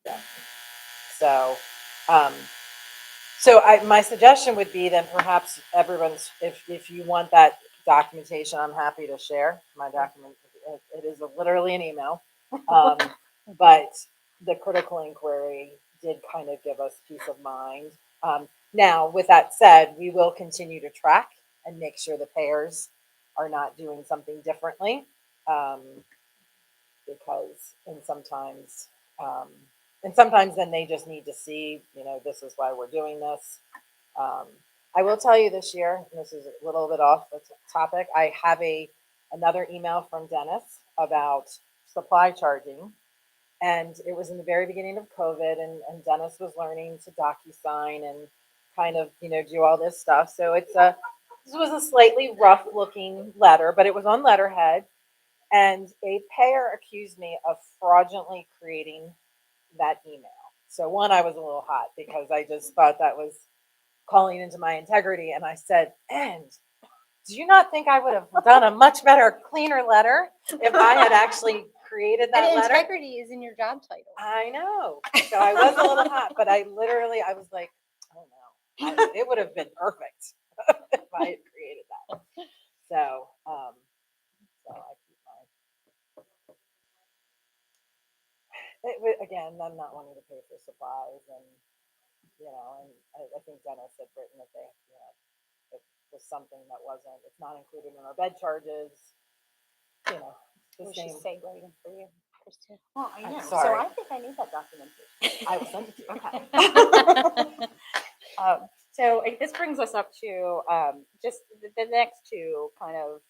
yeah. So, um, my suggestion would be then perhaps everyone's, if you want that documentation, I'm happy to share my document. It is literally an email. But the critical inquiry did kind of give us peace of mind. Now, with that said, we will continue to track and make sure the payers are not doing something differently. Because, and sometimes then they just need to see, this is why we're doing this. I will tell you this year, and this is a little bit off the topic, I have another email from Dennis about supply charging. And it was in the very beginning of COVID, and Dennis was learning to DocuSign and kind of, do all this stuff. So this was a slightly rough looking letter, but it was on letterhead. And a payer accused me of fraudulently creating that email. So one, I was a little hot because I just thought that was calling into my integrity. And I said, and do you not think I would have done a much better, cleaner letter if I had actually created that And letter? integrity is in your job title. I know. So I was a little hot, but I was like, oh no, it would have been perfect if I had created that. So, I keep again, I'm not wanting to pay for supplies and I think Dennis had written that it was something that it's not included in our bed charges, the We same. should say writing for you, Christine. Oh, I I'm know. So sorry. I think I need that documentation. I will send it to you. Okay. This brings us up to just the next two kind of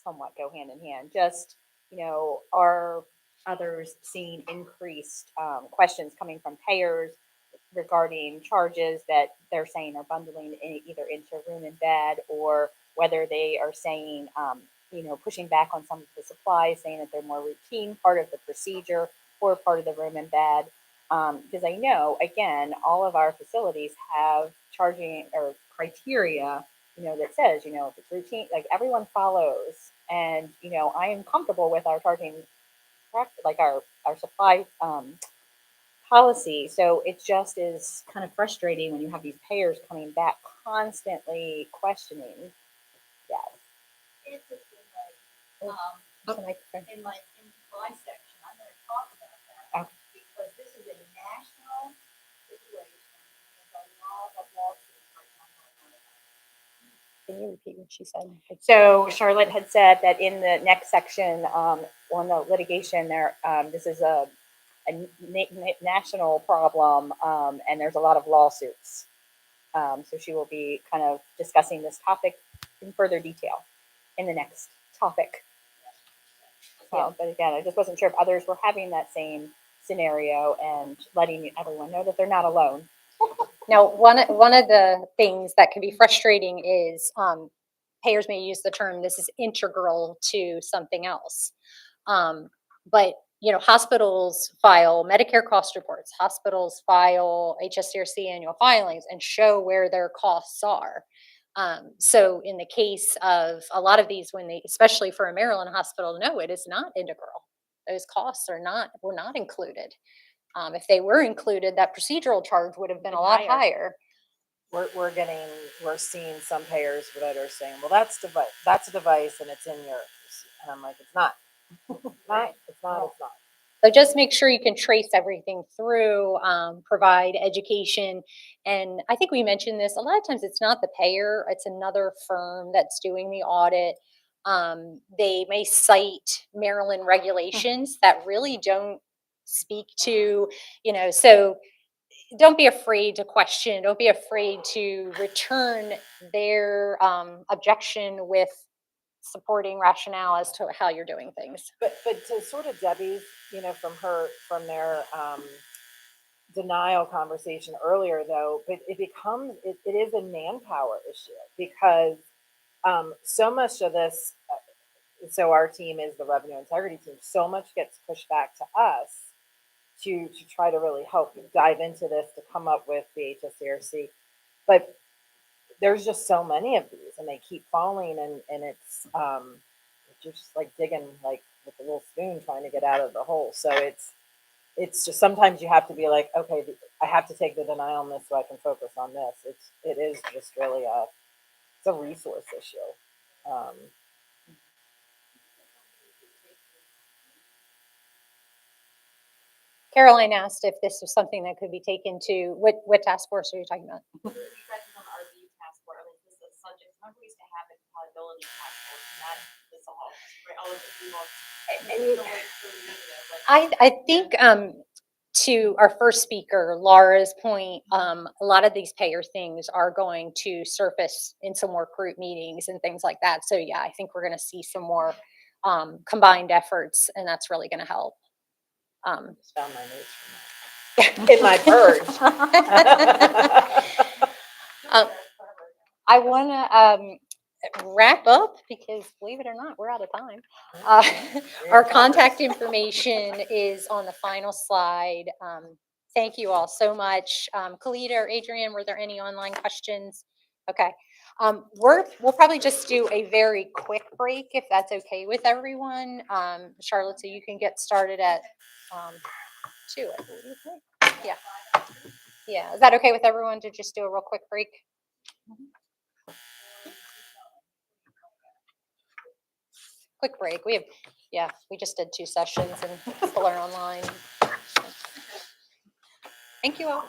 somewhat go hand in hand. Just, are others seeing increased questions coming from payers regarding charges that they're saying are bundling either into room and bed, or whether they are saying, pushing back on some of the supplies, saying that they're more routine part of the procedure or part of the room and bed. Because I know, again, all of our facilities have charging or criteria, that says, if it's routine, like everyone follows. And, I am comfortable with our charging, like our supply policy. So it just is kind of frustrating when you have these payers coming back constantly questioning. Yes. It's just in my section, I'm going to talk about that because this is a national situation. There's a lot of lawsuits right now going on. Can you repeat what she said? So Charlotte had said that in the next section on the litigation there, this is a national problem, and there's a lot of lawsuits. So she will be kind of discussing this topic in further detail in the next topic. But again, I just wasn't sure if others were having that same scenario and letting everyone know that they're not alone. Now, one of the things that can be frustrating is payers may use the term "this is integral to something else," but hospitals file Medicare cost reports, hospitals file HSCRC annual filings, and show where their costs are. So, in the case of a lot of these, especially for a Maryland hospital, no, it is not integral. Those costs were not included. If they were included, that procedural charge would have been a lot higher. We're seeing some payers that are saying, well, that's a device and it's in yours. And I'm like, it's not. It's not. So just make sure you can trace everything through, provide education. And I think we mentioned this, a lot of times it's not the payer, it's another firm that's doing the audit. They may cite Maryland regulations that really don't speak to, so don't be afraid to question, don't be afraid to return their objection with supporting rationale as to how you're doing things. But to sort of Debbie's, from their denial conversation earlier, though, but it is a manpower issue because so much of this, so our team is the revenue integrity team, so much gets pushed back to us to try to really help dive into this to come up with the HSCRC. But there's just so many of these, and they keep falling, and it's you're just like digging like with a little spoon trying to get out of the hole. So it's just sometimes you have to be like, okay, I have to take the denial on this so I can focus on this. It is just really it's a resource issue. Caroline asked if this was something that could be taken to, what task force are you talking about? I think to our first speaker, Laura's point, a lot of these payer things are going to surface in some work group meetings and things like that. So yeah, I think we're going to see some more combined efforts, and that's really going to help. Just found my notes from that. In my purge. I want to wrap up because, believe it or not, we're out of time. Our contact information is on the final slide. Thank you all so much. Kalita or Adrienne, were there any online questions? Okay. We'll probably just do a very quick break if that's okay with everyone. Charlotte, so you can get started at 2, I believe. Yeah. Yeah. Is that okay with everyone to just do a real quick break? Quick break. We just did 2 sessions and people are online. Thank you all.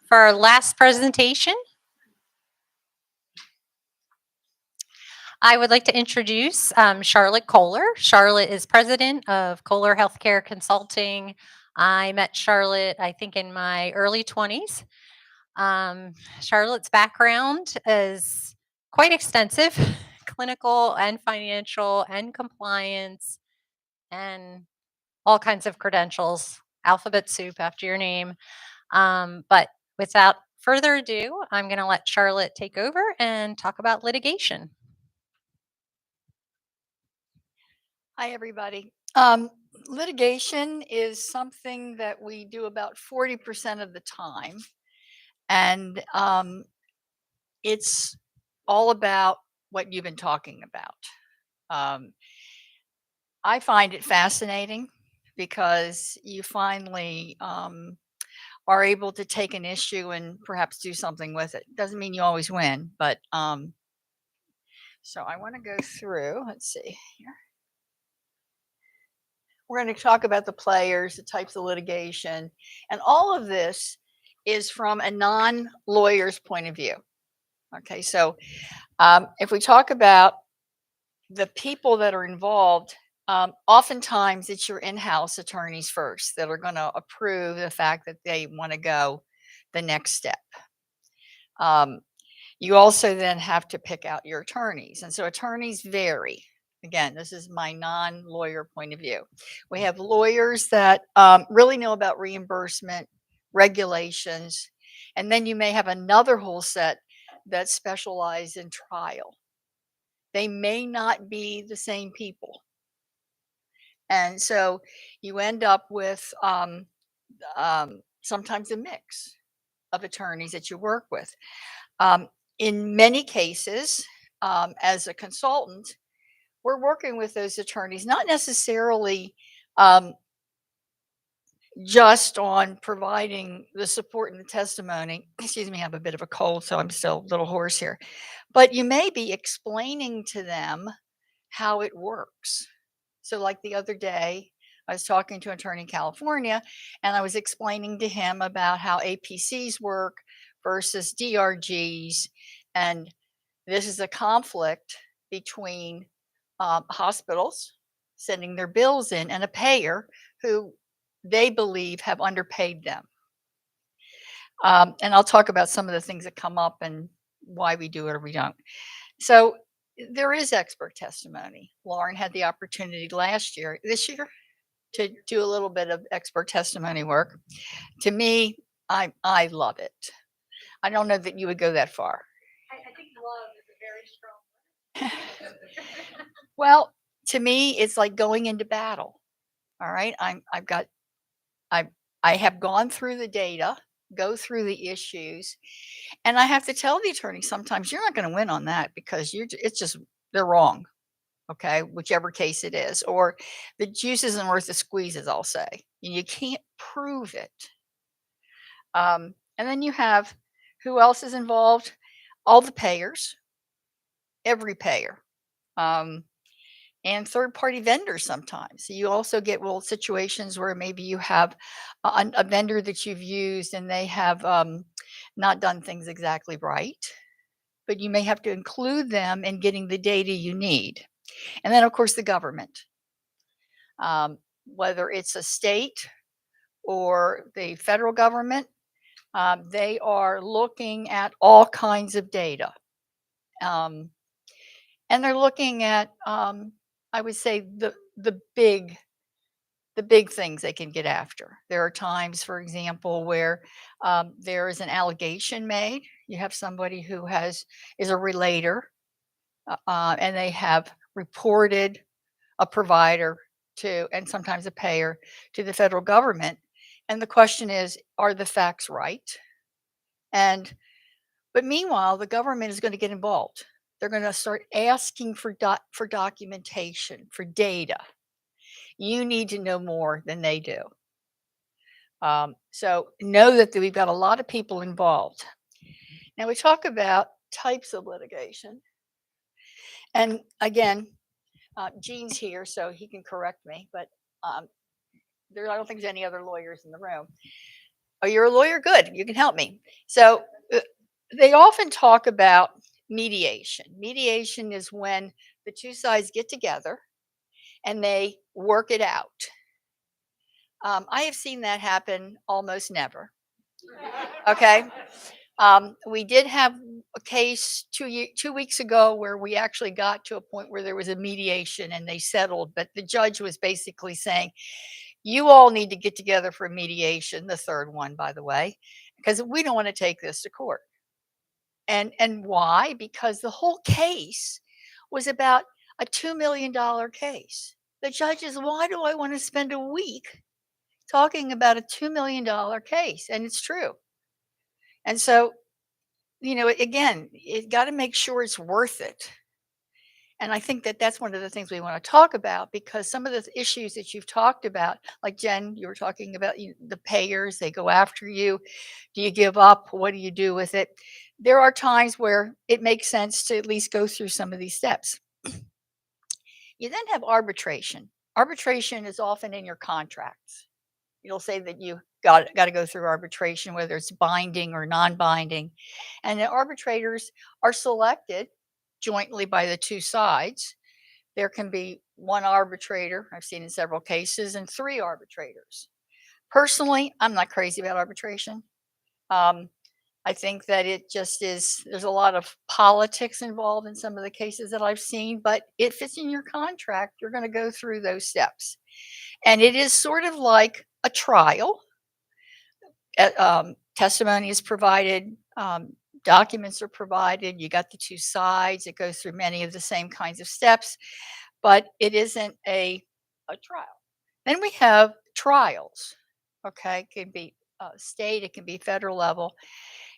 For our last presentation, I would like to introduce Charlotte Kohler. Charlotte is president of Kohler Healthcare Consulting. I met Charlotte, I think, in my early 20s. Charlotte's background is quite extensive, clinical and financial and compliance and all kinds of credentials, alphabet soup after your name. But without further ado, I'm going to let Charlotte take over and talk about litigation. Hi, everybody. Litigation is something that we do about 40% of the time. And it's all about what you've been talking about. I find it fascinating because you finally are able to take an issue and perhaps do something with it. Doesn't mean you always win, but so I want to go through, let's see here. We're going to talk about the players, the types of litigation, and all of this is from a non-lawyer's point of view. Okay, so if we talk about the people that are involved, oftentimes it's your in-house attorneys first that are going to approve the fact that they want to go the next step. You also then have to pick out your attorneys, and so attorneys vary. Again, this is my non-lawyer point of view. We have lawyers that really know about reimbursement, regulations, and then you may have another whole set that specialize in trial. They may not be the same people. And so you end up with sometimes a mix of attorneys that you work with. In many cases, as a consultant, we're working with those attorneys, not necessarily just on providing the support and the testimony. Excuse me, I have a bit of a cold, so I'm still a little hoarse here. But you may be explaining to them how it works. So like the other day, I was talking to an attorney in California, and I was explaining to him about how APCs work versus DRGs. And this is a conflict between hospitals sending their bills in and a payer who they believe have underpaid them. And I'll talk about some of the things that come up and why we do it or we don't. So there is expert testimony. Lauren had the opportunity this year, to do a little bit of expert testimony work. To me, I love it. I don't know that you would go that far. I think love is a very strong word. Well, to me, it's like going into battle. All right. I have gone through the data, go through the issues, and I have to tell the attorney sometimes you're not going to win on that because they're wrong. Okay, whichever case it is, or the juice isn't worth the squeeze, I'll say. And you can't prove it. And then you have who else is involved? All the payers, every payer. And third-party vendors sometimes. So you also get situations where maybe you have a vendor that you've used and they have not done things exactly right, but you may have to include them in getting the data you need. And then, of course, the government, whether it's a state or the federal government, they are looking at all kinds of data. And they're looking at I would say the big things they can get after. There are times, for example, where there is an allegation made. You have somebody who is a relator, and they have reported a provider and sometimes a payer to the federal government. And the question is, are the facts right? But meanwhile, the government is going to get involved. They're going to start asking for documentation, for data. You need to know more than they do. So know that we've got a lot of people involved. Now we talk about types of litigation. And again, Gene's here, so he can correct me, but I don't think there's any other lawyers in the room. Oh, you're a lawyer? Good. You can help me. So they often talk about mediation. Mediation is when the two sides get together and they work it out. I have seen that happen almost never. Okay. We did have a case 2 weeks ago where we actually got to a point where there was a mediation and they settled, but the judge was basically saying, you all need to get together for mediation, the third one, by the way, because we don't want to take this to court. And why? Because the whole case was about a $2 million case. The judge is, why do I want to spend a week talking about a $2 million case? And it's true. And so, again, you got to make sure it's worth it. And I think that that's one of the things we want to talk about, because some of the issues that you've talked about, like Jen, you were talking about the payers, they go after you. Do you give up? What do you do with it? There are times where it makes sense to at least go through some of these steps. You then have arbitration. Arbitration is often in your contracts. It'll say that you got to go through arbitration, whether it's binding or non-binding. And the arbitrators are selected jointly by the two sides. There can be one arbitrator, I've seen in several cases, and 3 arbitrators. Personally, I'm not crazy about arbitration. I think that it just is, there's a lot of politics involved in some of the cases that I've seen, but if it's in your contract, you're going to go through those steps. And it is sort of like a trial. Testimony is provided, documents are provided, you got the two sides, it goes through many of the same kinds of steps, but it isn't a trial. Then we have trials. Okay, it can be state, it can be federal level.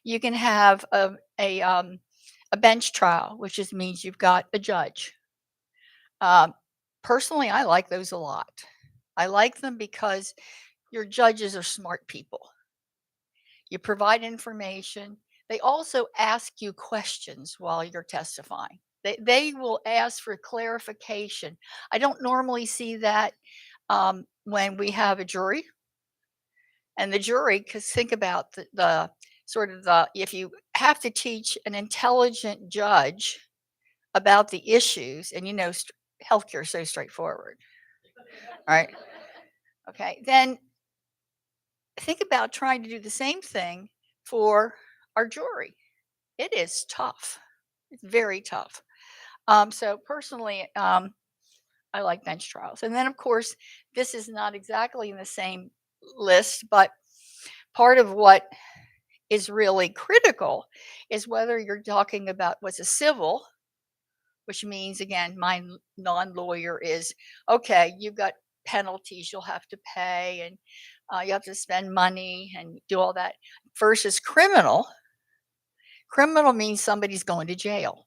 You can have a bench trial, which just means you've got a judge. Personally, I like those a lot. I like them because your judges are smart people. You provide information. They also ask you questions while you're testifying. They will ask for clarification. I don't normally see that when we have a jury. And the jury, because think about the sort of if you have to teach an intelligent judge about the issues, and healthcare is so straightforward, right? Okay, then think about trying to do the same thing for our jury. It is tough. It's very tough. So personally, I like bench trials. And then, of course, this is not exactly in the same list, but part of what is really critical is whether you're talking about what's a civil, which means, again, my non-lawyer is, okay, you've got penalties you'll have to pay, and you have to spend money and do all that, versus criminal. Criminal means somebody's going to jail.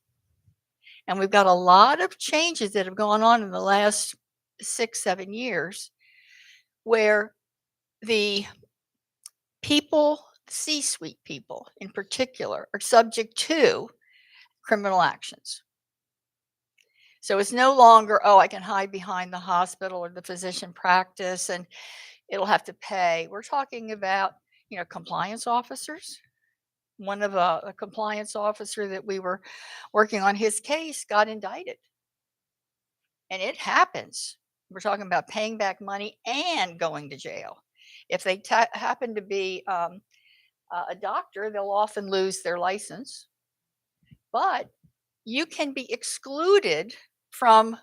And we've got a lot of changes that have gone on in the last 6-7 years where the people, C-suite people in particular, are subject to criminal actions. So it's no longer, oh, I can hide behind the hospital or the physician practice and it'll have to pay. We're talking about, compliance officers. One of a compliance officer that we were working on his case got indicted. And it happens. We're talking about paying back money and going to jail. If they happen to be a doctor, they'll often lose their license. But you can be excluded from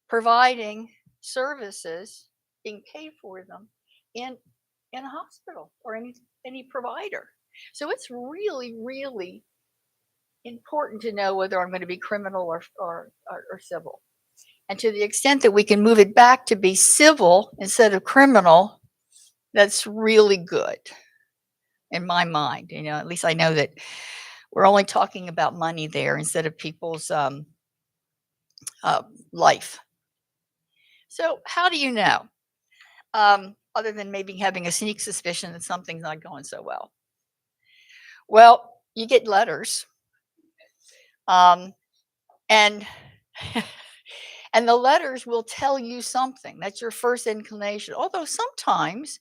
providing services, being paid for them in a hospital or any provider. So it's really, really important to know whether I'm going to be criminal or civil. And to the extent that we can move it back to be civil instead of criminal, that's really good in my mind. At least I know that we're only talking about money there instead of people's life. So how do you know? Other than maybe having a sneak suspicion that something's not going so well. Well, you get letters. And And the letters will tell you something. That's your first inclination. Although sometimes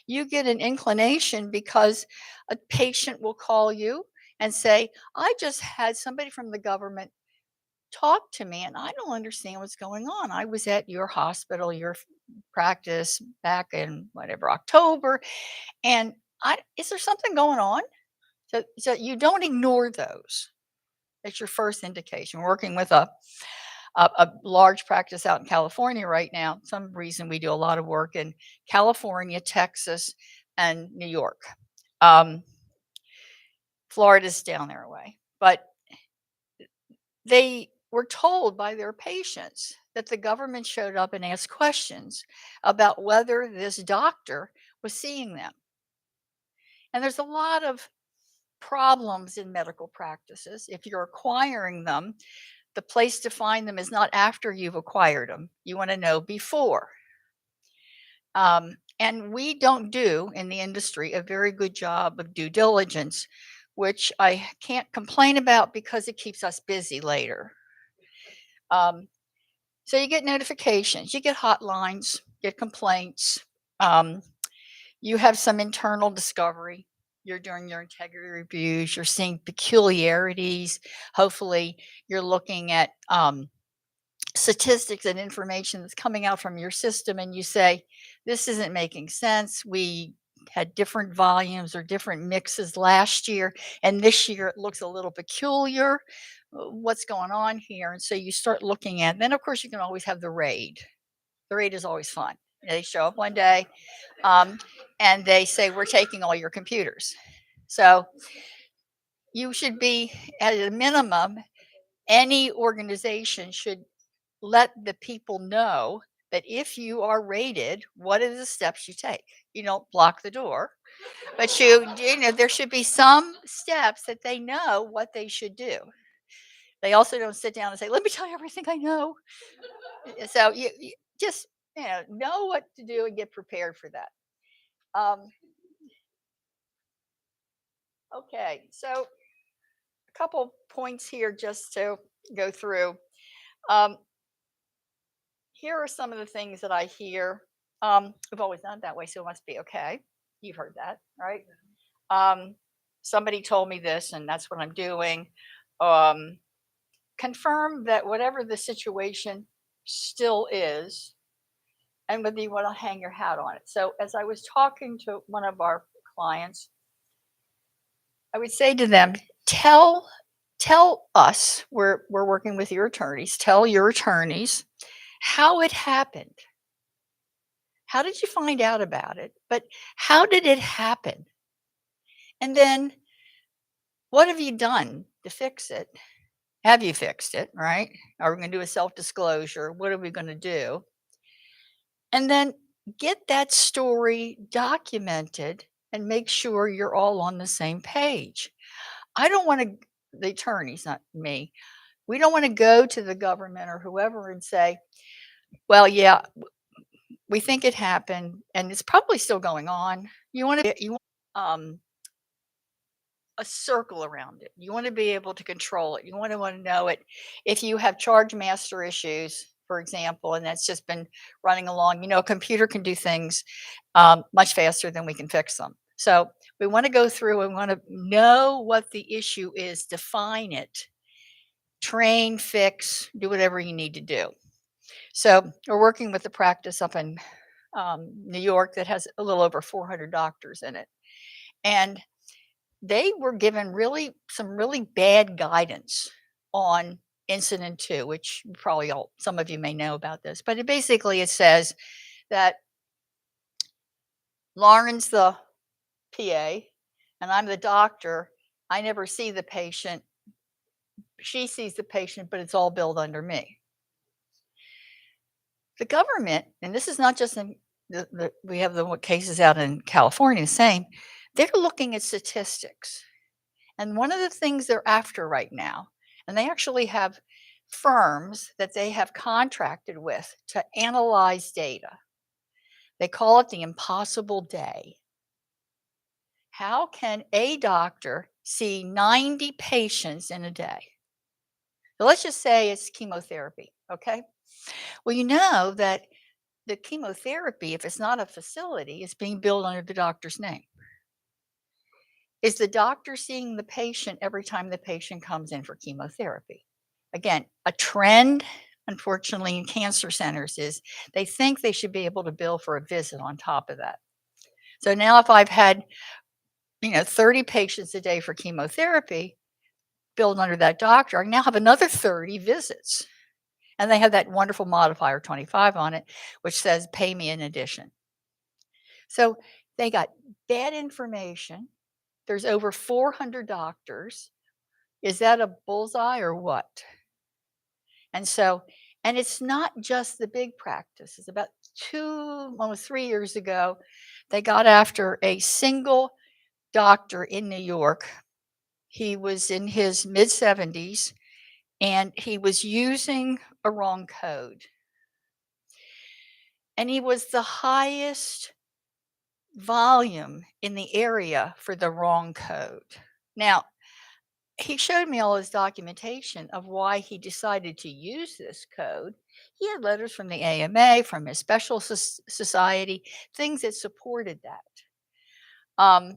you get an inclination because a patient will call you and say, I just had somebody from the government talk to me and I don't understand what's going on. I was at your hospital, your practice back in whatever October, and is there something going on? So you don't ignore those. That's your first indication. We're working with a large practice out in California right now. Some reason we do a lot of work in California, Texas, and New York. Florida's down there away, but they were told by their patients that the government showed up and asked questions about whether this doctor was seeing them. And there's a lot of problems in medical practices. If you're acquiring them, the place to find them is not after you've acquired them. You want to know before. And we don't do in the industry a very good job of due diligence, which I can't complain about because it keeps us busy later. So you get notifications, you get hotlines, get complaints. You have some internal discovery. You're doing your integrity reviews. You're seeing peculiarities. Hopefully, you're looking at statistics and information that's coming out from your system, and you say, this isn't making sense. We had different volumes or different mixes last year, and this year it looks a little peculiar. What's going on here? And so you start looking at, then of course you can always have the raid. The raid is always fun. They show up one day and they say, we're taking all your computers. So you should be, at a minimum, any organization should let the people know that if you are raided, what are the steps you take? You don't block the door, but you know, there should be some steps that they know what they should do. They also don't sit down and say, let me tell you everything I know. So you just, know what to do and get prepared for that. Okay, so a couple points here just to go through. Here are some of the things that I hear. We've always done it that way, so it must be okay. You've heard that, right? Somebody told me this, and that's what I'm doing. Confirm that whatever the situation still is, and whether you want to hang your hat on it. So, as I was talking to one of our clients, I would say to them, tell us, we're working with your attorneys, tell your attorneys how it happened. How did you find out about it? But how did it happen? And then what have you done to fix it? Have you fixed it, right? Are we going to do a self-disclosure? What are we going to do? And then get that story documented and make sure you're all on the same page. I don't want to, the attorneys, not me, we don't want to go to the government or whoever and say, well, yeah, we think it happened and it's probably still going on. You want a circle around it. You want to be able to control it. You want to know it. If you have charge master issues, for example, and that's just been running along, a computer can do things much faster than we can fix them. So we want to go through and want to know what the issue is, define it, train, fix, do whatever you need to do. So we're working with a practice up in New York that has a little over 400 doctors in it. And they were given some really bad guidance on incident 2, which probably some of you may know about this, but it says that Lauren's the PA and I'm the doctor. I never see the patient. She sees the patient, but it's all billed under me. The government, and this is not just in we have the cases out in California, the same, they're looking at statistics. And one of the things they're after right now, and they actually have firms that they have contracted with to analyze data. They call it the impossible day. How can a doctor see 90 patients in a day? So let's just say it's chemotherapy, okay? Well, you know that the chemotherapy, if it's not a facility, is being billed under the doctor's name. Is the doctor seeing the patient every time the patient comes in for chemotherapy? Again, a trend, unfortunately, in cancer centers is they think they should be able to bill for a visit on top of that. So now if I've had, 30 patients a day for chemotherapy billed under that doctor, I now have another 30 visits. And they have that wonderful modifier 25 on it, which says pay me in addition. So they got bad information. There's over 400 doctors. Is that a bullseye or what? And it's not just the big practices. About almost 3 years ago, they got after a single doctor in New York. He was in his mid 70s and he was using a wrong code. And he was the highest volume in the area for the wrong code. Now, he showed me all his documentation of why he decided to use this code. He had letters from the AMA, from his special society, things that supported that.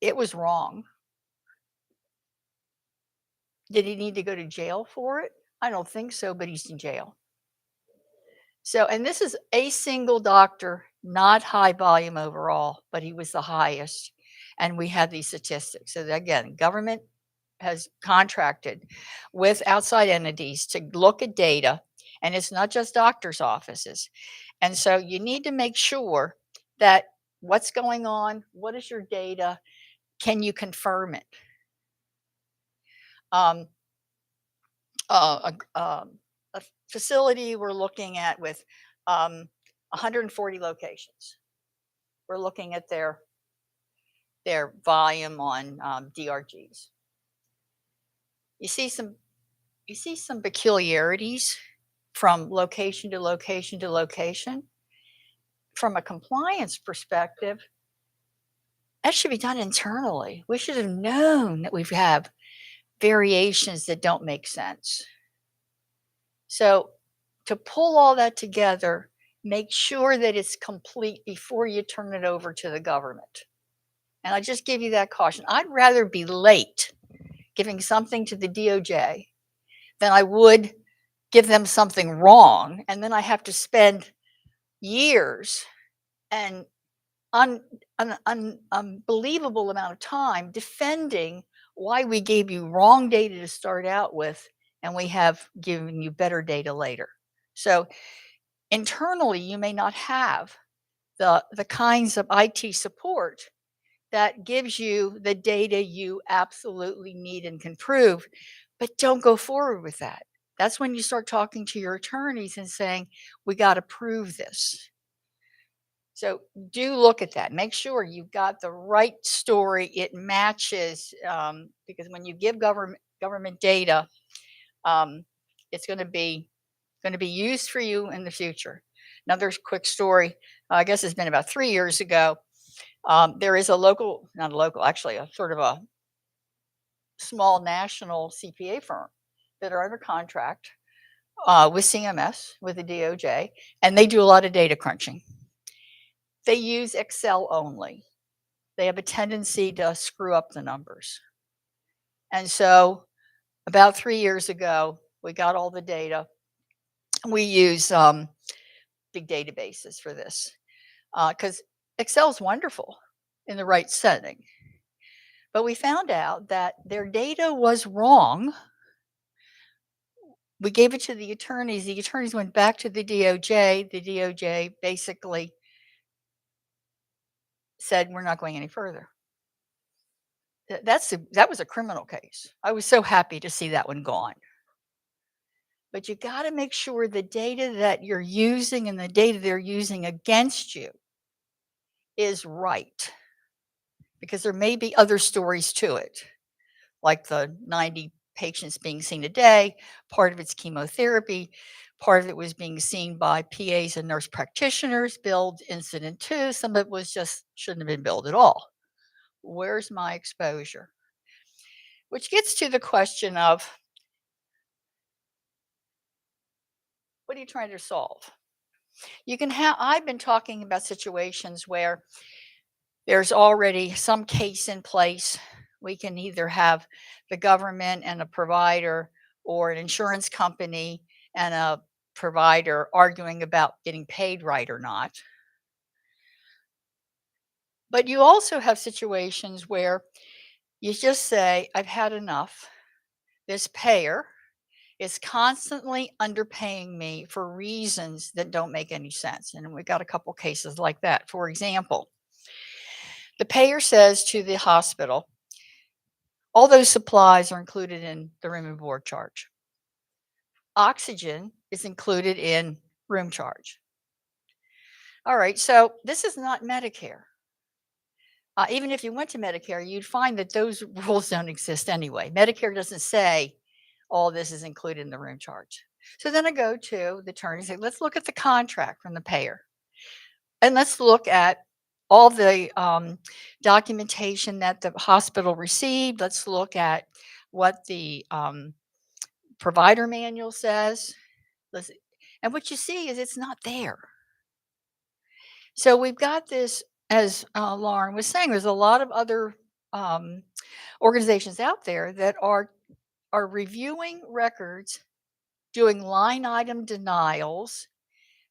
It was wrong. Did he need to go to jail for it? I don't think so, but he's in jail. So, and this is a single doctor, not high volume overall, but he was the highest. And we have these statistics. So again, government has contracted with outside entities to look at data, and it's not just doctors' offices. And so you need to make sure that what's going on, what is your data, can you confirm it? A facility we're looking at with 140 locations. We're looking at their volume on DRGs. You see some peculiarities from location to location to location. From a compliance perspective, that should be done internally. We should have known that we have variations that don't make sense. So to pull all that together, make sure that it's complete before you turn it over to the government. And I just give you that caution. I'd rather be late giving something to the DOJ than I would give them something wrong. And then I have to spend years and an unbelievable amount of time defending why we gave you wrong data to start out with, and we have given you better data later. So internally, you may not have the kinds of IT support that gives you the data you absolutely need and can prove, but don't go forward with that. That's when you start talking to your attorneys and saying, we got to prove this. So do look at that. Make sure you've got the right story. It matches, because when you give government data, it's going to be used for you in the future. Another quick story. I guess it's been about 3 years ago. There is actually a sort of a small national CPA firm that are under contract with CMS, with the DOJ, and they do a lot of data crunching. They use Excel only. They have a tendency to screw up the numbers. And so about 3 years ago, we got all the data. We use big databases for this because Excel is wonderful in the right setting. But we found out that their data was wrong. We gave it to the attorneys. The attorneys went back to the DOJ. The DOJ basically said, we're not going any further. That was a criminal case. I was so happy to see that one gone. But you got to make sure the data that you're using and the data they're using against you is right. Because there may be other stories to it, like the 90 patients being seen a day, part of it's chemotherapy, part of it was being seen by PAs and nurse practitioners, billed incident 2, some of it was just shouldn't have been billed at all. Where's my exposure? Which gets to the question of, What are you trying to solve? You can have, I've been talking about situations where there's already some case in place. We can either have the government and a provider, or an insurance company and a provider arguing about getting paid right or not. But you also have situations where you just say, I've had enough. This payer is constantly underpaying me for reasons that don't make any sense. And we've got a couple cases like that. For example, the payer says to the hospital, all those supplies are included in the room and board charge. Oxygen is included in room charge. All right, so this is not Medicare. Even if you went to Medicare, you'd find that those rules don't exist anyway. Medicare doesn't say all this is included in the room charge. So then I go to the attorney and say, let's look at the contract from the payer. And let's look at all the documentation that the hospital received. Let's look at what the provider manual says. And what you see is it's not there. So we've got this, as Lauren was saying, there's a lot of other organizations out there that are reviewing records, doing line item denials,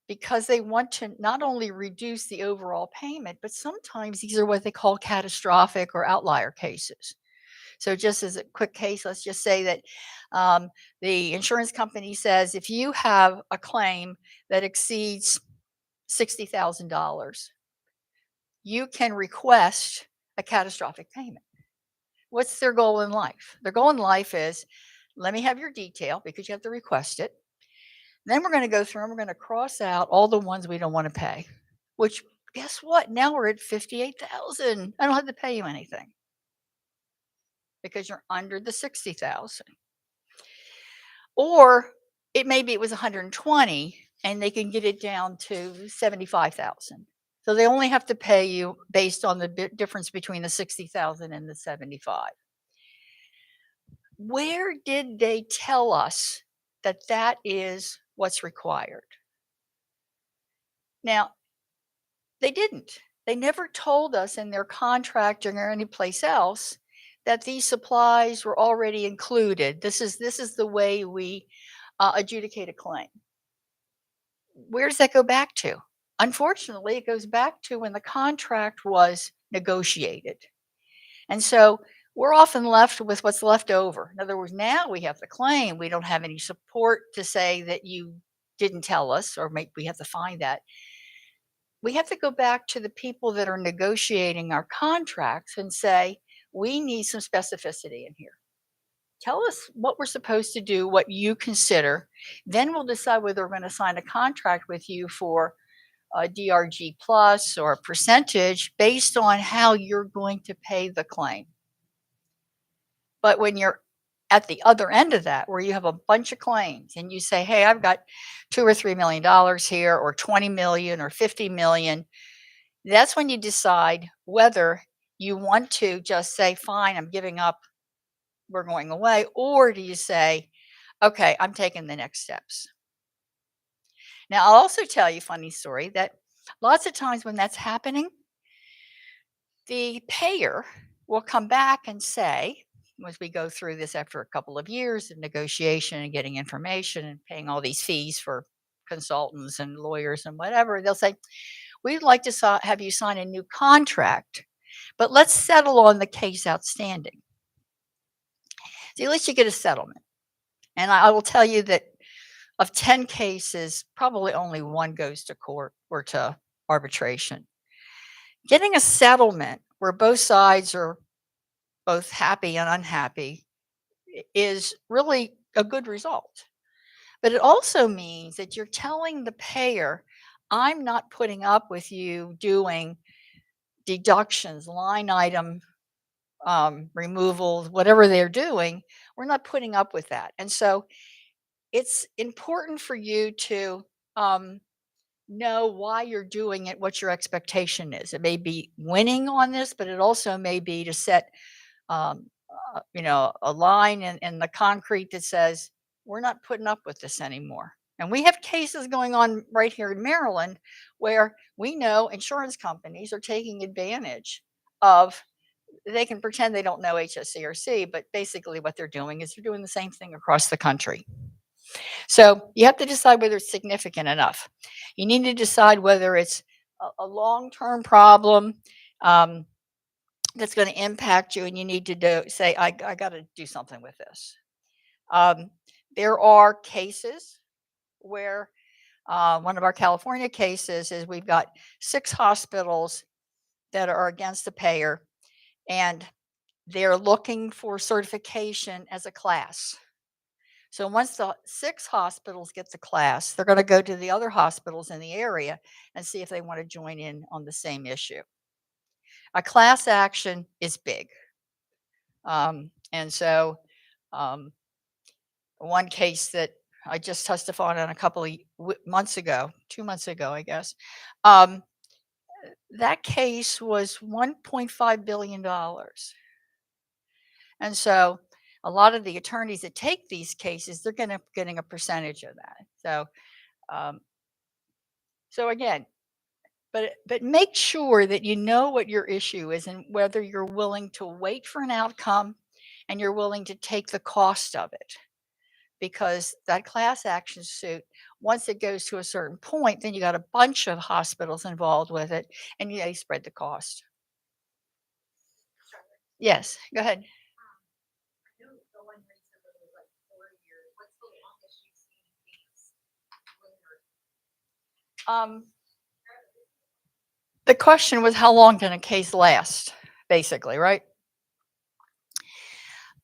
because they want to not only reduce the overall payment, but sometimes these are what they call catastrophic or outlier cases. So just as a quick case, let's just say that the insurance company says if you have a claim that exceeds $60,000, you can request a catastrophic payment. What's their goal in life? Their goal in life is, let me have your detail, because you have to request it. Then we're going to go through and we're going to cross out all the ones we don't want to pay, which, guess what? Now we're at 58,000. I don't have to pay you anything because you're under the 60,000. Or it maybe it was 120 and they can get it down to 75,000. So they only have to pay you based on the difference between the 60,000 and the 75. Where did they tell us that that is what's required? Now, they didn't. They never told us in their contract or any place else that these supplies were already included. This is the way we adjudicate a claim. Where does that go back to? Unfortunately, it goes back to when the contract was negotiated. And so we're often left with what's left over. In other words, now we have the claim. We don't have any support to say that you didn't tell us, or we have to find that. We have to go back to the people that are negotiating our contracts and say, we need some specificity in here. Tell us what we're supposed to do, what you consider. Then we'll decide whether we're going to sign a contract with you for a DRG plus or a percentage based on how you're going to pay the claim. But when you're at the other end of that, where you have a bunch of claims and you say, hey, I've got $2 or $3 million here, or 20 million or 50 million, that's when you decide whether you want to just say, fine, I'm giving up, we're going away, or do you say, okay, I'm taking the next steps. Now, I'll also tell you a funny story that lots of times when that's happening, the payer will come back and say, as we go through this after a couple of years of negotiation and getting information and paying all these fees for consultants and lawyers and whatever, they'll say, we'd like to have you sign a new contract, but let's settle on the case outstanding. See, at least you get a settlement. And I will tell you that of 10 cases, probably only one goes to court or to arbitration. Getting a settlement where both sides are both happy and unhappy is really a good result. But it also means that you're telling the payer, I'm not putting up with you doing deductions, line item removals, whatever they're doing. We're not putting up with that. And so it's important for you to know why you're doing it, what your expectation is. It may be winning on this, but it also may be to set a line in the concrete that says, we're not putting up with this anymore. And we have cases going on right here in Maryland where we know insurance companies are taking advantage of, they can pretend they don't know HSCRC, but basically what they're doing is they're doing the same thing across the country. So you have to decide whether it's significant enough. You need to decide whether it's a long-term problem that's going to impact you, and you need to say, I got to do something with this. There are cases where one of our California cases is we've got 6 hospitals that are against the payer, and they're looking for certification as a class. So once the 6 hospitals get the class, they're going to go to the other hospitals in the area and see if they want to join in on the same issue. A class action is big. And so one case that I just testified on a couple of months ago, 2 months ago, I guess, that case was $1.5 billion. And so a lot of the attorneys that take these cases, they're getting a percentage of that. So again, but make sure that you know what your issue is and whether you're willing to wait for an outcome and you're willing to take the cost of it. Because that class action suit, once it goes to a certain point, then you got a bunch of hospitals involved with it, and they spread the cost. Yes, go ahead. The question was, how long can a case last, basically, right?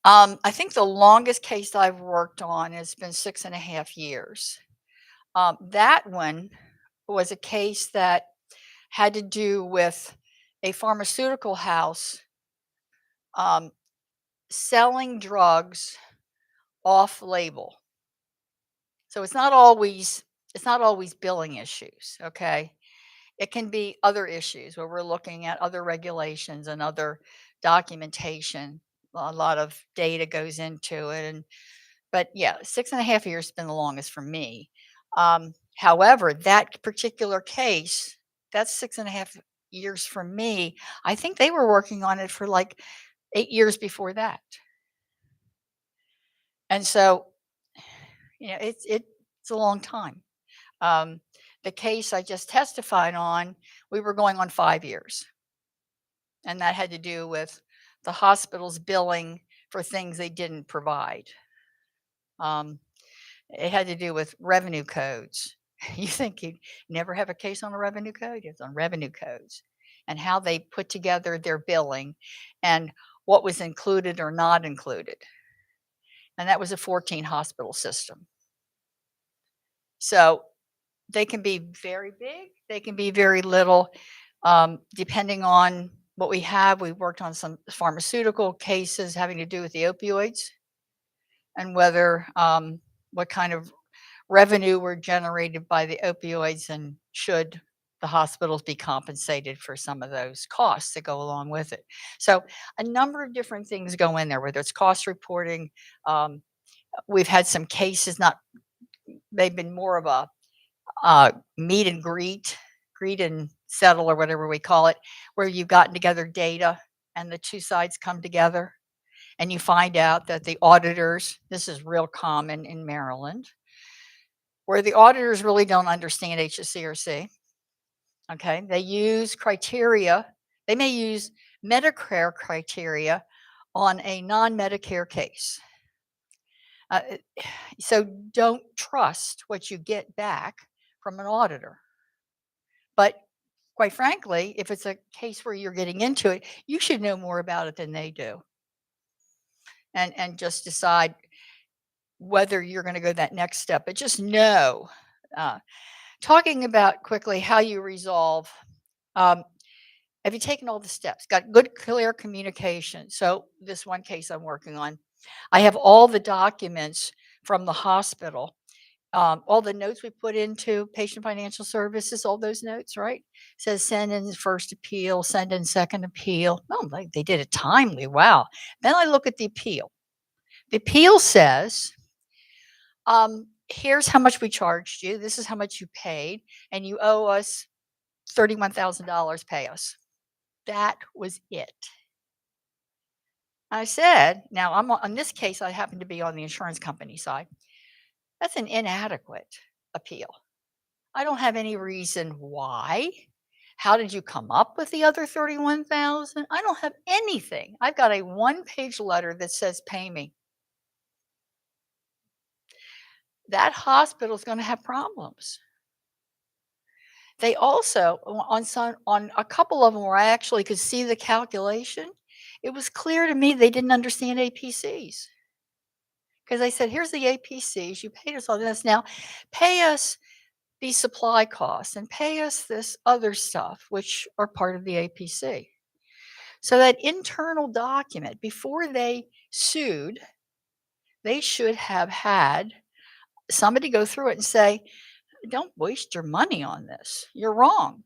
I think the longest case I've worked on has been 6.5 years. That one was a case that had to do with a pharmaceutical house selling drugs off label. So it's not always billing issues, okay? It can be other issues where we're looking at other regulations and other documentation. A lot of data goes into it. But yeah, 6.5 years has been the longest for me. However, that particular case, that's 6.5 years for me. I think they were working on it for like 8 years before that. And so, it's a long time. The case I just testified on, we were going on 5 years. And that had to do with the hospital's billing for things they didn't provide. It had to do with revenue codes. You think you'd never have a case on a revenue code? It's on revenue codes and how they put together their billing and what was included or not included. And that was a 14 hospital system. So they can be very big, they can be very little, depending on what we have. We worked on some pharmaceutical cases having to do with the opioids and whether what kind of revenue were generated by the opioids and should the hospitals be compensated for some of those costs that go along with it. So a number of different things go in there, whether it's cost reporting. We've had some cases, they've been more of a meet and greet and settle or whatever we call it, where you've gotten together data and the two sides come together and you find out that the auditors, this is real common in Maryland, where the auditors really don't understand HSCRC. Okay, they use criteria. They may use Medicare criteria on a non-Medicare case. So don't trust what you get back from an auditor. But quite frankly, if it's a case where you're getting into it, you should know more about it than they do. And just decide whether you're going to go that next step. But just know, talking about quickly how you resolve, have you taken all the steps? Got good, clear communication. So this one case I'm working on, I have all the documents from the hospital, all the notes we put into patient financial services, all those notes, right? Says send in first appeal, send in second appeal. Oh, they did it timely. Wow. Then I look at the appeal. The appeal says, here's how much we charged you. This is how much you paid, and you owe us $31,000. Pay us. That was it. I said, now on this case, I happen to be on the insurance company side. That's an inadequate appeal. I don't have any reason why. How did you come up with the other 31,000? I don't have anything. I've got a one-page letter that says pay me. That hospital is going to have problems. They also on a couple of them where I actually could see the calculation, it was clear to me they didn't understand APCs. Because I said, here's the APCs, you paid us all this. Now pay us these supply costs and pay us this other stuff, which are part of the APC. So that internal document, before they sued, they should have had somebody go through it and say, don't waste your money on this. You're wrong.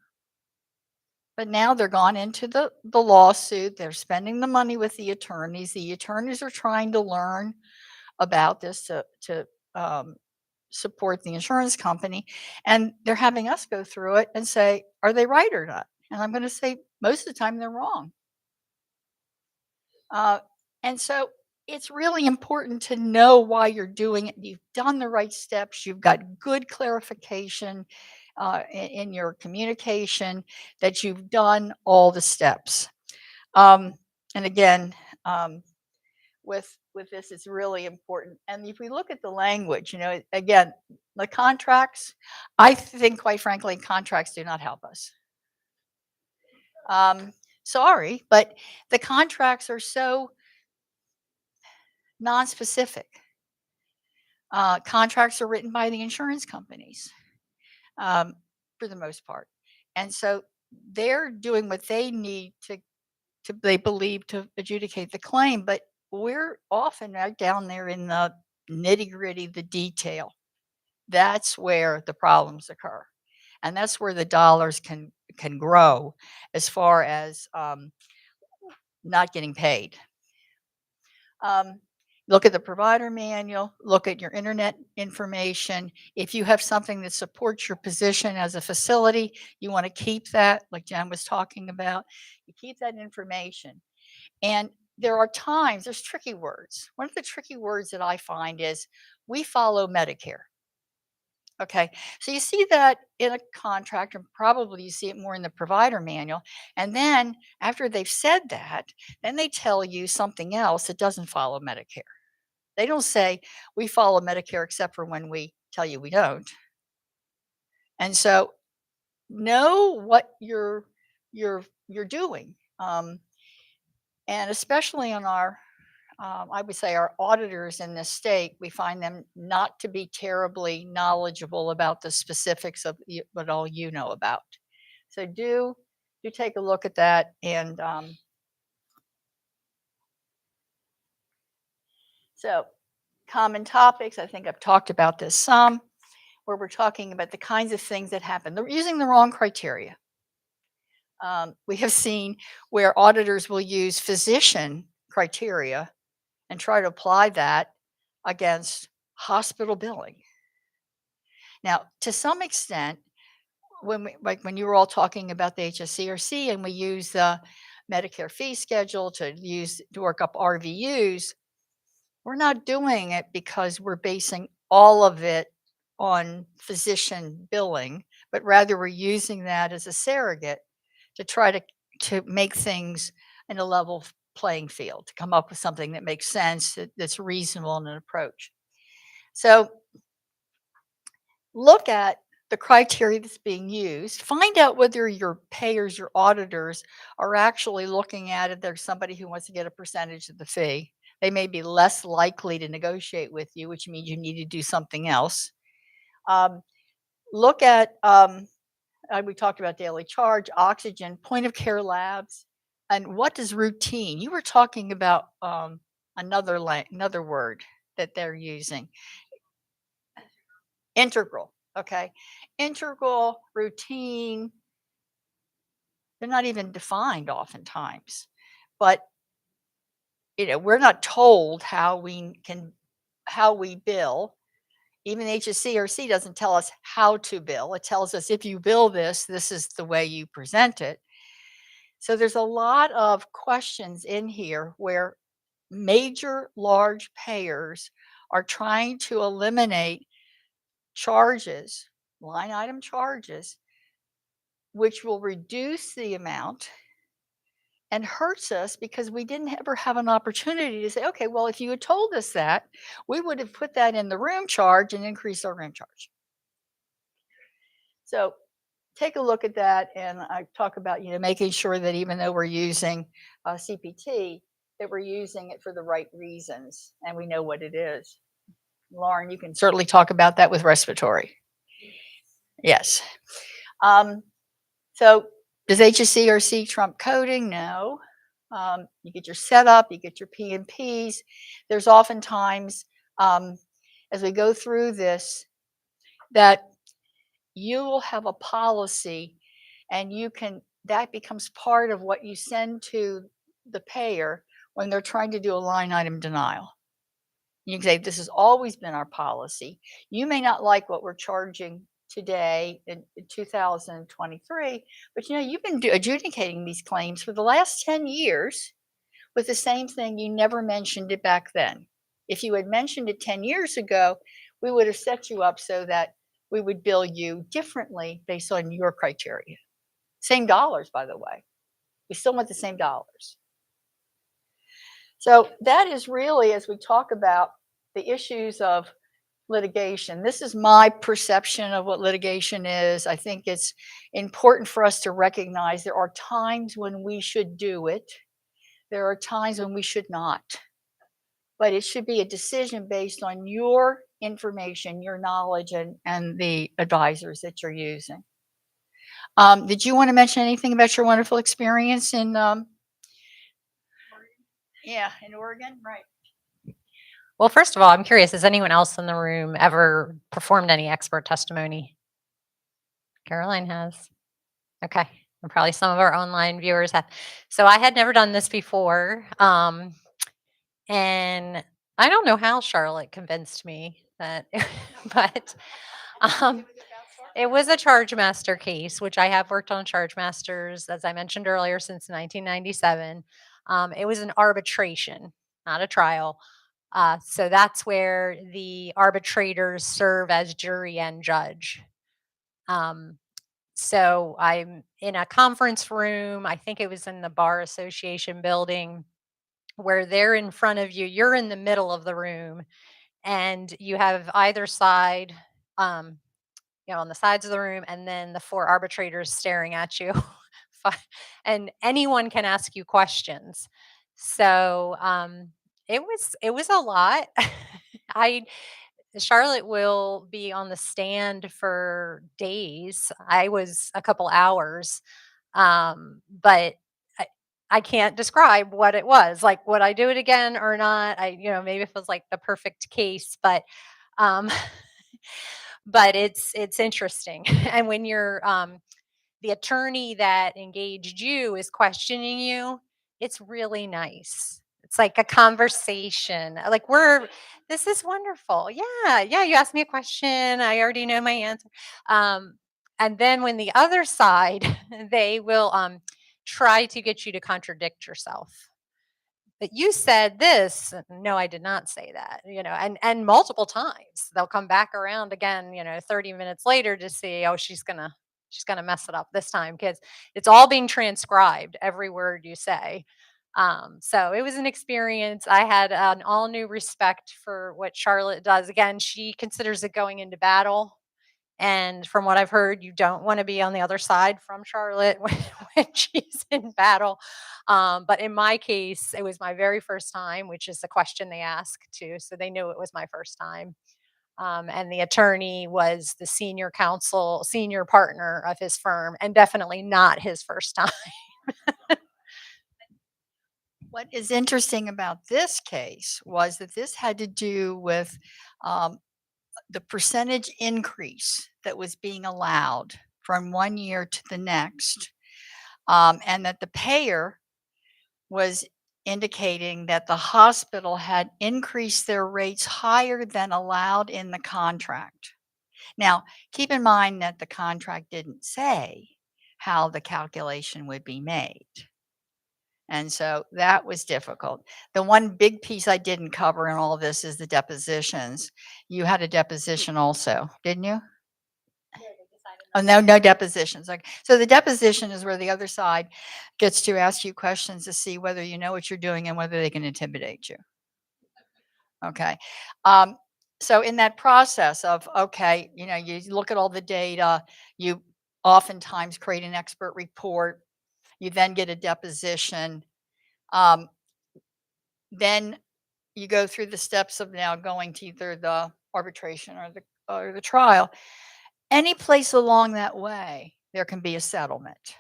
But now they're gone into the lawsuit. They're spending the money with the attorneys. The attorneys are trying to learn about this to support the insurance company. And they're having us go through it and say, are they right or not? And I'm going to say most of the time they're wrong. And so it's really important to know why you're doing it. You've done the right steps. You've got good clarification in your communication, that you've done all the steps. And again, with this, it's really important. And if we look at the language, again, the contracts, I think, quite frankly, contracts do not help us. Sorry, but the contracts are so non-specific. Contracts are written by the insurance companies for the most part. And so they're doing what they need to they believe, to adjudicate the claim. But we're often right down there in the nitty-gritty, the detail. That's where the problems occur. And that's where the dollars can grow as far as not getting paid. Look at the provider manual, look at your internet information. If you have something that supports your position as a facility, you want to keep that, like Jen was talking about. You keep that information. And there are times, there's tricky words. One of the tricky words that I find is, we follow Medicare. Okay, so you see that in a contract, and probably you see it more in the provider manual. And then after they've said that, then they tell you something else that doesn't follow Medicare. They don't say we follow Medicare except for when we tell you we don't. And so know what you're doing, and especially on our I would say our auditors in this state, we find them not to be terribly knowledgeable about the specifics of what all you know about. So do take a look at that. And so common topics, I think I've talked about this some, where we're talking about the kinds of things that happen. They're using the wrong criteria. We have seen where auditors will use physician criteria and try to apply that against hospital billing. Now, to some extent, when you were all talking about the HSCRC and we use the Medicare fee schedule to work up RVUs, we're not doing it because we're basing all of it on physician billing, but rather we're using that as a surrogate to try to make things in a level playing field, to come up with something that makes sense, that's reasonable in an approach. So look at the criteria that's being used. Find out whether your payers, your auditors, are actually looking at it. There's somebody who wants to get a percentage of the fee. They may be less likely to negotiate with you, which means you need to do something else. Look at, we talked about daily charge, oxygen, point of care labs, and what does routine? You were talking about another word that they're using. Integral. Okay. Integral, routine, they're not even defined oftentimes. But we're not told how we bill even HCRC doesn't tell us how to bill. It tells us if you bill this, this is the way you present it. So there's a lot of questions in here where major large payers are trying to eliminate charges, line item charges, which will reduce the amount and hurts us because we didn't ever have an opportunity to say, okay, well, if you had told us that, we would have put that in the room charge and increased our room charge. So take a look at that, and I talk about, making sure that even though we're using CPT, that we're using it for the right reasons and we know what it is. Lauren, you can certainly talk about that with respiratory. Yes. So does HSCRC trump coding? No. You get your setup, you get your P&Ps. There's oftentimes, as we go through this, that you will have a policy and that becomes part of what you send to the payer when they're trying to do a line item denial. You can say, this has always been our policy. You may not like what we're charging today in 2023, but you've been adjudicating these claims for the last 10 years with the same thing. You never mentioned it back then. If you had mentioned it 10 years ago, we would have set you up so that we would bill you differently based on your criteria. Same dollars, by the way. We still want the same dollars. So that is really, as we talk about the issues of litigation, this is my perception of what litigation is. I think it's important for us to recognize there are times when we should do it. There are times when we should not. But it should be a decision based on your information, your knowledge, and the advisors that you're using. Did you want to mention anything about your wonderful experience in in Oregon? Right. Well, first of all, I'm curious, has anyone else in the room ever performed any expert testimony? Caroline has. Okay. And probably some of our online viewers have. So I had never done this before. And I don't know how Charlotte convinced me that, but it was a charge master case, which I have worked on charge masters, as I mentioned earlier, since 1997. It was an arbitration, not a trial. So that's where the arbitrators serve as jury and judge. So I'm in a conference room. I think it was in the Bar Association building, where they're in front of you. You're in the middle of the room, and you have either side, on the sides of the room, and then the 4 arbitrators staring at you. And anyone can ask you questions. So it was a lot. Charlotte will be on the stand for days. I was a couple hours, but I can't describe what it was. Like, would I do it again or not? Maybe it was like the perfect case, but um, but it's interesting. And when you're the attorney that engaged you is questioning you, it's really nice. It's like a conversation. Like, this is wonderful. Yeah, yeah. You asked me a question. I already know my answer. And then when the other side, they will try to get you to contradict yourself. But you said this. No, I did not say that. And multiple times they'll come back around again, 30 minutes later to see, oh, she's gonna mess it up this time, because it's all being transcribed, every word you say. So it was an experience. I had an all new respect for what Charlotte does. Again, she considers it going into battle. And from what I've heard, you don't want to be on the other side from Charlotte when she's in battle. But in my case, it was my very first time, which is the question they ask too. So they knew it was my first time. And the attorney was the senior partner of his firm, and definitely not his first time. What is interesting about this case was that this had to do with the percentage increase that was being allowed from one year to the next, and that the payer was indicating that the hospital had increased their rates higher than allowed in the contract. Now, keep in mind that the contract didn't say how the calculation would be made. And so that was difficult. The one big piece I didn't cover in all of this is the depositions. You had a deposition also, didn't you? Oh, no, no depositions. Like, so the deposition is where the other side gets to ask you questions to see whether you know what you're doing and whether they can intimidate you. Okay. So in that process of, okay, you know, you look at all the data, you oftentimes create an expert report, you then get a deposition. Then you go through the steps of now going to either the arbitration or the trial. Any place along that way, there can be a settlement.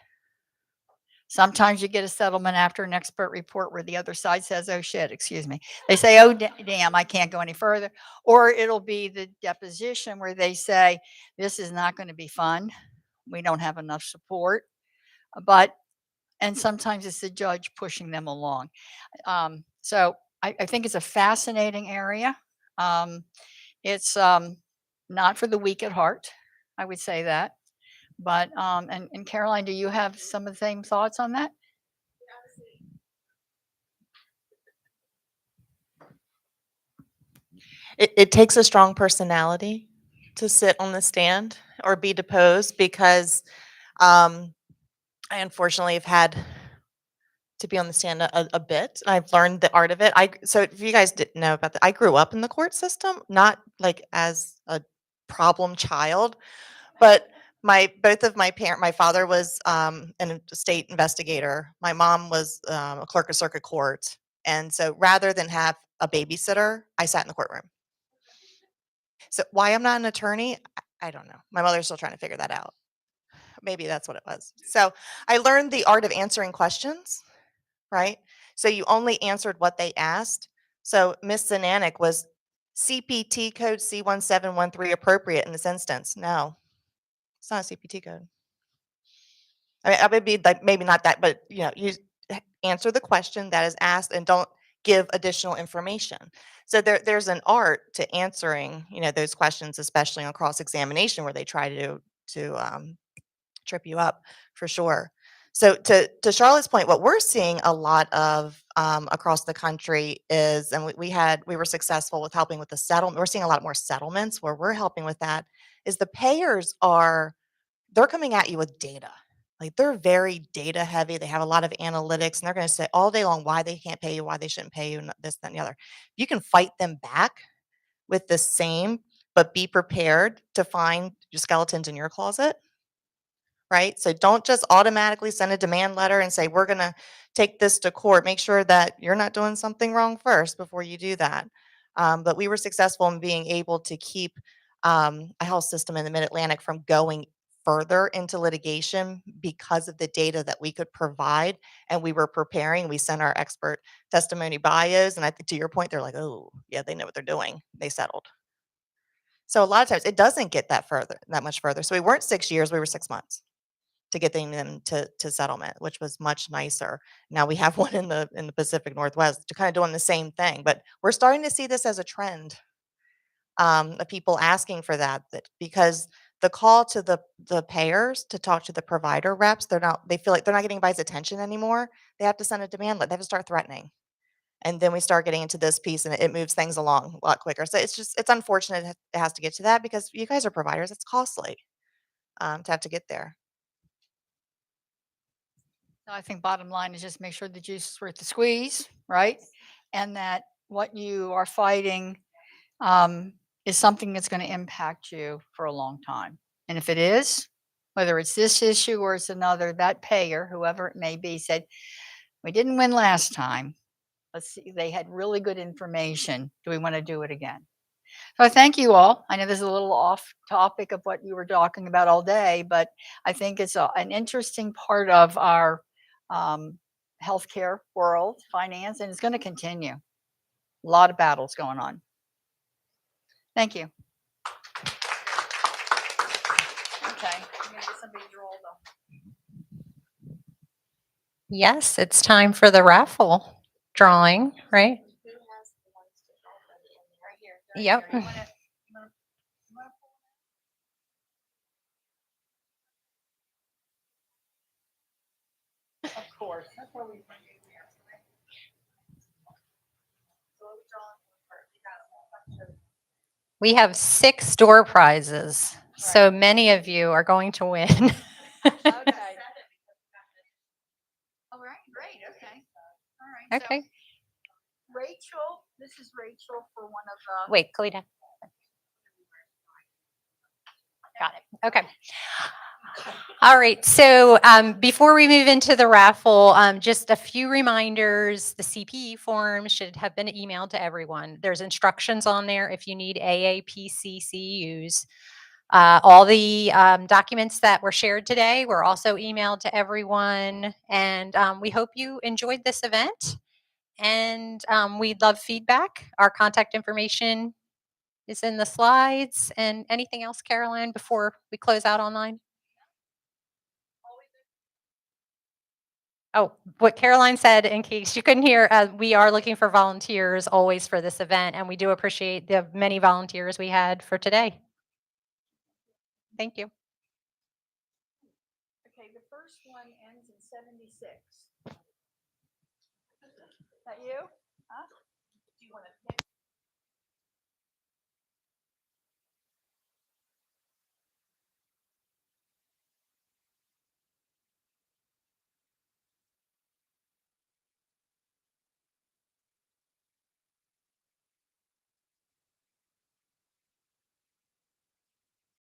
Sometimes you get a settlement after an expert report where the other side says, oh shit, excuse me. They say, oh damn, I can't go any further. Or it'll be the deposition where they say, this is not going to be fun. We don't have enough support. And sometimes it's the judge pushing them along. So I think it's a fascinating area. It's not for the weak at heart, I would say that. But and Caroline, do you have some of the same thoughts on that? It takes a strong personality to sit on the stand or be deposed because I unfortunately have had to be on the stand a bit. I've learned the art of it. So if you guys didn't know about that, I grew up in the court system, not like as a problem child, but both of my father was a state investigator. My mom was a clerk of circuit court, and so rather than have a babysitter, I sat in the courtroom. So why I'm not an attorney, I don't know. My mother's still trying to figure that out. Maybe that's what it was. So I learned the art of answering questions, right? So you only answered what they asked. So Miss Zananik, was CPT code C1713 appropriate in this instance? No, it's not a CPT code. I mean, I would be like, maybe not that, but you know, you answer the question that is asked and don't give additional information. So there's an art to answering, you know, those questions, especially on cross-examination where they try to trip you up for sure. So to Charlotte's point, what we're seeing a lot of across the country is, and we were successful with helping with the settlement. We're seeing a lot more settlements where we're helping with that. Is the payers they're coming at you with data. Like they're very data heavy. They have a lot of analytics, and they're going to say all day long why they can't pay you, why they shouldn't pay you, and this, that, and the other. You can fight them back with the same, but be prepared to find your skeletons in your closet, right? So don't just automatically send a demand letter and say, we're going to take this to court. Make sure that you're not doing something wrong first before you do that. But we were successful in being able to keep a health system in the Mid-Atlantic from going further into litigation because of the data that we could provide, and we were preparing. We sent our expert testimony bios, and I think to your point, they're like, oh yeah, they know what they're doing. They settled. So a lot of times it doesn't get that much further. So we weren't 6 years, we were 6 months to getting them to settlement, which was much nicer. Now we have one in the Pacific Northwest to kind of doing the same thing, but we're starting to see this as a trend of people asking for that because the call to the payers to talk to the provider reps, they feel like they're not getting anybody's attention anymore. They have to send a demand letter. They have to start threatening. And then we start getting into this piece and it moves things along a lot quicker. So it's unfortunate it has to get to that because you guys are providers. It's costly to have to get there. I think bottom line is just make sure the juice is worth the squeeze, right? And that what you are fighting is something that's going to impact you for a long time. And if it is, whether it's this issue or it's another, that payer, whoever it may be, said, we didn't win last time. Let's see, they had really good information. Do we want to do it again? So thank you all. I know this is a little off topic of what you were talking about all day, but I think it's an interesting part of our healthcare world, finance, and it's going to continue. A lot of battles going on. Thank you. Okay. I'm gonna get somebody to roll though. Yes, it's time for the raffle. drawing, right? Yep. Of course, that's where we. We have 6 door prizes, so many of you are going to win. Okay. All right, great, okay. All right. Okay. So Rachel, this is Rachel for one of the. Wait, Kalita. Got it. Okay. All right. So before we move into the raffle, just a few reminders. The CPE form should have been emailed to everyone. There's instructions on there if you need AAPCCUs. All the documents that were shared today were also emailed to everyone. And we hope you enjoyed this event. And we'd love feedback. Our contact information is in the slides. And anything else, Caroline, before we close out online? Oh, what Caroline said, in case you couldn't hear, we are looking for volunteers always for this event, and we do appreciate the many volunteers we had for today. Thank you. Okay, the first one ends in 76. Is that you? Huh? Do you want to pick